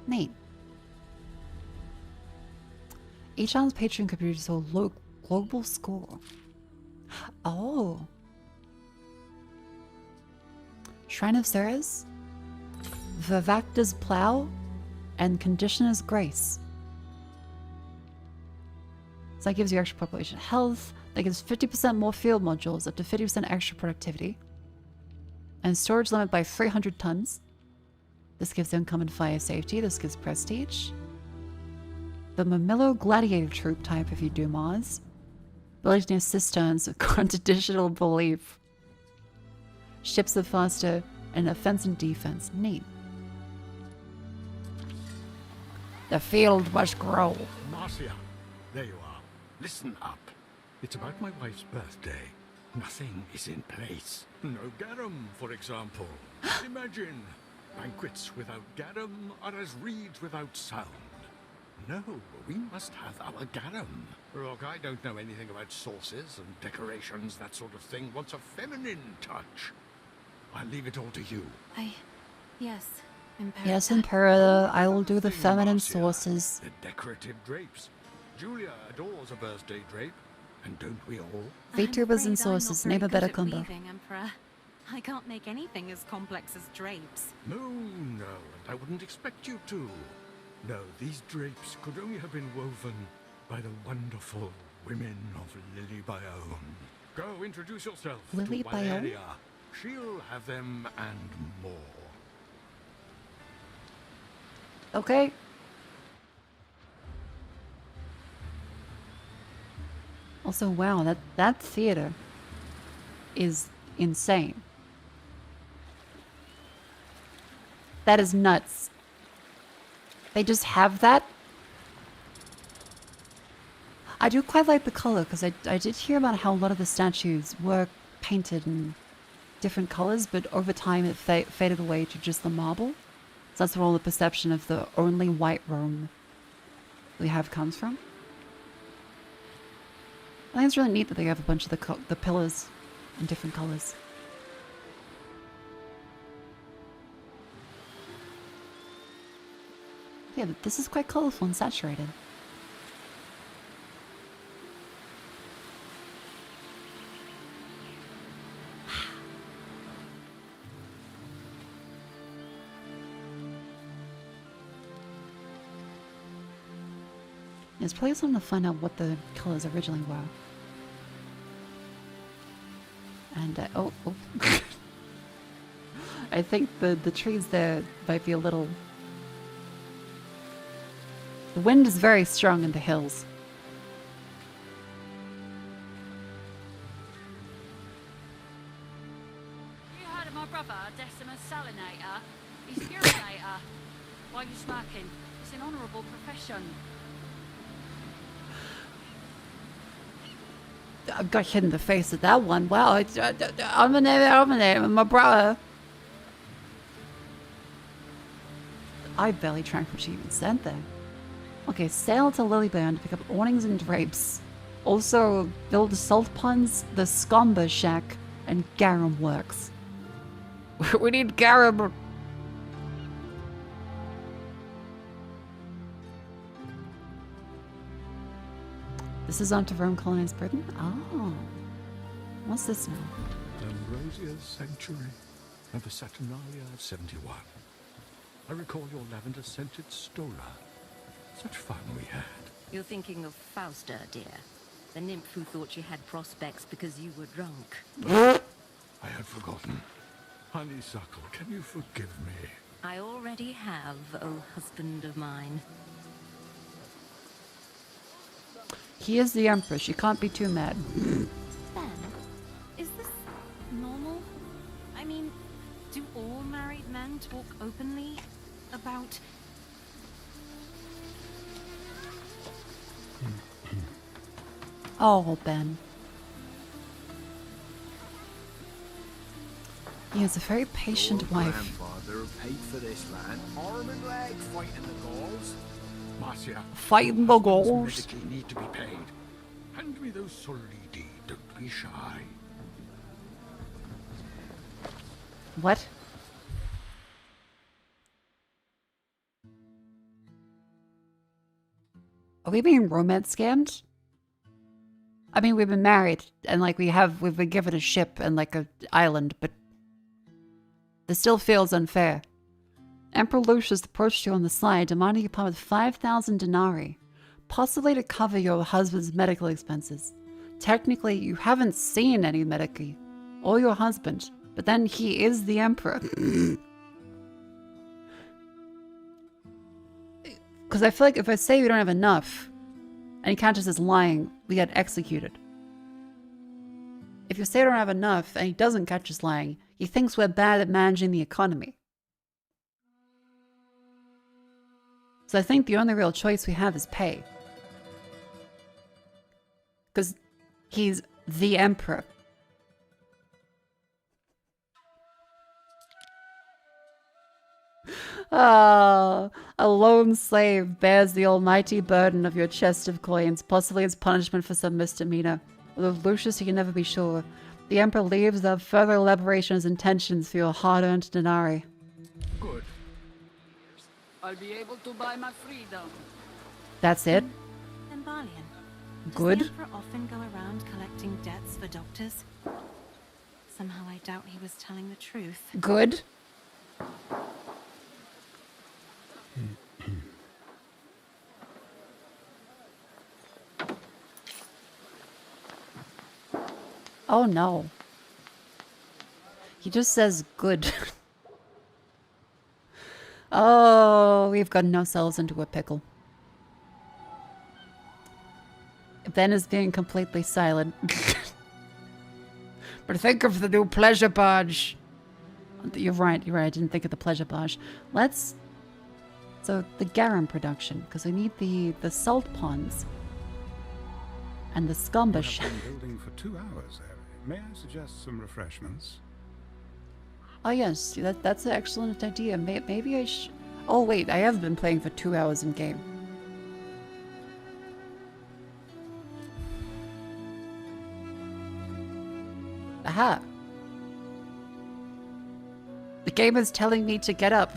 S1: Neat. Each island's patron could produce a global score. Oh. Shrine of Ceres, Vivacta's Plow, and Conditioner's Grace. So that gives you extra population health. That gives 50% more field modules, up to 50% extra productivity. And storage limit by 300 tons. This gives income and fire safety. This gives prestige. The Mamillo Gladiator Troop type if you do Mars. Village near cisterns grant additional belief. Ships are faster and offense and defense. Neat. The field must grow.
S7: Marcia, there you are. Listen up. It's about my wife's birthday. Nothing is in place. No garum, for example. Imagine, banquets without garum are as reeds without sound. No, we must have our garum. Look, I don't know anything about sauces and decorations, that sort of thing. Wants a feminine touch. I'll leave it all to you.
S6: Yes, Imperator.
S1: Yes, Imperator. I will do the
S7: Nothing,
S1: feminine
S7: Marcia.
S1: sources.
S7: The decorative drapes. Julia adores a birthday drape. And don't we all?
S1: VTubers and sources. Name a better combo.
S6: Weaving, Emperor. I can't make anything as complex as drapes.
S7: No, and I wouldn't expect you to. No, these drapes could only have been woven by the wonderful women of Lily Bayonne. Go introduce yourself
S1: Lily
S7: to
S1: Bayonne?
S7: Valeria. She'll have them and more.
S1: Okay. Also, wow, that theater is insane. That is nuts. They just have that. I do quite like the color because I did hear about how a lot of the statues were painted in different colors, but over time it faded away to just the marble. So that's where all the perception of the only white Rome we have comes from. I think it's really neat that they have a bunch of the pillars in different colors. Yeah, but this is quite colorful and saturated. It's probably something to find out what the colors originally were. And, oh. I think the trees there might be a little... The wind is very strong in the hills.
S12: You heard of my brother, Decimus Salinator? He's urinator. Why are you smirking? It's an honourable profession.
S1: I got hit in the face with that one. Wow, I'm a name, my brother. I barely tracked what she even said there. Okay, sail to Lilyburn to pick up awnings and drapes. Also, build salt ponds, the Scomber Shack, and garum works. We need garum. This is on to Rome colonized Britain? Oh. What's this now?
S7: Ambrosia's Sanctuary of the Saturnalia of 71. I recall your lavender-scented Stola. Such fun we had.
S10: You're thinking of Fausta, dear. The nymph who thought she had prospects because you were drunk.
S7: I had forgotten. Honeysuckle, can you forgive me?
S10: I already have, oh husband of mine.
S1: He is the emperor. She can't be too mad.
S6: Ben, is this normal? I mean, do all married men talk openly about...
S1: Oh, Ben. He has a very patient wife.
S8: Grandfather paid for this land, arm and leg fighting the Gauls.
S5: Marcia,
S1: Fighting the Gauls.
S5: medically need to be paid. Hand me those solidi. Don't be shy.
S1: What? Are we being romance scammed? I mean, we've been married, and like we've been given a ship and like an island, but this still feels unfair. Emperor Lucius approached you on the side, demanding you part with 5,000 denarii, possibly to cover your husband's medical expenses. Technically, you haven't seen any medically, or your husband, but then he is the emperor. Because I feel like if I say we don't have enough, and he catches us lying, we get executed. If you say we don't have enough, and he doesn't catch us lying, he thinks we're bad at managing the economy. So I think the only real choice we have is pay. Because he's the emperor. Ah, a lone slave bears the almighty burden of your chest of coins, possibly as punishment for some misdemeanor. Although Lucius, you can never be sure. The emperor leaves without further elaboration his intentions for your hard-earned denarii.
S8: Good.
S12: I'll be able to buy my freedom.
S1: That's it?
S6: And Balian,
S1: Good.
S6: does the Emperor often go around collecting debts for doctors? Somehow I doubt he was telling the truth.
S1: Good. Oh no. He just says good. Oh, we've gotten ourselves into a pickle. Ben is being completely silent. But think of the new pleasure barge. You're right, I didn't think of the pleasure barge. Let's... So, the garum production, because we need the salt ponds. And the scumbish.
S5: I've been building for 2 hours, Harry. May I suggest some refreshments?
S1: Oh yes, that's an excellent idea. Maybe I should... Oh wait, I have been playing for 2 hours in game. Aha. The game is telling me to get up.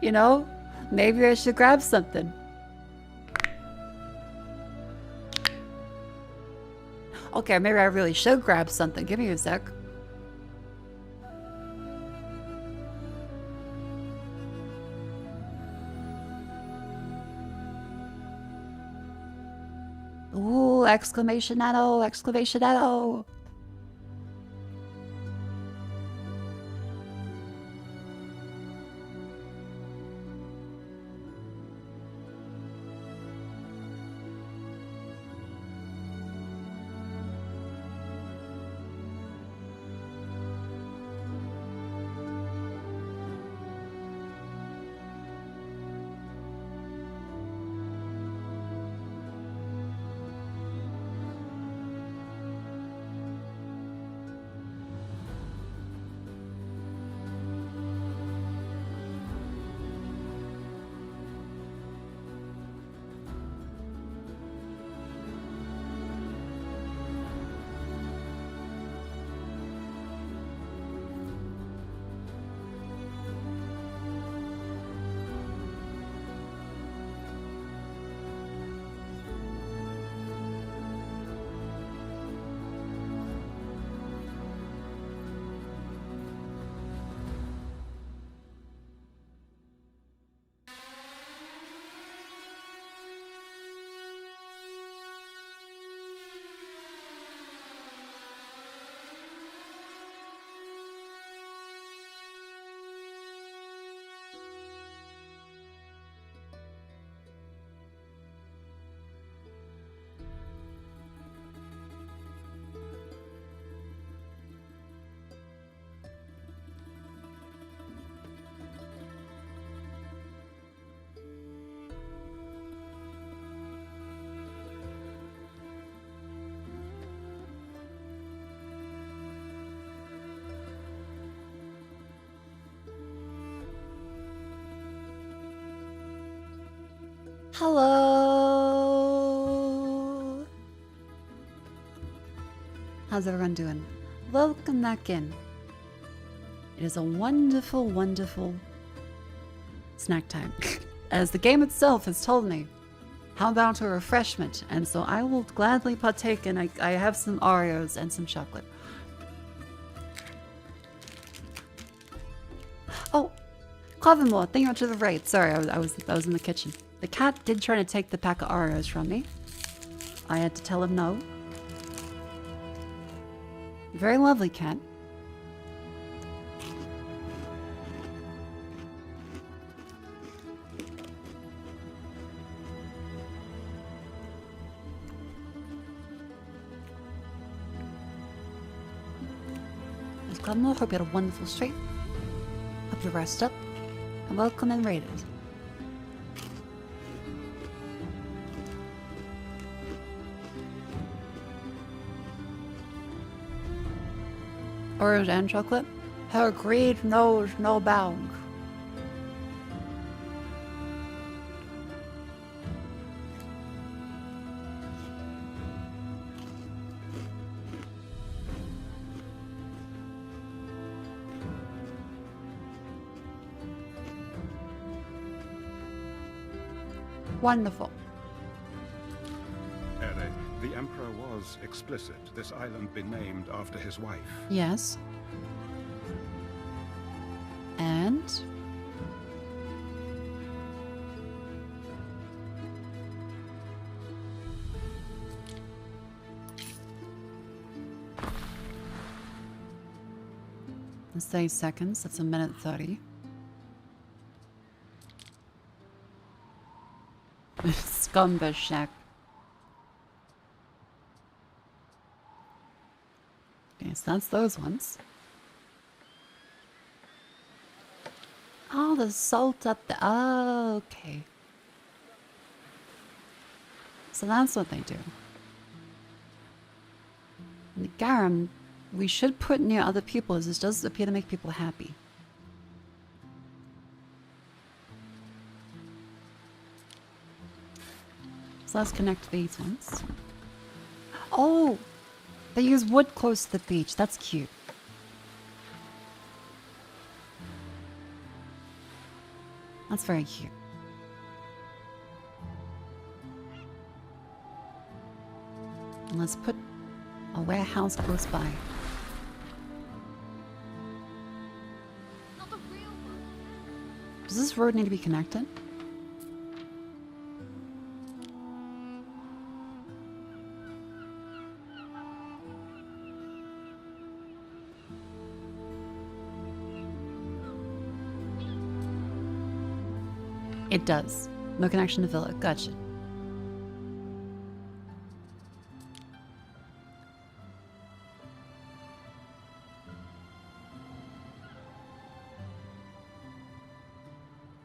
S1: You know, maybe I should grab something. Okay, maybe I really should grab something. Give me a sec. Ooh, exclamation Anno, exclamation Anno. Hello. How's everyone doing? Welcome back in. It is a wonderful, wonderful snack time. As the game itself has told me, how about a refreshment? And so I will gladly partake, and I have some Oreos and some chocolate. Oh, Clevermore, thank you to the right. Sorry, I was in the kitchen. The cat did try to take the pack of Oreos from me. I had to tell him no. Very lovely cat. Clevermore, hope you had a wonderful stream. Hope you rest up. And welcome and raided. Orange and chocolate? Her greed knows no bounds. Wonderful.
S5: Ere, the Emperor was explicit. This island be named after his wife.
S1: Yes. And? Let's say seconds. That's a minute 30. Scumbag shack. Okay, so that's those ones. Oh, the salt up the. Oh, okay. So that's what they do. And the garum, we should put near other people, as this does appear to make people happy. So let's connect these ones. Oh! They use wood close to the beach. That's cute. That's very cute. And let's put a warehouse close by. Does this road need to be connected? It does. No connection to Villa. Gotcha.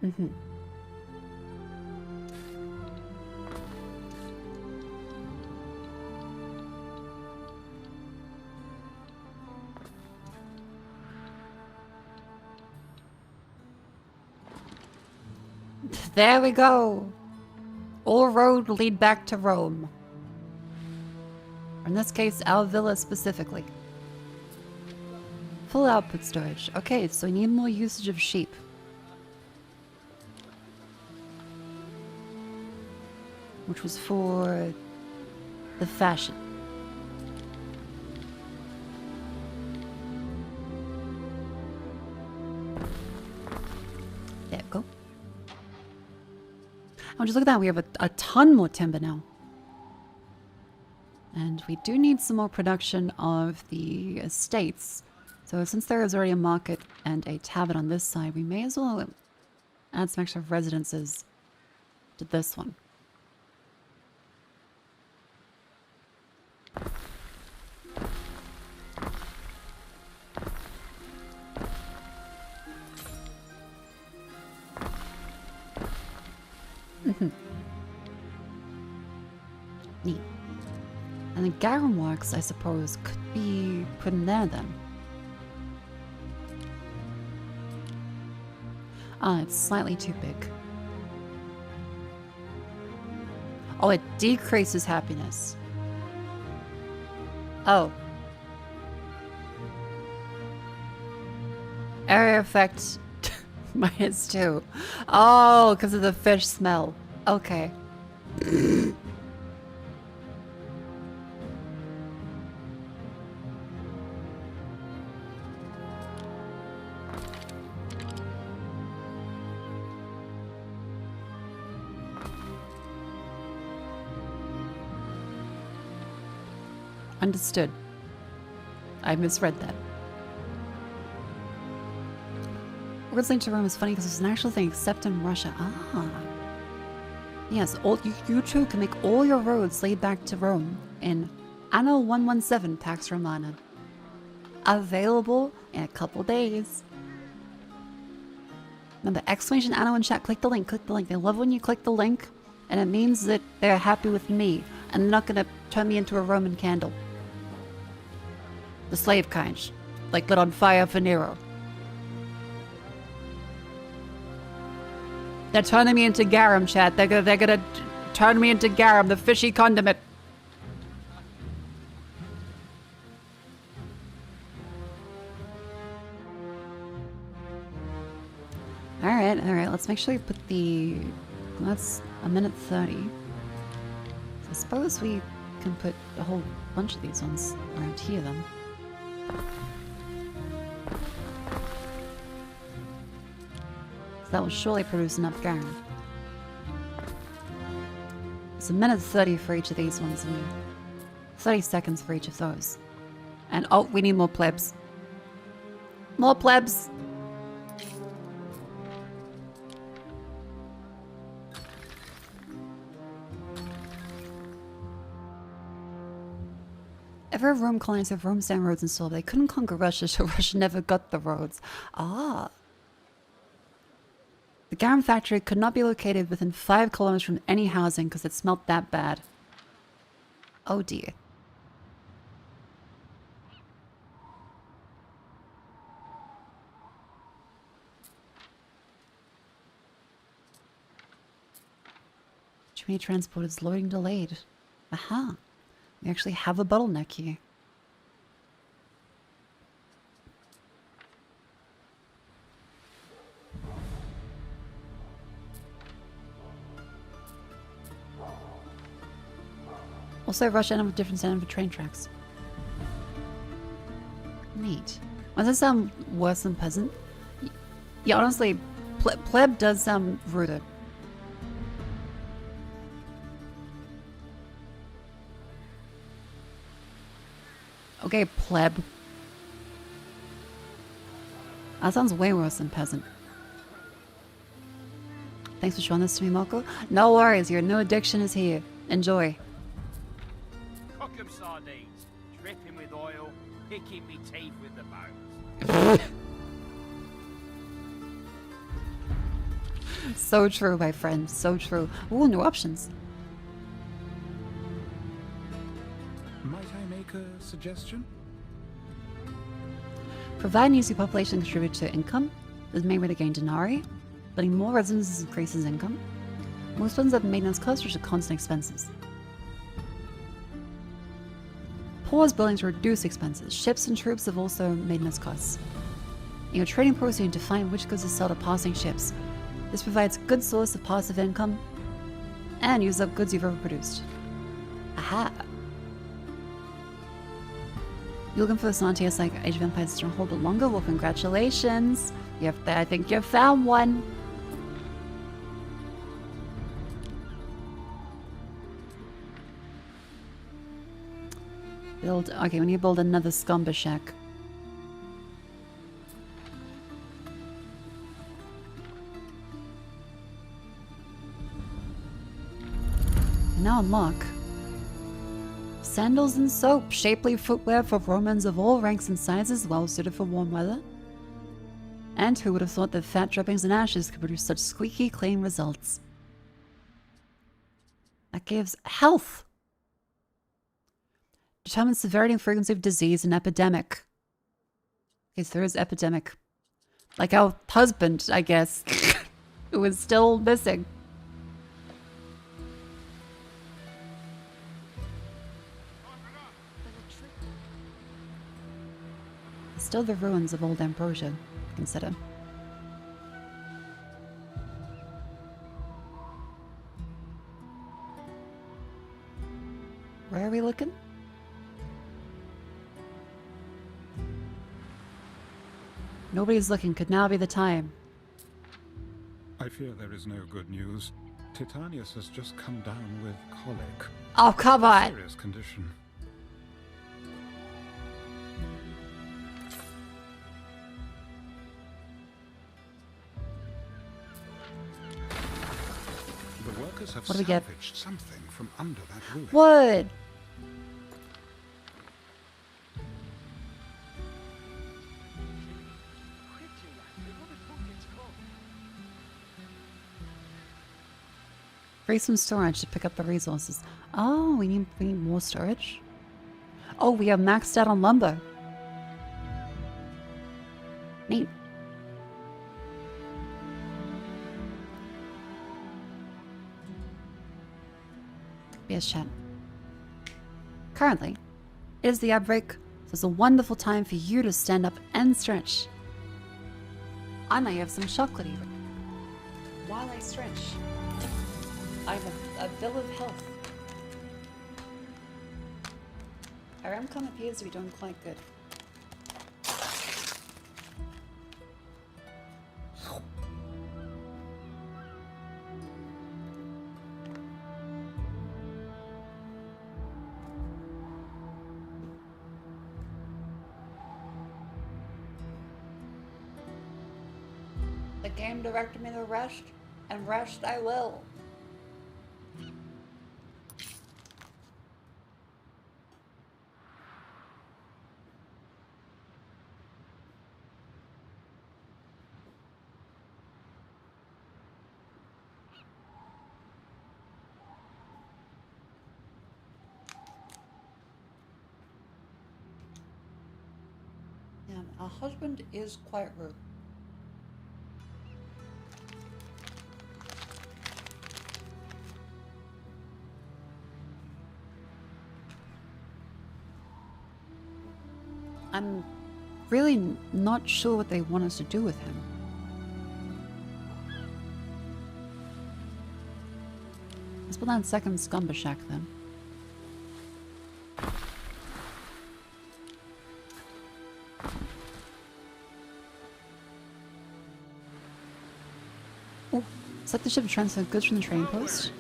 S1: Mm-hmm. There we go. All road lead back to Rome. Or in this case, our villa specifically. Full output storage. Okay, so we need more usage of sheep. Which was for the fashion. There we go. Oh, just look at that. We have a ton more timber now. And we do need some more production of the estates. So since there is already a market and a tavern on this side, we may as well add some extra residences to this one. Neat. And the garum works, I suppose, could be put in there then. Ah, it's slightly too big. Oh, it decreases happiness. Oh. Area effect -2. Oh, because of the fish smell. Okay. Understood. I misread that. Roads linked to Rome is funny because it's an actual thing except in Russia. Ah. Yes, you too can make all your roads lead back to Rome in Anno 117 Pax Romana. Available in a couple days. Remember, exclamation Anno in chat, click the link, click the link. They love when you click the link, and it means that they're happy with me, and they're not gonna turn me into a Roman candle. The slave kind, like lit on fire for Nero. They're turning me into garum, chat. They're gonna turn me into garum, the fishy condiment. All right. Let's make sure we put the. That's a minute 30. So I suppose we can put a whole bunch of these ones around here then. That will surely produce enough garum. It's a minute 30 for each of these ones and 30 seconds for each of those. And oh, we need more plebs. More plebs! Ever Rome colonies have Rome stand roads installed, but they couldn't conquer Russia, so Russia never got the roads. Ah. The garum factory could not be located within 5 kilometers from any housing because it smelt that bad. Oh dear. Too many transporters loading delayed. Aha. We actually have a bottleneck here. Also, Russia ended with different standard for train tracks. Neat. Does that sound worse than peasant? Yeah, honestly, pleb does sound ruder. Okay, pleb. That sounds way worse than peasant. Thanks for showing this to me, Mako. No worries, your new addiction is here. Enjoy.
S8: Cook 'em sardines, dripping with oil, picking me teeth with the bones.
S1: So true, my friend. So true. Ooh, new options.
S5: Might I make a suggestion?
S1: Provide an easy population contribute to income. This is the main way to gain denarii. Letting more residents increases income. Most ones have maintenance costs, which are constant expenses. Pause building to reduce expenses. Ships and troops have also maintenance costs. In your trading post, you need to find which goods to sell to passing ships. This provides a good source of passive income and uses up goods you've overproduced. Aha! You're looking for the Santias like Age of Empires stronghold but longer? Well, congratulations! I think you found one! Okay, we need to build another Scumber shack. Now unlock. Sandals and soap, shapely footwear for Romans of all ranks and sizes, well suited for warm weather. And who would have thought that fat drippings and ashes could produce such squeaky clean results? That gives health. Determines severity and frequency of disease and epidemic. Okay, so there is epidemic. Like our husband, I guess, who is still missing. still the ruins of old Ambrosia, consider. Where are we looking? Nobody's looking. Could now be the time.
S5: I fear there is no good news. Titanius has just come down with colic.
S1: Oh, come on!
S5: Serious condition. The workers have
S1: What do we get?
S5: salvaged something from under that ruin.
S1: Wood! Free some storage to pick up the resources. Oh, we need more storage? Oh, we have maxed out on lumber. Neat. BS chat. Currently, it is the outbreak, so it's a wonderful time for you to stand up and stretch. I may have some chocolate even. While I stretch, I have a bill of health. Our income appears to be doing quite good. The game directed me to rest, and rest I will. Yeah, our husband is quite rude. I'm really not sure what they want us to do with him. Let's put that second Scumber Shack then. Oh, set the ship to transfer goods from the trading post.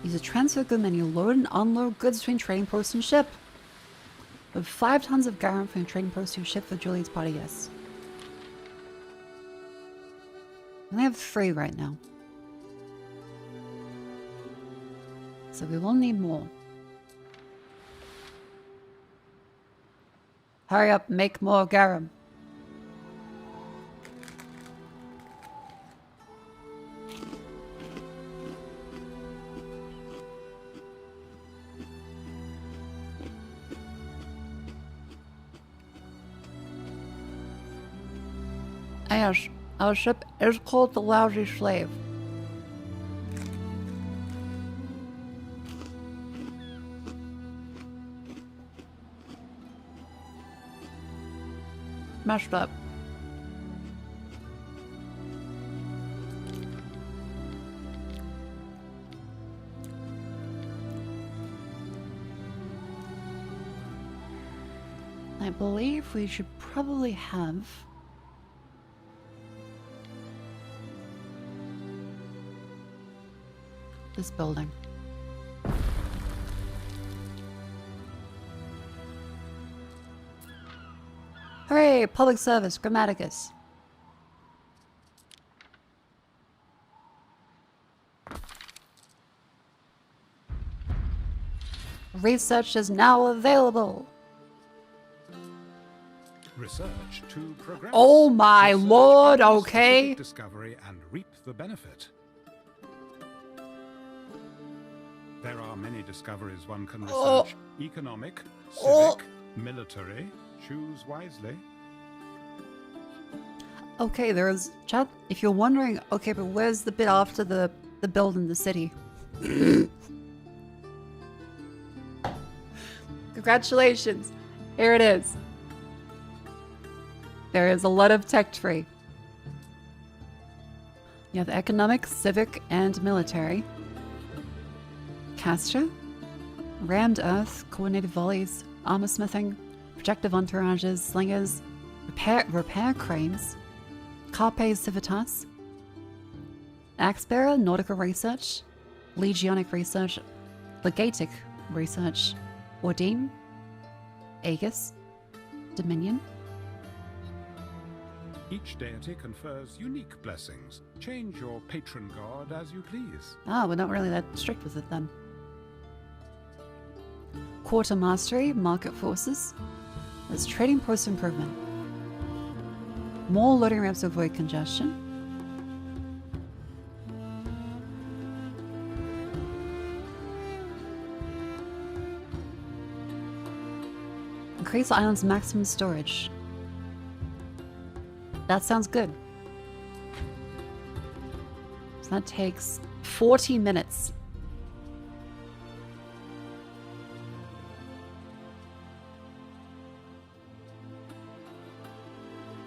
S1: Use a transfer good menu, load and unload goods between trading post and ship. With 5 tons of garum from the trading post to ship for Julie's party, yes. We only have 3 right now. So we will need more. Hurry up, make more garum. Yes, our ship is called the Lousy Slave. Messed up. I believe we should probably have this building. Hooray! Public service, Grammaticus. Research is now available.
S5: Research to progress.
S1: Oh my
S5: Research
S1: lord,
S5: into
S1: okay.
S5: specific discovery and reap the benefit. There are many discoveries one can research. Economic, civic, military. Choose wisely.
S1: Okay, there's chat. If you're wondering, okay, but where's the bit after the build in the city? Congratulations. Here it is. There is a lot of tech tree. You have economic, civic, and military. Castra. Rammed earth, coordinated volleys, armor smithing, projective entourages, slingers, repair cranes, carpe civitas, axebearer, nautical research, legionic research, legatic research, ordain, aegis, dominion.
S5: Each deity confers unique blessings. Change your patron god as you please.
S1: Ah, we're not really that strict with it then. Quarter mastery, market forces. There's trading post improvement. More loading ramps to avoid congestion. Increase the island's maximum storage. That sounds good. So that takes 40 minutes.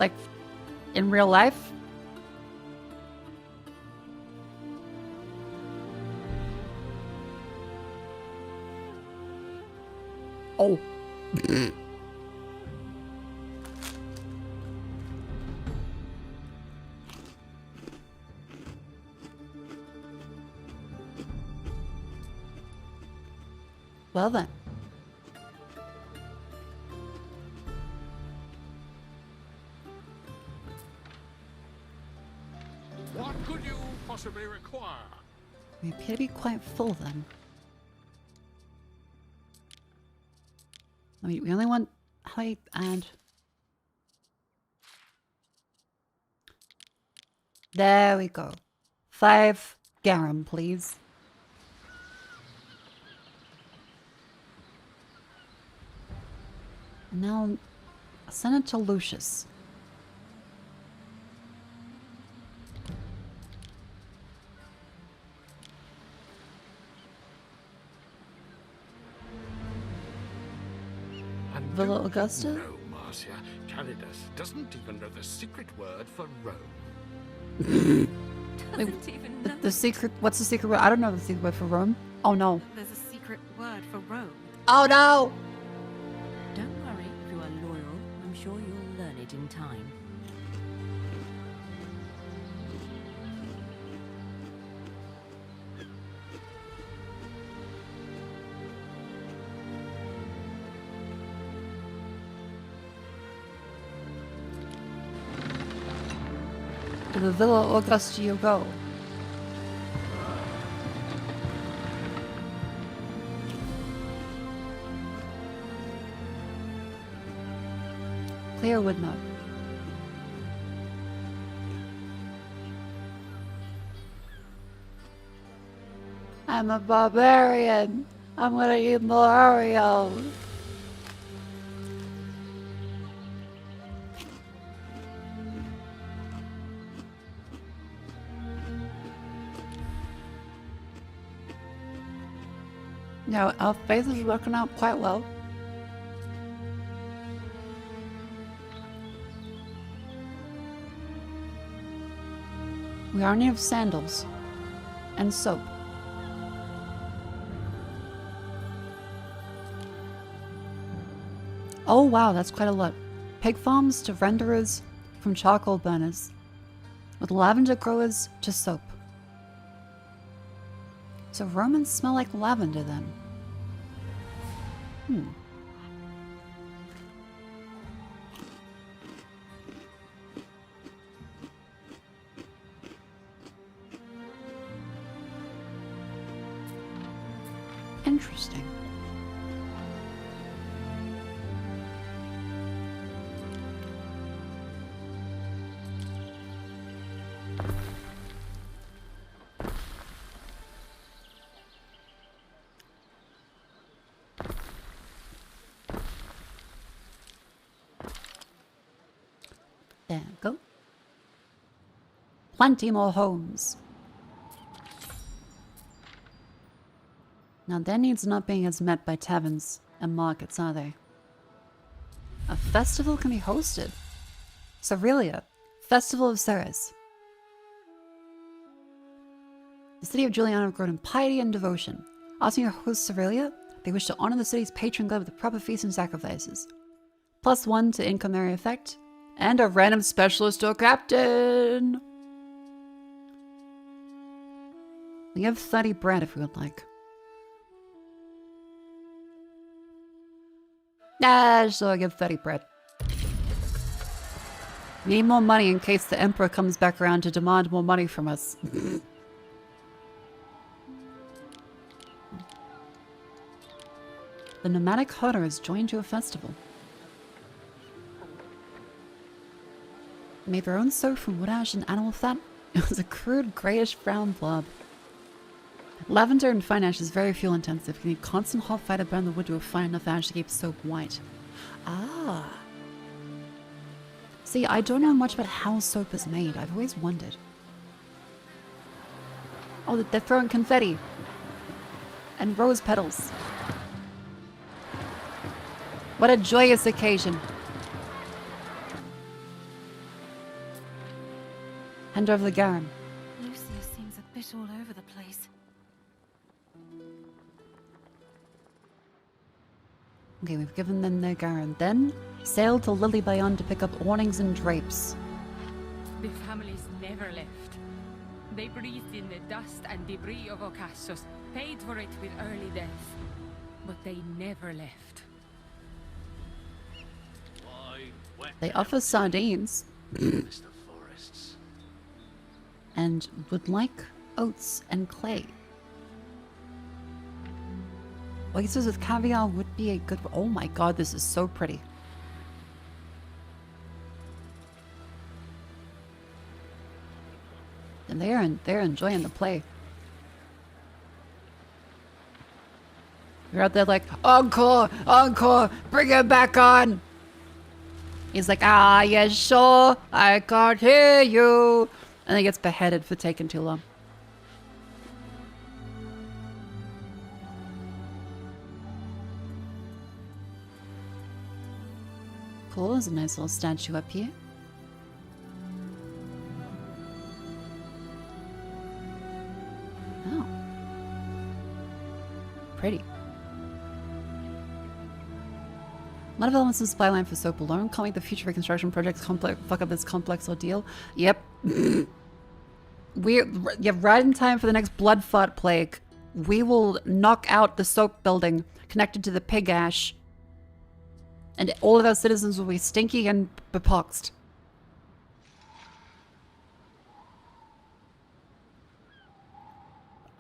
S1: Like, in real life? Oh. Well then.
S2: What could you possibly require?
S1: We appear to be quite full then. I mean, we only want height and... There we go. 5 garum, please. And now, send it to Lucius. Villa Augusta?
S7: No, Marcia. Calidus doesn't even know the secret word for Rome.
S6: Doesn't even know.
S1: The secret, what's the secret word? I don't know the secret word for Rome. Oh no.
S6: There's a secret word for Rome.
S1: Oh no!
S10: Don't worry, if you are loyal, I'm sure you'll learn it in time.
S1: To the Villa Augusta you go. Clear wood note. I'm a barbarian. I'm gonna eat Mario. No, our faith is working out quite well. We are in need of sandals and soap. Oh wow, that's quite a lot. Pig farms to renderers from charcoal burners. With lavender growers to soap. So Romans smell like lavender then. Interesting. There we go. Plenty more homes. Now their needs not being as met by taverns and markets, are they? A festival can be hosted. Cerealia, Festival of Ceres. The city of Juliana have grown in piety and devotion. Asking your host Cerealia, they wish to honor the city's patron god with the proper feasts and sacrifices. +1 to income area effect, and a random specialist or captain. We have 30 bread if we would like. So I give 30 bread. We need more money in case the emperor comes back around to demand more money from us. The nomadic hunter has joined to a festival. Made their own soap from wood ash and animal fat. It was a crude grayish-brown blob. Lavender and fine ash is very fuel intensive. You need constant hot fire to burn the wood to a fine enough ash to keep soap white. Ah. See, I don't know much about how soap is made. I've always wondered. Oh, they're throwing confetti. And rose petals. What a joyous occasion. Hand over the Garum.
S6: Lucius seems a bit all over the place.
S1: Okay, we've given them their Garum. Then, sail to Lily Bayon to pick up awnings and drapes.
S13: The families never left. They breathed in the dust and debris of Ocassos, paid for it with early death. But they never left.
S1: They offer sardines. And would like oats and clay. Oysters with caviar would be a good... Oh my god, this is so pretty. And they're enjoying the play. You're out there like, encore, encore, bring it back on. He's like, ah, yeah, sure, I can't hear you. And he gets beheaded for taking too long. Cool, there's a nice little statue up here. Oh. Pretty. A lot of elements in the supply line for soap alone. Can't make the future reconstruction projects fuck up this complex ordeal. Yep. You're right in time for the next blood fart plague. We will knock out the soap building connected to the pig ash. And all of our citizens will be stinky and bepoxed.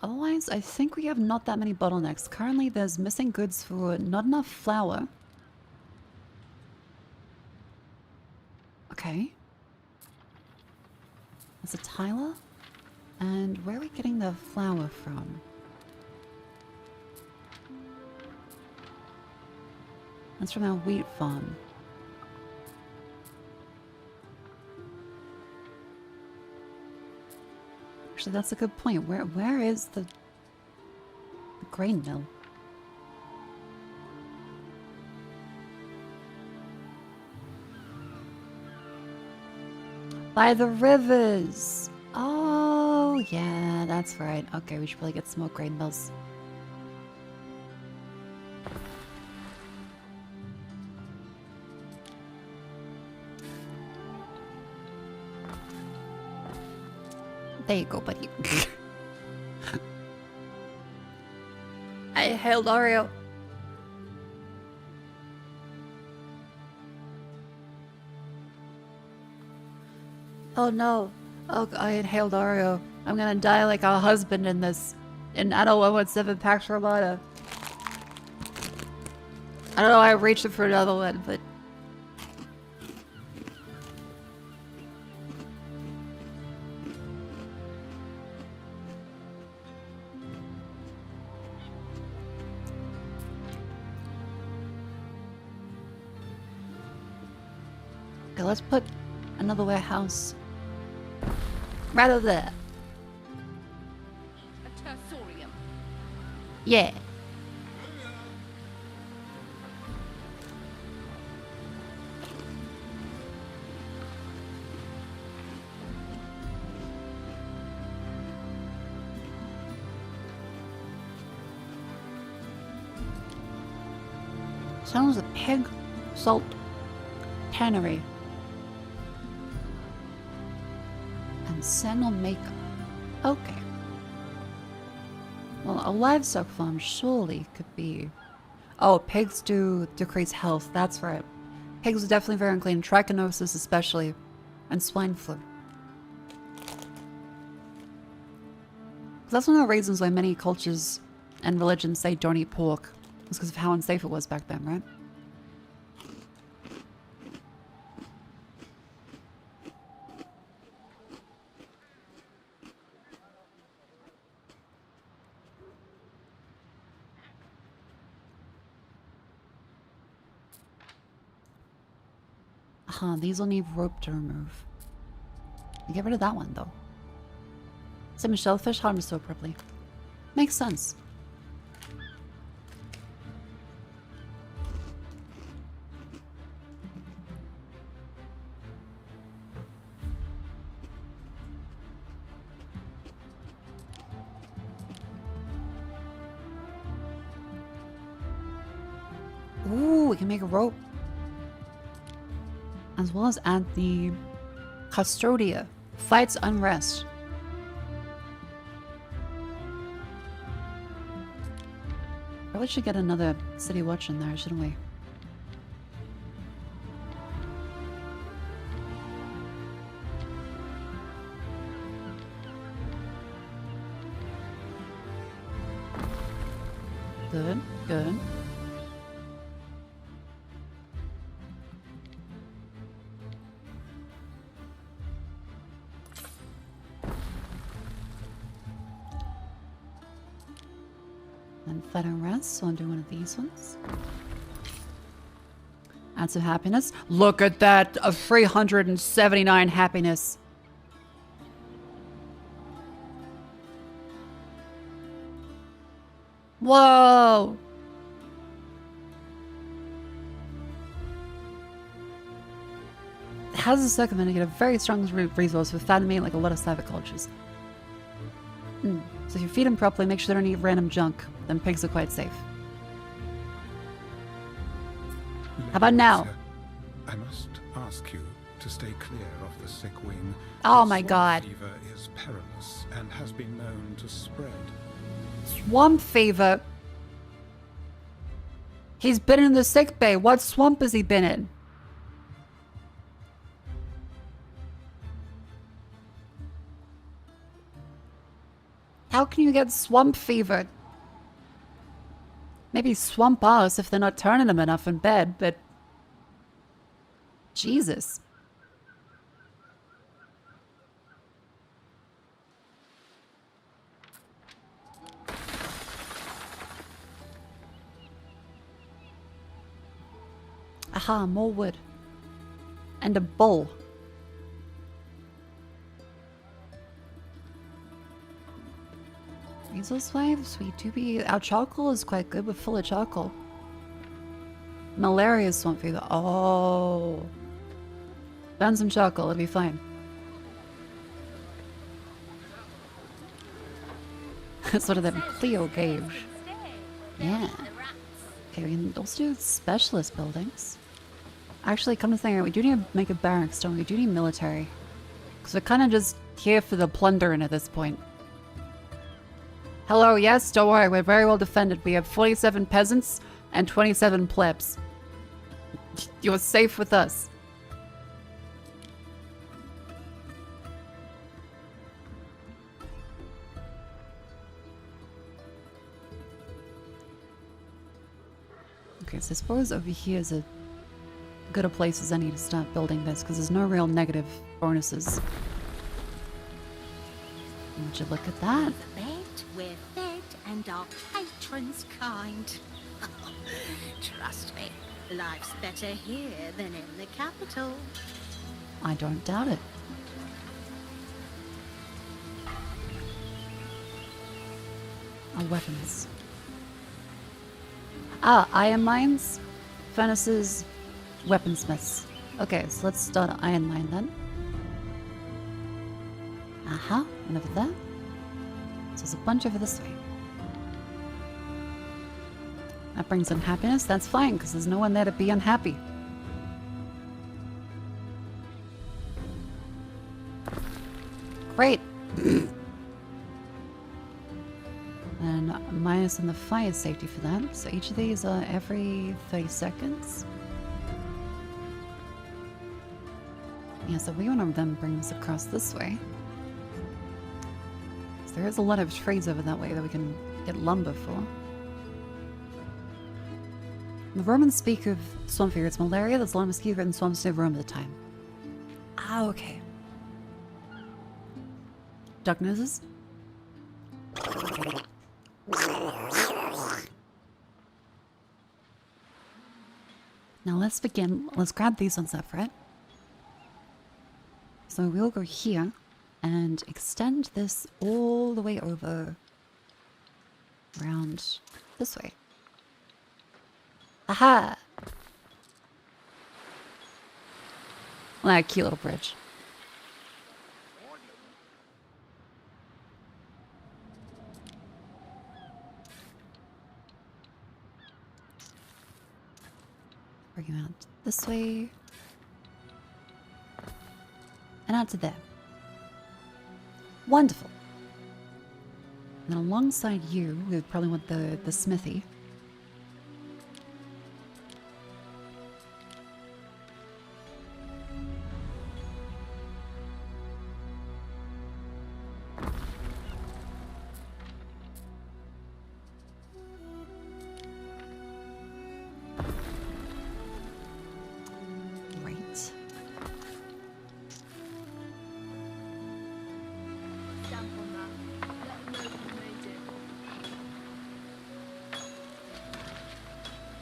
S1: Otherwise, I think we have not that many bottlenecks. Currently, there's missing goods for not enough flour. Okay. There's a Tyler. And where are we getting the flour from? That's from our wheat farm. Actually, that's a good point. Where is the grain mill? By the rivers. Oh, yeah, that's right. Okay, we should probably get some more grain mills. There you go, buddy. I hailed Oreo. Oh no. Oh, I inhaled Oreo. I'm gonna die like our husband in this. In Anno 117 Pax Romana. I don't know why I reached it for another one, but... Okay, let's put another warehouse right over there.
S13: A tersorium.
S1: Yeah. Sounds a pig salt tannery. And Sentinel makeup. Okay. Well, a livestock farm surely could be... Oh, pigs do decrease health. That's right. Pigs are definitely very unclean. Trichinosis especially. And swine flu. That's one of the reasons why many cultures and religions say don't eat pork. It's because of how unsafe it was back then, right? These will need rope to remove. You get rid of that one, though. Some shellfish harm so properly. Makes sense. Ooh, we can make a rope. As well as add the Custodia. Fights unrest. Probably should get another city watch in there, shouldn't we? Good, good. And fight and rest, so I'll do one of these ones. Add some happiness. Look at that! A 379 happiness. Whoa! How's the second man get a very strong resource with fathoming like a lot of cyber cultures? So if you feed them properly, make sure they don't eat random junk, then pigs are quite safe. How about now?
S5: I must ask you to stay clear of the sick wing.
S1: Oh my god.
S5: Swamp fever is perilous and has been known to spread.
S1: Swamp fever? He's been in the sick bay. What swamp has he been in? How can you get swamp fever? Maybe swamp us if they're not turning them enough in bed, but... Jesus. Aha, more wood. And a bowl. Resource 5, sweet doobie. Our charcoal is quite good. We're full of charcoal. Malaria swamp fever. Oh. Burn some charcoal, it'll be fine. That's one of them Cleo gauge. Yeah. Okay, we can also do specialist buildings. Actually, come to think of it, we do need to make a barracks, don't we? We do need military. Because we're kind of just here for the plundering at this point. Hello, yes, don't worry, we're very well defended. We have 47 peasants and 27 plebs. You're safe with us. Okay, so I suppose over here is a good a place as any to start building this, because there's no real negative bonuses. Would you look at that?
S10: We're fed and our patrons kind. Trust me, life's better here than in the capital.
S1: I don't doubt it. Our weapons. Ah, iron mines, furnaces, weaponsmiths. Okay, so let's start an iron mine then. Aha, and over there. So there's a bunch over this way. That brings unhappiness. That's fine, because there's no one there to be unhappy. Great. And minus on the fire safety for that. So each of these are every 30 seconds. Yeah, so we want to then bring this across this way. So there is a lot of trees over that way that we can get lumber for. The Romans speak of swamp fever. It's malaria that's a lot of mosquito in swamps near Rome at the time. Ah, okay. Duck noses? Now let's begin. Let's grab these ones up, right? So we'll go here and extend this all the way over around this way. Aha! Like a cute little bridge. Bring him out this way. And out to there. Wonderful. And then alongside you, we would probably want the smithy.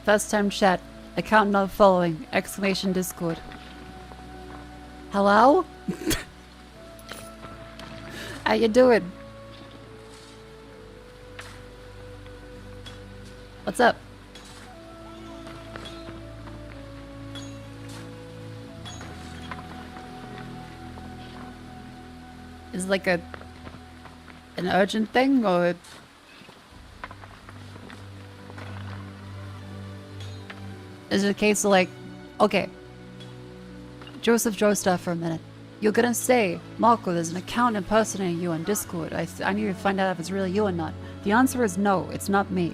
S1: First time chat. Account not following. Exclamation Discord. Hello? How you doing? What's up? Is it like an urgent thing or? Is it a case of like, okay, Joseph Joestar for a minute. You're gonna say, Mako, there's an account impersonating you on Discord. I need to find out if it's really you or not. The answer is no, it's not me.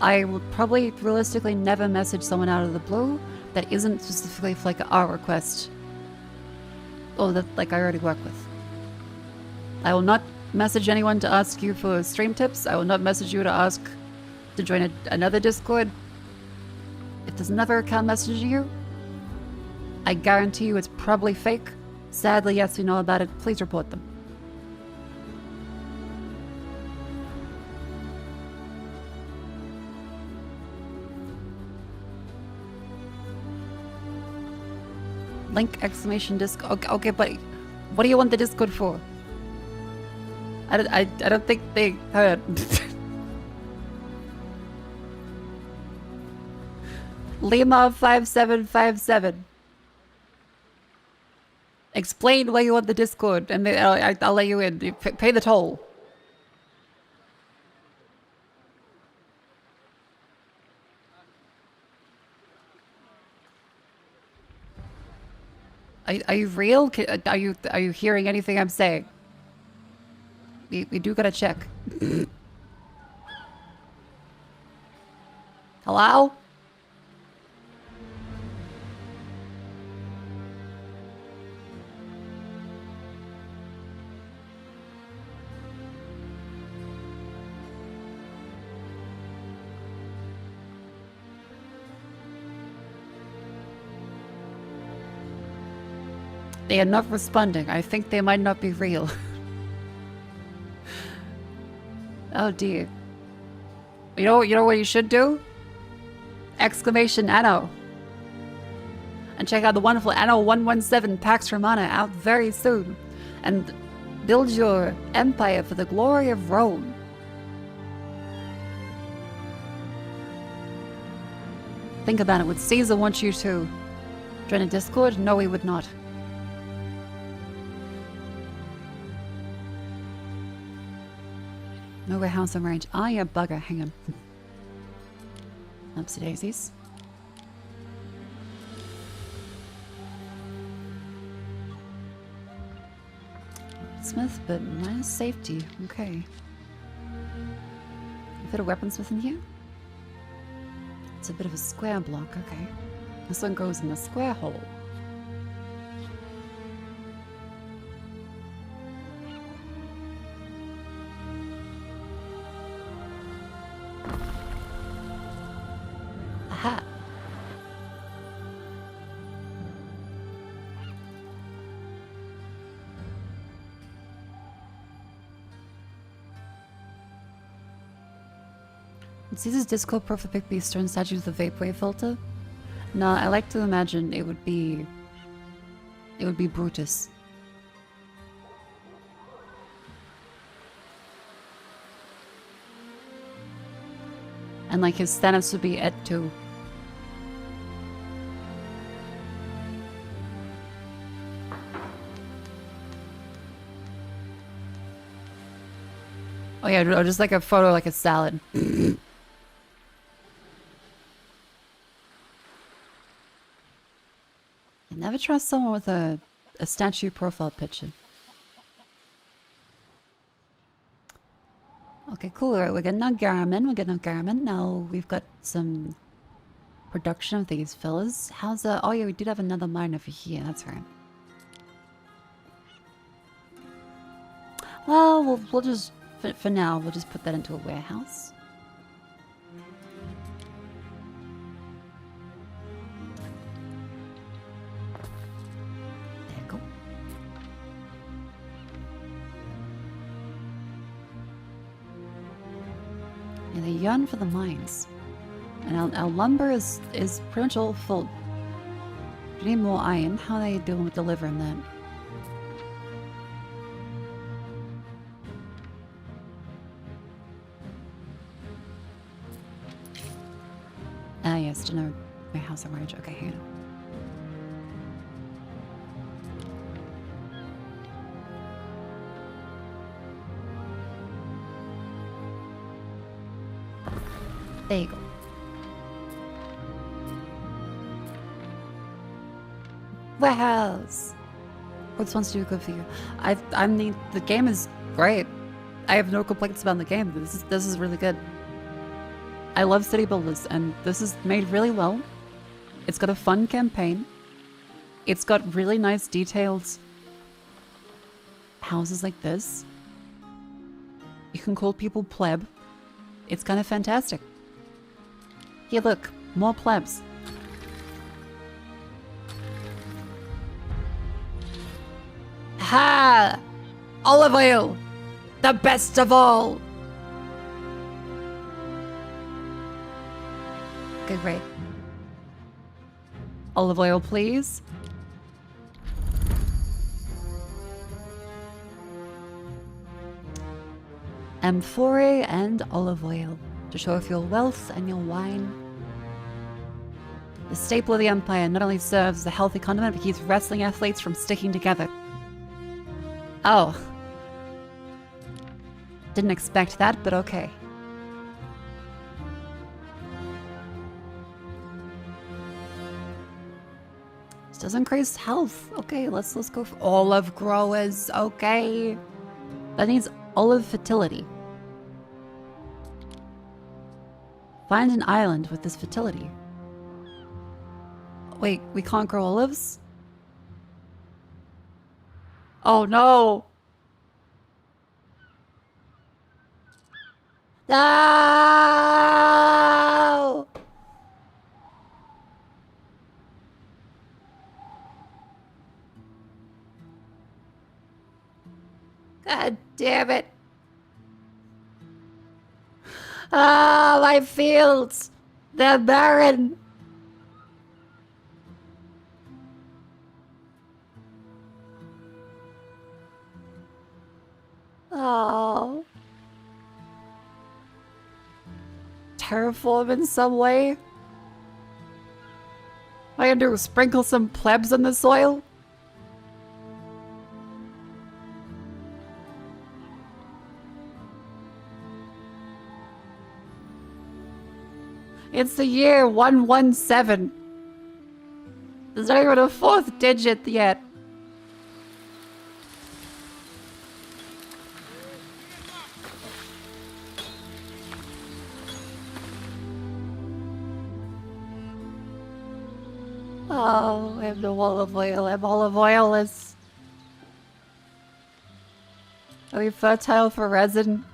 S1: I will probably realistically never message someone out of the blue that isn't specifically for like our request. Or that like I already work with. I will not message anyone to ask you for stream tips. I will not message you to ask to join another Discord. If there's another account messaging you, I guarantee you it's probably fake. Sadly, yes, we know about it. Please report them. Link exclamation Discord. Okay, but what do you want the Discord for? I don't think they heard. Lima 5757. Explain why you want the Discord, and I'll let you in. You pay the toll. Are you real? Are you hearing anything I'm saying? We do gotta check. Hello? They are not responding. I think they might not be real. Oh dear. You know what you should do? Exclamation Anno. And check out the wonderful Anno 117 Pax Romana out very soon. And build your empire for the glory of Rome. Think about it. Would Caesar want you to join a Discord? No, he would not. No warehouse on range. Ah, yeah, bugger. Hang on. Oopsie daisies. Smith, but minus safety. Okay. You fit a weaponsmith in here? It's a bit of a square block. Okay. This one goes in the square hole. Aha. Is this Discord Pro for Big Beast Stone statue with the vaporwave filter? No, I like to imagine it would be Brutus. And like his Thanos would be Ed too. Oh yeah, or just like a photo like a salad. Never trust someone with a statue profile picture. Okay, cool. Right, we're getting our Garmin. Now we've got some production of these fellas. How's the... Oh yeah, we did have another mine over here. That's right. Well, we'll just... For now, we'll just put that into a warehouse. Yeah, they yearn for the mines. And our lumber is pretty much all full. We need more iron. How are they doing with delivering that? Ah, yes, to know warehouse and range. Okay, hang on. There you go. Warehouse. What's wants to do good for you? I mean, the game is great. I have no complaints about the game. This is really good. I love city builders, and this is made really well. It's got a fun campaign. It's got really nice detailed houses like this. You can call people pleb. It's kind of fantastic. Here, look, more plebs. Ha! Olive oil! The best of all! Okay, great. Olive oil, please. Amphora and olive oil to show off your wealth and your wine. The staple of the Empire not only serves as a healthy condiment, but keeps wrestling athletes from sticking together. Oh. Didn't expect that, but okay. This does increase health. Okay, let's go for olive growers. Okay. That needs olive fertility. Find an island with this fertility. Wait, we can't grow olives? Oh no! No! God damn it. Ah, my fields! They're barren! Oh. Terraform in some way? What am I gonna do? Sprinkle some plebs in the soil? It's the year 117. There's not even a 4th digit yet. Oh, I have no olive oil. I'm olive oilless. Are we fertile for resin?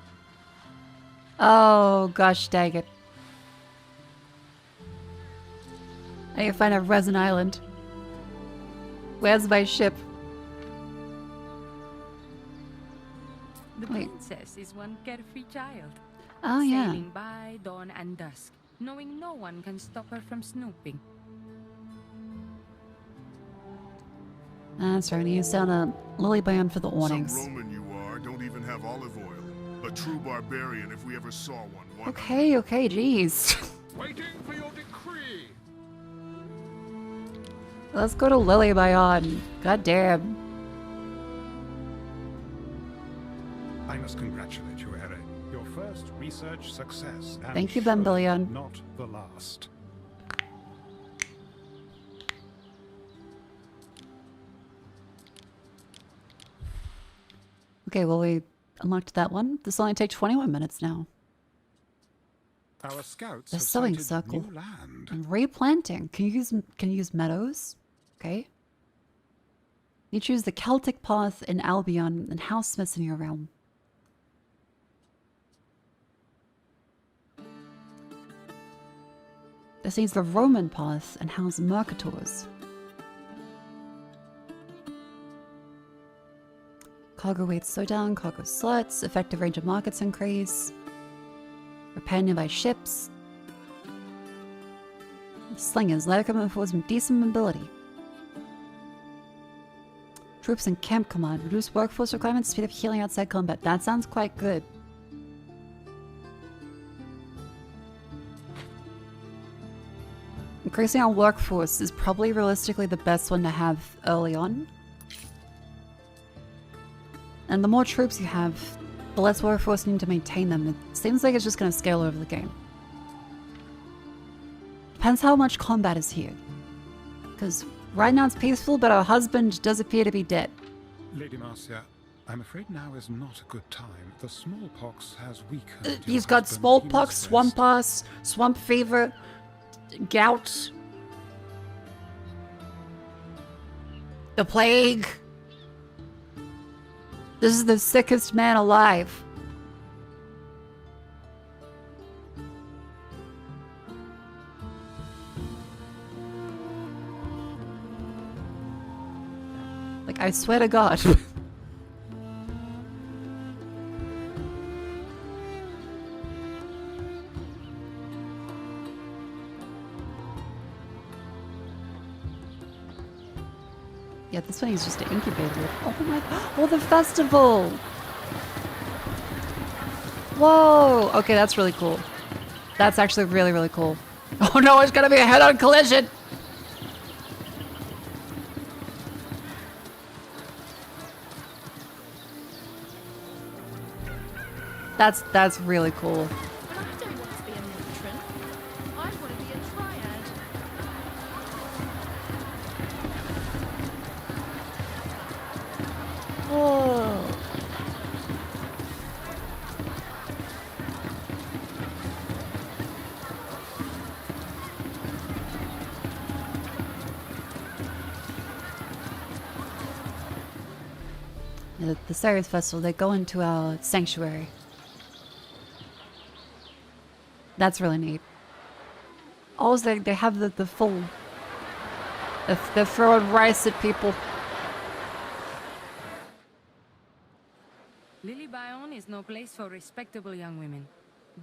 S1: Oh, gosh dang it. I need to find a resin island. Where's my ship?
S13: The
S1: Wait.
S13: princess is one carefree child.
S1: Oh, yeah.
S13: Sailing by dawn and dusk, knowing no one can stop her from snooping.
S1: That's right. I use down a lily biome for the awnings.
S2: Some Roman you are, don't even have olive oil. A true barbarian if we ever saw one.
S1: Okay, okay, jeez.
S7: Waiting for your decree.
S1: Let's go to Lily Bion. God damn.
S5: I must congratulate you, Ere. Your first research success. And
S1: Thank you,
S5: surely
S1: Bambilion.
S5: not the last.
S1: Okay, well, we unlocked that one. This only takes 21 minutes now.
S5: Our scouts
S1: The
S5: have
S1: sowing
S5: sighted
S1: circle.
S5: new land.
S1: And replanting. Can you use meadows? Okay. You choose the Celtic path in Albion and house smiths in your realm. This needs the Roman path and house mercators. Cargo weights slow down, cargo sluts, effective range of markets increase. Repair nearby ships. Slingers, light equipment affords decent mobility. Troops and camp command, reduce workforce requirements, speed up healing outside combat. That sounds quite good. Increasing our workforce is probably realistically the best one to have early on. And the more troops you have, the less workforce you need to maintain them. It seems like it's just going to scale over the game. Depends how much combat is here. Because right now it's peaceful, but our husband does appear to be dead.
S5: Lady Marcia, I'm afraid now is not a good time. The smallpox has weakened.
S1: He's got smallpox, swamp ass, swamp fever, gout, the plague. This is the sickest man alive. Like, I swear to God. Yeah, this one is just an incubator. Oh my, oh, the festival! Whoa! Okay, that's really cool. That's actually really, really cool. Oh no, it's gonna be a head-on collision! That's really cool.
S11: But I don't want to be a matron. I want to be a triad.
S1: Oh. The Sirius Festival, they go into our sanctuary. That's really neat. Also, they have the full... They're throwing rice at people.
S13: Lily Bion is no place for respectable young women.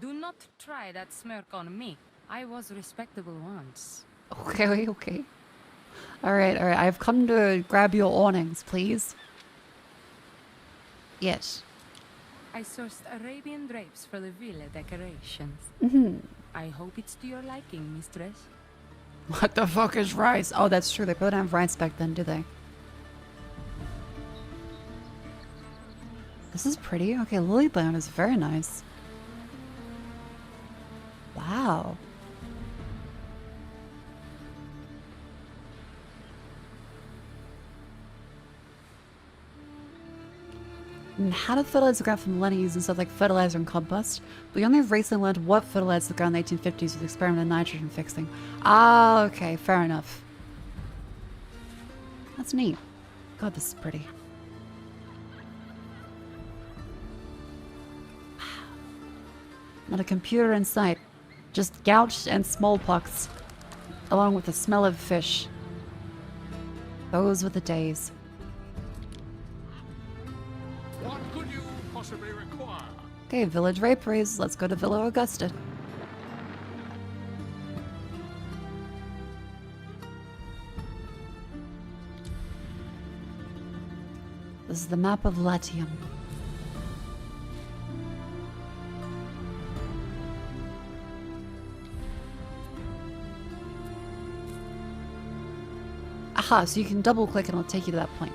S13: Do not try that smirk on me. I was respectable once.
S1: Okay, okay. Alright, alright. I've come to grab your awnings, please. Yes.
S13: I sourced Arabian drapes for the villa decorations.
S1: Mm-hmm.
S13: I hope it's to your liking, mistress.
S1: What the fuck is rice? Oh, that's true. They probably didn't have rice back then, do they? This is pretty. Okay, Lily Brown is very nice. Wow. and how to fertilize the ground for millennia using stuff like fertilizer and compost, but we only recently learned what fertilized the ground in the 1850s with experimental nitrogen fixing. Ah, okay, fair enough. That's neat. God, this is pretty. Not a computer in sight. Just gout and smallpox, along with the smell of fish. Those were the days.
S7: What could you possibly require?
S1: Okay, village raperies. Let's go to Villa Augusta. This is the map of Latium. Aha, so you can double click and it'll take you to that point.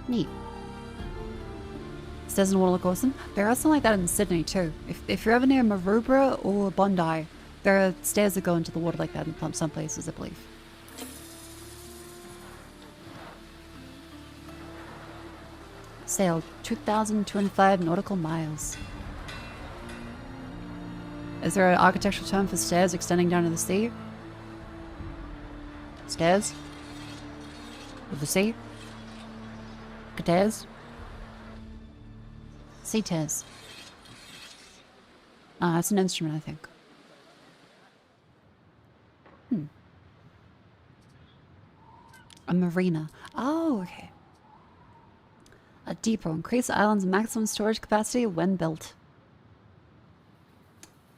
S1: Neat. This doesn't want to look awesome. There are something like that in Sydney too. If you're ever near Maroubra or Bondi, there are stairs that go into the water like that in some places, I believe. Sailed 2,205 nautical miles. Is there an architectural term for stairs extending down to the sea? Stairs? With the sea? Stairs? Sea stairs. Ah, that's an instrument, I think. A marina. Oh, okay. A depot. Increase the island's maximum storage capacity when built.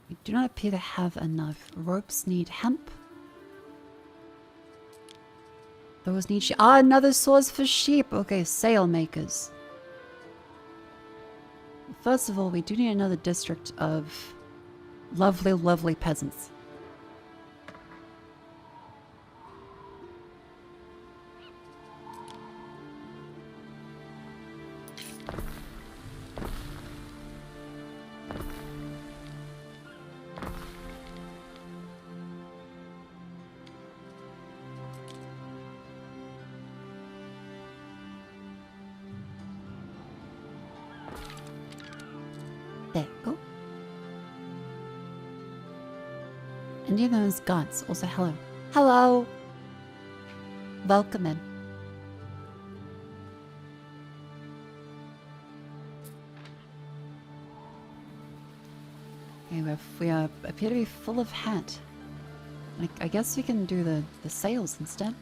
S1: We do not appear to have enough. Ropes need hemp. Those need sheep. Ah, another source for sheep. Okay, sail makers. First of all, we do need another district of lovely, lovely peasants. There we go. Indian known as gods. Also, hello. Hello! Welcome in. Okay, we appear to be full of hat. I guess we can do the sails instead.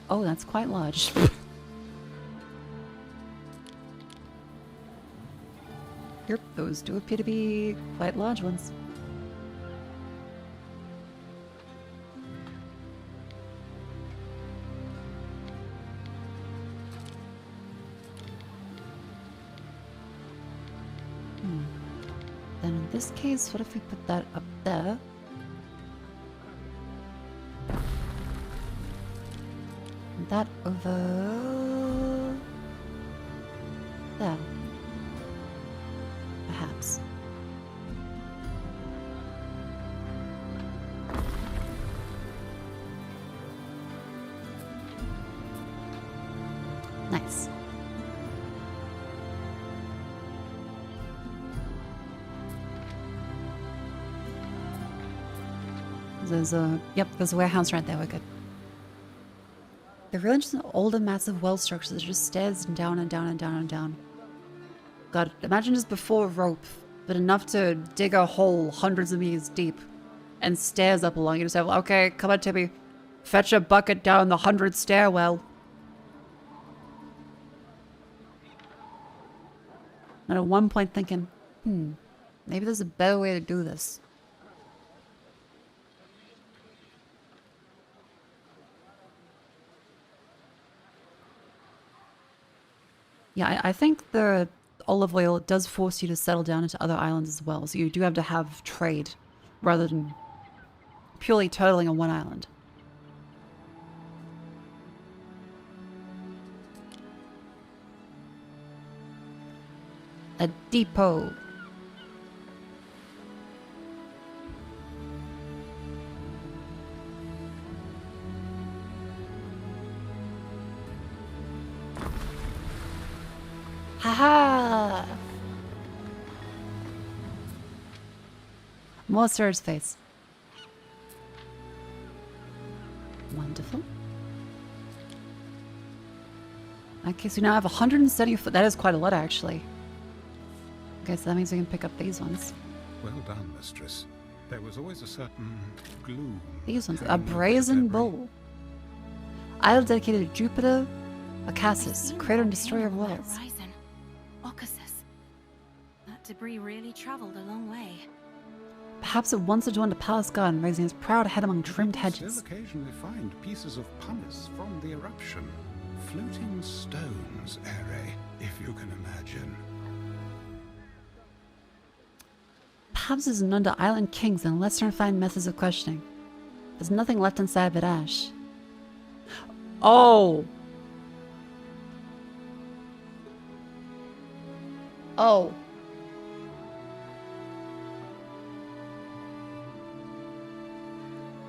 S1: Oh, that's quite large. Yep, those do appear to be quite large ones. Then in this case, what if we put that up there? And that over there. Perhaps. Nice. There's a warehouse right there. We're good. They're really just older, massive well structures that just stairs and down and down and down and down. God, imagine just before rope, but enough to dig a hole hundreds of meters deep and stairs up along. You just have, okay, come on, Timmy. Fetch a bucket down the 100 stairwell. And at one point thinking, maybe there's a better way to do this. Yeah, I think the olive oil does force you to settle down into other islands as well. So you do have to have trade rather than purely turtling on one island. A depot. Haha! More Sarah's face. Wonderful. Okay, so now I have 170 foot. That is quite a lot, actually. Okay, so that means we can pick up these ones.
S5: Well done, mistress. There was always a certain gloom.
S1: These ones. A
S5: hanging over
S1: brazen
S5: every-
S1: bull. Isle dedicated to Jupiter, Ocassus, creator and destroyer of worlds.
S6: Horizon. Ocassus. That debris really traveled a long way.
S1: Perhaps it once adorned a palace garden, raising its proud head among trimmed hedges.
S5: Still occasionally find pieces of pumice from the eruption. Floating stones, Ere, if you can imagine.
S1: Perhaps it's an under island kings and less refined methods of questioning. There's nothing left inside but ash. Oh! Oh.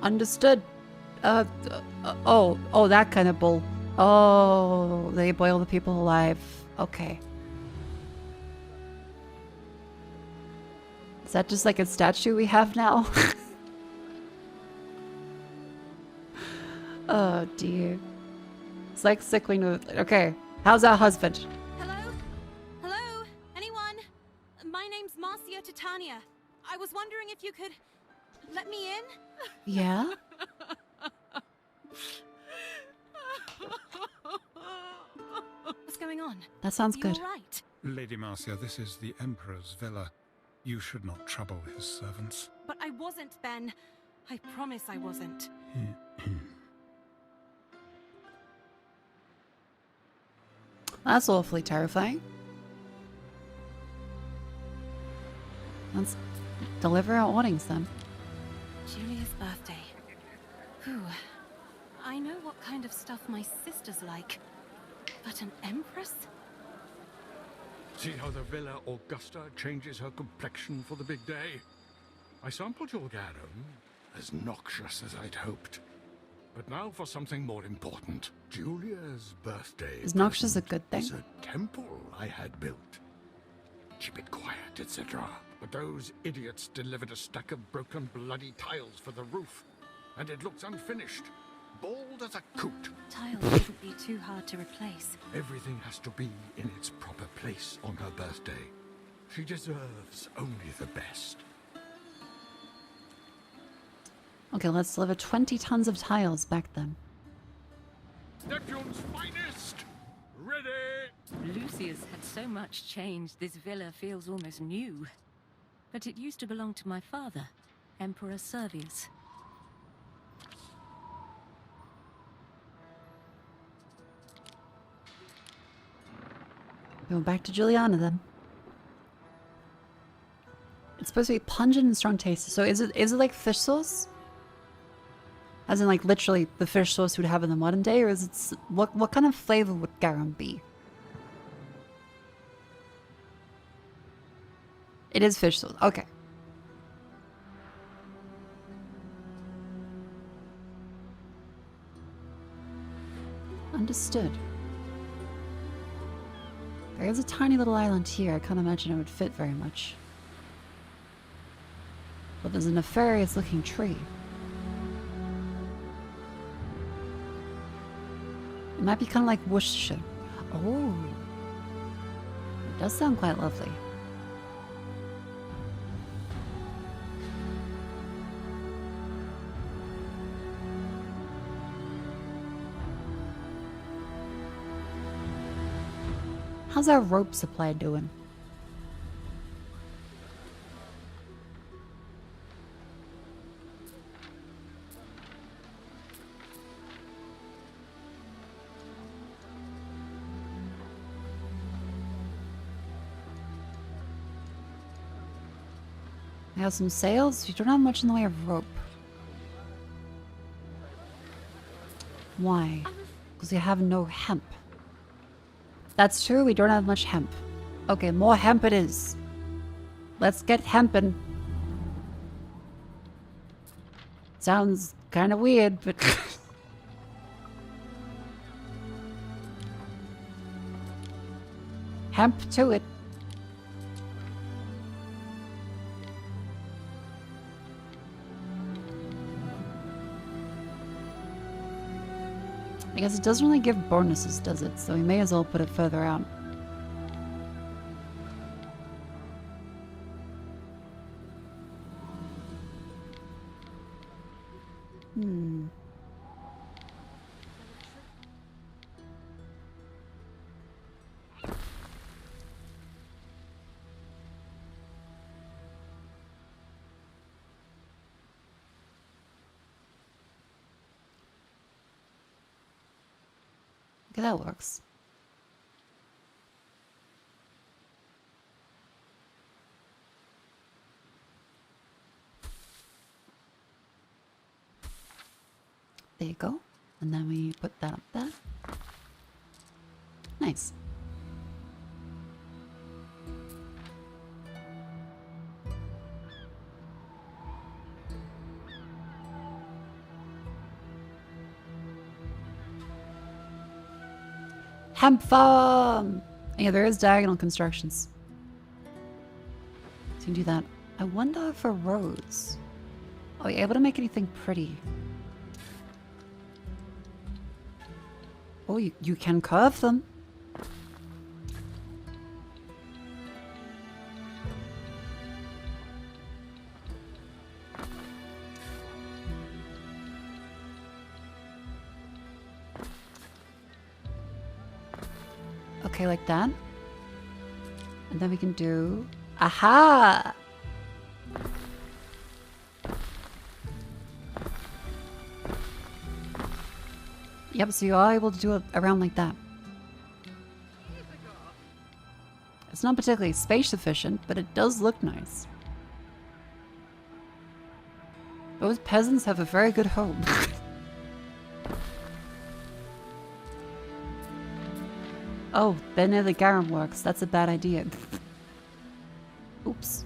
S1: Understood. Oh, that kind of bull. Oh, they boil the people alive. Okay. Is that just like a statue we have now? Oh dear. It's like sickling with. Okay, how's our husband?
S6: Hello? Hello? Anyone? My name's Marcia Titania. I was wondering if you could let me in?
S1: Yeah?
S6: What's going on?
S1: That sounds
S6: You
S1: good.
S6: all right?
S5: Lady Marcia, this is the Emperor's villa. You should not trouble his servants.
S6: But I wasn't, Ben. I promise I wasn't.
S1: That's awfully terrifying. Let's deliver our awnings then.
S6: Julia's birthday. Whew. I know what kind of stuff my sister's like. But an empress?
S7: See how the Villa Augusta changes her complexion for the big day? I sampled your garum, as noxious as I'd hoped. But now for something more important. Julia's birthday.
S1: Is noxious a good thing?
S7: Is a temple I had built. Keep it quiet, etc. But those idiots delivered a stack of broken bloody tiles for the roof. And it looks unfinished. Bald as a coot.
S6: Tiles shouldn't be too hard to replace.
S7: Everything has to be in its proper place on her birthday. She deserves only the best.
S1: Okay, let's deliver 20 tons of tiles back then.
S7: Neptune's finest! Ready!
S10: Lucius had so much changed, this villa feels almost new. But it used to belong to my father, Emperor Servius.
S1: Going back to Juliana then. It's supposed to be pungent and strong taste. So is it like fish sauce? As in like literally the fish sauce we'd have in the modern day, or is it what kind of flavor would garum be? It is fish sauce. Okay. Understood. There is a tiny little island here. I can't imagine it would fit very much. But there's a nefarious looking tree. It might be kind of like Worcestershire. Oh. It does sound quite lovely. How's our rope supply doing? I have some sails. You don't have much in the way of rope. Why? Because you have no hemp. That's true, we don't have much hemp. Okay, more hemp it is. Let's get hempin'. Sounds kind of weird, but... Hemp to it. I guess it doesn't really give bonuses, does it? So we may as well put it further out. Okay, that works. There you go. And then we put that up there. Nice. Hemp farm! Yeah, there is diagonal constructions. So you can do that. I wonder for roads. Are we able to make anything pretty? Oh, you can curve them. Okay, like that. And then we can do... Aha! Yep, so you are able to do it around like that. It's not particularly space efficient, but it does look nice. Those peasants have a very good home. Oh, they're near the Garum Works. That's a bad idea. Oops.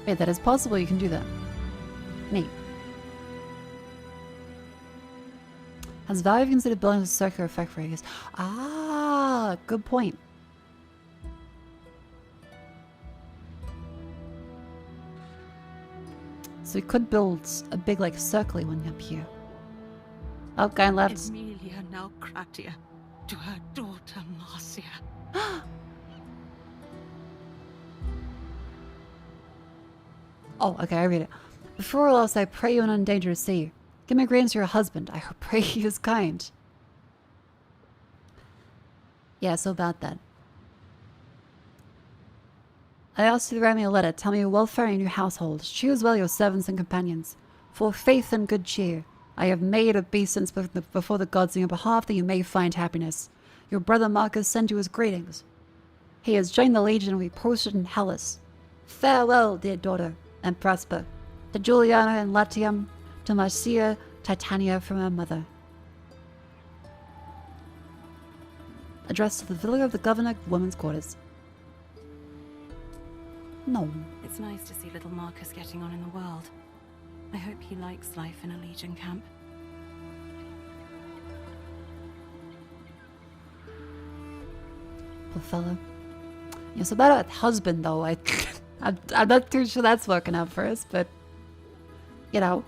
S1: Wait, that is possible. You can do that. Neat. Has value considered building with a circular effect radius? Ah, good point. So we could build a big, like, circly one up here. Oh, guy left.
S9: Emilia now Kratia to her daughter Marcia.
S1: Oh, okay, I read it. Before all else, I pray you in undangerous sea. Give my greetings to your husband. I pray he is kind. Yeah, so about that. I asked you to write me a letter. Tell me your welfare and your household. Choose well your servants and companions. For faith and good cheer, I have made obeisance before the gods on your behalf that you may find happiness. Your brother Marcus sends you his greetings. He has joined the legion and will be posted in Hellas. Farewell, dear daughter, and prosper. To Juliana and Latium, to Marcia, Titania from her mother. Addressed to the villa of the governor, women's quarters. No.
S6: It's nice to see little Marcus getting on in the world. I hope he likes life in a Legion camp.
S1: Poor fellow. Yeah, so about a husband, though, I'm not too sure that's working out for us, but... You know.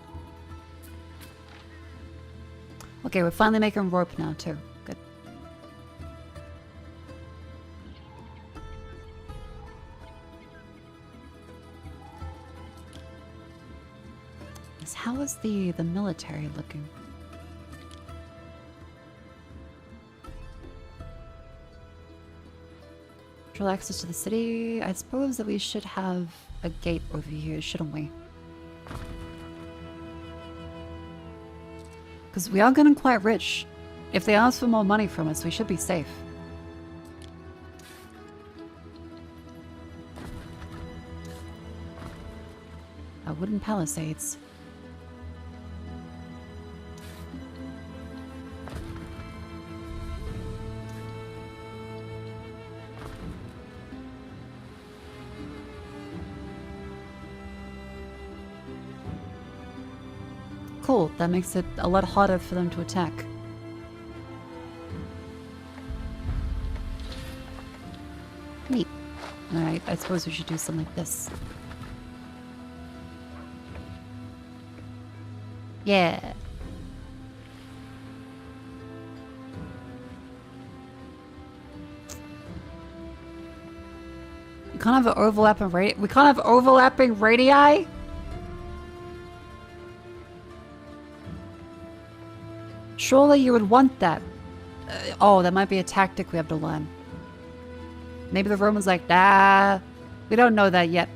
S1: Okay, we're finally making rope now, too. Good. How is the military looking? Control access to the city. I suppose that we should have a gate over here, shouldn't we? Because we are getting quite rich. If they ask for more money from us, we should be safe. Wooden palisades. Cool, that makes it a lot harder for them to attack. Neat. Alright, I suppose we should do something like this. Yeah. We can't have overlapping we can't have overlapping radii? Surely you would want that. Oh, that might be a tactic we have to learn. Maybe the Romans like, nah, we don't know that yet.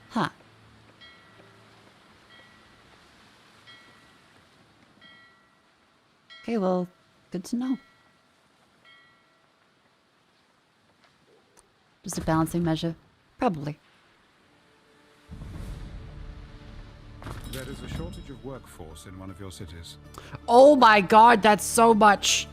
S1: Huh. Okay, well, good to know. Just a balancing measure. Probably.
S5: There is a shortage of workforce in one of your cities.
S1: Oh my god, that's so much!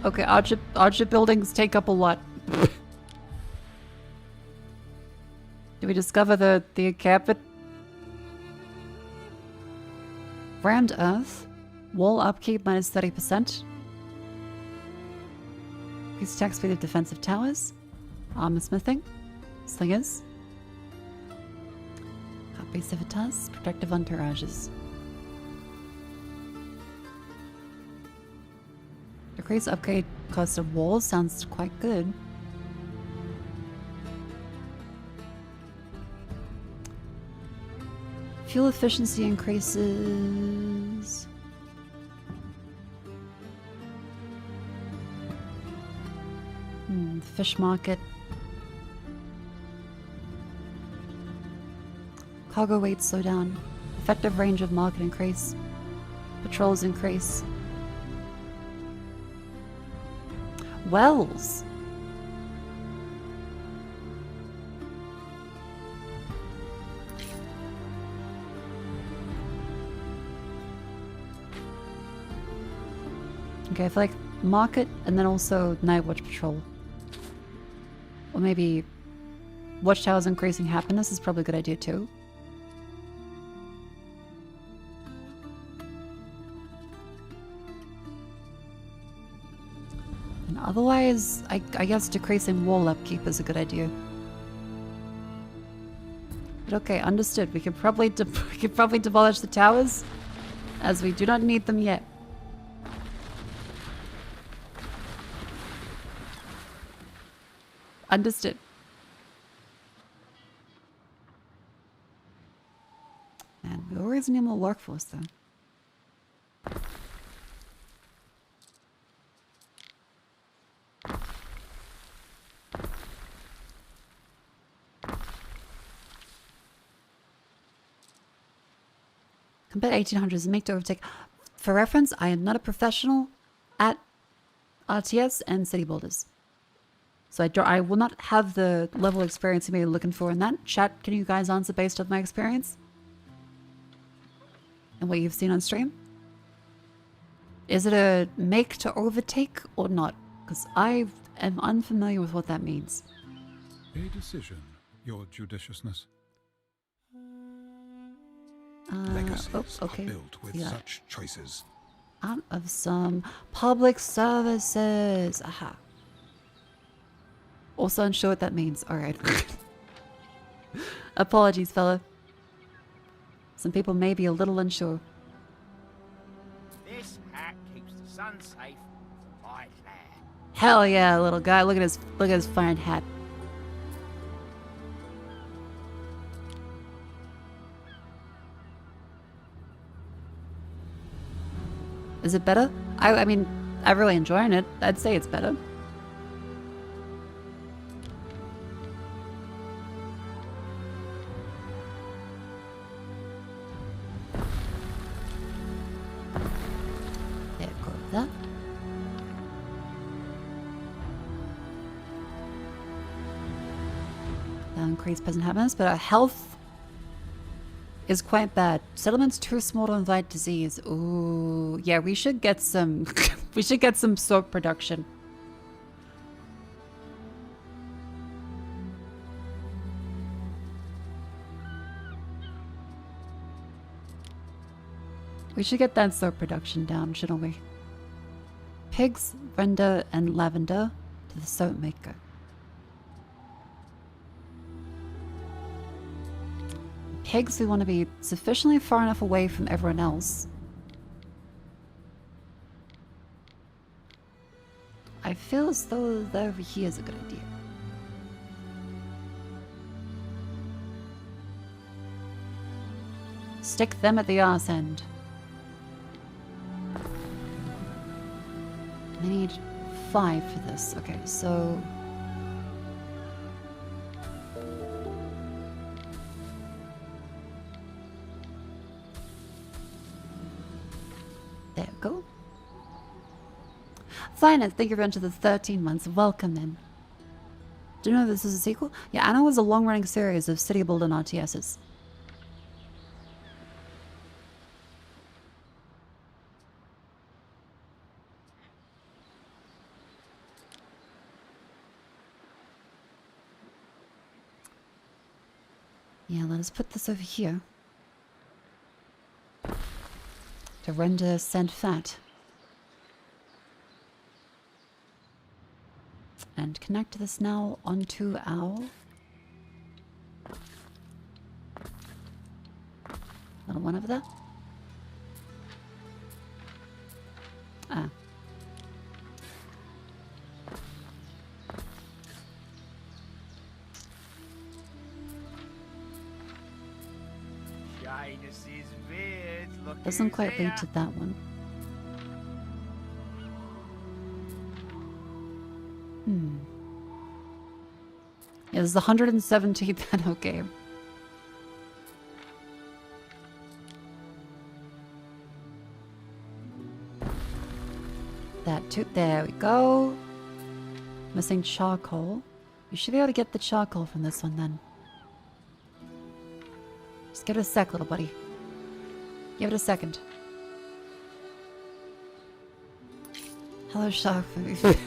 S1: Okay, our buildings take up a lot. Did we discover the encampment? Rammed earth. Wall upkeep minus 30%. Increase attack speed of defensive towers. Armor smithing. Slingers. Copy civitas. Protective entourages. Decrease upgrade cost of walls sounds quite good. Fuel efficiency increases. Fish market. Cargo weight slow down. Effective range of market increase. Patrols increase. Wells. Okay, I feel like market and then also night watch patrol. Or maybe watchtowers increasing happiness is probably a good idea too. And otherwise, I guess decreasing wall upkeep is a good idea. But okay, understood. We could probably demolish the towers, as we do not need them yet. Understood. And we always need more workforce though. Compare 1800s and make to overtake. For reference, I am not a professional at RTS and city builders. So I will not have the level of experience you may be looking for in that. Chat, can you guys answer based off my experience? And what you've seen on stream? Is it a make to overtake or not? Because I am unfamiliar with what that means.
S5: A decision, your judiciousness. Legacies
S1: okay.
S5: are built with such choices.
S1: Out of some public services. Aha. Also unsure what that means. Alright. Apologies, fella. Some people may be a little unsure.
S8: This hat keeps the sun safe from my flare.
S1: Hell yeah, little guy. Look at his fine hat. Is it better? I mean, I'm really enjoying it. I'd say it's better. There, go with that. increase peasant happiness, but our health is quite bad. Settlement's too small to invite disease. Ooh, yeah, we should get some. We should get some soap production. We should get that soap production down, shouldn't we? Pigs, render, and lavender to the soap maker. Pigs, we want to be sufficiently far enough away from everyone else. I feel as though that over here is a good idea. Stick them at the arse end. I need 5 for this. Okay, so... there we go. Fine, thank you for entering the 13 months. Welcome in. Do you know this is a sequel? Yeah, Anno was a long-running series of city building RTSs. Yeah, let us put this over here. To render send fat. And connect this now onto our little one over there. Ah. Doesn't quite lead to that one. Yeah, this is the 117th Anno game. That too. There we go. Missing charcoal. You should be able to get the charcoal from this one then. Just give it a sec, little buddy. Give it a second. Hello, Shark Food.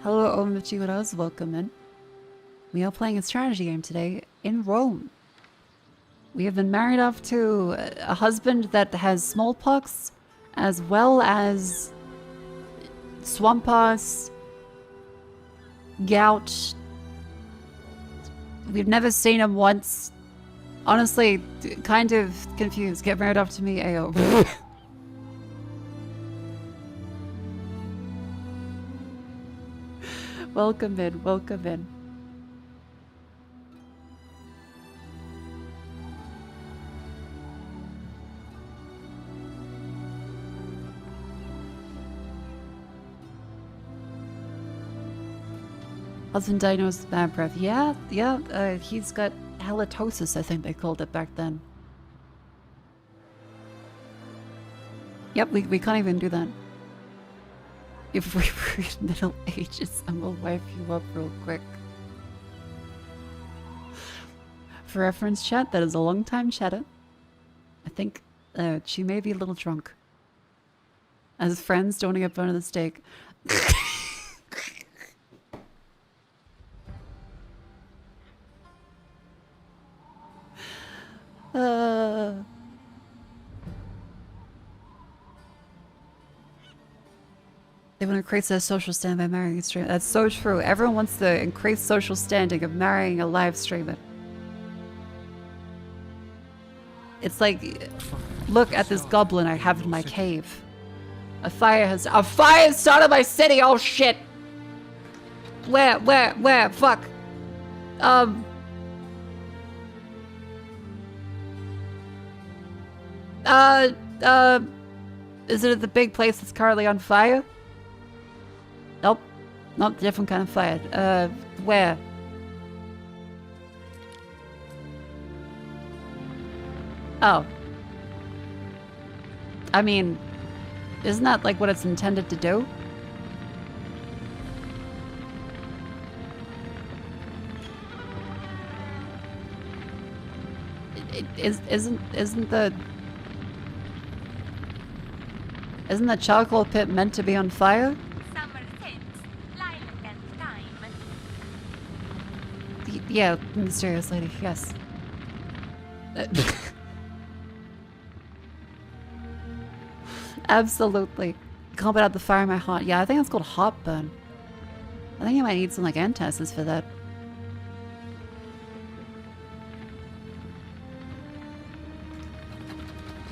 S1: Hello, Omichiwaras. Welcome in. We are playing a strategy game today in Rome. We have been married off to a husband that has smallpox, as well as swampas, gout. We've never seen him once. Honestly, kind of confused. Get married off to me, AO. Welcome in, welcome in. Husband diagnosed with bad breath. Yeah, he's got halitosis, I think they called it back then. Yep, we can't even do that. If we were in Middle Ages, I'm gonna wipe you up real quick. For reference, chat, that is a long time chatter. I think she may be a little drunk. As friends, don't want to get burned at the stake. They want to increase their social standing by marrying a streamer. That's so true. Everyone wants to increase social standing of marrying a live streamer. It's like, look at this goblin I have in my cave. A fire started my city. Oh shit! Where? Fuck. Is it at the big place that's currently on fire? Nope. Not different kind of fire. Where? Oh. I mean, isn't that like what it's intended to do? Isn't the charcoal pit meant to be on fire?
S10: Summer scents, lilac and thyme.
S1: Yeah, mysterious lady, yes. Absolutely. Can't put out the fire in my heart. Yeah, I think it's called heartburn. I think you might need some like antacids for that.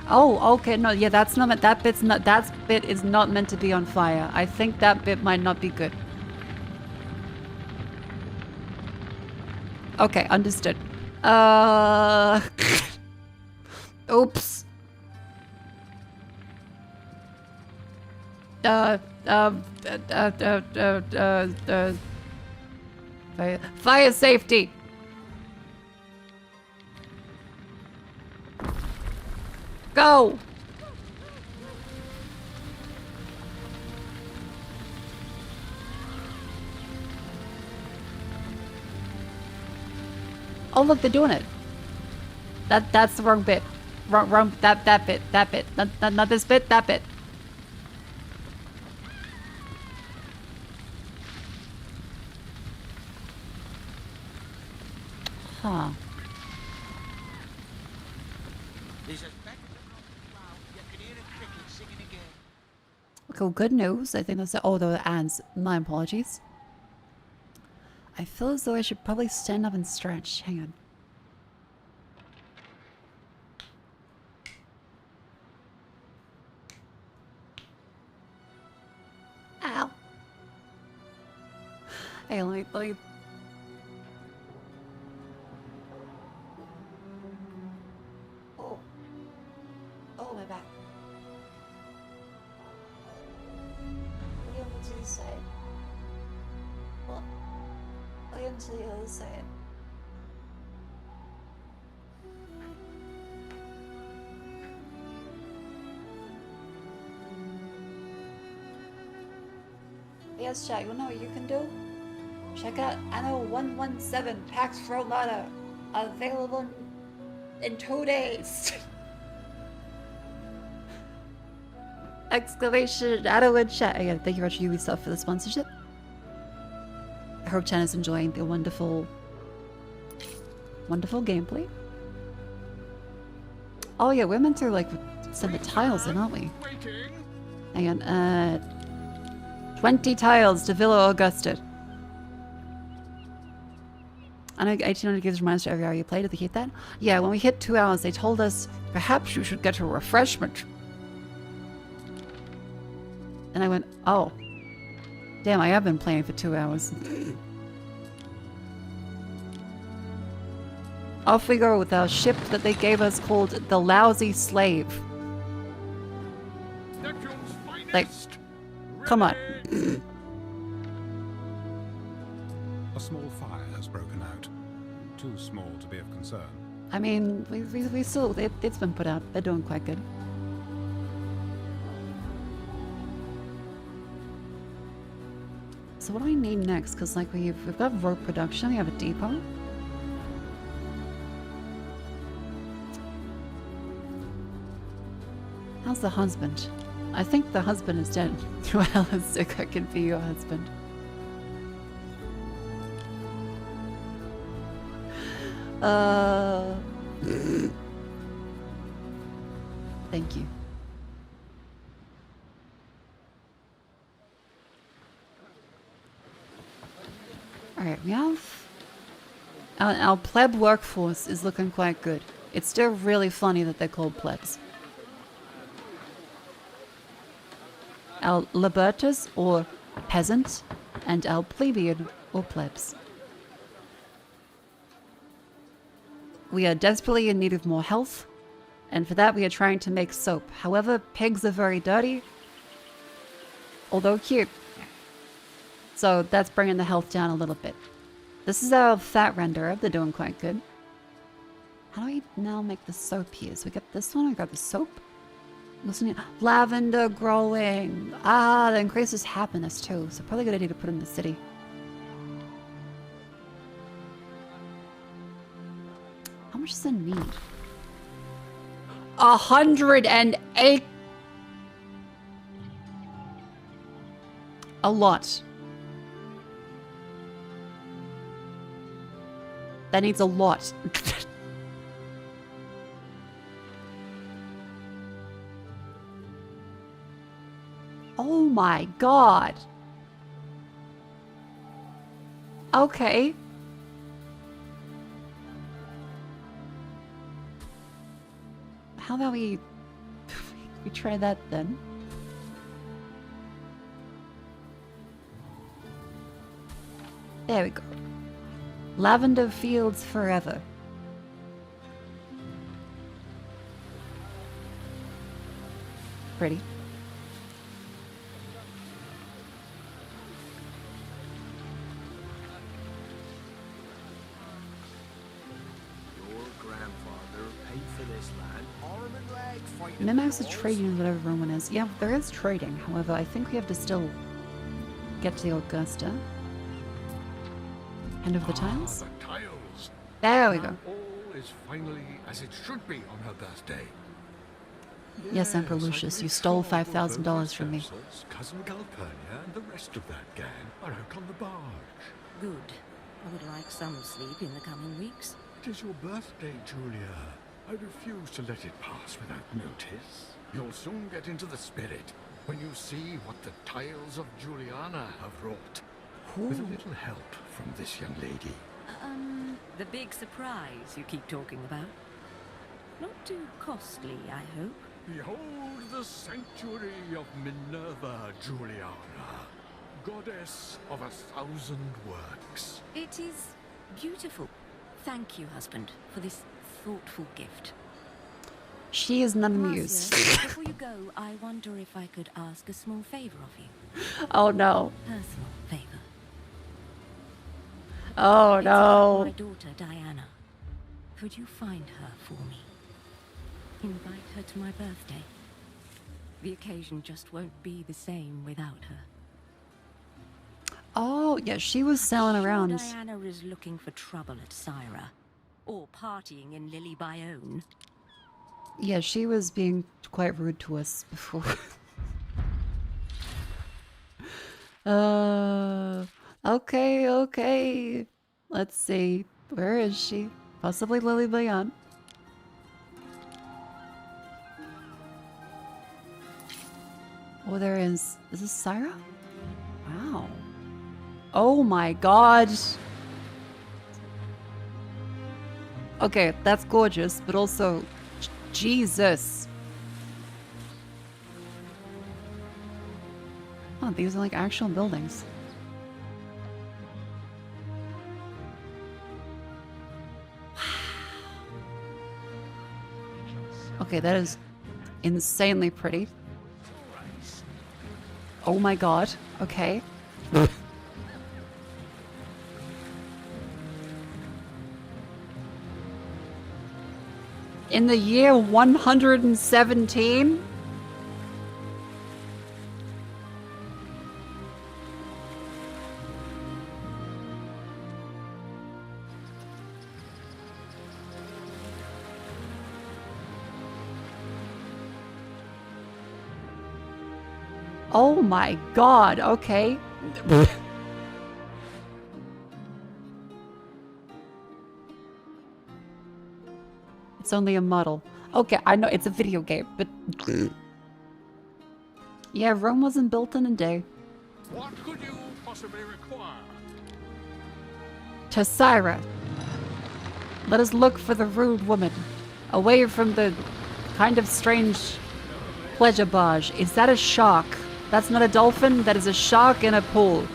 S1: Oh, okay, no, yeah, that's not meant, that bit is not meant to be on fire. I think that bit might not be good. Okay, understood. Oops. Fire safety. Go. Oh look, they're doing it. That's the wrong bit. Wrong that bit. Not this bit, that bit. Huh. Cool, good news. I think that's oh, those are ants. My apologies. I feel as though I should probably stand up and stretch. Hang on. Ow. Hey, let me... Oh. Oh, my back. To the side. Well, I'll to the other side. Yes, chat, you know what you can do? Check out Anno 117 packs for Lana. Available in 2 days. Exclamation Anno in chat. Again, thank you very much Ubisoft for the sponsorship. I hope Chan is enjoying the wonderful gameplay. Oh yeah, we're meant to like send the tiles in, aren't we? Hang on, 20 tiles to Villa Augusta. I know 1800 gives reminders to every hour you play. Did they hit that? Yeah, when we hit 2 hours, they told us perhaps you should get a refreshment. And I went, oh. Damn, I have been playing for 2 hours. Off we go with our ship that they gave us called the Lousy Slave. Like, come on.
S5: A small fire has broken out. Too small to be of concern.
S1: I mean, we still, it's been put out. They're doing quite good. So what do we need next? Because like we've got rope production, we have a depot. How's the husband? I think the husband is dead. Well, sick, I can be your husband. Thank you. Alright, we have... Our pleb workforce is looking quite good. It's still really funny that they're called plebs. Our libertus, or peasant, and our plebeian, or plebs. We are desperately in need of more health, and for that we are trying to make soap. However, pigs are very dirty, although cute. So that's bringing the health down a little bit. This is our fat renderer. They're doing quite good. How do we now make the soap here? So we got this one. I got the soap. Listen, lavender growing. Ah, that increases happiness too. So probably a good idea to put in the city. How much does it need? 108. A lot. That needs a lot. Oh my god. Okay. How about we try that then? There we go. Lavender fields forever. Pretty. Mimics the trading whatever everyone is. Yeah, there is trading. However, I think we have to still get to the Augusta. End of the tiles?
S7: The tiles.
S1: There we go.
S7: All is finally as it should be on her birthday.
S1: Yes, Emperor Lucius, you stole $5,000 from me.
S7: Cousin Calpurnia and the rest of that gang are out on the barge.
S10: Good. I would like some sleep in the coming weeks.
S7: It is your birthday, Julia. I refuse to let it pass without notice. You'll soon get into the spirit when you see what the tiles of Juliana have wrought. With a little help from this young lady.
S10: The big surprise you keep talking about? Not too costly, I hope.
S7: Behold the sanctuary of Minerva Juliana, goddess of 1,000 works.
S10: It is beautiful. Thank you, husband, for this thoughtful gift.
S1: She is not amused.
S10: Before you go, I wonder if I could ask a small favor of you.
S1: Oh no.
S10: Personal favor.
S1: Oh
S10: It's
S1: no.
S10: my daughter, Diana. Could you find her for me? Invite her to my birthday. The occasion just won't be the same without her.
S1: Oh, yeah, she was sailing around.
S10: Diana is looking for trouble at Syra. Or partying in Lily Bayonne.
S1: Yeah, she was being quite rude to us before. Okay. Let's see. Where is she? Possibly Lily Bayonne. Oh, there is. Is this Syra? Wow. Oh my god. Okay, that's gorgeous, but also, Jesus. Oh, these are like actual buildings. Okay, that is insanely pretty. Oh my god. Okay. In the year 117? Oh my god, okay. It's only a model. Okay, I know it's a video game, but... Yeah, Rome wasn't built in a day.
S7: What could you possibly require?
S1: To Syra. Let us look for the rude woman. Away from the kind of strange pleasure barge. Is that a shark? That's not a dolphin, that is a shark in a pool.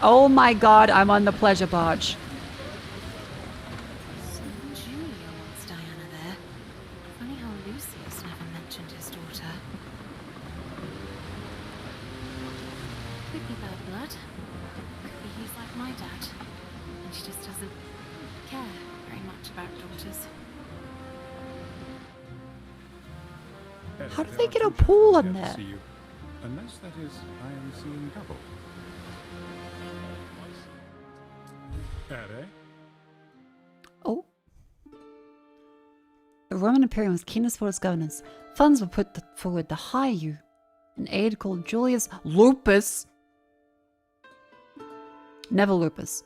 S1: Oh my god, I'm on the pleasure barge.
S6: So Julia wants Diana there. Funny how Lucius never mentioned his daughter. Could be bad blood. Could be he's like my dad. And she just doesn't care very much about daughters.
S1: How do they get a pool in there?
S5: Unless that is, I am seeing double. Oh.
S1: The Roman Imperium was keenest for its governance. Funds were put forward to hire you. An aide called Julius Lupus. Never Lupus.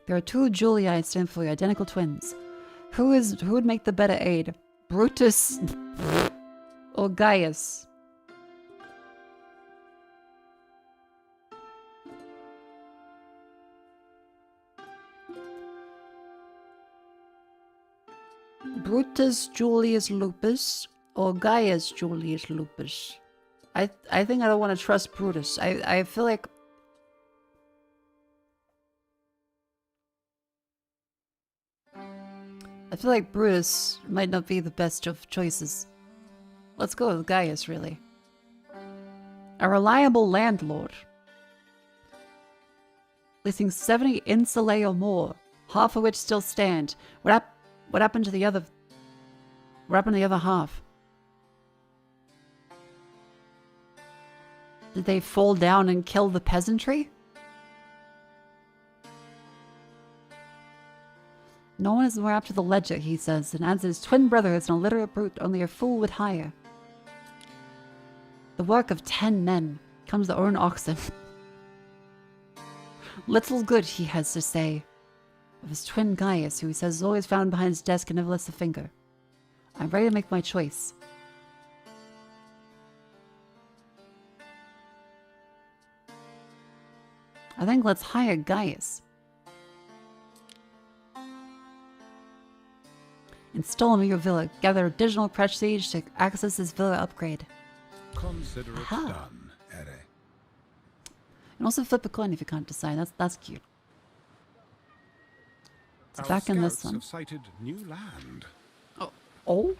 S1: There are two Julii stand for you, identical twins. Who would make the better aide? Brutus or Gaius? Brutus Julius Lupus or Gaius Julius Lupus? I think I don't want to trust Brutus. I feel like Brutus might not be the best of choices. Let's go with Gaius, really. A reliable landlord. Leasing 70 insulae or more, half of which still stand. What happened to the other? What happened to the other half? Did they fall down and kill the peasantry? No one is more apt to the ledger, he says, and adds his twin brother is an illiterate brute only a fool would hire. The work of 10 men comes to own oxen. Little good, he has to say, of his twin Gaius, who he says is always found behind his desk and never lifts a finger. I'm ready to make my choice. I think let's hire Gaius. Install him in your villa. Gather additional prestige to access this villa upgrade.
S5: Consider it done, Ere.
S1: And also flip a coin if you can't decide. That's cute. It's
S5: Our
S1: back in this
S5: scouts
S1: one.
S5: have sighted new land.
S1: Oh?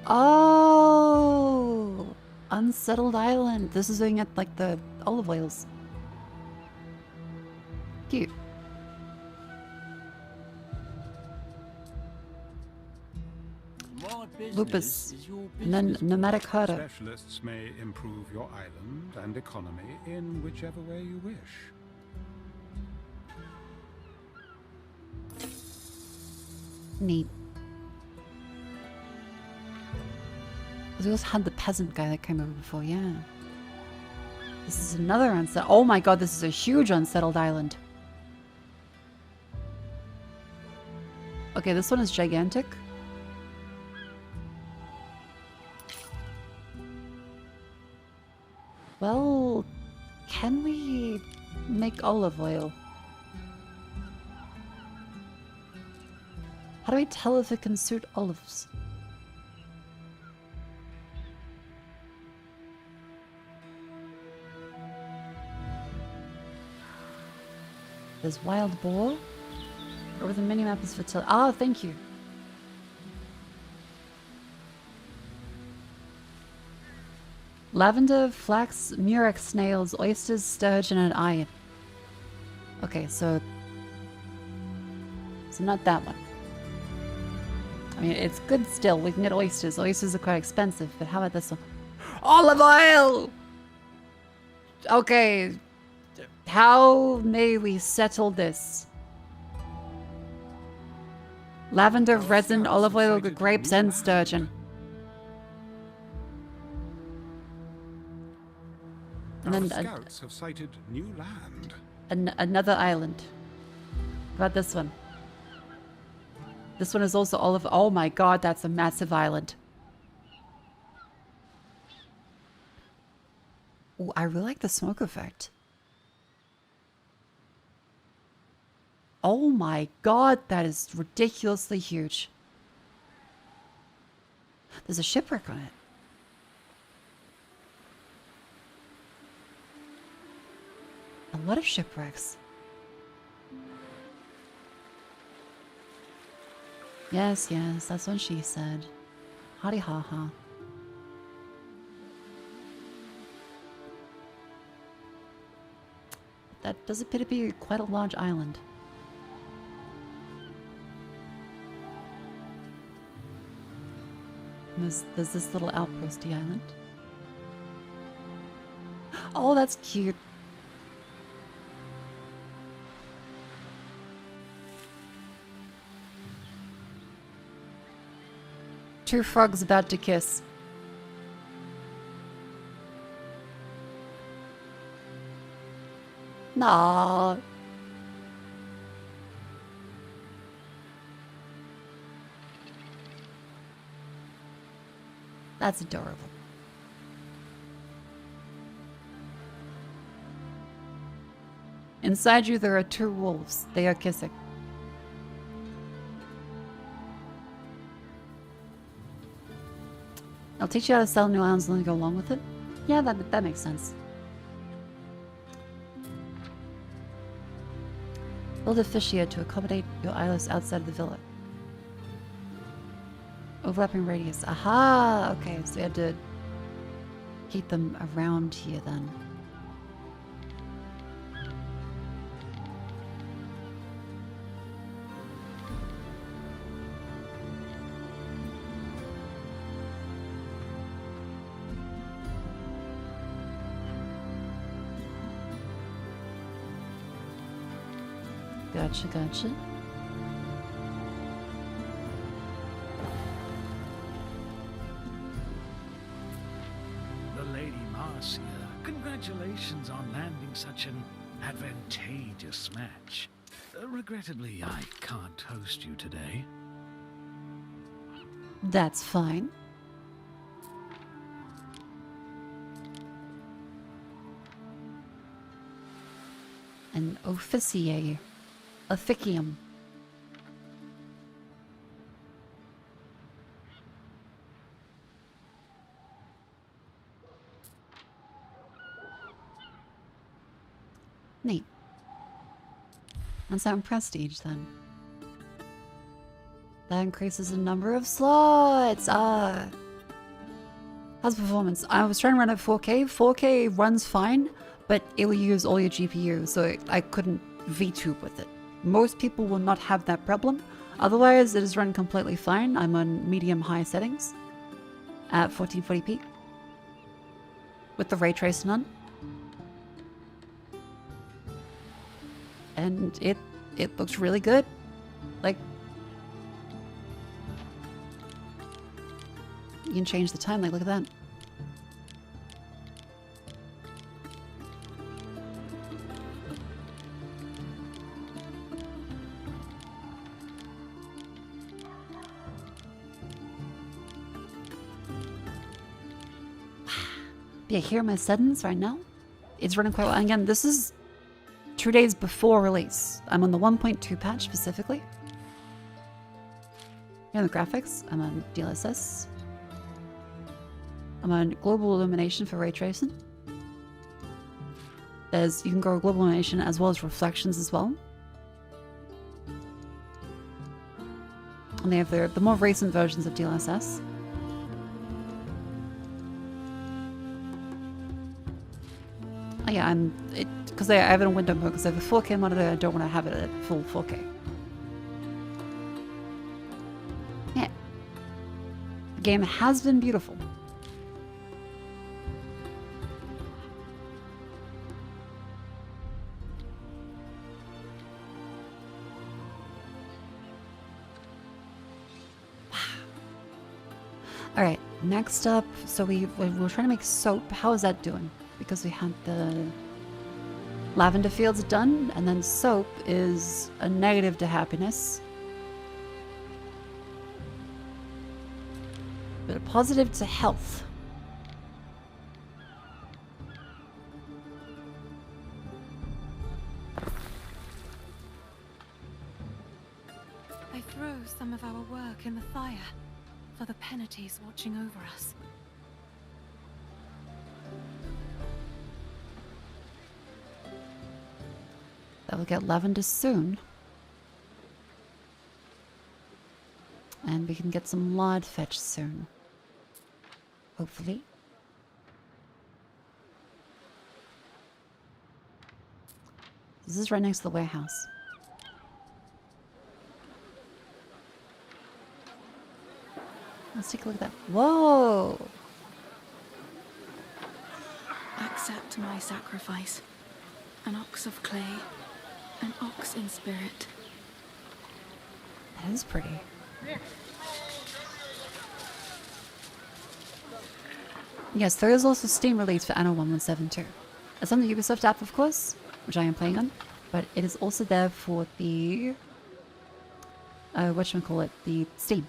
S1: Oh! Unsettled island. This is doing it like the olive oils. Cute. Lupus. Nomadic herder.
S5: Specialists may improve your island and economy in whichever way you wish.
S1: Neat. We also had the peasant guy that came over before, yeah. This is another unsettled. Oh my god, this is a huge unsettled island. Okay, this one is gigantic. Well, can we make olive oil? How do we tell if it can suit olives? There's wild boar. Or the minimap is fertility. Ah, thank you. Lavender, flax, murex snails, oysters, sturgeon, and iron. Okay, so not that one. I mean, it's good still. We can get oysters. Oysters are quite expensive, but how about this one? Olive oil! Okay. How may we settle this? Lavender, resin, olive oil, grapes, and sturgeon. And then
S5: scouts have sighted new land.
S1: Another island. How about this one? This one is also olive. Oh my god, that's a massive island. Oh, I really like the smoke effect. Oh my god, that is ridiculously huge. There's a shipwreck on it. A lot of shipwrecks. Yes, yes, that's what she said. Hotty ha ha. That does appear to be quite a large island. There's this little outposty island. Oh, that's cute. Two frogs about to kiss. Nah. That's adorable. Inside you there are two wolves. They are kissing. I'll teach you how to sell new islands and then go along with it. Yeah, that makes sense. Build a fish here to accommodate your islands outside of the villa. Overlapping radius. Aha! Okay, so you had to keep them around here then. Gotcha, gotcha.
S14: The Lady Marcia, congratulations on landing such an advantageous match. Regrettably, I can't host you today.
S1: That's fine. An officier. Officium. Neat. That's that in prestige then. That increases the number of slots. How's performance? I was trying to run at 4K. 4K runs fine, but it will use all your GPU, so I couldn't vtube with it. Most people will not have that problem. Otherwise, it is run completely fine. I'm on medium-high settings at 1440p with the ray tracing on, and it looks really good. Like, you can change the time. Like, look at that. Yeah, here are my settings right now. It's running quite well. And again, this is 2 days before release. I'm on the 1.2 patch specifically. Here are the graphics. I'm on DLSS. I'm on global illumination for ray tracing. You can go global illumination as well as reflections as well. And they have the more recent versions of DLSS. Oh yeah, because I have it on window mode because I have a 4K monitor. I don't want to have it at full 4K. Yeah, the game has been beautiful. All right, next up. So we're trying to make soap. How is that doing? Because we had the lavender fields done, and then soap is a negative to happiness, but a positive to health.
S6: I threw some of our work in the fire for the penalties watching over us.
S1: That will get lavender soon. And we can get some lard fetched soon. Hopefully. This is right next to the warehouse. Let's take a look at that. Whoa!
S15: Accept my sacrifice. An ox of clay. An ox in spirit.
S1: That is pretty. Yes, there is also Steam release for Anno 117 too. It's on the Ubisoft app, of course, which I am playing on, but it is also there for the whatchamacallit, the Steam.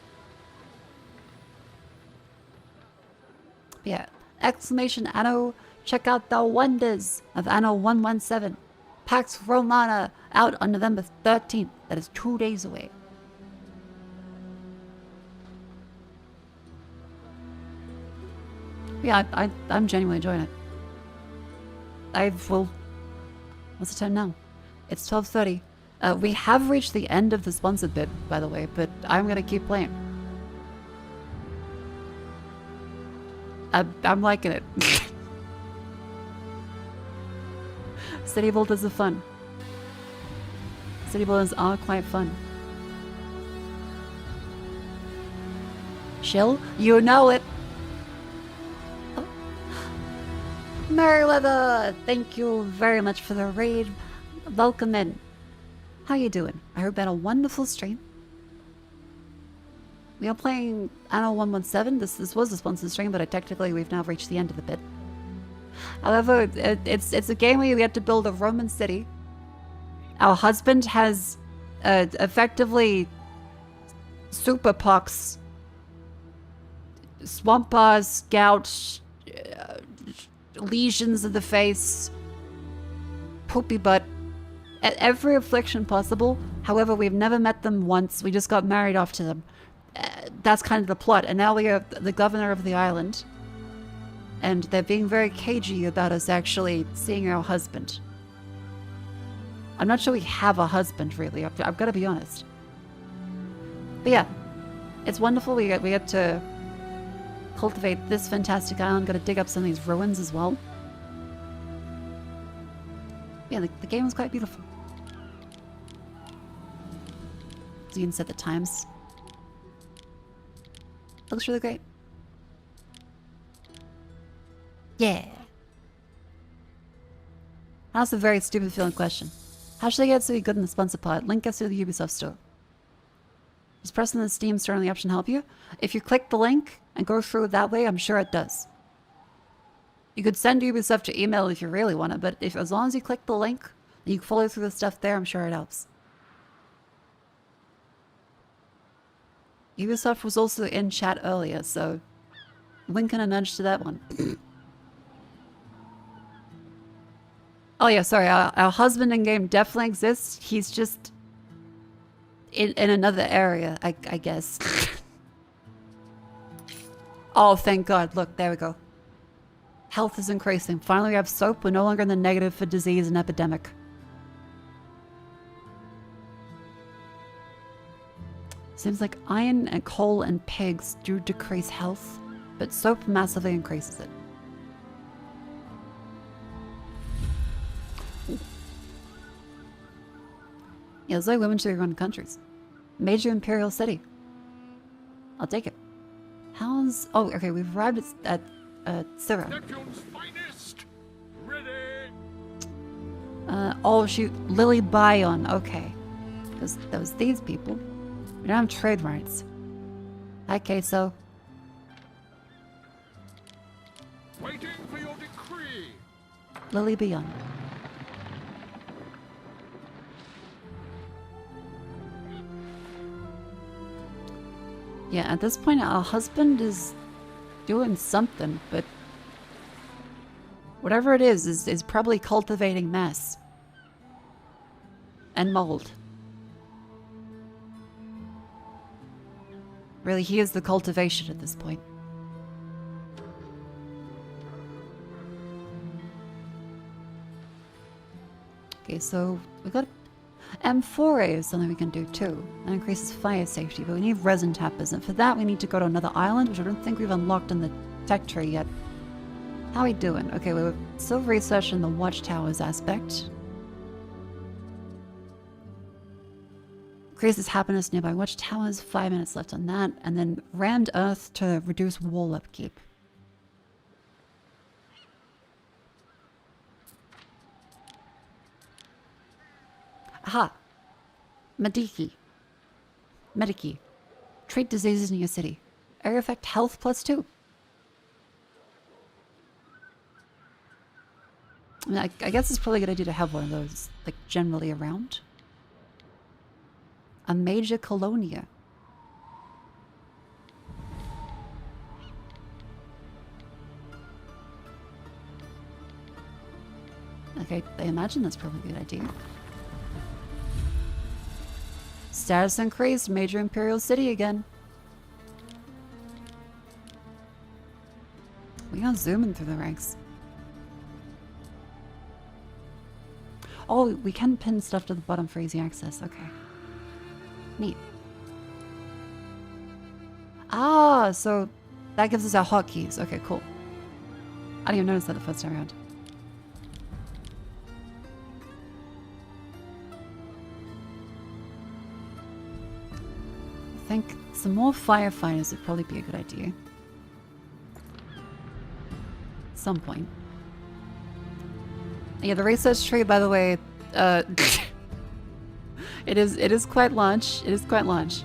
S1: But yeah, exclamation Anno, check out the wonders of Anno 117. Pax Romana out on November 13th. That is 2 days away. Yeah, I'm genuinely enjoying it. What's the time now? It's 12:30. We have reached the end of the sponsored bit, by the way, but I'm gonna keep playing. I'm liking it. City builders are fun. City builders are quite fun. Chill, you know it. Meriwether, thank you very much for the raid. Welcome in. How you doing? I hope you had a wonderful stream. We are playing Anno 117. This was a sponsored stream, but technically we've now reached the end of the bit. However, it's a game where you get to build a Roman city. Our husband has effectively superpox, swamp paws, gout, lesions of the face, poopy butt, every affliction possible. However, we've never met them once. We just got married off to them. That's kind of the plot. And now we are the governor of the island. And they're being very cagey about us actually seeing our husband. I'm not sure we have a husband, really. I've got to be honest. But yeah, it's wonderful. We get to cultivate this fantastic island. Got to dig up some of these ruins as well. Yeah, the game was quite beautiful. So you can set the times. Looks really great. Yeah. That's a very stupid feeling question. How should I get so good in the sponsor pod? Link gets to the Ubisoft store. Does pressing the Steam store on the option help you? If you click the link and go through it that way, I'm sure it does. You could send Ubisoft your email if you really want it, but as long as you click the link and you follow through the stuff there, I'm sure it helps. Ubisoft was also in chat earlier, so wink and a nudge to that one. Oh yeah, sorry, our husband in game definitely exists. He's just in another area, I guess. Oh, thank God. Look, there we go. Health is increasing. Finally, we have soap. We're no longer in the negative for disease and epidemic. Seems like iron and coal and pigs do decrease health, but soap massively increases it. Yeah, it's like women should run countries. Major imperial city. I'll take it. How's... Oh, okay, we've arrived at Syrah.
S7: Neptune's finest. Ready.
S1: Oh shoot, Lily Bion, okay. Because those these people. We don't have trade rights. Hi, Queso.
S7: Waiting for your decree.
S1: Lily Bion. Yeah, at this point, our husband is doing something, but whatever it is probably cultivating mess. And mold. Really, he is the cultivation at this point. Okay, so we got M4A is something we can do too. That increases fire safety, but we need resin tappers, and for that we need to go to another island, which I don't think we've unlocked in the tech tree yet. How are we doing? Okay, we're still researching the watchtowers aspect. Increases happiness nearby watchtowers, 5 minutes left on that, and then rammed earth to reduce wall upkeep. Aha! Mediki. Treat diseases in your city. Area effect health +2. I mean, I guess it's probably a good idea to have one of those, like, generally around. A major colonia. Okay, I imagine that's probably a good idea. Status increased, major imperial city again. We are zooming through the ranks. Oh, we can pin stuff to the bottom for easy access. Okay. Neat. Ah, so that gives us our hotkeys. Okay, cool. I didn't even notice that the first time around. I think some more firefighters would probably be a good idea. At some point. Yeah, the research tree, by the way, it is quite large. It is quite large.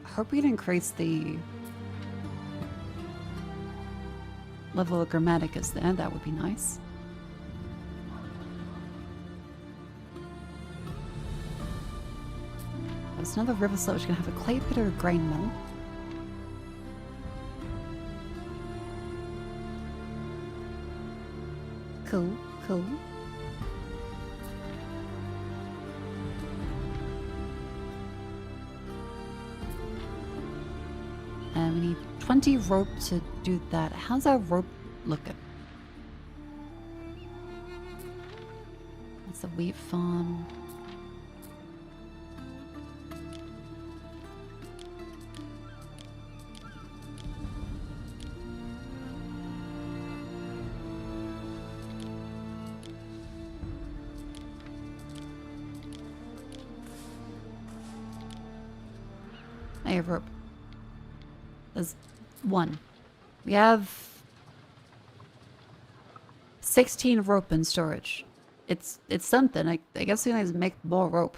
S1: I hope we can increase the level of grammaticus there. That would be nice. There's another river slot which is going to have a clay pit or a grain mill. Cool, cool. And we need 20 rope to do that. How's our rope looking? That's a wheat farm. I have rope. There's one. We have 16 rope in storage. It's something. I guess we need to make more rope.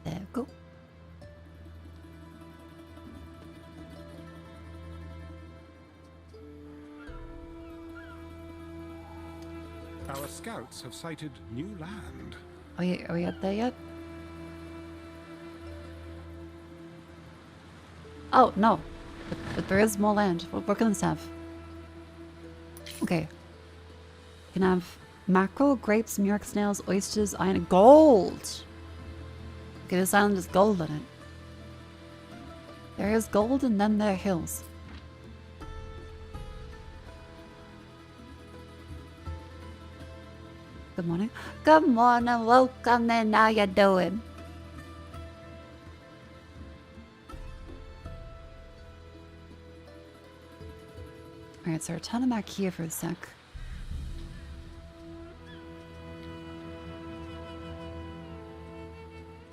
S1: There we go.
S5: Our scouts have sighted new land.
S1: Are we up there yet? Oh, no. But there is more land. What can this have? Okay. You can have mackerel, grapes, murex snails, oysters, iron, gold! Okay, this island has gold in it. There is gold and then there are hills. Good morning. Good morning, welcome in, how you doing? Alright, so return back here for a sec.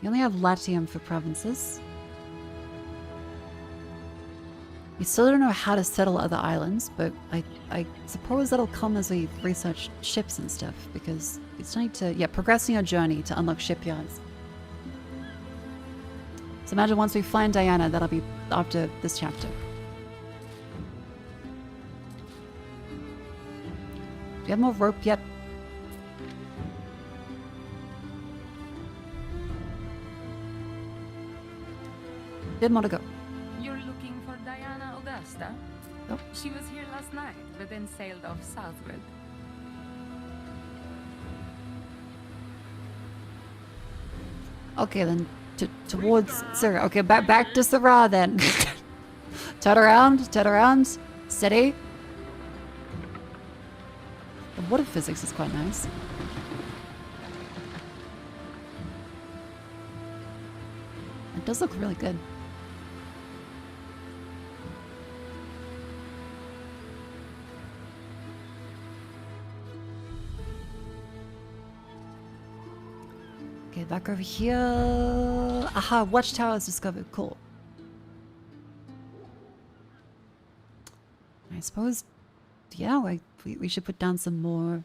S1: You only have Latium for provinces. We still don't know how to settle other islands, but I suppose that'll come as we research ships and stuff, because we still need to, progressing our journey to unlock shipyards. So imagine once we find Diana, that'll be after this chapter. Do you have more rope yet? Bit more to go.
S13: You're looking for Diana Augusta?
S1: Nope.
S13: She was here last night, but then sailed off southward.
S1: Okay, then towards Sarah. Okay, back to Sarah then. Turn around, steady. The water physics is quite nice. It does look really good. Okay, back over here. Aha, watchtower is discovered. Cool. Nice. suppose, yeah, like we should put down some more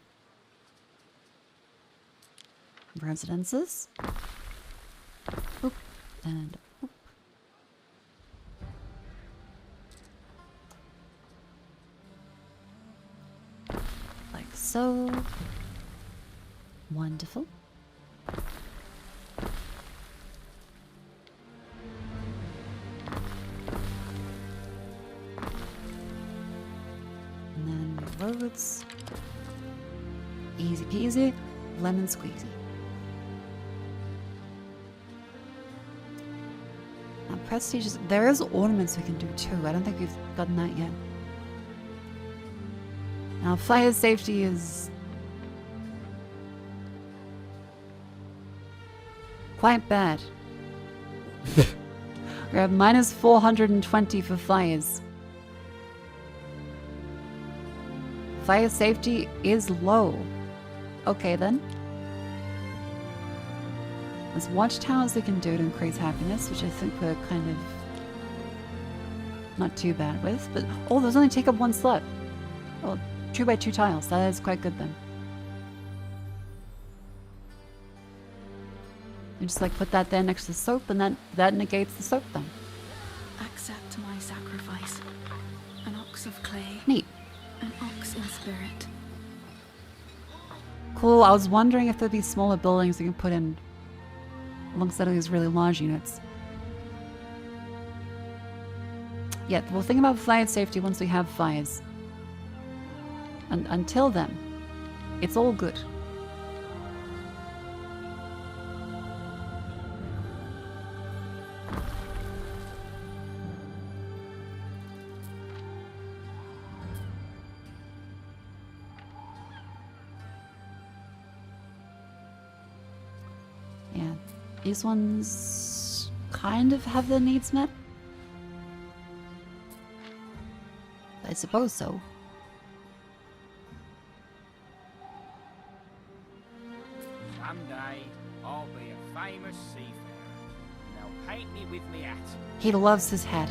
S1: residences. Oop, and oop. Like so. Wonderful. And then roads. Easy peasy, lemon squeezy. Now prestige is, there is ornaments we can do too. I don't think we've gotten that yet. Now fire safety is quite bad. We're at minus 420 for fires. Fire safety is low. Okay then. There's watchtowers they can do to increase happiness, which I think we're kind of not too bad with. But oh, those only take up one slot. Oh, 2 by 2 tiles. That is quite good then. You just like put that there next to the soap, and that negates the soap then.
S15: Accept my sacrifice. An ox of clay.
S1: Neat.
S15: An ox in spirit.
S1: Cool. I was wondering if there'd be smaller buildings we can put in alongside of these really large units. Yeah, we'll think about fire safety once we have fires. And until then, it's all good. Yeah, these ones kind of have their needs met. I suppose so.
S8: Someday, I'll be a famous seafarer, and they'll paint me with me hat.
S1: He loves his hat.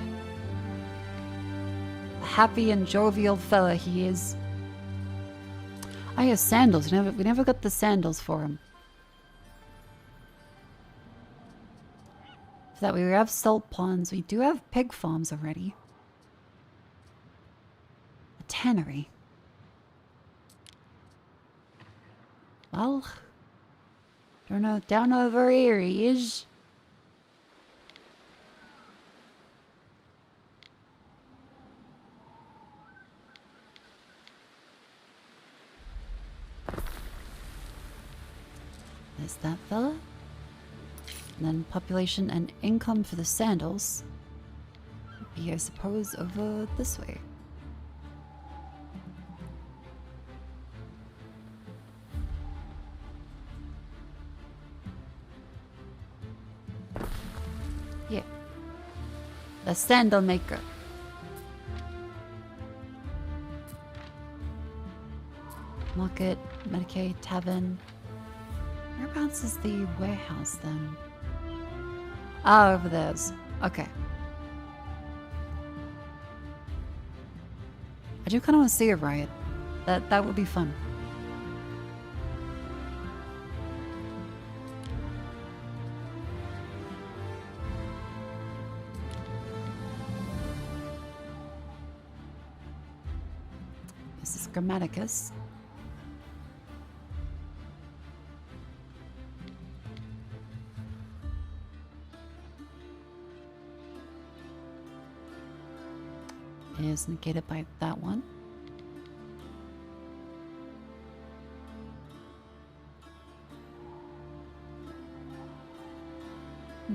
S1: A happy and jovial fella he is. Oh yeah, sandals. We never got the sandals for him. For that we have salt ponds. We do have pig farms already. A tannery. Well, don't know. Down over here he is. There's that fella. And then population and income for the sandals would be, I suppose, over this way. Yeah. The sandal maker. Market, Medicaid, tavern. Whereabouts is the warehouse then? Ah, over there. Okay. I do kind of want to see a riot. That would be fun. This is Grammaticus. Is negated by that one. I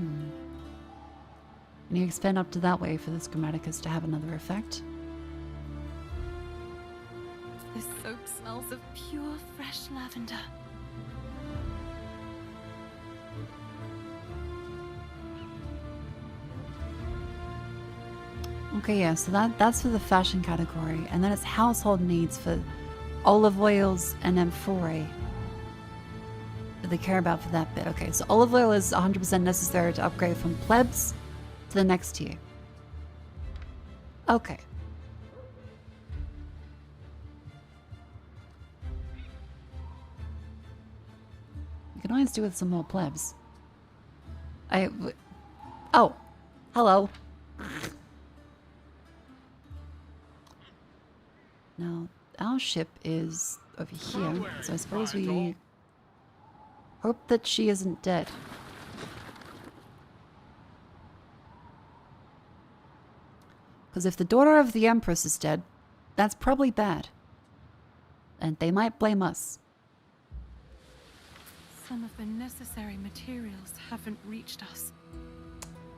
S1: need to expand up to that way for this Grammaticus to have another effect.
S6: This soap smells of pure, fresh lavender.
S1: Okay, yeah, so that's for the fashion category, and then it's household needs for olive oils and amphorae that they care about for that bit. Okay, so olive oil is 100% necessary to upgrade from plebs to the next tier. Okay. can always do with some more plebs. Oh, hello. Now, our ship is over here, so I suppose we hope that she isn't dead. Because if the daughter of the Empress is dead, that's probably bad. And they might blame us.
S6: Some of the necessary materials haven't reached us.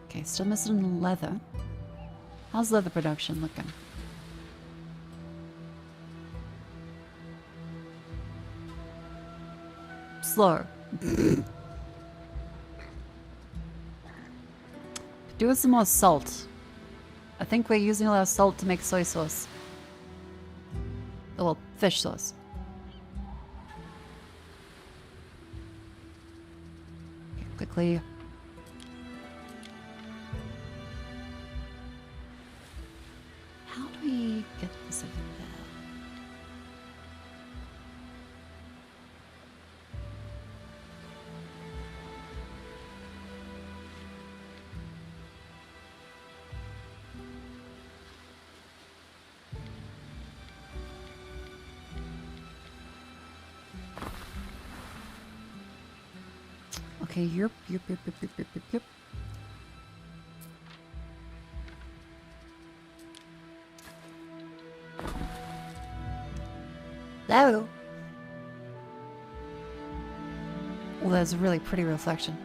S1: Okay, still missing leather. How's leather production looking? Slow. Do with some more salt. I think we're using all our salt to make soy sauce. Oh, well, fish sauce. Okay, quickly. How do we get this over there? Okay, yep. Hello. Well, that's a really pretty reflection.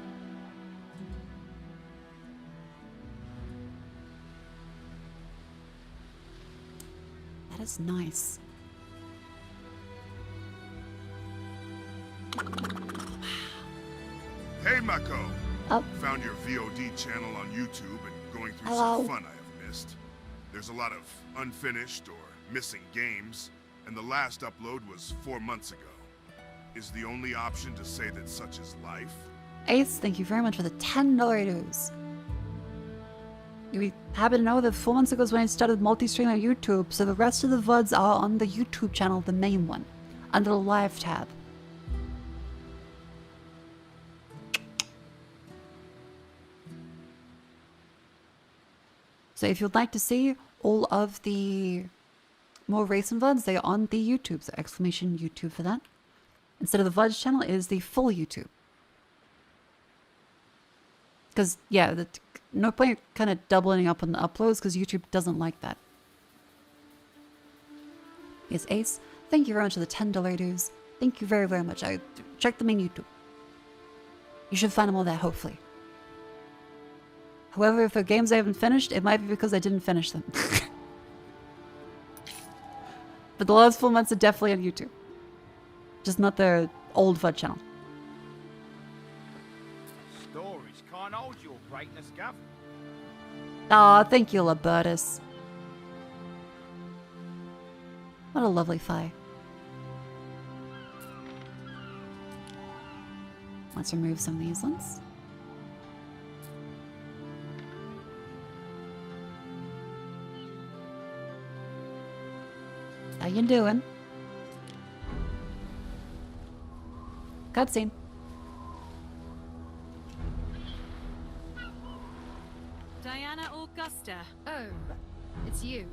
S1: That is nice.
S2: Hey, Mako.
S1: Oh.
S2: Found your VOD channel on YouTube and going through
S1: Hello.
S2: some fun I have missed. There's a lot of unfinished or missing games, and the last upload was 4 months ago. Is the only option to say that such is life?
S1: Ace, thank you very much for the $10 dues. We happen to know that 4 months ago is when I started multi-stream on YouTube, so the rest of the VODs are on the YouTube channel, the main one, under the live tab. So if you'd like to see all of the more recent VODs, they are on the YouTube, so exclamation YouTube for that. Instead of the VODs channel, it is the full YouTube. Because, yeah, no point kind of doubling up on the uploads, because YouTube doesn't like that. Yes, Ace, thank you very much for the $10 dues. Thank you very, very much. I check the main YouTube. You should find them all there, hopefully. However, if they're games I haven't finished, it might be because I didn't finish them. But the last 4 months are definitely on YouTube. Just not the old VOD channel.
S8: Stories can't hold your greatness, Gav.
S1: Aw, thank you, Labertus. What a lovely fi. Let's remove some of these ones. How you doing? Cutscene.
S6: Diana Augusta.
S11: Oh, it's you.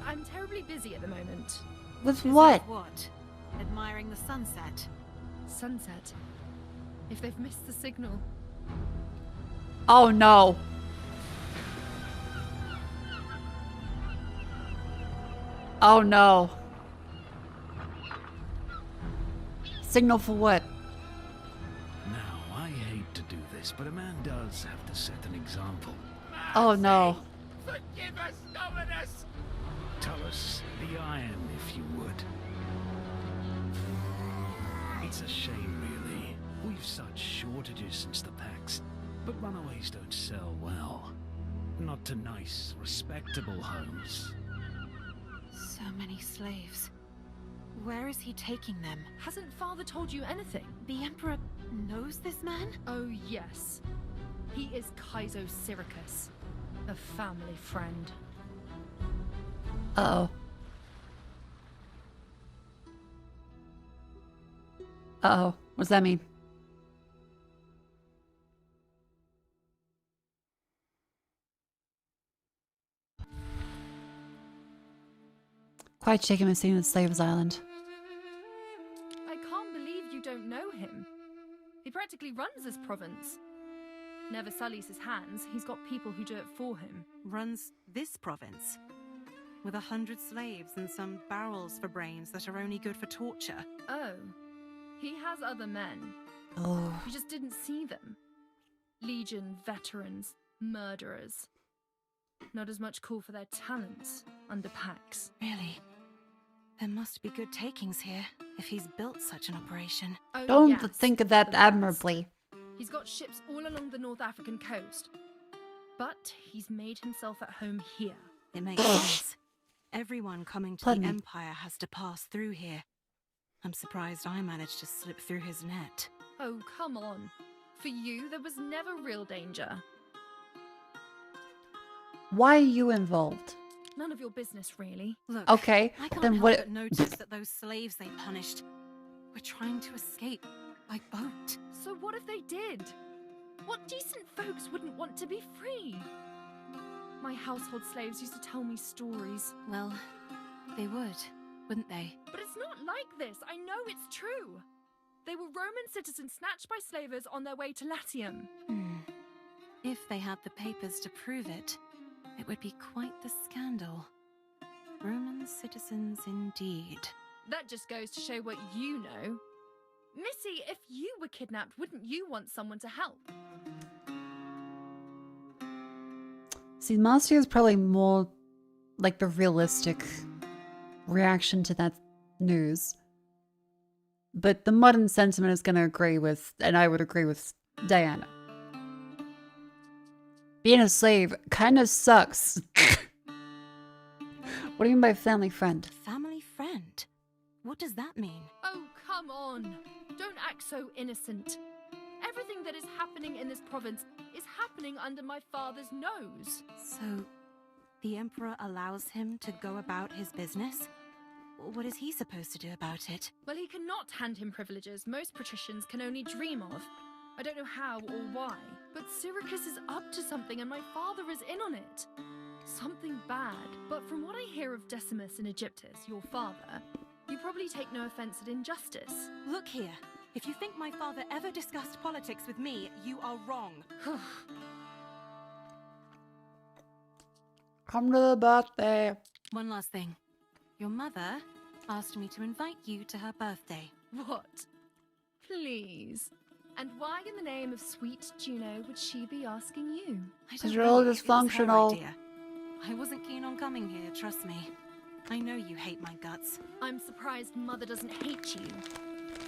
S11: I'm terribly busy at the moment.
S1: With
S6: Busy
S1: what?
S6: What? Admiring the sunset.
S11: Sunset. If they've missed the signal.
S1: Oh no. Oh no. Signal for what?
S14: Now, I hate to do this, but a man does have to set an example.
S1: Oh no.
S8: Forgive us, Dominus!
S14: Tell us the iron, if you would. It's a shame, really. We've such shortages since the PAX, but runaways don't sell well. Not to nice, respectable homes.
S6: So many slaves. Where is he taking them?
S11: Hasn't father told you anything?
S6: The Emperor knows this man?
S11: Oh, yes. He is Kaizo Syracuse, a family friend.
S1: Uh-oh. Uh-oh. What does that mean? Quite shaking my scene at Slaves Island.
S11: I can't believe you don't know him. He practically runs this province. Never sullies his hands. He's got people who do it for him.
S9: Runs this province? With 100 slaves and some barrels for brains that are only good for torture.
S11: Oh. He has other men.
S1: Oh.
S11: You just didn't see them. Legion veterans, murderers. Not as much call for their talents under Pax.
S9: Really? There must be good takings here, if he's built such an operation.
S11: Oh,
S1: Don't
S11: yes,
S1: think of that
S11: the rats.
S1: admirably.
S11: He's got ships all along the North African coast. But he's made himself at home here.
S9: It makes sense. Everyone coming to
S1: Pardon
S9: the
S1: me.
S9: Empire has to pass through here. I'm surprised I managed to slip through his net.
S11: Oh, come on. For you, there was never real danger.
S1: Why are you involved?
S11: None of your business, really.
S9: Look,
S1: Okay,
S9: I can't
S1: then
S9: help
S1: what?
S9: but notice that those slaves they punished were trying to escape by boat.
S11: So what if they did? What decent folks wouldn't want to be free? My household slaves used to tell me stories.
S9: Well, they would, wouldn't they?
S11: But it's not like this. I know it's true. They were Roman citizens snatched by slavers on their way to Latium.
S9: If they had the papers to prove it, it would be quite the scandal. Roman citizens indeed.
S11: That just goes to show what you know. Missy, if you were kidnapped, wouldn't you want someone to help?
S1: See, Marcia is probably more like the realistic reaction to that news. But the modern sentiment is going to agree with, and I would agree with Diana. Being a slave kind of sucks. What do you mean by family friend?
S9: Family friend? What does that mean?
S11: Oh, come on. Don't act so innocent. Everything that is happening in this province is happening under my father's nose.
S9: So, the Emperor allows him to go about his business? What is he supposed to do about it?
S11: Well, he cannot hand him privileges most patricians can only dream of. I don't know how or why, but Syracuse is up to something and my father is in on it. Something bad. But from what I hear of Decimus and Egyptus, your father, you probably take no offense at injustice.
S9: Look here. If you think my father ever discussed politics with me, you are wrong.
S1: Come to the birthday.
S9: One last thing. Your mother asked me to invite you to her birthday.
S11: What? Please. And why in the name of sweet Juno would she be asking you?
S1: Because you're all
S9: It was her
S1: dysfunctional.
S9: idea. I wasn't keen on coming here, trust me. I know you hate my guts.
S11: I'm surprised Mother doesn't hate you.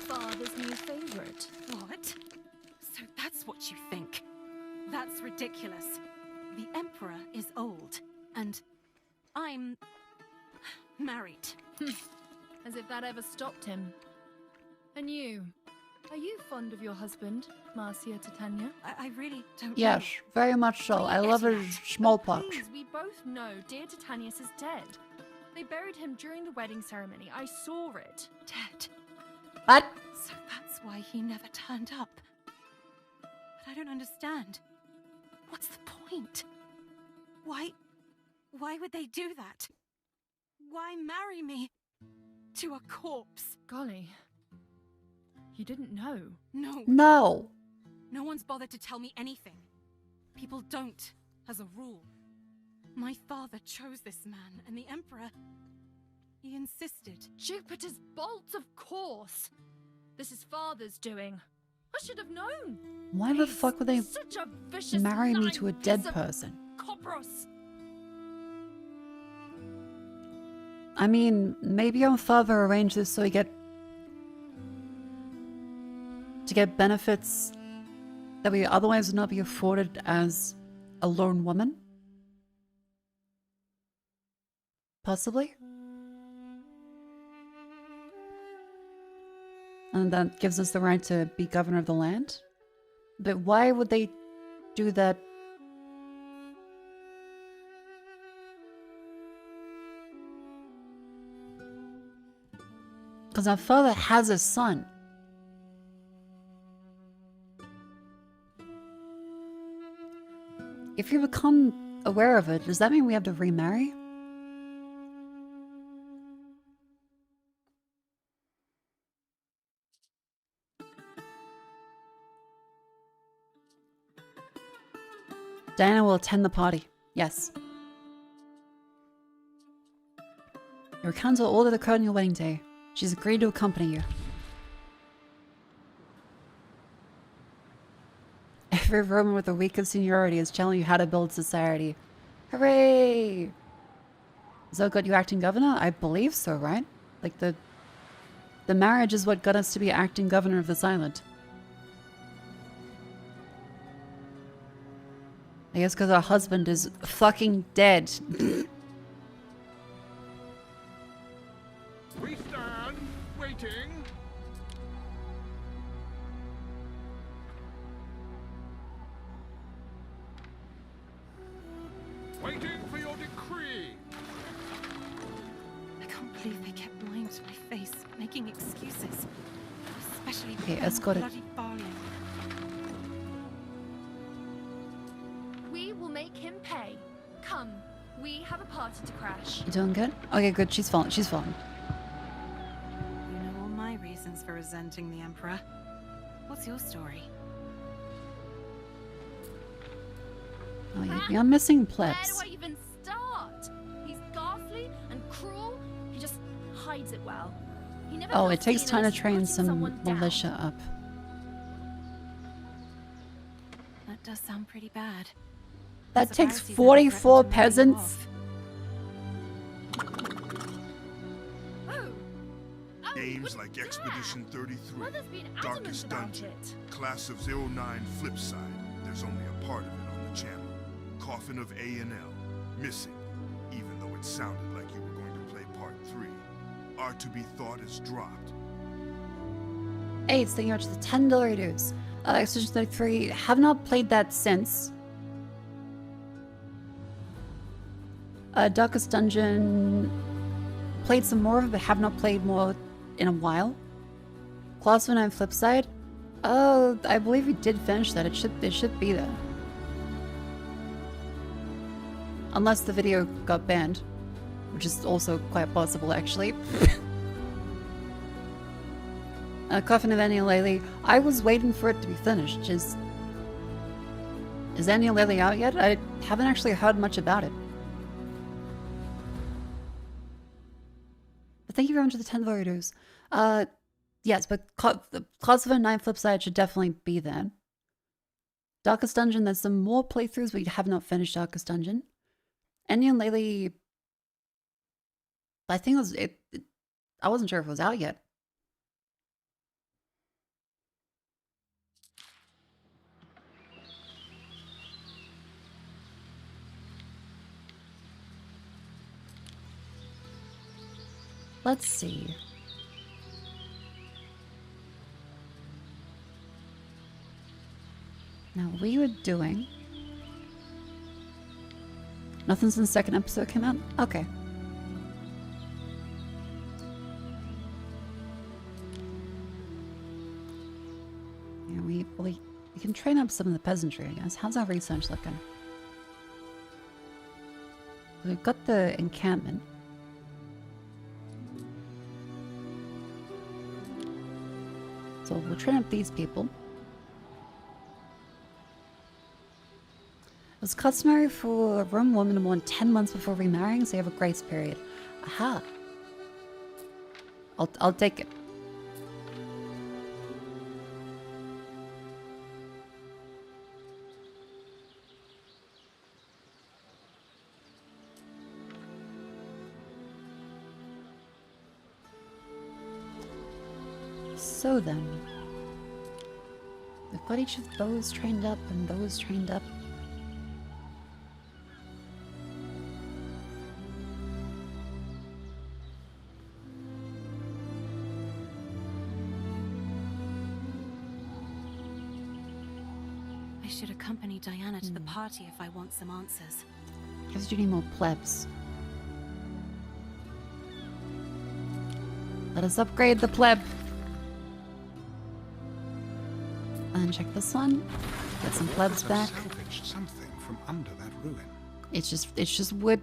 S11: Father's new favorite.
S9: What? So that's what you think? That's ridiculous. The Emperor is old, and I'm married.
S11: As if that ever stopped him. And you? Are you fond of your husband, Marcia Titania?
S9: I really don't
S1: Yes, very much so. I love his smallpox.
S11: Please, we both know dear Titanius is dead. They buried him during the wedding ceremony. I saw it.
S9: Dead.
S1: What?
S9: So that's why he never turned up. But I don't understand. What's the point? Why would they do that? Why marry me to a corpse?
S11: Golly. You didn't know?
S9: No.
S1: No.
S9: No one's bothered to tell me anything. People don't, as a rule. My father chose this man, and the Emperor, he insisted.
S11: Jupiter's bolts, of course. This is Father's doing. I should have known.
S1: Why the fuck would they
S11: Such a vicious
S1: marry me
S11: lying
S1: to a
S11: piece
S1: dead
S11: of
S1: person?
S11: Copros.
S1: I mean, maybe your father arranged this so he to get benefits that we otherwise would not be afforded as a lone woman? Possibly? And that gives us the right to be governor of the land? But why would they do that? Because our father has a son. If you become aware of it, does that mean we have to remarry? Diana will attend the party. Yes. Your accounts will order the code on your wedding day. She's agreed to accompany you. Every Roman with a week of seniority is telling you how to build society. Hooray! Zoe got you acting governor? I believe so, right? Like the marriage is what got us to be acting governor of this island. I guess because our husband is fucking dead.
S7: We stand, waiting. Waiting for your decree.
S9: I can't believe they kept lying to my face, making excuses. Especially
S1: Okay, escort it.
S9: bloody Barley.
S11: We will make him pay. Come, we have a party to crash.
S1: You doing good? Okay, good. She's falling. She's falling.
S9: You know all my reasons for resenting the Emperor. What's your story?
S1: Oh, you're missing
S11: Where
S1: plebs.
S11: do I even start? He's ghastly and cruel. He just hides it well. He never
S1: Oh,
S11: feels
S1: it takes
S11: seen
S1: time to
S11: unless he's
S1: train
S11: putting
S1: some
S11: someone down.
S1: militia up.
S9: That does sound pretty bad.
S1: That
S9: Surprised
S1: takes
S9: he's ever
S1: 44
S9: threatened to marry you
S1: peasants.
S11: off.
S2: Games like Expedition 33,
S11: Mother's been
S2: Darkest
S11: adamant about
S2: Dungeon,
S11: it.
S2: Class of 09 Flipside, there's only a part of it on the channel. Coffin of A&L, missing, even though it sounded like you were going to play part 3. Are to be thought is dropped.
S1: Hey, thank you much for the $10 dues. Expedition 33, have not played that since. Darkest Dungeon, played some more of it, but have not played more in a while. Class 09 Flipside, oh, I believe we did finish that. It should be there. Unless the video got banned, which is also quite possible, actually. Coffin of Annie Lely. I was waiting for it to be finished. Is Annie Lely out yet? I haven't actually heard much about it. But thank you very much for the $10 dues. Yes, but the Class of 09 Flipside should definitely be there. Darkest Dungeon, there's some more playthroughs, but you have not finished Darkest Dungeon. Annie and Laylee, I think I wasn't sure if it was out yet. Let's see. Now, we were doing... Nothing since the second episode came out? Okay. Yeah, we can train up some of the peasantry, I guess. How's our research looking? We've got the encampment. So we'll train up these people. It was customary for a Roman woman to mourn 10 months before remarrying, so you have a grace period. Aha. I'll take it. So then, we've got each of those trained up and those trained up.
S9: I should accompany Diana to the party if I want some answers.
S1: Because you need more plebs. Let us upgrade the pleb. And check this one. Get some plebs back.
S5: Salvaged something from under that ruin.
S1: It's just wood.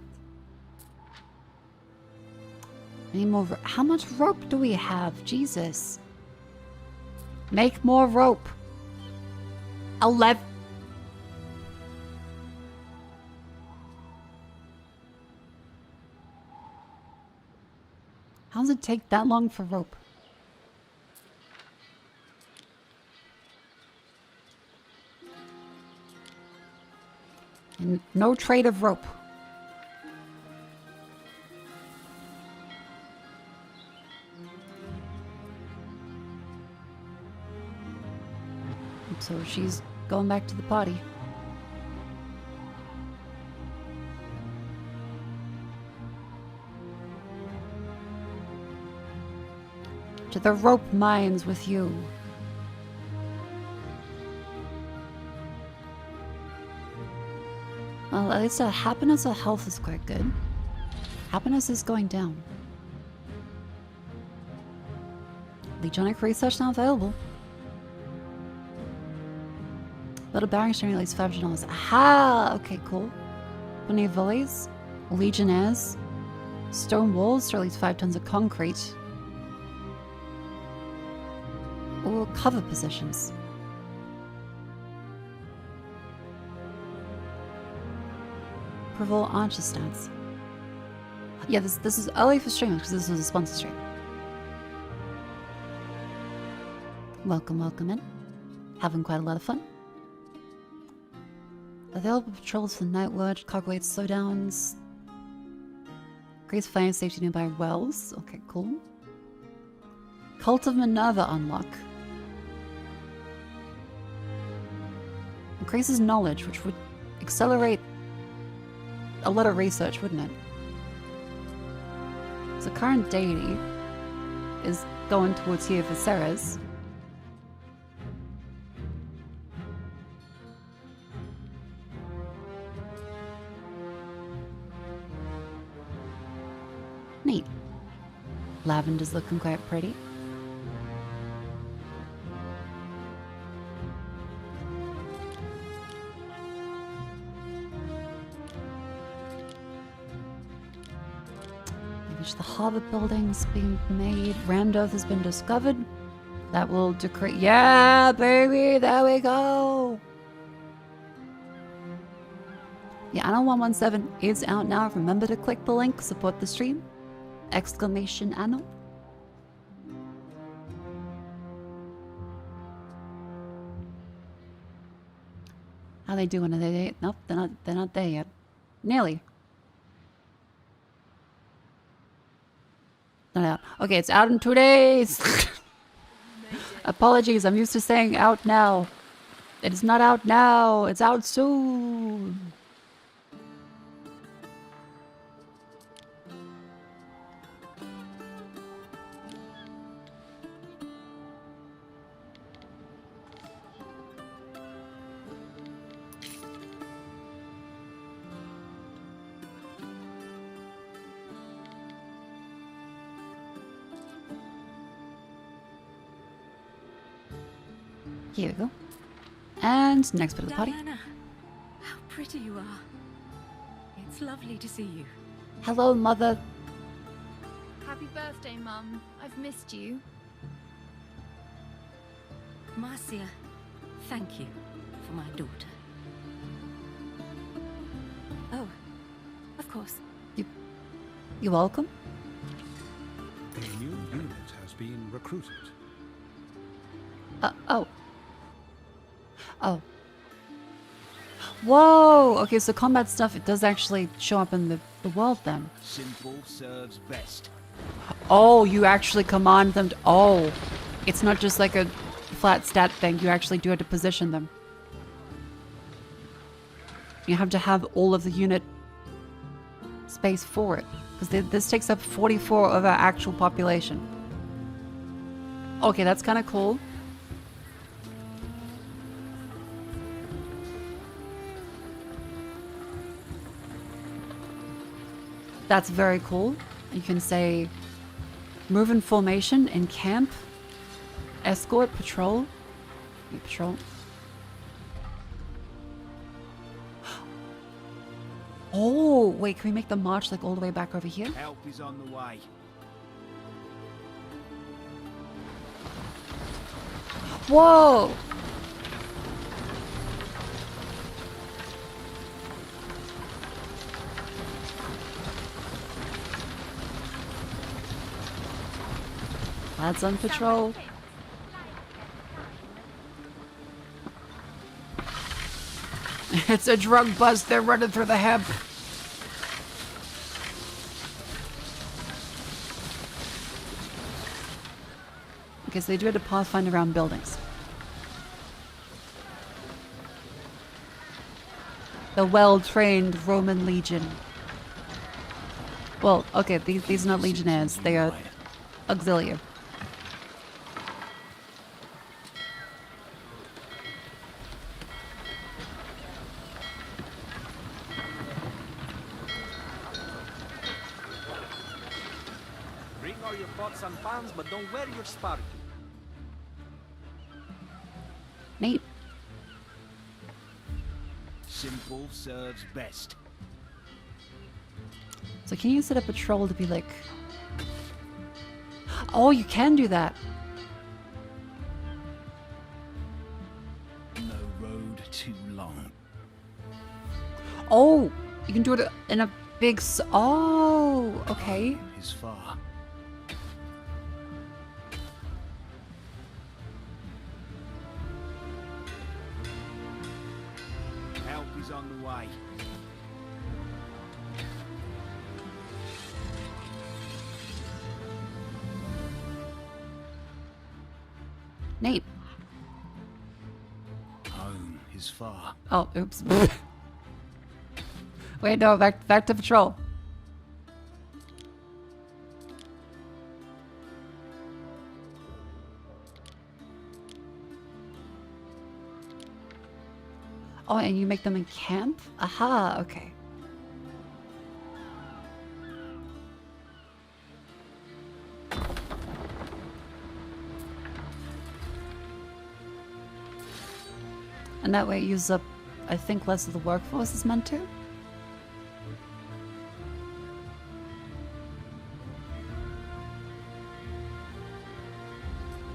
S1: Need more. How much rope do we have? Jesus. Make more rope. 11. How does it take that long for rope? And no trade of rope. So she's going back to the party. To the rope mines with you. Well, at least happiness or health is quite good. Happiness is going down. Legionic research now available. Little bearing string release $500. Aha! Okay, cool. 20 volleys. Legionnaires. Stone walls to release 5 tons of concrete. Or cover positions. Approval archer stats. Yeah, this is early for streamers because this was a sponsor stream. Welcome in. Having quite a lot of fun. Available patrols for night watch, cargo weight slowdowns. Increase fire safety nearby wells. Okay, cool. Cult of Minerva unlock. Increases knowledge, which would accelerate a lot of research, wouldn't it? So current deity is going towards here for Ceres. Neat. Lavender's looking quite pretty. Which the harbor building's being made. Ramdeath has been discovered. That will decrease. Yeah, baby, there we go. Yeah, Anno 117 is out now. Remember to click the link, support the stream. Exclamation Anno. How they doing? Are they? Nope, they're not there yet. Nearly. Not out. Okay, it's out in 2 days. Apologies, I'm used to saying out now. It is not out now. It's out soon. Here we go. And next bit of the party.
S10: Diana, how pretty you are. It's lovely to see you.
S1: Hello, mother.
S11: Happy birthday, Mum. I've missed you.
S10: Marcia, thank you for my daughter. Oh, of course.
S1: You're welcome.
S5: A new unit has been recruited.
S1: Oh. Oh. Whoa! Okay, so combat stuff, it does actually show up in the world then.
S8: Simple serves best.
S1: Oh, you actually command them to... Oh. It's not just like a flat stat thing. You actually do have to position them. You have to have all of the unit space for it. Because this takes up 44 of our actual population. Okay, that's kind of cool. That's very cool. You can say move in formation in camp, escort, patrol. Patrol. Oh, wait, can we make the march like all the way back over here?
S8: Help is on the way.
S1: Whoa! Lads on patrol. It's a drug bust. They're running through the hemp. Okay, so they do have to pathfind around buildings. The well-trained Roman legion. Well, okay, these are not legionnaires. They are auxiliary.
S16: Bring all your pots and pans, but don't wear your sparky.
S1: Neat.
S16: Simple serves best.
S1: So can you set a patrol to be like... Oh, you can do that.
S14: No road too long.
S1: Oh, you can do it in a big... Oh, okay.
S14: Is far.
S16: Help is on the way.
S1: Nate.
S14: Home is far.
S1: Oh, oops. Wait, no, back to patrol. Oh, and you make them in camp? Aha, okay. And that way it uses up, I think, less of the workforce is meant to.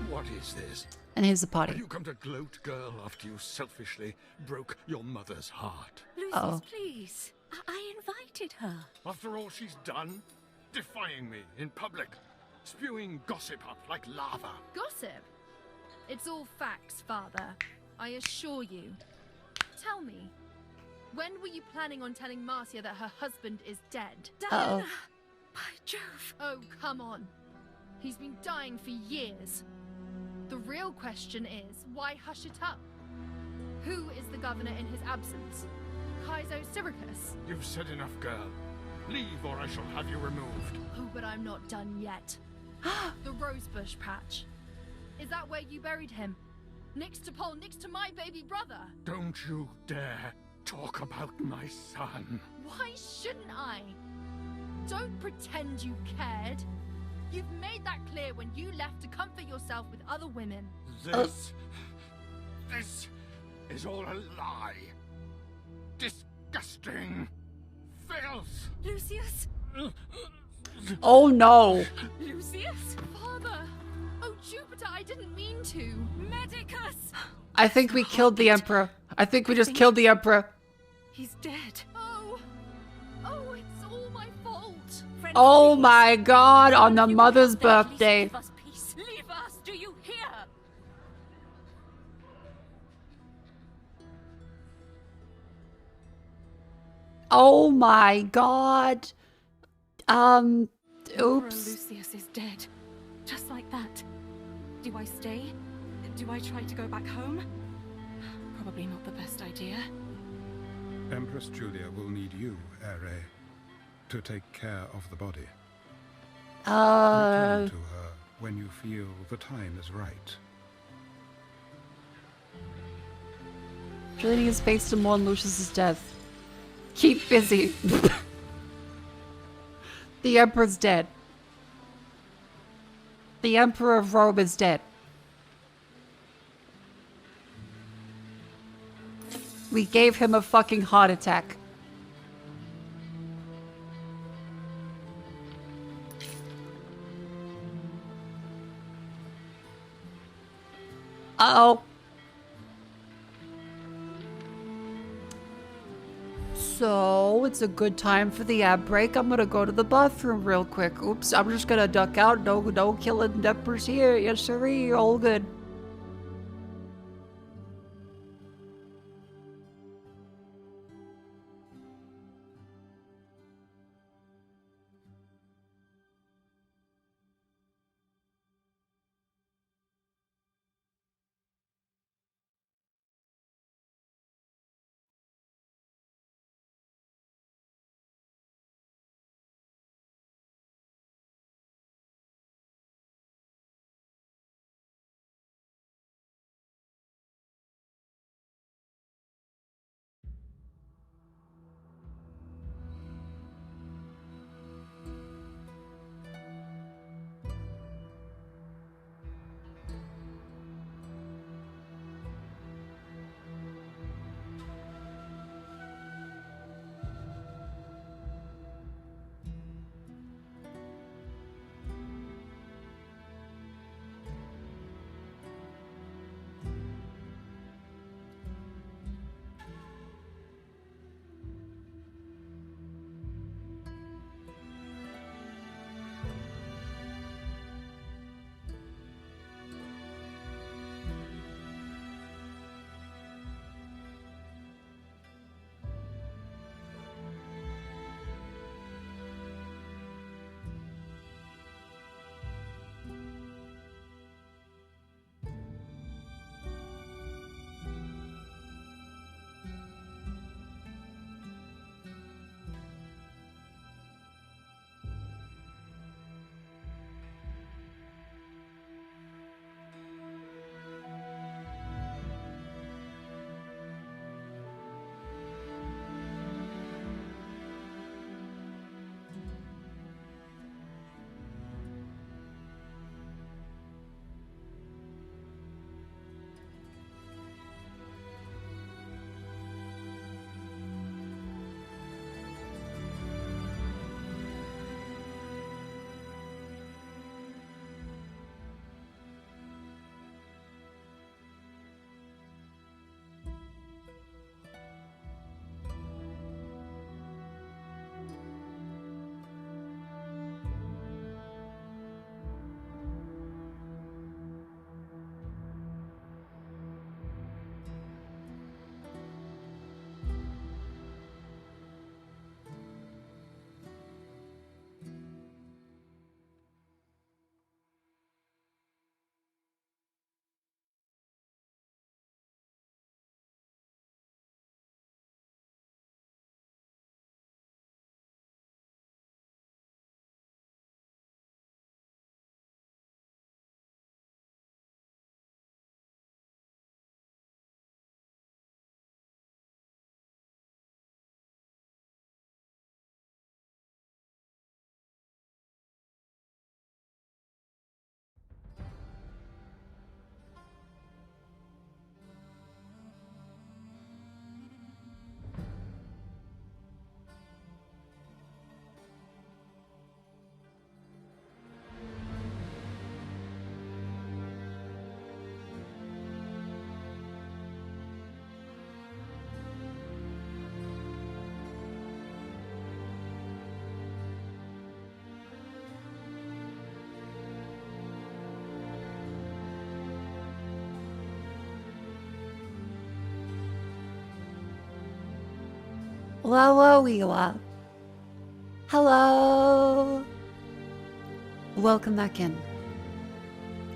S7: What is this?
S1: And here's the party.
S7: Have you come to gloat, girl, after you selfishly broke your mother's heart?
S10: Lucius, please. I invited her.
S7: After all she's done? Defying me in public. Spewing gossip up like lava.
S11: Gossip? It's all facts, Father. I assure you. Tell me, when were you planning on telling Marcia that her husband is dead?
S10: Diana! By Jove!
S11: Oh, come on. He's been dying for years. The real question is, why hush it up? Who is the governor in his absence? Kaizo Syracuse?
S7: You've said enough, girl. Leave or I shall have you removed.
S11: Oh, but I'm not done yet. The rosebush patch. Is that where you buried him? Next to Paul, next to my baby brother.
S7: Don't you dare talk about my son.
S11: Why shouldn't I? Don't pretend you cared. You've made that clear when you left to comfort yourself with other women.
S7: This is all a lie. Disgusting. Filth.
S10: Lucius?
S1: Oh no.
S10: Lucius?
S11: Father! Oh, Jupiter, I didn't mean to.
S10: Medicus!
S1: I think we killed the Emperor. I think we just killed the Emperor.
S10: He's dead.
S11: Oh, it's all my fault.
S1: Oh my god, on the mother's birthday.
S10: Leave us peace. Leave us, do you hear?
S1: Oh my god. Oops.
S9: Lucius is dead. Just like that. Do I stay? Do I try to go back home? Probably not the best idea.
S5: Empress Julia will need you, Ere, to take care of the body. Return to her when you feel the time is right.
S1: Julian is based to mourn Lucius's death. Keep busy. The Emperor's dead. The Emperor of Rome is dead. We gave him a fucking heart attack. Uh-oh. So, it's a good time for the ad break. I'm gonna go to the bathroom real quick. Oops, I'm just gonna duck out. No killing Deppers here. Yes, sirree. All good. Hello, Wheela. Hello. Welcome back in.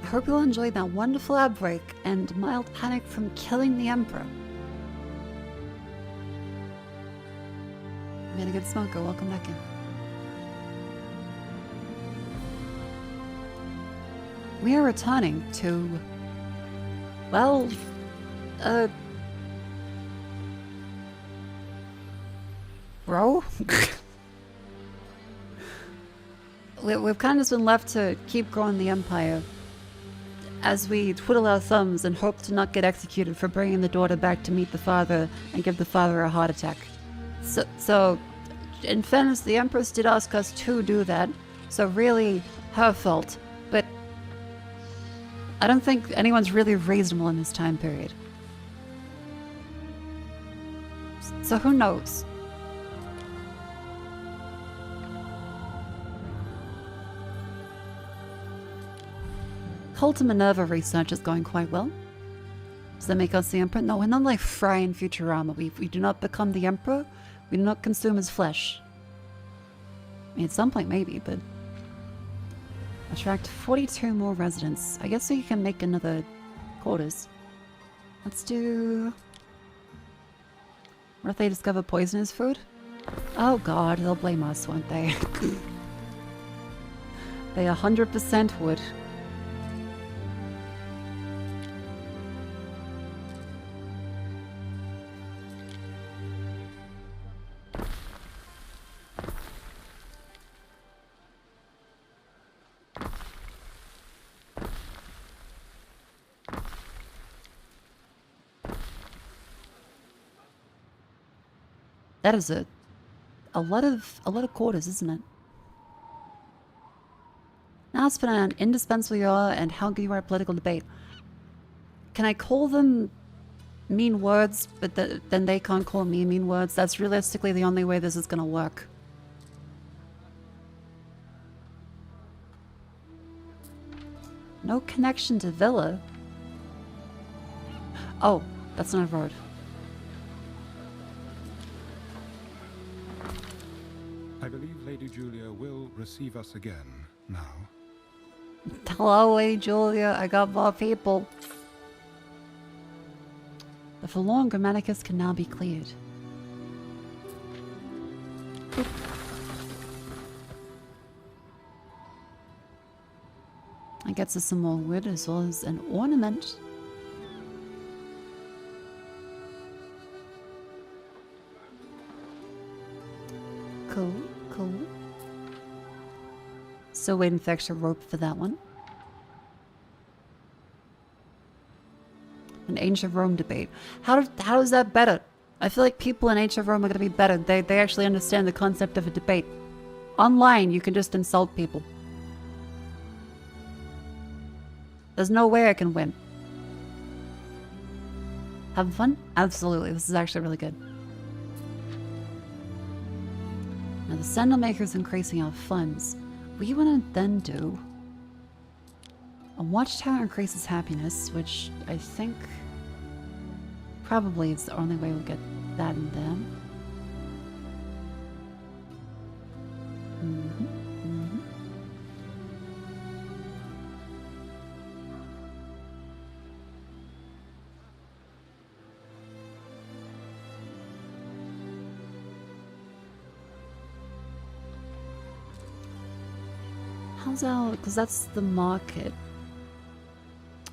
S1: I hope you'll enjoy that wonderful ad break and mild panic from killing the Emperor. I'm a good smoker. Welcome back in. We are returning to, well, bro? We've kind of been left to keep growing the Empire as we twiddle our thumbs and hope to not get executed for bringing the daughter back to meet the father and give the father a heart attack. So in fairness, the Empress did ask us to do that, so really her fault. But I don't think anyone's really reasonable in this time period. So who knows? Cult of Minerva research is going quite well. Does that make us the Emperor? No, we're not like Fry in Futurama. We do not become the Emperor. We do not consume his flesh. I mean, at some point maybe, but... Attract 42 more residents. I guess we can make another quarters. Let's do... What if they discover poisonous food? Oh god, they'll blame us, won't they? They 100% would. That is a lot of quarters, isn't it? Now it's been an indispensable you are and how good you are at political debate. Can I call them mean words, but then they can't call me mean words? That's realistically the only way this is gonna work. No connection to Villa. Oh, that's not a road.
S5: I believe Lady Julia will receive us again now.
S1: Hello, Lady Julia. I got more people. The forlorn Grammaticus can now be cleared. Boop. That gets us some more wood as well as an ornament. Cool, cool. Still waiting for extra rope for that one. An Ancient Rome debate. How is that better? I feel like people in Ancient Rome are going to be better. They actually understand the concept of a debate. Online, you can just insult people. There's no way I can win. Having fun? Absolutely. This is actually really good. Now the Sentinel Maker's increasing our funds. We want to then do a watchtower increases happiness, which I think probably is the only way we'll get that in them. How's our, because that's the market.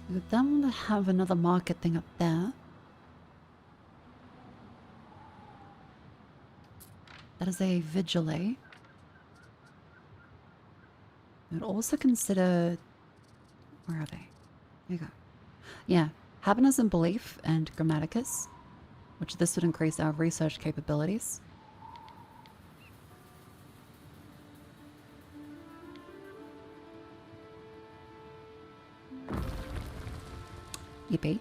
S1: We would then want to have another market thing up there. That is a vigile. We would also consider, where are they? Here you go. Yeah, happiness and belief and Grammaticus, which this would increase our research capabilities. Yippee.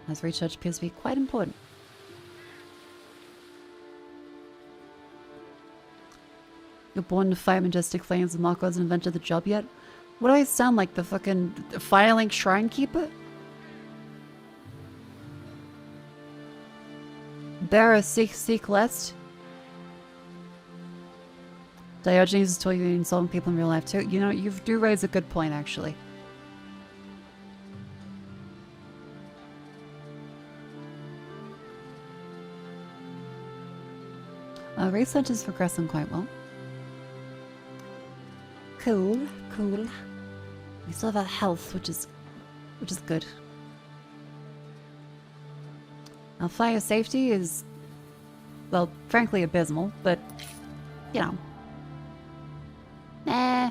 S1: As research appears to be quite important. You're born to fight majestic flames and Mako hasn't invented the job yet? What do I sound like, the fucking Firelink Shrine Keeper? Bear seek lest. Diogenes is told you insulting people in real life too. You know, you do raise a good point actually. Research is progressing quite well. Cool, cool. We still have our health, which is good. Our fire safety is, well, frankly abysmal, but you know. Nah.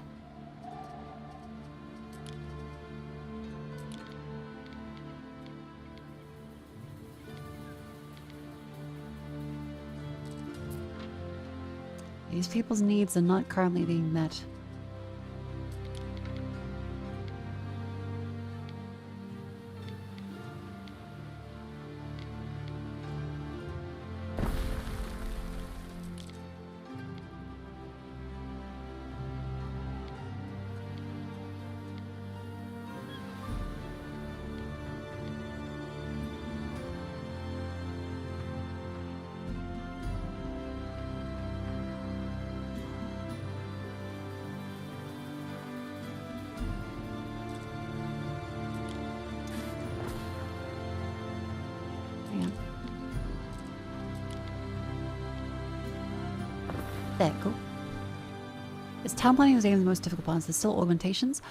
S1: These people's needs are not currently being met. There, go. Is town planning the most difficult parts? There's still augmentations.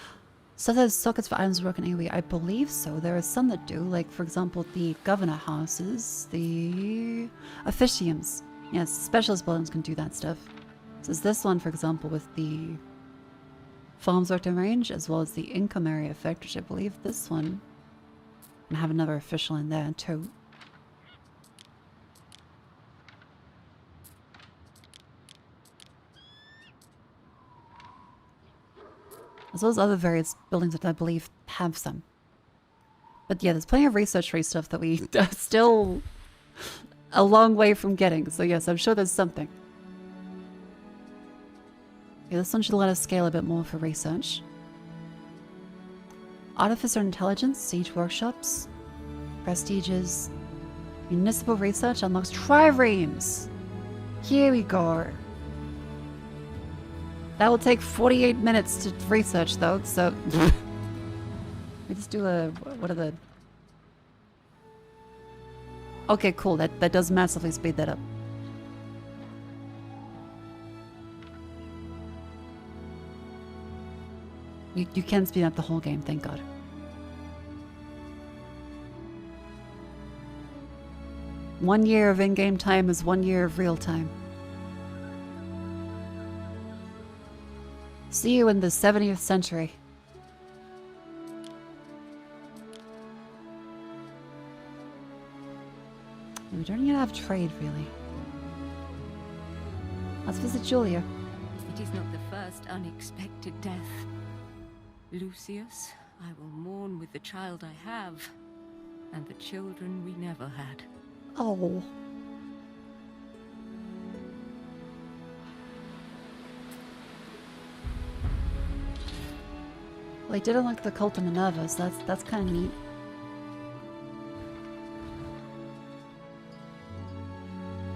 S1: So there's sockets for items working anyway. I believe so. There are some that do, like for example the governor houses, the officiums. Yes, specialist buildings can do that stuff. So there's this one, for example, with the farms working range, as well as the income area effect, which I believe this one can have another official in there too. As well as other various buildings that I believe have some. But yeah, there's plenty of research-free stuff that we are still a long way from getting. So yes, I'm sure there's something. Yeah, this one should let us scale a bit more for research. Artificer Intelligence, Siege Workshops, Prestiges, Municipal Research unlocks triremes. Here we go. That will take 48 minutes to research though, so... we just do a... what are the... Okay, cool, that does massively speed that up. You can speed up the whole game, thank God. One year of in-game time is 1 year of real time. See you in the 70th century. We don't yet have trade, really. Let's visit Julia.
S10: It is not the first unexpected death. Lucius, I will mourn with the child I have, and the children we never had.
S1: Oh. Well, I did unlock the Cult of Minerva, so that's kind of neat.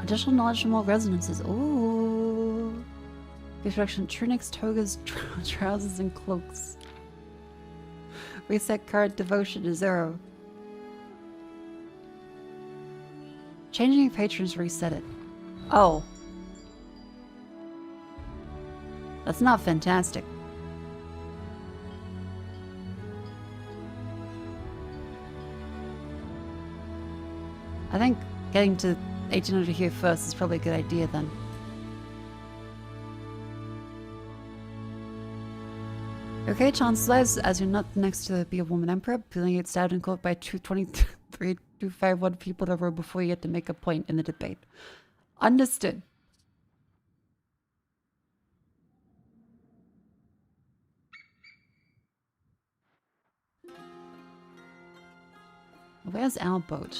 S1: Additional knowledge from more resonances. Ooh. Construction tunics, togas, trousers, and cloaks. Reset card devotion to 0. Changing patrons reset it. Oh. That's not fantastic. I think getting to 1800 here first is probably a good idea then. Okay, Chancellor, as you're not next to be a woman emperor, feeling it stabbed in court by 251 people that were before you get to make a point in the debate. Understood. Where's our boat?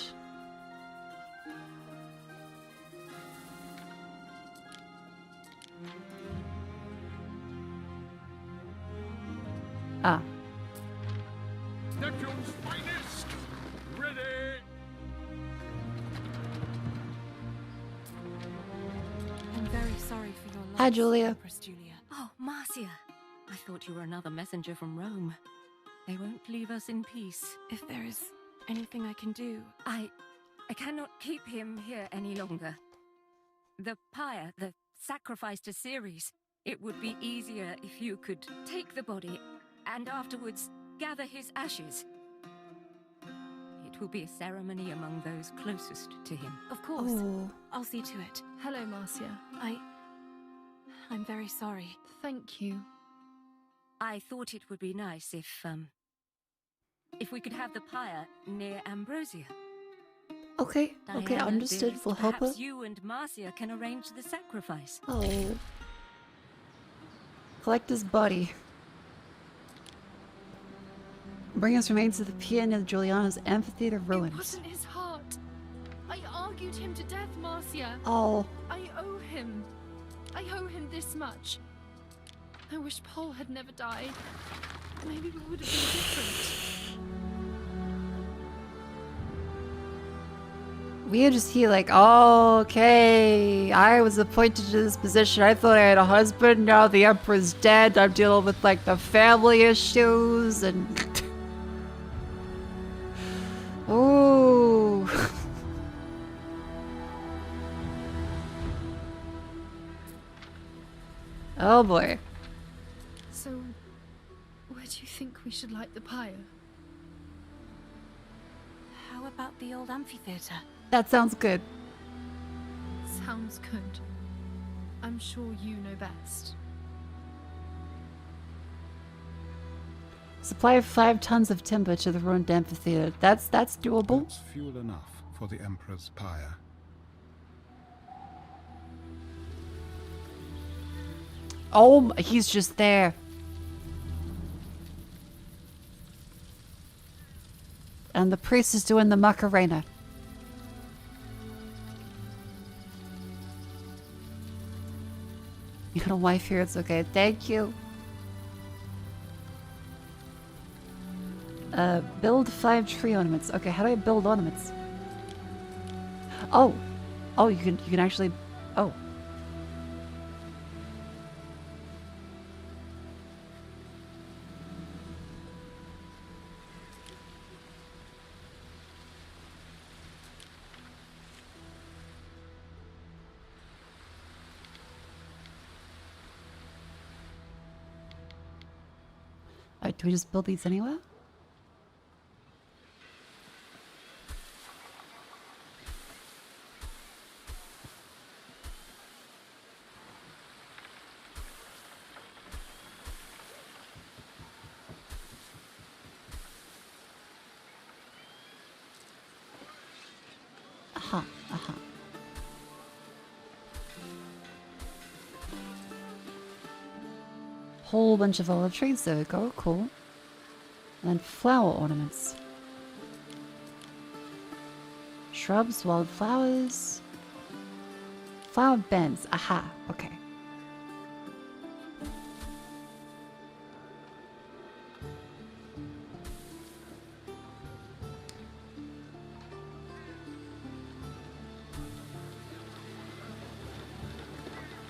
S1: Ah.
S7: Neptune's finest! Ready!
S9: I'm very sorry for your loss.
S1: Hi, Julia.
S9: Empress Julia.
S10: Oh, Marcia! I thought you were another messenger from Rome. They won't leave us in peace.
S9: If there is anything I can do...
S10: I cannot keep him here any longer. The pyre, the sacrifice to Ceres, it would be easier if you could take the body and afterwards gather his ashes. It will be a ceremony among those closest to him.
S9: Of course.
S1: Oh.
S9: I'll see to it.
S11: Hello, Marcia.
S9: I'm very sorry.
S11: Thank you.
S10: I thought it would be nice if we could have the pyre near Ambrosia.
S1: Okay, okay,
S10: Diana,
S1: understood.
S10: dearest,
S1: We'll help her.
S10: perhaps you and Marcia can arrange the sacrifice.
S1: Oh. Collect his body. Bring his remains to the pier near Juliana's amphitheater ruins.
S11: It wasn't his heart. I argued him to death, Marcia.
S1: Oh.
S11: I owe him. I owe him this much. I wish Paul had never died. Maybe we would have been different.
S1: We are just here like, oh, okay, I was appointed to this position. I thought I had a husband. Now the emperor's dead. I'm dealing with like the family issues and... Ooh. Oh boy.
S11: So, where do you think we should light the pyre?
S6: How about the old amphitheater?
S1: That sounds good.
S11: Sounds good. I'm sure you know best.
S1: Supply 5 tons of timber to the ruined amphitheater. That's doable.
S5: That's fuel enough for the Emperor's pyre.
S1: Oh, he's just there. And the priest is doing the Macarena. You got a wife here, it's okay. Thank you. Build 5 tree ornaments. Okay, how do I build ornaments? Oh. Oh, you can actually... Oh. Do we just build these anywhere? Aha, aha. Whole bunch of olive trees, there we go, cool. And then flower ornaments. Shrubs, wildflowers. Flower beds, aha, okay.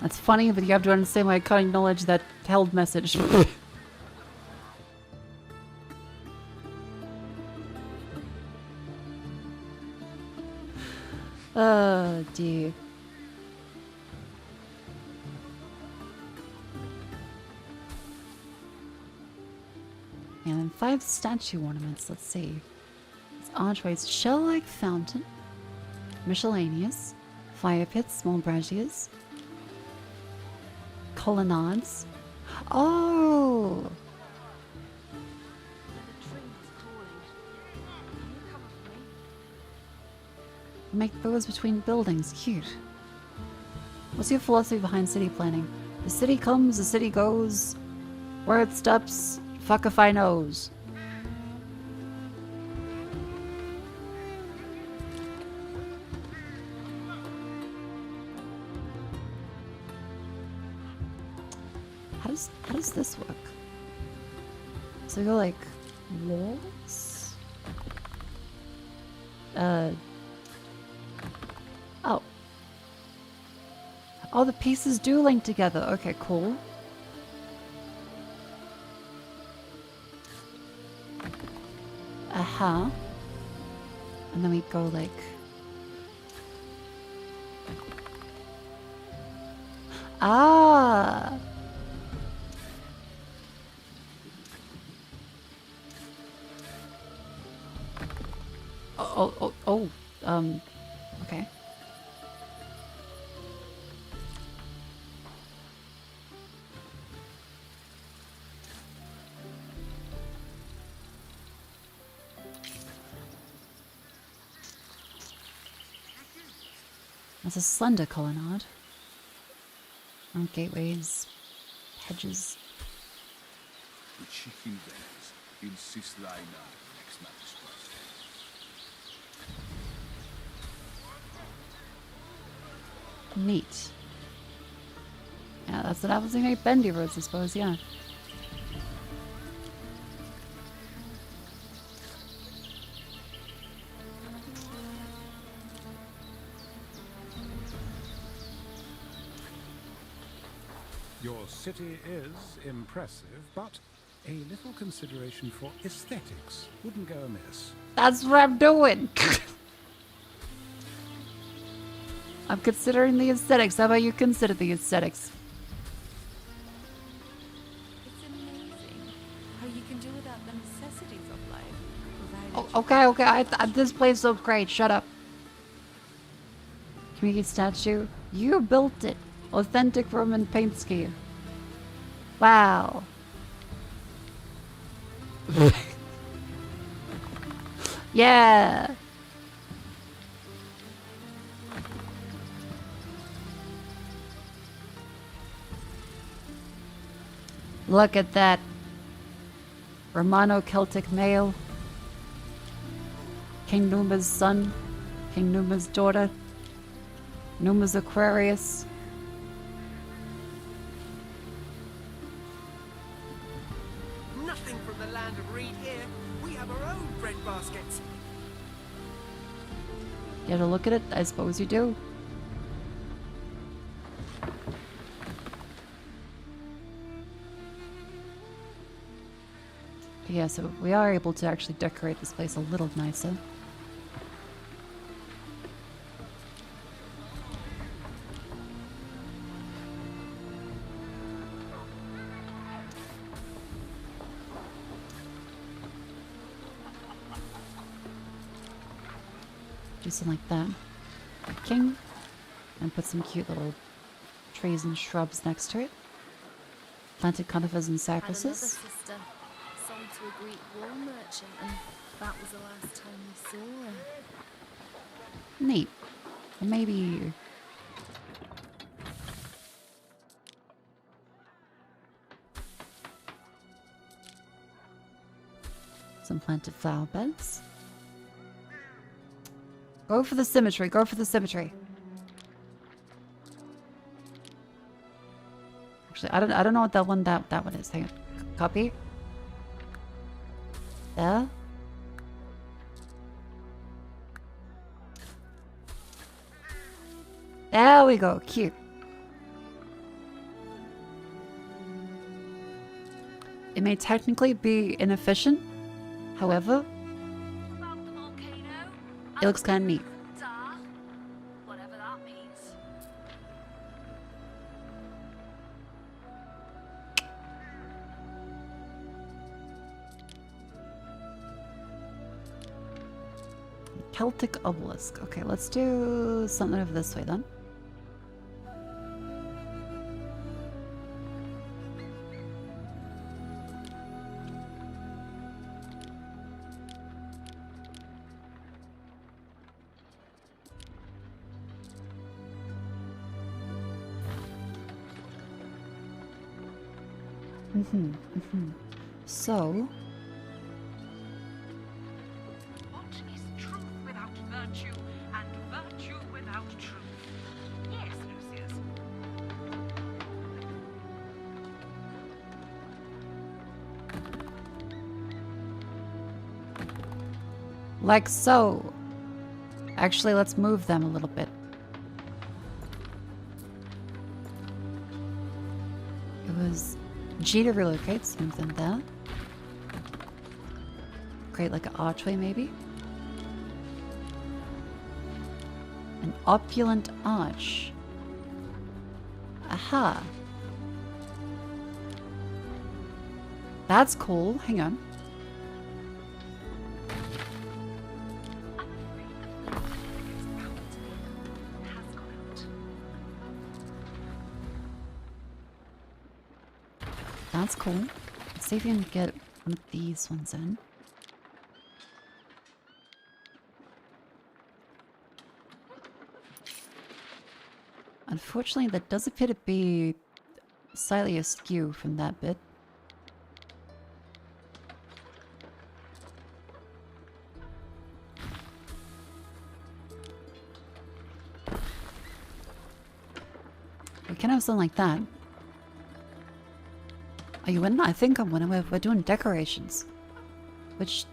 S1: That's funny, but you have to understand why I can't acknowledge that held message. Oh dear. And 5 statue ornaments, let's see. It's archways, shell-like fountain, miscellaneous, fire pits, small braziers, colonnades. Oh! Make doors between buildings. Cute. What's your philosophy behind city planning? The city comes, the city goes. Where it stops, fuck if I knows. How does this work? So we go like walls? Oh. Oh, the pieces do link together. Okay, cool. Uh-huh. And then we go like... Ah! Okay. That's a slender colonnade. Oh, gateways, hedges.
S17: The chicken bears insist lie now, ex-magistrate.
S1: Neat. Yeah, that's what happens when you make bendy roads, I suppose, yeah.
S5: Your city is impressive, but a little consideration for aesthetics wouldn't go amiss.
S1: That's what I'm doing! I'm considering the aesthetics. How about you consider the aesthetics? Okay. This place looks great. Shut up. Community statue. You built it. Authentic Roman paint scheme. Wow. Yeah. Look at that. Romano-Celtic male. King Numa's son. King Numa's daughter. Numa's Aquarius.
S16: Nothing from the land of Reed here. We have our own bread baskets.
S1: You have to look at it? I suppose you do. Yeah, so we are able to actually decorate this place a little nicer. Do something like that. King. And put some cute little trees and shrubs next to it. Planted conifers and cypresses.
S11: Sister sold to a Greek wool merchant, and that was the last time we saw her.
S1: Neat. Maybe... some planted flower beds. Go for the symmetry. Go for the symmetry. Actually, I don't know what that one is. Hang on. Copy. There. There we go. Cute. It may technically be inefficient. However, it looks kind of neat.
S12: Whatever that means.
S1: Celtic obelisk. Okay, let's do something over this way then. So,
S18: what is truth without virtue, and virtue without truth? Yes, Lucius.
S1: like so. Actually, let's move them a little bit. It was G to relocate, so move them there. Create like an archway, maybe. An opulent arch. Aha. That's cool. Hang on. That's cool. Let's see if we can get one of these ones in. Unfortunately, that does appear to be slightly askew from that bit. We can have something like that. Are you in? I think I'm winning. We're doing decorations. Which,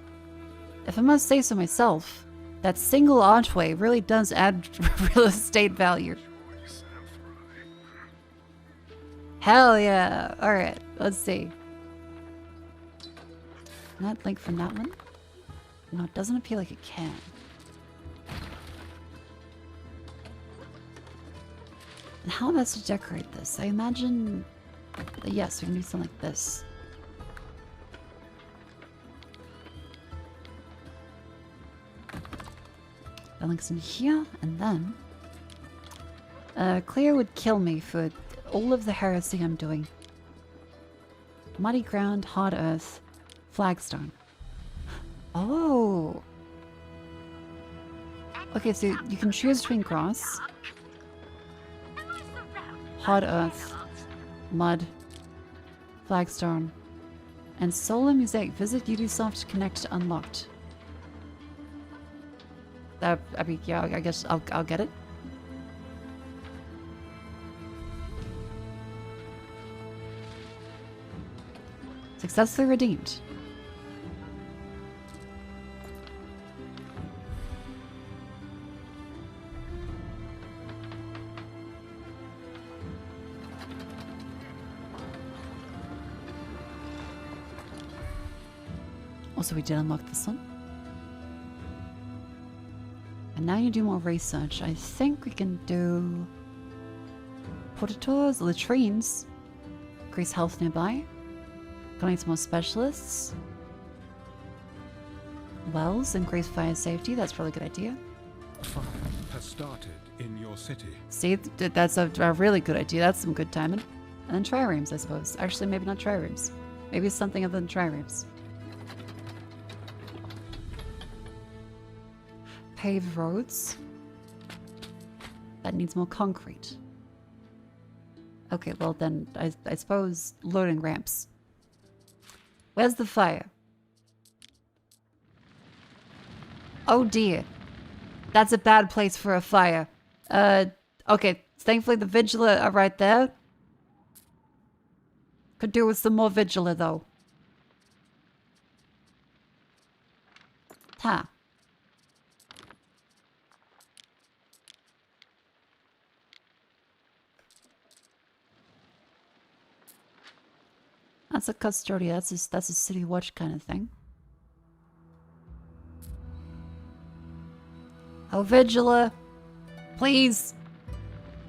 S1: if I must say so myself, that single archway really does add real estate value. Hell yeah! Alright, let's see. Can that link from that one? No, it doesn't appear like it can. And how best to decorate this? I imagine... Yes, we can do something like this. That links in here, and then... Clear would kill me for all of the heresy I'm doing. Muddy ground, hard earth, flagstone. Oh! Okay, so you can choose between grass, hard earth, mud, flagstone, and solar mosaic. Visit Ubisoft Connect unlocked. I mean, yeah, I guess I'll get it. Successfully redeemed. Also, we did unlock this one. And now you do more research. I think we can do portators, latrines, increase health nearby. Going to more specialists. Wells, increase fire safety. That's probably a good idea.
S5: Fire has started in your city.
S1: See, that's a really good idea. That's some good timing. And then triremes, I suppose. Actually, maybe not triremes. Maybe something other than triremes. Paved roads. That needs more concrete. Okay, well then, I suppose loading ramps. Where's the fire? Oh dear. That's a bad place for a fire. Okay, thankfully the Vigila are right there. Could do with some more Vigila though. Ha. That's a custodia. That's a city watch kind of thing. Oh, Vigila, please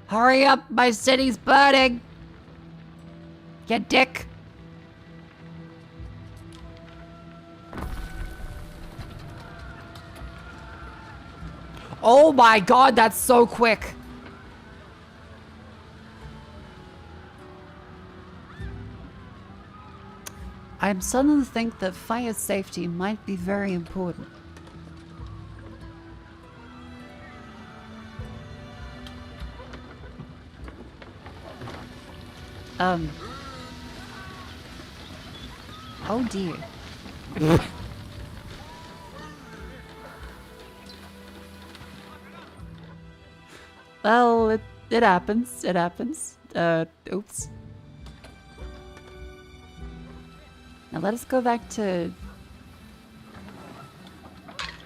S1: hurry up! My city's burning. You dick. Oh my God, that's so quick. I'm starting to think that fire safety might be very important. Oh dear. Well, it happens. It happens. Oops. Now let us go back to...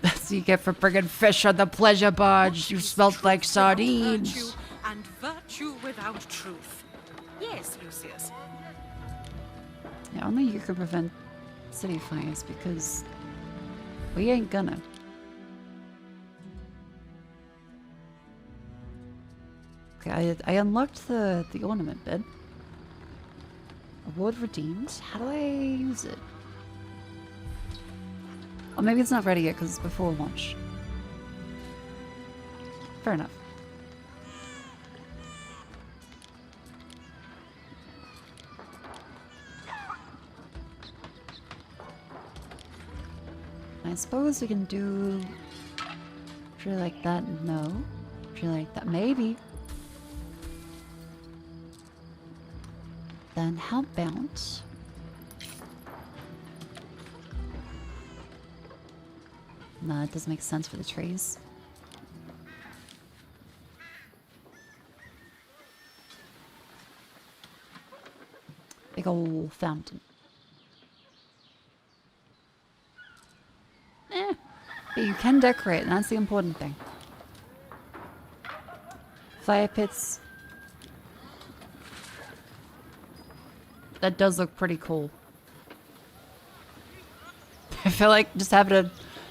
S1: That's what you get for bringing fish on the pleasure barge. You smelled like sardines.
S18: Virtue and virtue without truth. Yes, Lucius.
S1: Yeah, only you can prevent city fires because we ain't gonna. Okay, I unlocked the ornament bit. Award redeemed. How do I use it? Or maybe it's not ready yet because it's before launch. Fair enough. I suppose we can do... Tree like that, no. Tree like that, maybe. Then how about... No, it doesn't make sense for the trees. Big ol' fountain. But you can decorate, and that's the important thing. Fire pits. That does look pretty cool. I feel like just having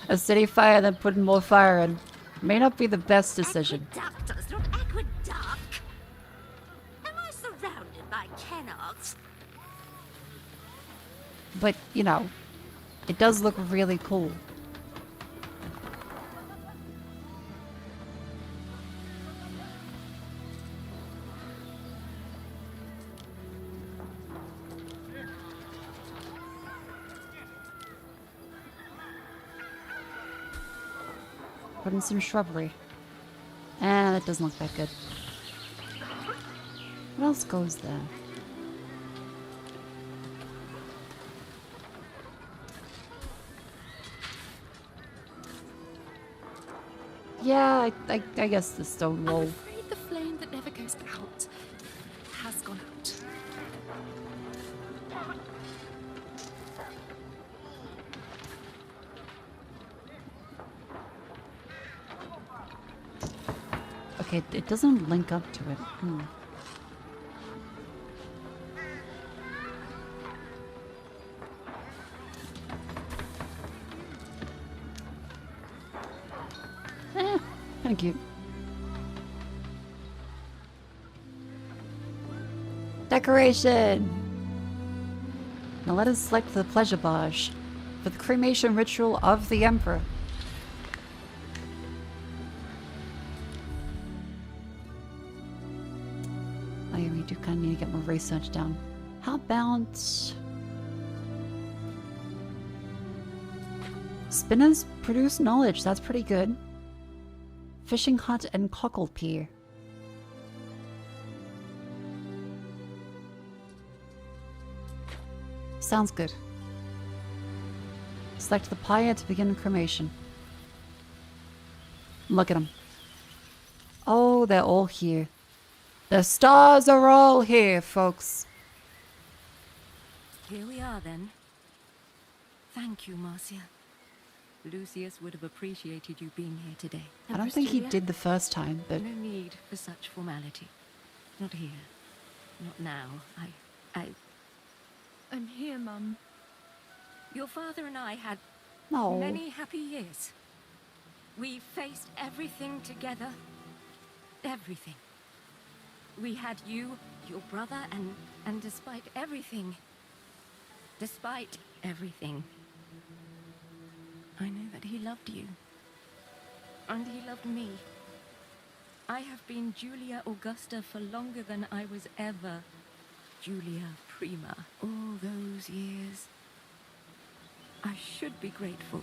S1: a city fire and then putting more fire in may not be the best decision.
S10: Aqueductors, not aqueduct. Am I surrounded by Kennards?
S1: But, you know, it does look really cool. Put in some shrubbery. And that doesn't look that good. What else goes there? Yeah, I guess the stone wall.
S9: I'm afraid the flame that never goes out has gone out.
S1: Okay, it doesn't link up to it. Kinda cute. Decoration! Now let us select the pleasure barge for the cremation ritual of the Emperor. Oh yeah, we do kind of need to get more research down. How about... Spinners produce knowledge, that's pretty good. Fishing hut and cockle pier. Sounds good. Select the pyre to begin cremation. Look at them. Oh, they're all here. The stars are all here, folks.
S10: Here we are, then. Thank you, Marcia. Lucius would have appreciated you being here today.
S1: I don't think he did the first time, but...
S10: No need for such formality. Not here. Not now.
S11: I'm here, Mum.
S10: Your father and I had
S1: No.
S10: many happy years. We faced everything together. Everything. We had you, your brother, and despite everything, I know that he loved you. And he loved me. I have been Julia Augusta for longer than I was ever Julia Prima. All those years. I should be grateful.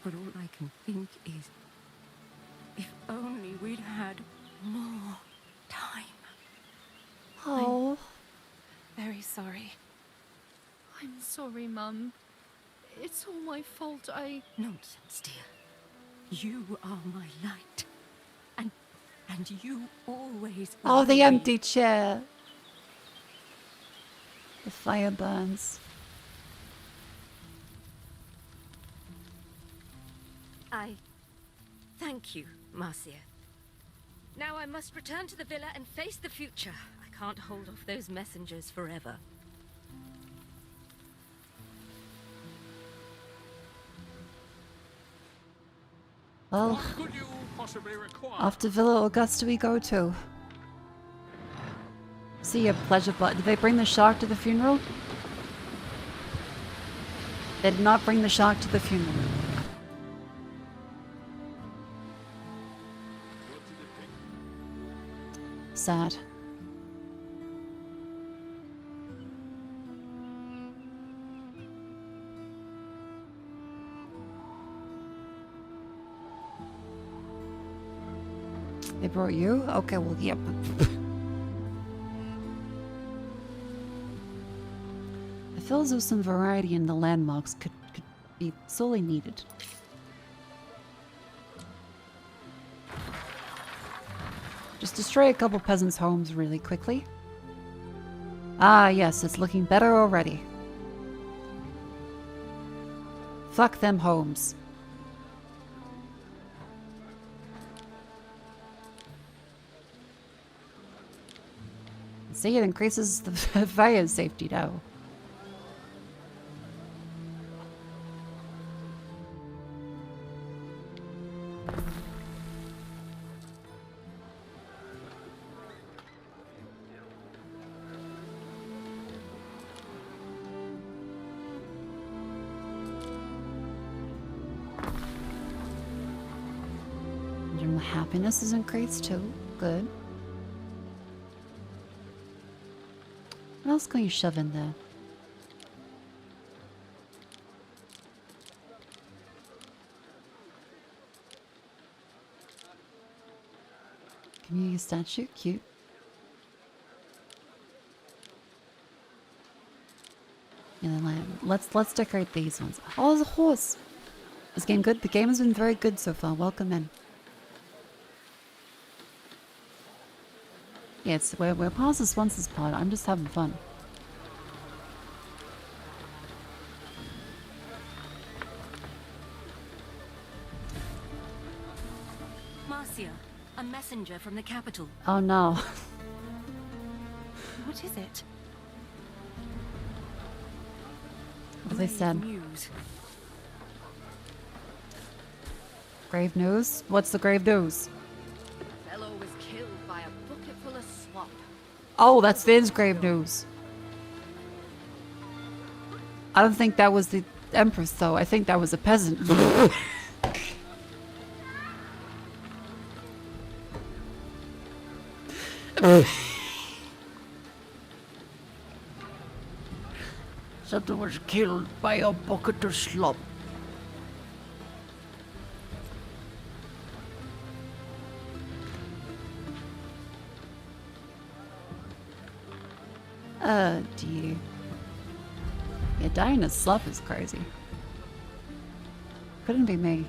S10: But all I can think is, if only we'd had more time.
S1: Oh.
S9: I'm very sorry.
S11: I'm sorry, Mum. It's all my fault.
S10: Nonsense, dear. You are my light. And you always
S1: Oh, the
S10: will be.
S1: empty chair. The fire burns.
S10: I thank you, Marcia. Now I must return to the villa and face the future. I can't hold off those messengers forever.
S1: Well,
S7: What could you possibly require?
S1: off to Villa Augusta we go to. See a pleasure but did they bring the shark to the funeral? They did not bring the shark to the funeral. Sad. They brought you? Okay, well, yep. I feel as though some variety in the landmarks could be sorely needed. Just destroy a couple peasants' homes really quickly. Ah, yes, it's looking better already. Fuck them homes. See, it increases the fire safety now. General happiness is increased too. Good. What else can you shove in there? Community statue, cute. And then let's decorate these ones. Oh, there's a horse. Is the game good? The game has been very good so far. Welcome in. Yeah, we're past the sponsors part. I'm just having fun.
S10: Marcia, a messenger from the capital.
S1: Oh no.
S9: What is it?
S1: What they said.
S10: News.
S1: Grave news? What's the grave news?
S12: Fellow was killed by a bucket full of slop.
S1: Oh, that's Vin's grave news. I don't think that was the Empress, though. I think that was a peasant. Something was killed by a bucket of slop. Oh dear. Yeah, dying of slop is crazy. Couldn't be me.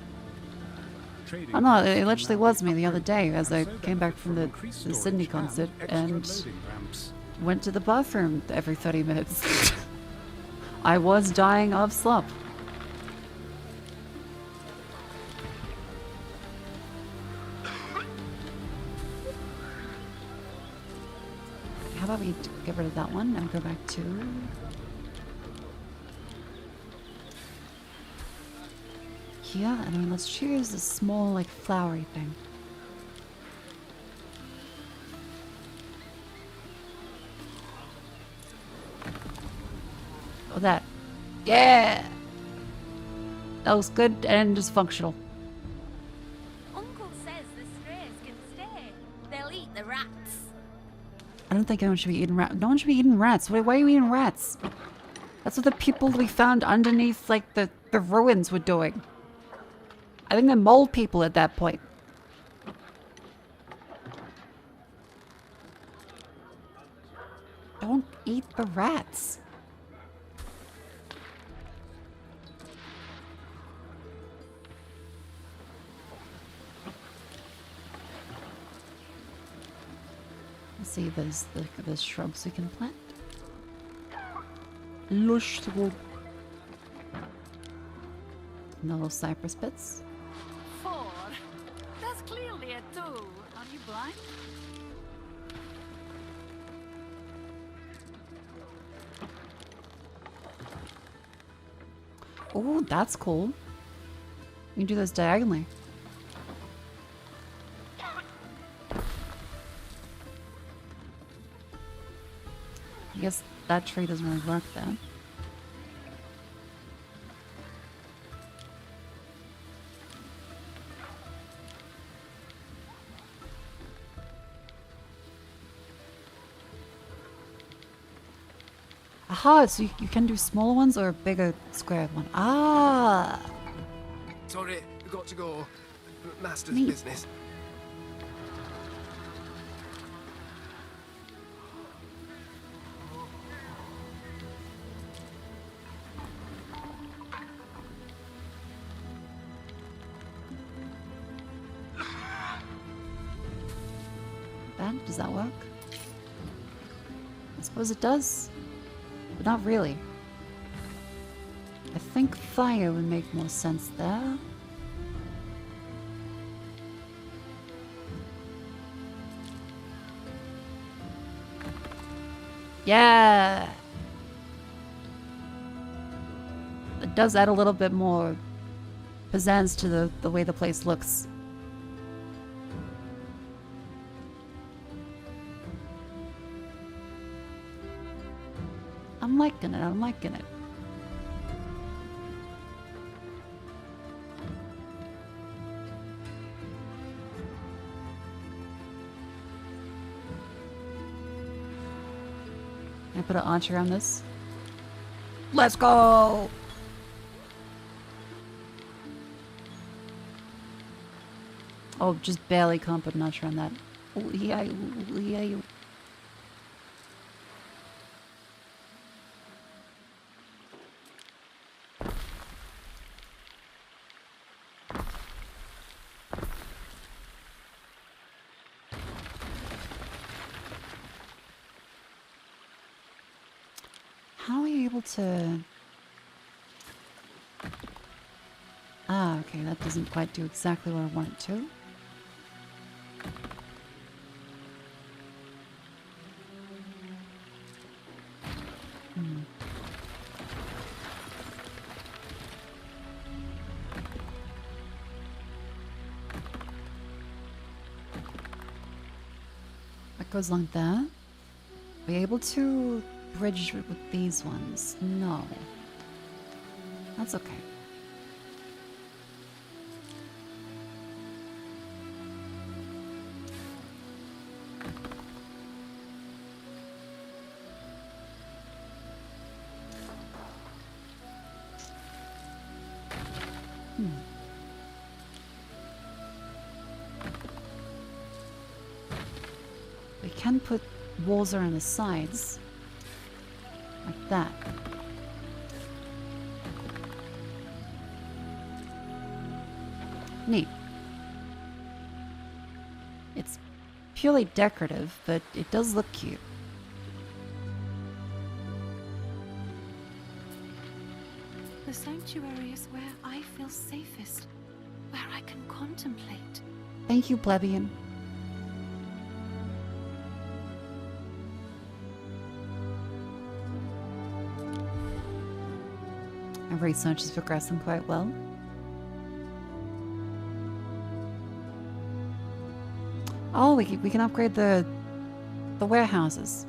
S1: Oh no, it literally was me the other day as I came back from the Sydney concert and went to the bathroom every 30 minutes. I was dying of slop. How about we get rid of that one and go back to... here, and then let's choose the small, like, flowery thing. Oh, that. Yeah! That looks good and just functional.
S10: Uncle says the strays can stay. They'll eat the rats.
S1: I don't think anyone should be eating rats. No one should be eating rats. Why are you eating rats? That's what the people we found underneath, like, the ruins were doing. I think they're mole people at that point. Don't eat the rats. Let's see, there's shrubs we can plant. Lush shrub. No little cypress bits.
S12: 4. That's clearly a 2. Are you blind?
S1: Oh, that's cool. You can do those diagonally. I guess that tree doesn't really work then. Aha, so you can do smaller ones or a bigger square one. Ah!
S16: Sorry, we've got to go. Master's
S1: Neat.
S16: business.
S1: Bad? Does that work? I suppose it does. But not really. I think fire would make more sense there. Yeah! It does add a little bit more pizzazz to the way the place looks. I'm liking it, I'm liking it. Can I put an archer on this? Let's go! Oh, just barely can't put an archer on that. How are you able to... Ah, okay, that doesn't quite do exactly what I want it to. That goes like that. Are we able to bridge with these ones? No. That's okay. We can put walls around the sides. Like that. Neat. It's purely decorative, but it does look cute.
S9: The sanctuary is where I feel safest, where I can contemplate.
S1: Thank you, plebeian. Our research is progressing quite well. Oh, we can upgrade the warehouses.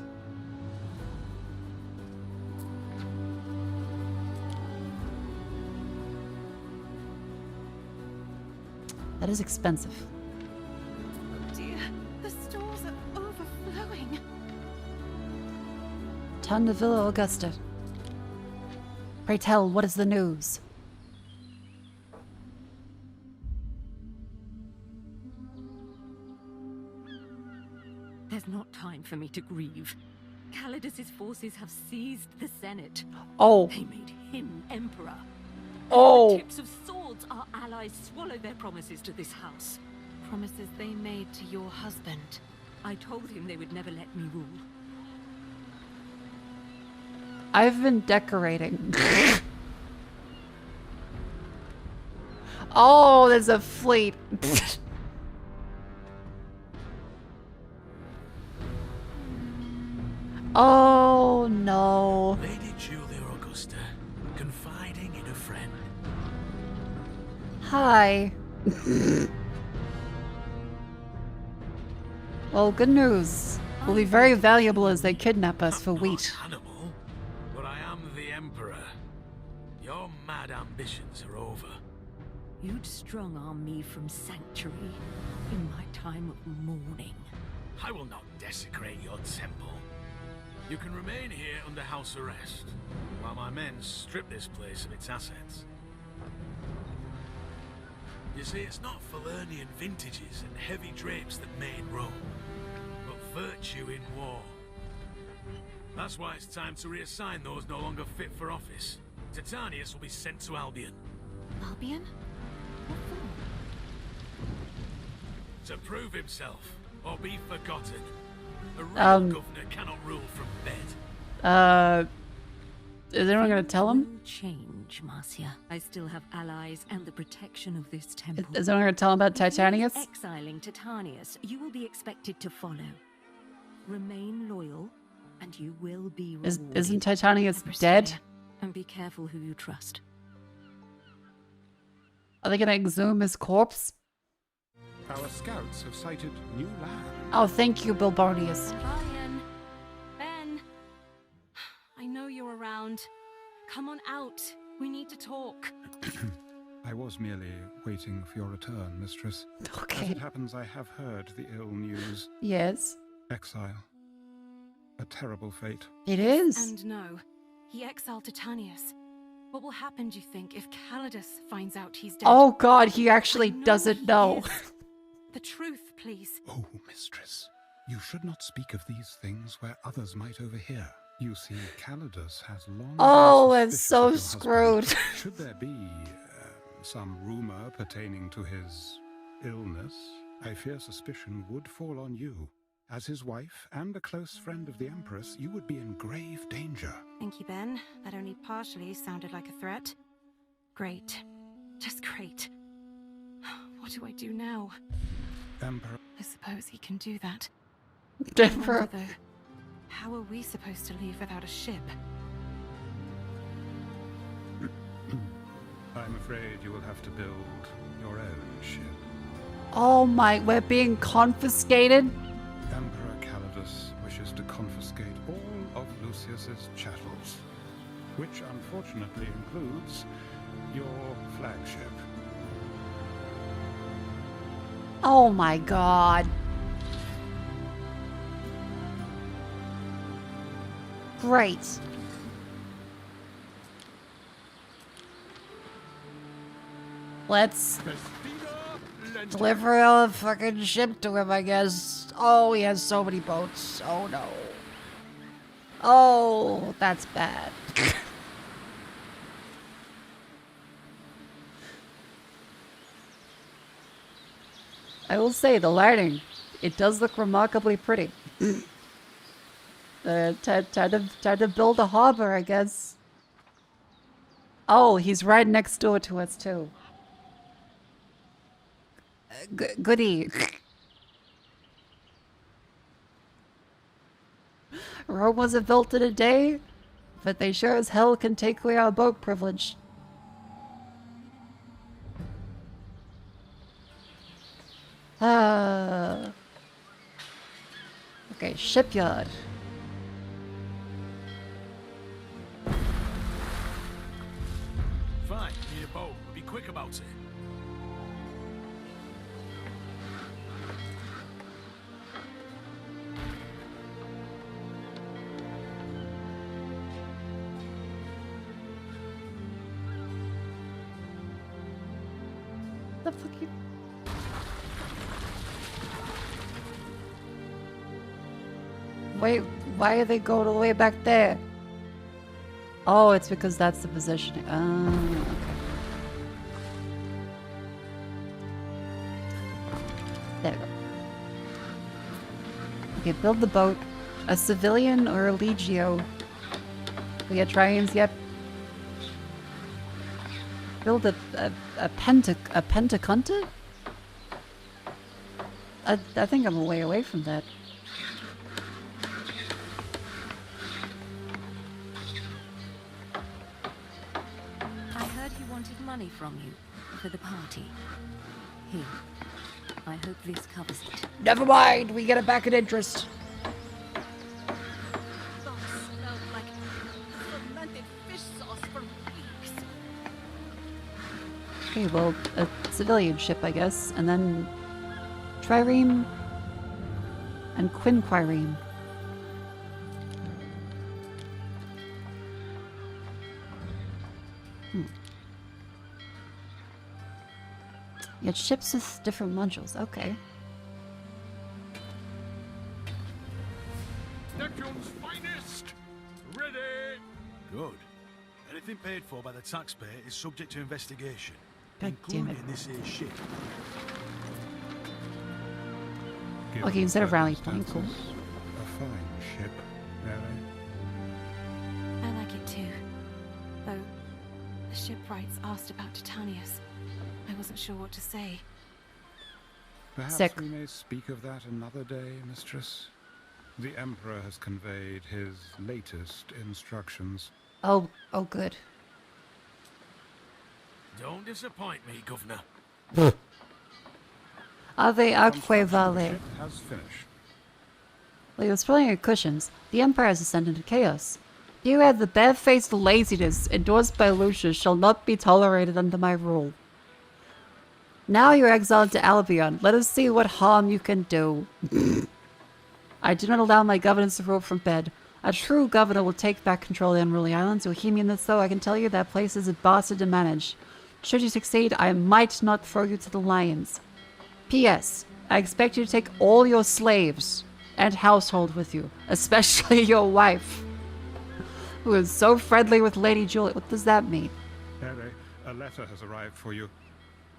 S1: That is expensive.
S9: Oh dear, the stores are overflowing.
S1: Ton de Villa Augusta. Pray tell, what is the news?
S10: There's not time for me to grieve. Calidus's forces have seized the Senate.
S1: Oh.
S10: They made him emperor.
S1: Oh.
S10: With the tips of swords, our allies swallow their promises to this house.
S9: Promises they made to your husband.
S10: I told him they would never let me rule.
S1: I've been decorating. Oh, there's a fleet. Oh no.
S14: Lady Julia Augusta, confiding in a friend.
S1: Hi. Well, good news. We'll be very valuable as they kidnap us for wheat.
S14: Hannibal, but I am the Emperor. Your mad ambitions are over.
S10: You'd strong-arm me from sanctuary in my time of mourning.
S14: I will not desecrate your temple. You can remain here under house arrest, while my men strip this place of its assets. You see, it's not Falernian vintages and heavy drapes that made Rome, but virtue in war. That's why it's time to reassign those no longer fit for office. Titanius will be sent to Albion.
S9: Albion?
S14: To prove himself, or be forgotten. A real governor cannot rule from bed.
S1: Is anyone gonna tell him?
S10: Will change, Marcia. I still have allies and the protection of this temple.
S1: Is anyone gonna tell him about Titanius?
S10: Exiling Titanius, you will be expected to follow. Remain loyal, and you will be rewarded.
S1: Isn't Titanius dead?
S10: And be careful who you trust.
S1: Are they gonna exhume his corpse?
S5: Our scouts have sighted new land.
S1: Oh, thank you, Bilbardius.
S9: Ryan, Ben, I know you're around. Come on out. We need to talk.
S5: I was merely waiting for your return, mistress.
S1: Okay.
S5: As it happens, I have heard the ill news.
S1: Yes.
S5: Exile. A terrible fate.
S1: It is.
S9: And no, he exiled Titanius. What will happen, do you think, if Calidus finds out he's dead?
S1: Oh god, he actually doesn't know.
S9: The truth, please.
S5: Oh, mistress, you should not speak of these things where others might overhear. You see, Calidus has long
S1: Oh,
S5: been
S1: it's
S5: suspicious
S1: so
S5: of your husband.
S1: screwed.
S5: Should there be some rumor pertaining to his illness, I fear suspicion would fall on you. As his wife and a close friend of the Empress, you would be in grave danger.
S9: Thank you, Ben. That only partially sounded like a threat. Great. Just great. What do I do now?
S5: Emperor.
S9: I suppose he can do that.
S1: Emperor.
S9: I wonder, though, how are we supposed to leave without a ship?
S5: I'm afraid you will have to build your own ship.
S1: Oh my, we're being confiscated?
S5: Emperor Calidus wishes to confiscate all of Lucius's chattels, which unfortunately includes your flagship.
S1: Oh my god. Great. Let's deliver a fucking ship to him, I guess. Oh, he has so many boats. Oh no. Oh, that's bad. I will say, the lighting, it does look remarkably pretty. Tried to build a harbor, I guess. Oh, he's right next door to us, too. Goody. Rome wasn't built in a day, but they sure as hell can take away our boat privilege. Okay, shipyard.
S14: Fine, need a boat. Be quick about it.
S1: The fuck you? Wait, why are they going all the way back there? Oh, it's because that's the positioning. Oh, okay. There we go. Okay, build the boat. A civilian or a legio? We got triumphs yet? Build a pentacunta? I think I'm a way away from that.
S10: I heard he wanted money from you for the party. Here. I hope this covers it.
S1: Never mind, we get it back at interest.
S9: Those smelled like fermented fish sauce for weeks.
S1: Okay, well, a civilian ship, I guess, and then trireme and quinquireme. You had ships with different modules, okay.
S14: Neptune's finest! Ready!
S19: Good. Anything paid for by the taxpayer is subject to investigation,
S1: God damn it.
S19: including this here ship.
S1: Okay, instead of rally point, cool.
S5: A fine ship, really.
S9: I like it too. Though, the shipwrights asked about Titanius. I wasn't sure what to say.
S5: Perhaps
S1: Sick.
S5: we may speak of that another day, mistress. The Emperor has conveyed his latest instructions.
S1: Oh, good.
S14: Don't disappoint me, Governor.
S1: Are they Aquae Vale?
S5: Ship has finished.
S1: Well, he was playing at cushions. The Empire has ascended to chaos. You had the barefaced laziness endorsed by Lucius shall not be tolerated under my rule. Now you're exiled to Albion. Let us see what harm you can do. I do not allow my governors to rule from bed. A true governor will take back control of the unruly islands. You'll hear me in this, though. I can tell you that place is a bastard to manage. Should you succeed, I might not throw you to the lions. P.S. I expect you to take all your slaves and household with you, especially your wife, who is so friendly with Lady Juliet. What does that mean?
S5: Ere, a letter has arrived for you.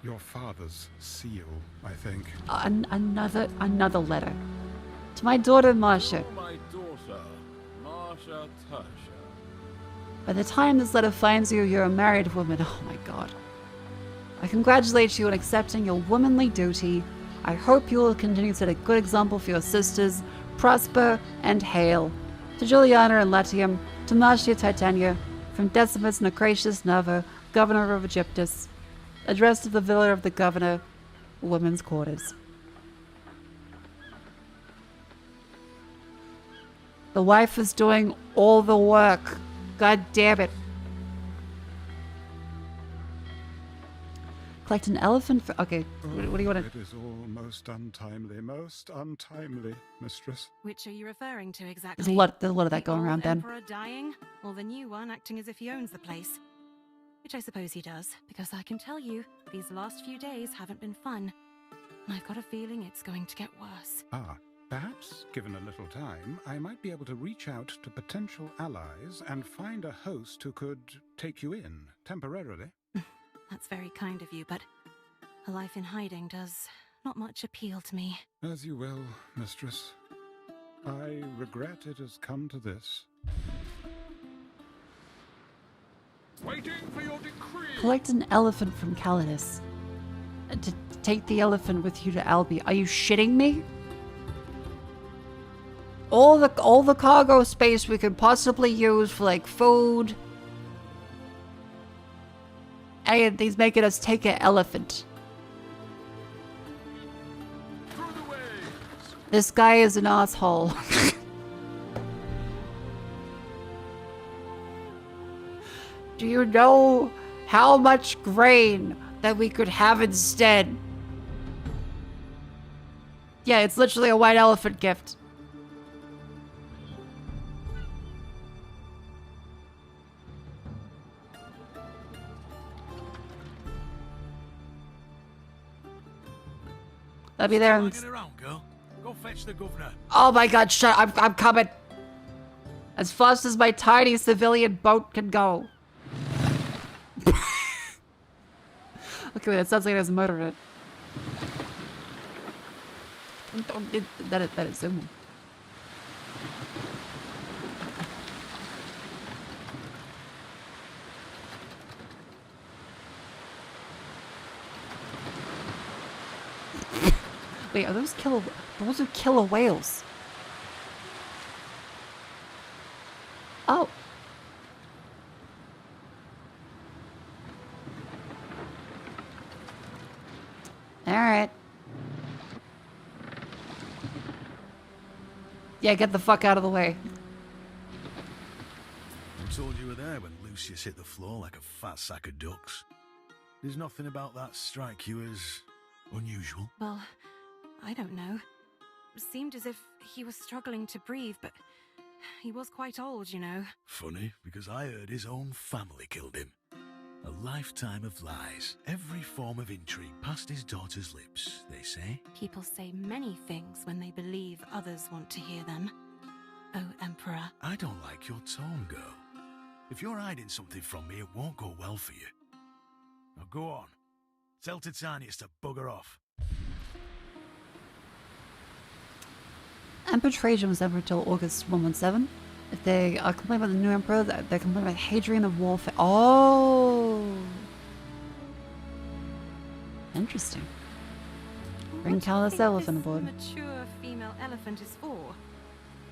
S5: Your father's seal, I think.
S1: Another letter. To my daughter, Marcia.
S17: Oh, my daughter, Marcia Tasha.
S1: By the time this letter finds you, you're a married woman. Oh my god. I congratulate you on accepting your womanly duty. I hope you will continue to set a good example for your sisters. Prosper and hail. To Juliana and Latium, to Marcia Titania, from Decimus Nacratius Nerva, governor of Egyptus. Addressed to the villa of the governor, women's quarters. The wife is doing all the work. God damn it. Collect an elephant for... Okay, what do you want to...
S5: It is all most untimely, mistress.
S9: Which are you referring to exactly?
S1: There's a lot of that going around, Ben.
S9: The Emperor dying, or the new one acting as if he owns the place? Which I suppose he does, because I can tell you, these last few days haven't been fun. And I've got a feeling it's going to get worse.
S5: Perhaps, given a little time, I might be able to reach out to potential allies and find a host who could take you in, temporarily.
S9: That's very kind of you, but a life in hiding does not much appeal to me.
S5: As you will, mistress. I regret it has come to this.
S7: Waiting for your decree.
S1: Collect an elephant from Calidus. To take the elephant with you to Albi. Are you shitting me? All the cargo space we could possibly use for like food. And he's making us take an elephant. This guy is an asshole. Do you know how much grain that we could have instead? Yeah, it's literally a white elephant gift. I'll be there.
S19: Around, girl. Go fetch the governor.
S1: Oh my god, shut up. I'm coming. As fast as my tiny civilian boat can go. Okay, wait, it sounds like it has a motor in it. That is zooming. Wait, are those are killer whales? Oh. Alright. Yeah, get the fuck out of the way.
S19: I told you were there when Lucius hit the floor like a fat sack of ducks. Does nothing about that strike you as unusual?
S9: Well, I don't know. Seemed as if he was struggling to breathe, but he was quite old, you know.
S19: Funny, because I heard his own family killed him. A lifetime of lies. Every form of intrigue past his daughter's lips, they say.
S9: People say many things when they believe others want to hear them. Oh, Emperor.
S19: I don't like your tone, girl. If you're hiding something from me, it won't go well for you. Now go on. Tell Titanius to bugger off.
S1: Emperor Trajan was emperor until August 117. If they are complaining about the new emperor, they're complaining about Hadrian of warfare. Oh! Interesting. Bring Callis elephant aboard.
S9: What this mature female elephant is for?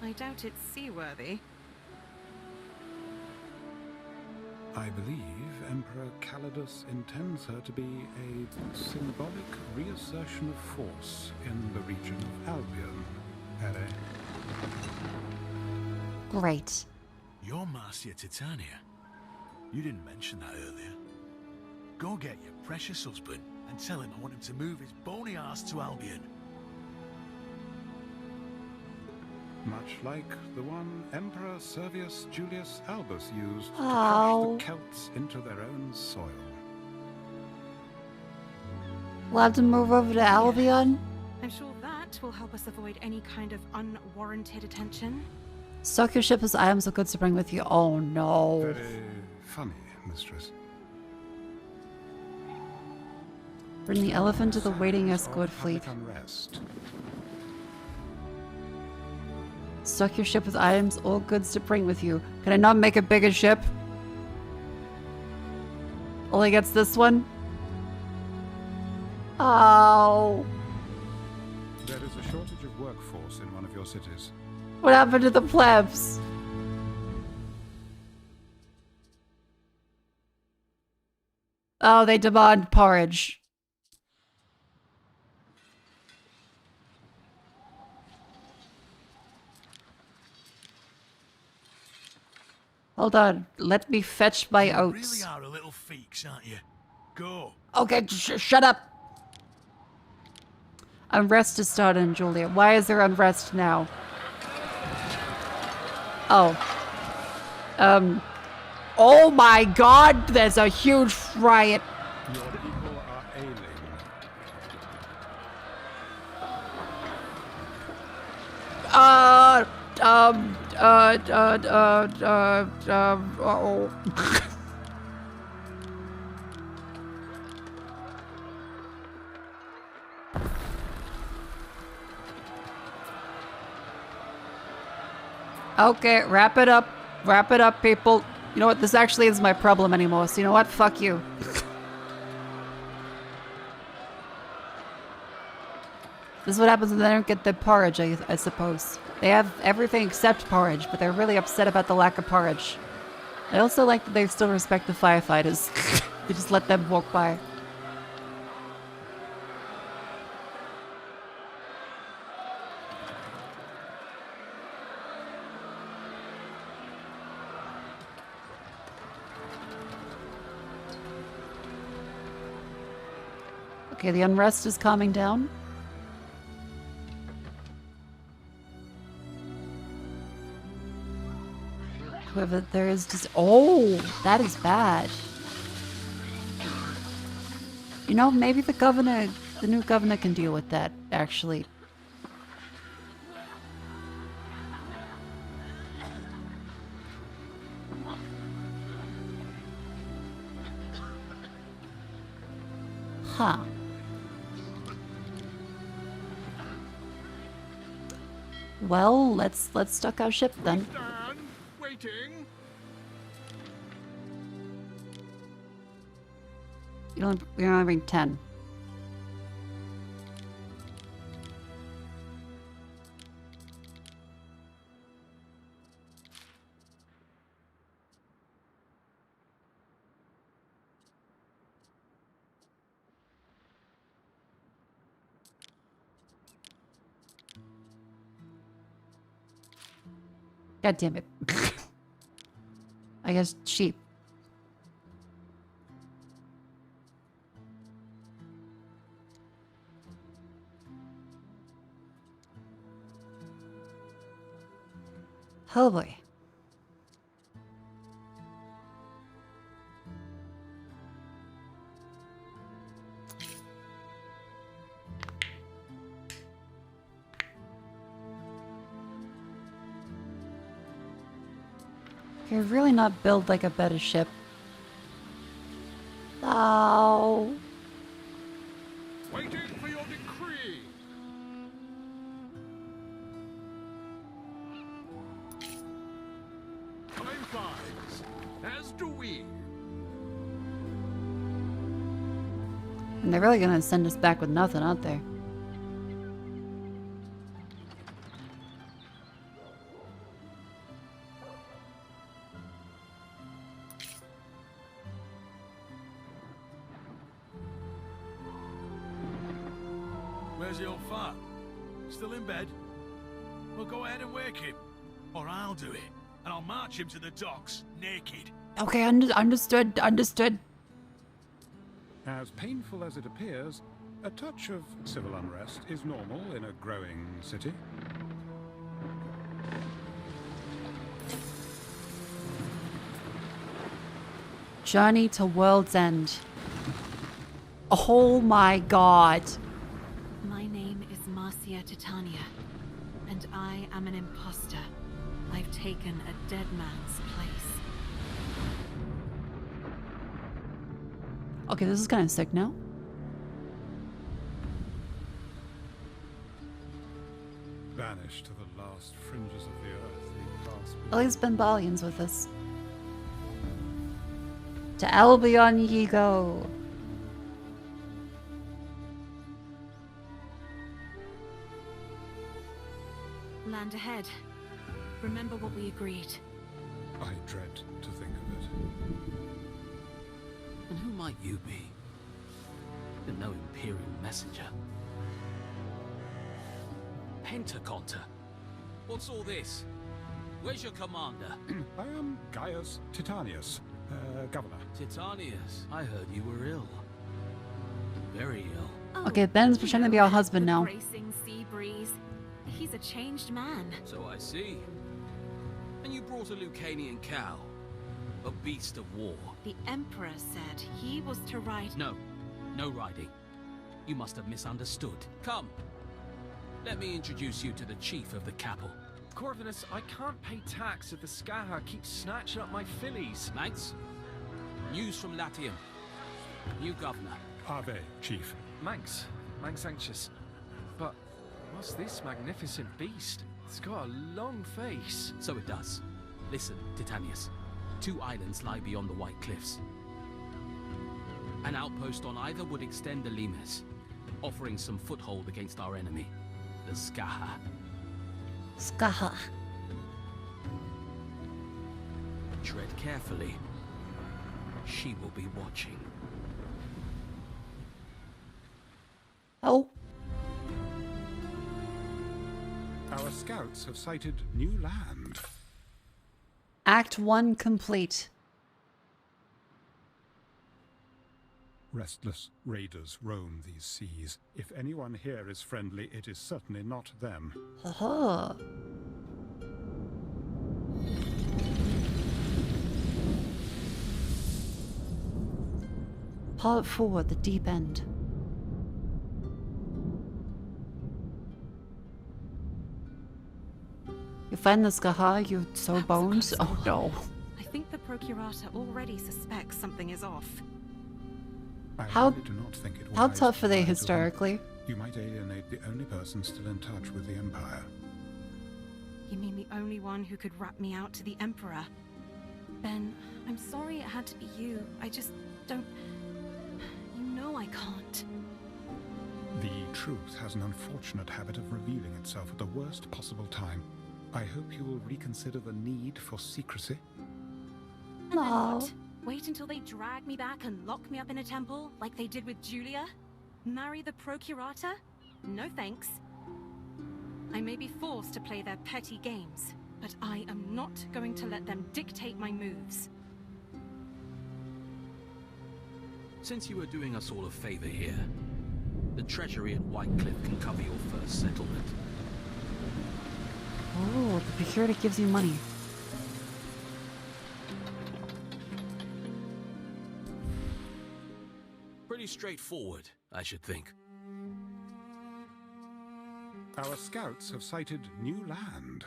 S9: I doubt it's seaworthy.
S5: I believe Emperor Calidus intends her to be a symbolic reassertion of force in the region of Albion.
S1: Great.
S19: You're Marcia Titania. You didn't mention that earlier. Go get your precious husband and tell him I want him to move his bony ass to Albion.
S5: Much like the one Emperor Servius Julius Albus used to
S1: Oh.
S5: crush the Celts into their own soil.
S1: We'll have to move over to Albion?
S9: I'm sure That will help us avoid any kind of unwarranted attention.
S1: Stock your ship as items of goods to bring with you. Oh no.
S5: Very funny, mistress.
S1: Bring the elephant to the waiting escort fleet.
S5: Unrest.
S1: Stock your ship with items, all goods to bring with you. Can I not make a bigger ship? Only gets this one? Oh.
S5: There is a shortage of workforce in one of your cities.
S1: What happened to the plebs? Oh, they demand porridge. Hold on, let me fetch my oats.
S19: You really are a little feeks, aren't you? Go.
S1: Okay, shut up. Unrest has started in Julia. Why is there unrest now? Oh. Oh my god, there's a huge riot.
S5: Your people are ailing.
S1: Okay, wrap it up. Wrap it up, people. You know what? This actually isn't my problem anymore, so you know what? Fuck you. This is what happens when they don't get the porridge, I suppose. They have everything except porridge, but they're really upset about the lack of porridge. I also like that they still respect the firefighters. They just let them walk by. Okay, the unrest is calming down. Whoever there is just... Oh, that is bad. You know, maybe the governor, the new governor can deal with that, actually. Huh. Well, let's stock our ship then.
S7: Waiting.
S1: We're only having 10. God damn it. I guess sheep. Oh boy. Can I really not build like a better ship? Oh.
S7: Waiting for your decree. Time flies, as do we.
S1: And they're really gonna send us back with nothing, aren't they?
S19: Where's the old fart? Still in bed? Well, go ahead and wake him. Or I'll do it. And I'll march him to the docks, naked.
S1: Okay, understood.
S5: As painful as it appears, a touch of civil unrest is normal in a growing city.
S1: Journey to World's End. Oh my god.
S9: My name is Marcia Amasia Titania, and I am an imposter. I've taken a dead man's place.
S1: Okay, this is kind of sick now.
S5: Banished to the last fringes of the earth, we pass
S1: At least Benbalian's with us. To Albion ye go.
S9: Land ahead. Remember what we agreed.
S5: I dread to think of it.
S20: And who might you be? You're no Imperial messenger. Pentaconter. What's all this? Where's your commander?
S5: I am Gaius Titanius, governor.
S20: Titanius, I heard you were ill. Very ill.
S1: Okay, Ben's pretending to be our husband now.
S9: Racing sea breeze. He's a changed man.
S20: So I see. And you brought a Lucanian cow. A beast of war.
S9: The Emperor said he was to ride...
S20: No. No riding. You must have misunderstood. Come. Let me introduce you to the chief of the Capel.
S21: Corvinus, I can't pay tax if the Skaha keeps snatching up my fillies.
S20: Manx? News from Latium. New governor.
S5: Ave, chief.
S21: Manx anxious. But what's this magnificent beast? It's got a long face.
S20: So it does. Listen, Titanius. 2 islands lie beyond the White Cliffs. An outpost on either would extend the Limes, offering some foothold against our enemy, the Skaha.
S1: Skaha.
S20: Tread carefully. She will be watching.
S1: Oh.
S5: Our scouts have sighted new land.
S1: Act 1 complete.
S5: Restless raiders roam these seas. If anyone here is friendly, it is certainly not them.
S1: Haha. Part 4, the deep end. You find the Skaha, you sew bones? Oh no.
S9: I think the Procurator already suspects something is off.
S5: I
S1: How-
S5: really do not think it
S1: How
S5: wise
S1: tough are
S5: to
S1: they
S5: lie to them.
S1: historically?
S5: You might alienate the only person still in touch with the Empire.
S9: You mean the only one who could rat me out to the Emperor? Ben, I'm sorry it had to be you. I just don't... You know I can't.
S5: The truth has an unfortunate habit of revealing itself at the worst possible time. I hope you will reconsider the need for secrecy.
S9: And then what? Wait until they drag me back and lock me up in a temple, like they did with Julia? Marry the Procurator? No thanks. I may be forced to play their petty games, but I am not going to let them dictate my moves.
S20: Since you are doing us all a favor here, the treasury at Whitecliff can cover your first settlement.
S1: Oh, the Procurator gives you money.
S20: Pretty straightforward, I should think.
S5: Our scouts have sighted new land.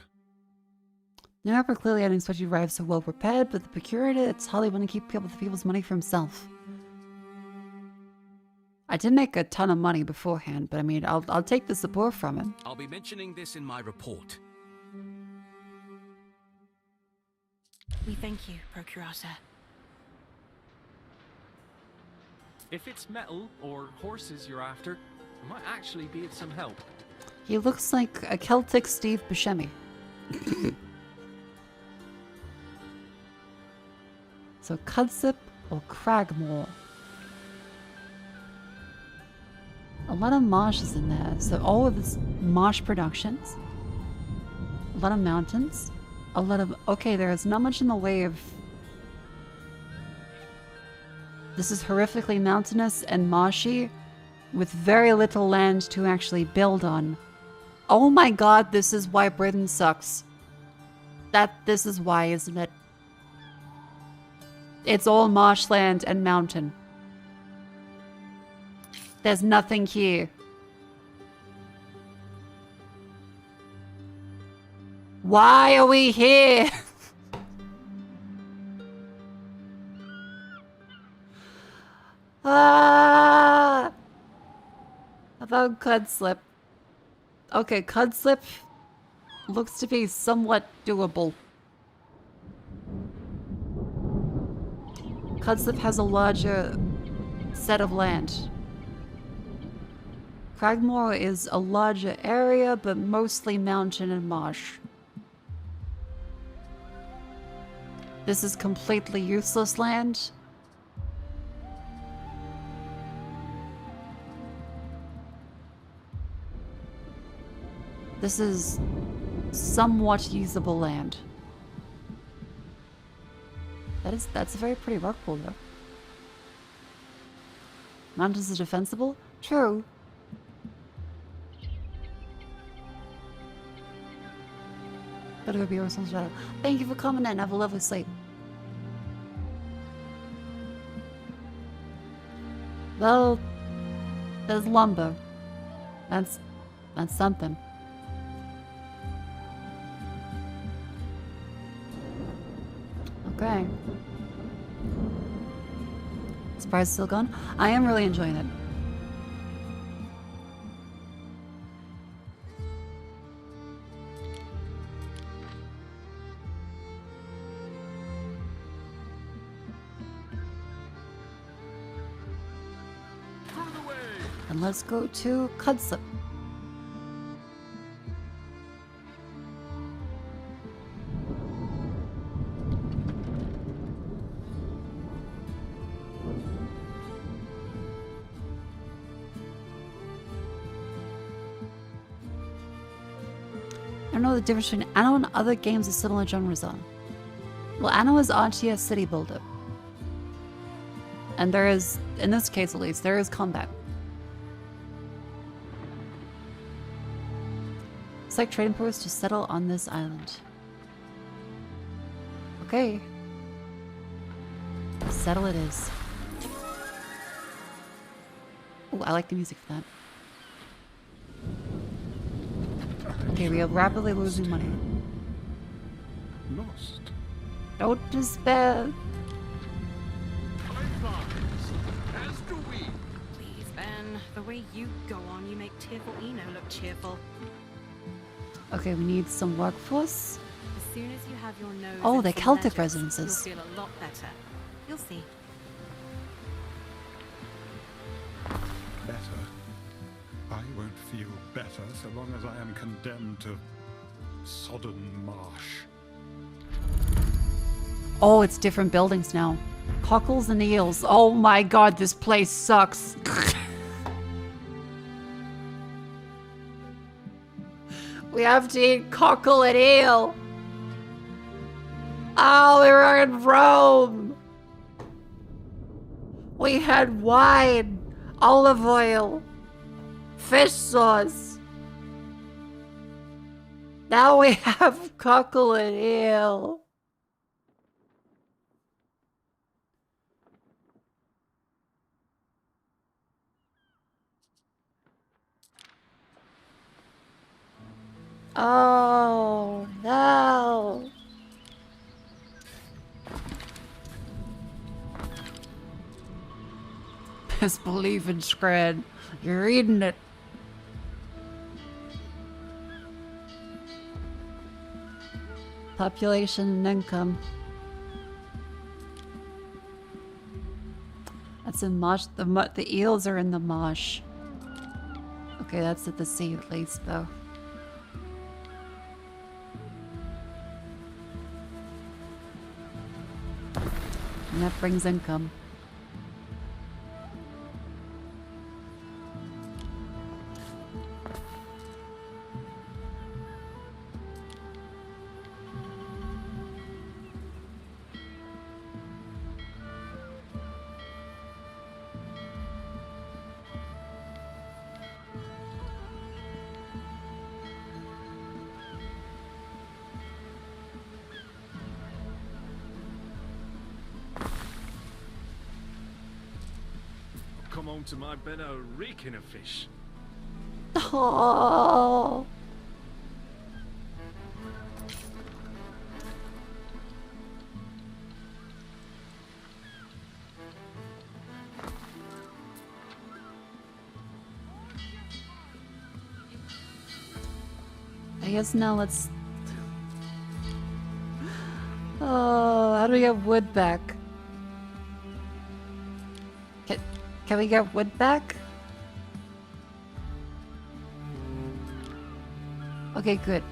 S1: The Emperor clearly hadn't expected you to arrive so well prepared, but the Procurator, it's hardly want to keep the people's money for himself. I did make a ton of money beforehand, but I mean, I'll take the support from him.
S20: I'll be mentioning this in my report.
S9: We thank you, Procurator.
S21: If it's metal or horses you're after, I might actually be of some help.
S1: He looks like a Celtic Steve Buscemi. So Cudsip or Cragmore. A lot of marshes in there. So all of this marsh productions. A lot of mountains. A lot of... Okay, there is not much in the way of... This is horrifically mountainous and marshy with very little land to actually build on. Oh my god, this is why Britain sucks. This is why, isn't it? It's all marshland and mountain. There's nothing here. Why are we here? Ah! About Cud Slip. Okay, Cud Slip looks to be somewhat doable. Cud Slip has a larger set of land. Cragmore is a larger area, but mostly mountain and marsh. This is completely useless land. This is somewhat usable land. That's a very pretty rock pool though. Mountains are defensible? True. Better go be your son's shadow. Thank you for coming in. Have a lovely sleep. Well, there's lumber. That's something. Okay. Surprise still gone? I am really enjoying it. And let's go to Cudslip. I don't know the difference between Anno and other games of similar genres on. Well, Anno is RTS city builder. And there is, in this case at least, there is combat. Select trading posts to settle on this island. Okay. Settle it is. Oh, I like the music for that. Okay, we are rapidly losing money.
S5: Lost.
S1: Don't despair.
S7: As do we.
S6: Please, Ben. The way you go on, you make tearful Eno look cheerful.
S1: Okay, we need some workforce.
S6: As soon as you have your nose
S1: Oh,
S6: in
S1: they're
S6: some
S1: Celtic
S6: ledgers,
S1: residences.
S6: You'll feel a lot better. You'll see.
S5: Better? I won't feel better so long as I am condemned to sodden marsh.
S1: Oh, it's different buildings now. Cockles and eels. Oh my god, this place sucks. We have to eat cockle and eel. Oh, we were in Rome. We had wine, olive oil, fish sauce. Now we have cockle and eel. Oh, no. Best believe in Scred. You're reading it. Population and income. That's in marsh. The eels are in the marsh. Okay, that's at the sea at least, though. And that brings income.
S21: Come home to my bed a reeking of fish.
S1: Oh. I guess now let's... Oh, how do we get wood back? Can we get wood back? Okay, good.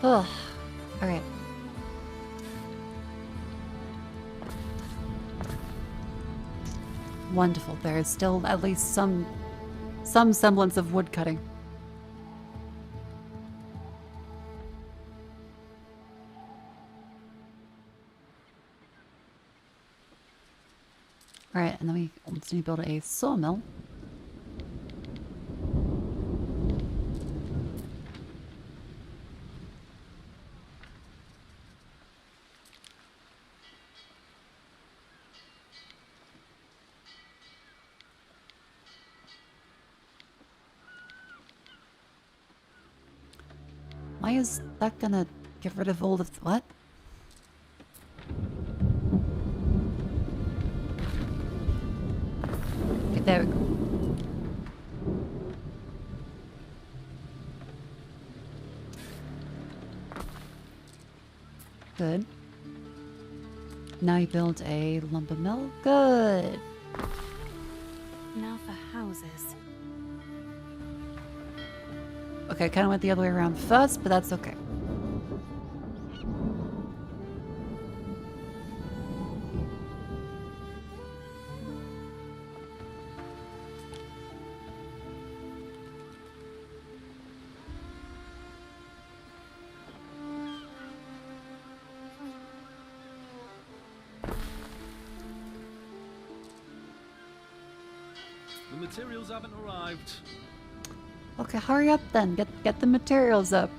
S1: Oh, okay. Wonderful. There is still at least some semblance of wood cutting. All right, and then we need to build a sawmill. Why is that gonna get rid of all the... what? Okay, there we go. Good. Now you build a lumber mill. Good.
S9: Now for houses.
S1: Okay, I kind of went the other way around first, but that's okay.
S3: The materials haven't arrived.
S1: Okay, hurry up then. Get the materials up.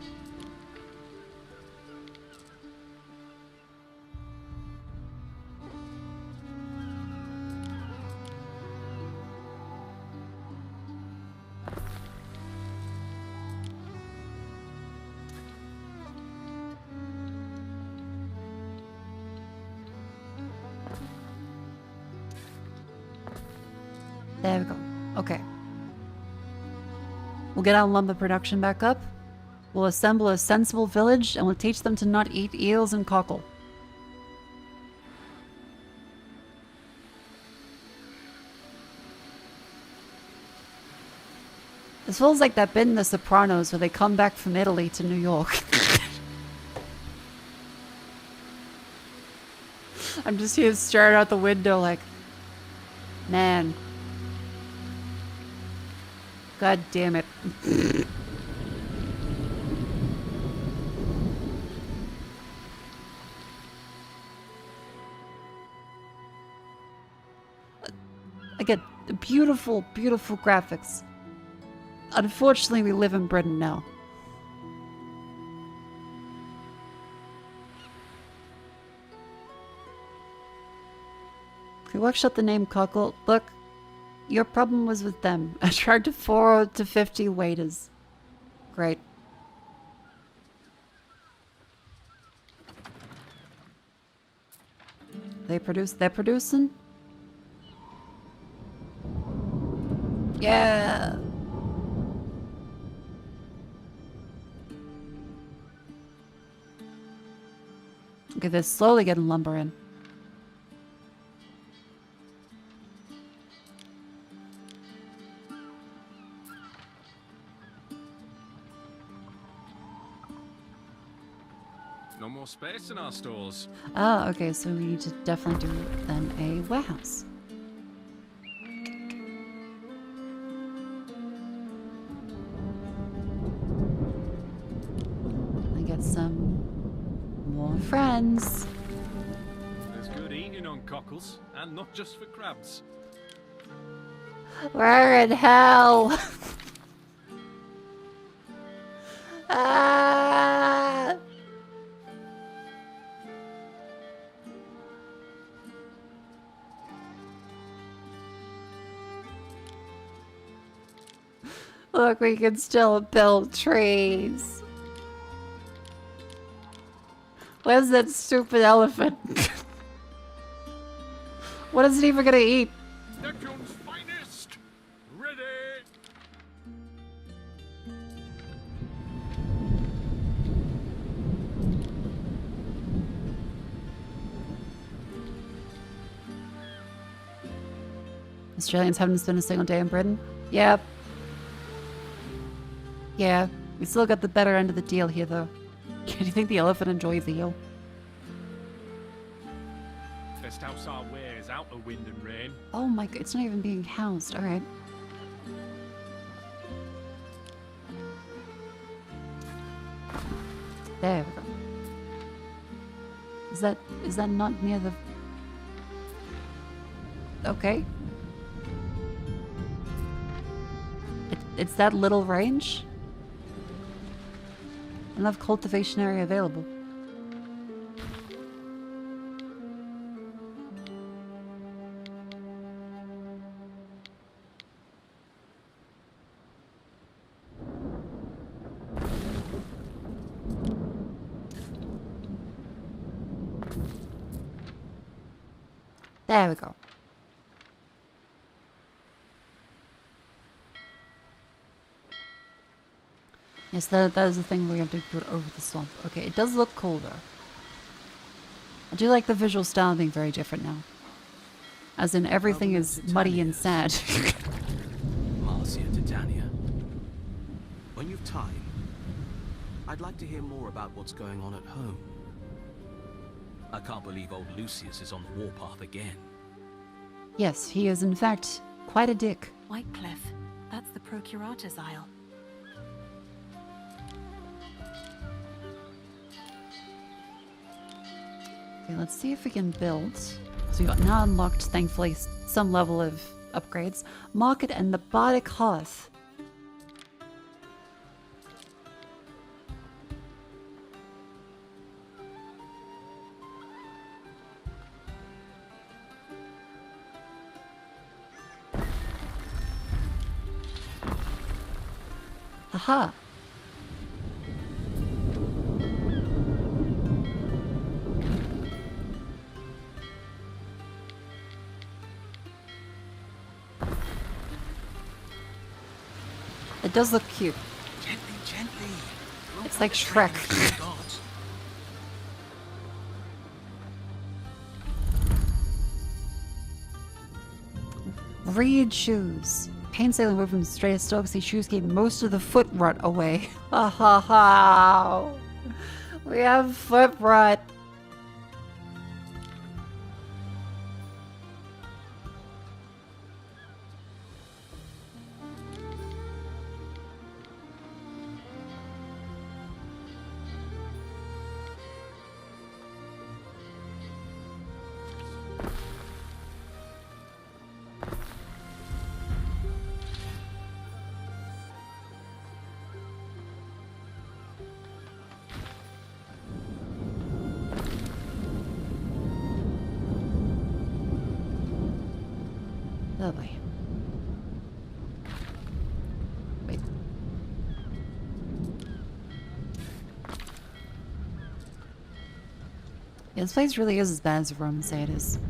S1: There we go. Okay. We'll get our lumber production back up. We'll assemble a sensible village and we'll teach them to not eat eels and cockle. This feels like that bit in The Sopranos where they come back from Italy to New York. I'm just here staring out the window like, man. God damn it. Again, beautiful, beautiful graphics. Unfortunately, we live in Britain now. Okay, what shut the name Cockle? Look. Your problem was with them. I tried to 4 to 50 waiters. Great. They're producing? Yeah! Okay, they're slowly getting lumber in.
S21: No more space in our stores.
S1: Oh, okay, so we need to definitely do then a warehouse. And get some more friends.
S3: There's good eating on cockles, and not just for crabs.
S1: We're in hell. Ah! Look, we can still build trees. Where's that stupid elephant? What is it even gonna eat?
S7: Neptune's finest! Ready!
S1: Australians haven't spent a single day in Britain? Yep. Yeah, we still got the better end of the deal here, though. Do you think the elephant enjoys the eel?
S3: Best house our wares out of wind and rain.
S1: Oh my god, it's not even being housed. Alright. There we go. Is that not near the... Okay. It's that little range? Enough cultivation area available. There we go. Yes, that is the thing we have to put over the swamp. Okay, it does look cool though. I do like the visual style being very different now. As in, everything is muddy and sad.
S20: Marcia Titania. When you've time, I'd like to hear more about what's going on at home. I can't believe old Lucius is on the warpath again.
S1: Yes, he is in fact quite a dick.
S9: Whitecliff. That's the Procurator's Isle.
S1: Okay, let's see if we can build. So we got now unlocked, thankfully, some level of upgrades. Market and the Bardic Hearth. Haha. It does look cute.
S19: Gently, gently.
S1: It's like Shrek. Reed shoes. Painstakingly removed from the straightest stalks, these shoes keep most of the foot rot away. Ha ha ha! We have foot rot. Lovely. Wait. Yeah, this place really is as bad as the Romans say it is.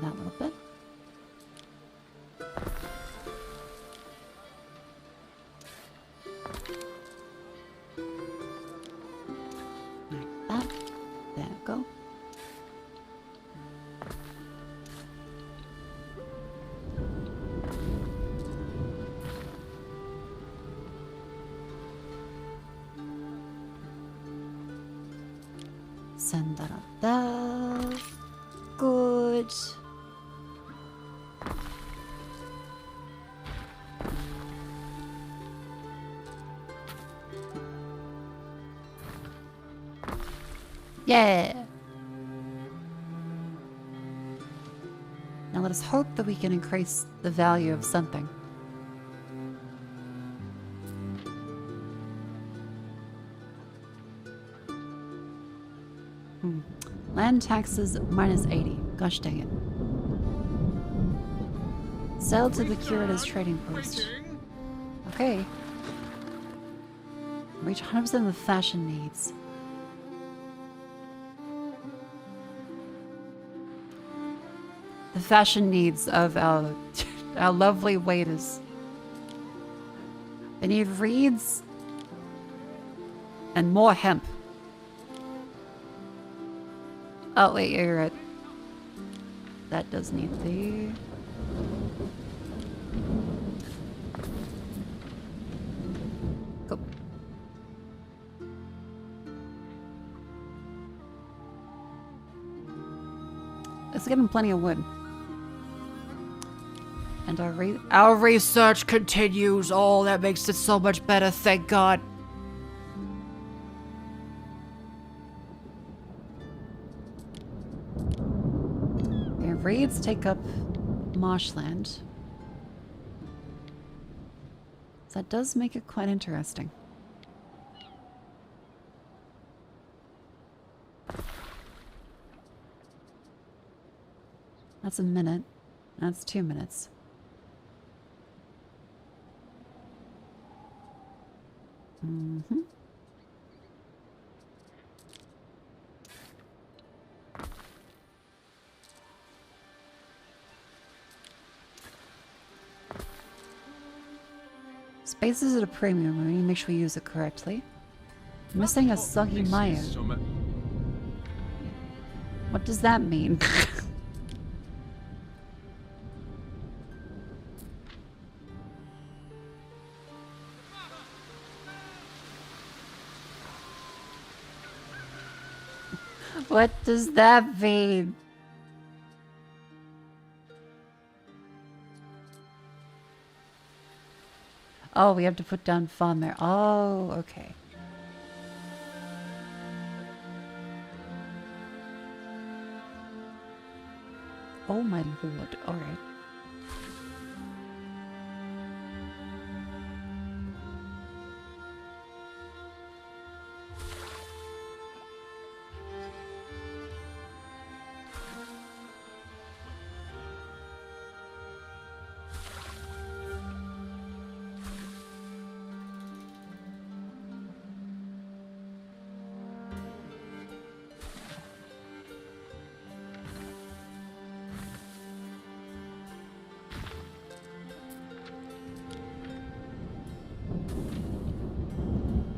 S1: That little bit. Like that. There we go. Send that up there. Good. Yeah. us hope that we can increase the value of something. Land taxes minus 80. Gosh dang it. Sell to the curator's trading post. Okay. Reach 100% of the fashion needs. The fashion needs of our, our lovely waiters. They need reeds and more hemp. Oh wait, you're right. That does need the... Go. Let's give him plenty of wood. And our research continues. Oh, that makes it so much better, thank God. Okay, raids take up marshland. So that does make it quite interesting. That's a minute. That's 2 minutes. Mm-hmm. Space is at a premium. We need to make sure we use it correctly. Missing a soggy Maya. What does that mean? What does that mean? Oh, we have to put down farm there. Oh, okay. Oh my lord. All right.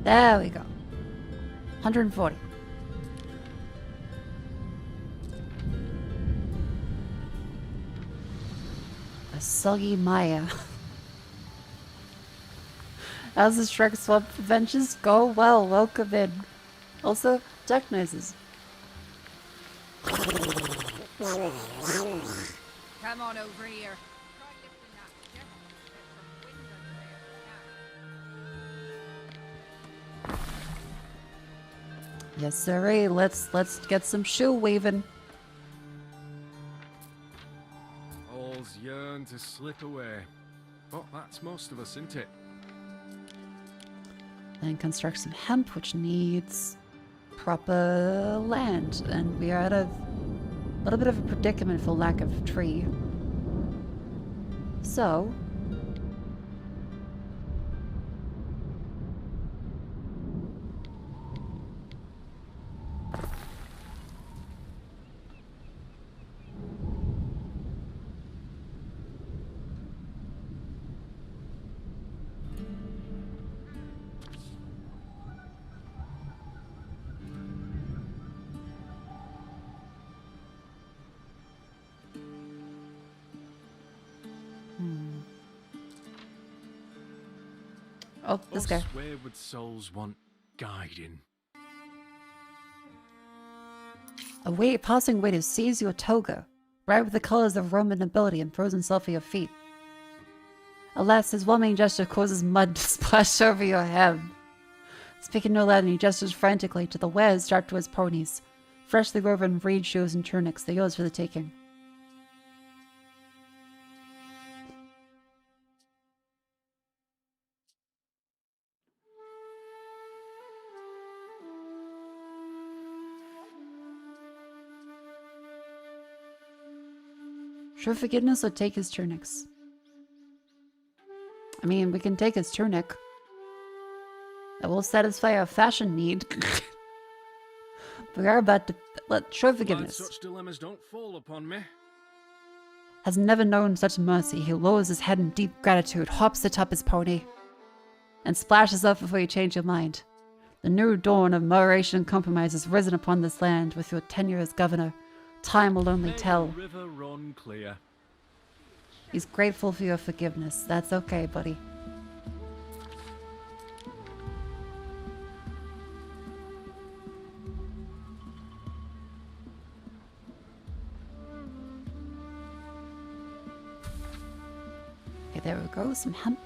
S1: There we go. 140. A soggy Maya. How's the Shrek swap adventures go? Well, welcome in. Also, duck noises.
S9: Come on over here.
S1: Yes, sirree. Let's get some shoe waving.
S21: All's yearn to slip away. But that's most of us, isn't it?
S1: Then construct some hemp, which needs proper land. And we are at a little bit of a predicament for lack of tree. So... Oh, this guy.
S21: Wayward souls want guiding.
S1: A passing waiter sees your toga, bright with the colors of Roman nobility and throws himself at your feet. Alas, his well-meaning gesture causes mud to splash over your head. Speaking no louder, he gestures frantically to the wares strapped to his ponies. Freshly woven reed shoes and tunics, they're yours for the taking. Show forgiveness or take his tunics? I mean, we can take his tunic. That will satisfy our fashion need. We are about to show forgiveness.
S3: Glad such dilemmas don't fall upon me.
S1: Has never known such mercy. He lowers his head in deep gratitude, hops atop his pony, and splashes off before you change your mind. The new dawn of moderation and compromise has risen upon this land with your tenure as governor. Time will only tell.
S3: River run clear.
S1: He's grateful for your forgiveness. That's okay, buddy. Okay, there we go. Some hemp.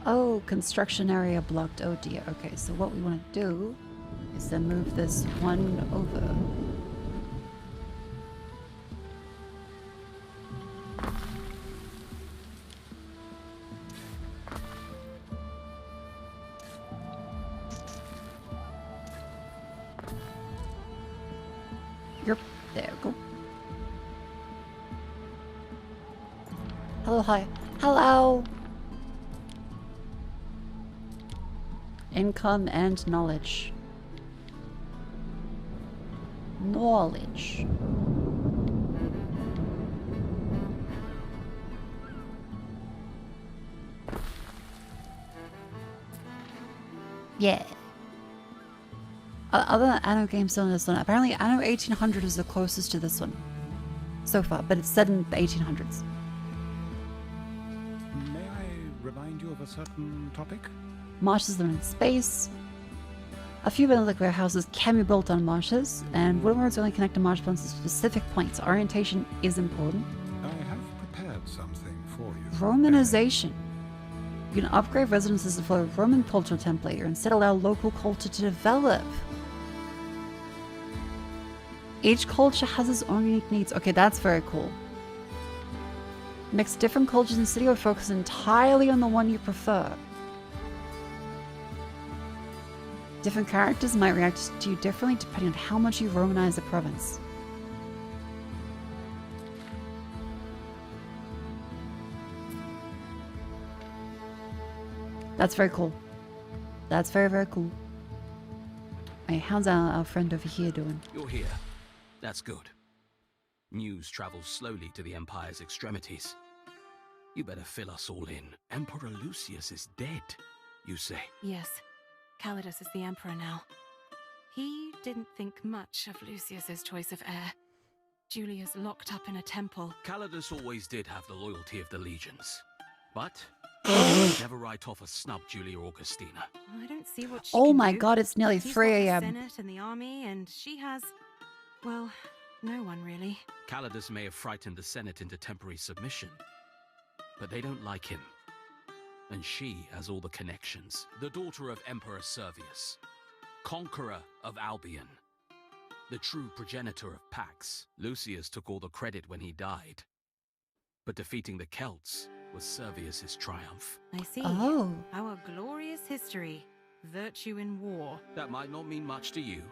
S1: Oh, construction area blocked. Oh dear. Okay, so what we want to do is then move this one over. Yep, there we go. Hello, hi. Hello! Income and knowledge. Knowledge. Yeah. Other Anno games on this one. Apparently Anno 1800 is the closest to this one so far, but it's set in the 1800s.
S5: May I remind you of a certain topic?
S1: Marshes are in space. A few Benedict warehouses can be built on marshes, and wooden roads only connect to marsh points at specific points. Orientation is important.
S5: I have prepared something for you.
S1: Romanization. You can upgrade residences to follow Roman cultural template, or instead allow local culture to develop. Each culture has its own unique needs. Okay, that's very cool. Mix different cultures in the city or focus entirely on the one you prefer. Different characters might react to you differently depending on how much you Romanize the province. That's very cool. That's very, very cool. Hey, how's our friend over here doing?
S20: You're here. That's good. News travels slowly to the Empire's extremities. You better fill us all in. Emperor Lucius is dead, you say?
S9: Yes. Calidus is the Emperor now. He didn't think much of Lucius's choice of heir. Julia's locked up in a temple.
S20: Calidus always did have the loyalty of the legions. But never write off a snub Julia Augustina.
S9: I don't see what she
S1: Oh
S9: can
S1: my
S9: do.
S1: god, it's nearly
S9: He's
S1: 3
S9: got the
S1: a.m.
S9: Senate and the army, and she has, well, no one really.
S20: Calidus may have frightened the Senate into temporary submission, but they don't like him. And she has all the connections. The daughter of Emperor Servius, conqueror of Albion, the true progenitor of Pax. Lucius took all the credit when he died, but defeating the Celts was Servius's triumph.
S9: I see.
S1: Oh.
S9: Our glorious history. Virtue in war.
S20: That might not mean much to you,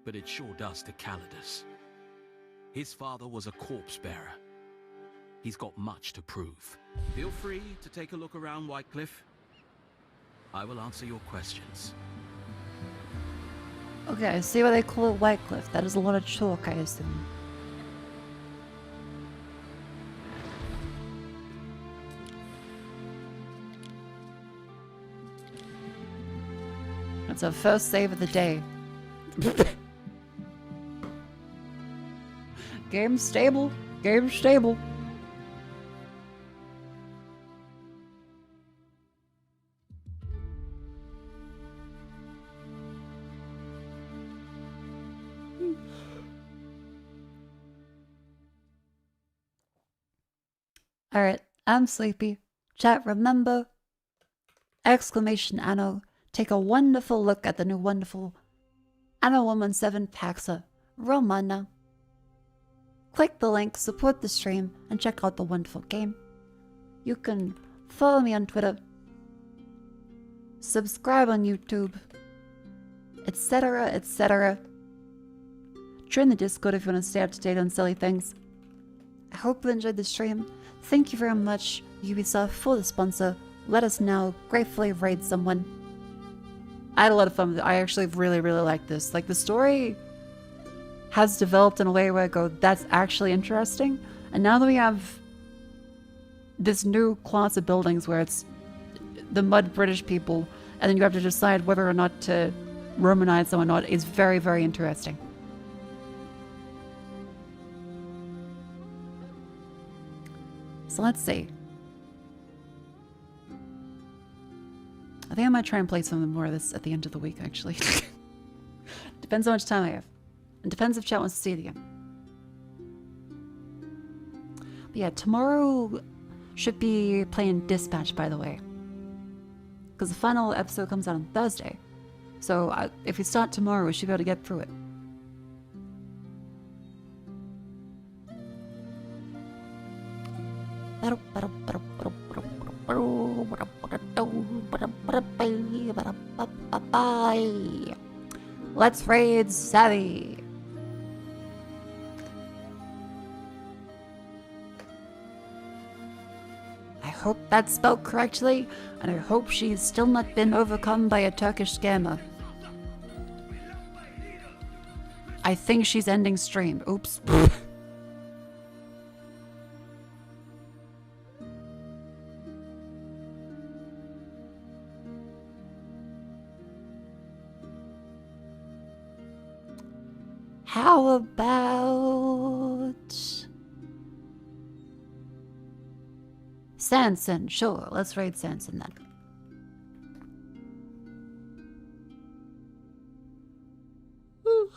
S20: but it sure does to Calidus. His father was a corpse bearer. He's got much to prove. Feel free to take a look around Whitecliff. I will answer your questions.
S1: Okay, I see why they call it Whitecliff. That is a lot of chalk, I assume. That's our first save of the day. Game's stable. Game's stable. Alright, I'm sleepy. Chat, remember, exclamation Anno, take a wonderful look at the new wonderful Anno 117 Paxa Romana. Click the link, support the stream, and check out the wonderful game. You can follow me on Twitter, subscribe on YouTube, etc., etc. Join the Discord if you want to stay up to date on silly things. I hope you enjoyed the stream. Thank you very much, Ubisoft, for the sponsor. Let us now gratefully raid someone. I had a lot of fun with it. I actually really, really like this. Like, the story has developed in a way where I go, that's actually interesting. And now that we have this new class of buildings where it's the mud British people, and then you have to decide whether or not to Romanize them or not, is very, very interesting. So let's see. I think I might try and play some more of this at the end of the week, actually. Depends how much time I have. It depends if chat wants to see it again. But yeah, tomorrow should be playing Dispatch, by the way. Because the final episode comes out on Thursday. So if we start tomorrow, we should be able to get through it. Let's raid Savvy. I hope that's spelled correctly, and I hope she's still not been overcome by a Turkish scammer. I think she's ending stream. Oops. How about Sanson? Sure, let's raid Sanson then. Whew.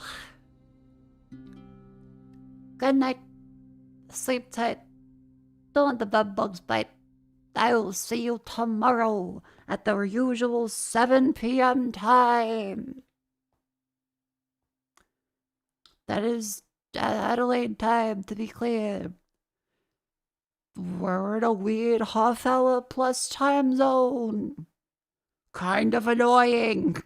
S1: Good night. Sleep tight. Don't let the bed bugs bite. I will see you tomorrow at the usual 7 p.m. time. That is Adelaide time, to be clear. We're in a weird half-hour plus time zone. Kind of annoying.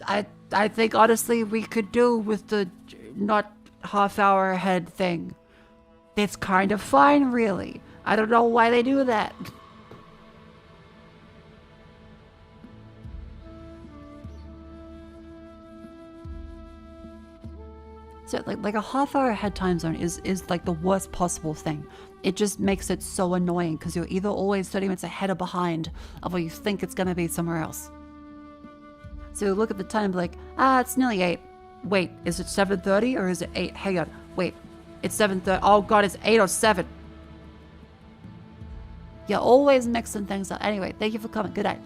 S1: I think, honestly, we could do with the not half-hour ahead thing. It's kind of fine, really. I don't know why they do that. So like a half-hour ahead time zone is like the worst possible thing. It just makes it so annoying because you're either always 30 minutes ahead or behind of where you think it's gonna be somewhere else. So you look at the time and be like, it's nearly 8. Wait, is it 7:30 or is it 8? Hang on, wait, it's 7:30. Oh god, it's 8 or 7. You're always mixing things up. Anyway, thank you for coming. Good night.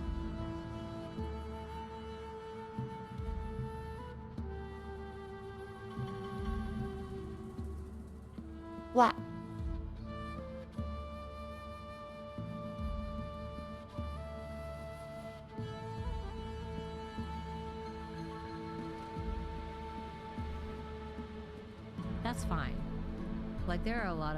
S1: What?
S4: That's fine. Like, there are a lot of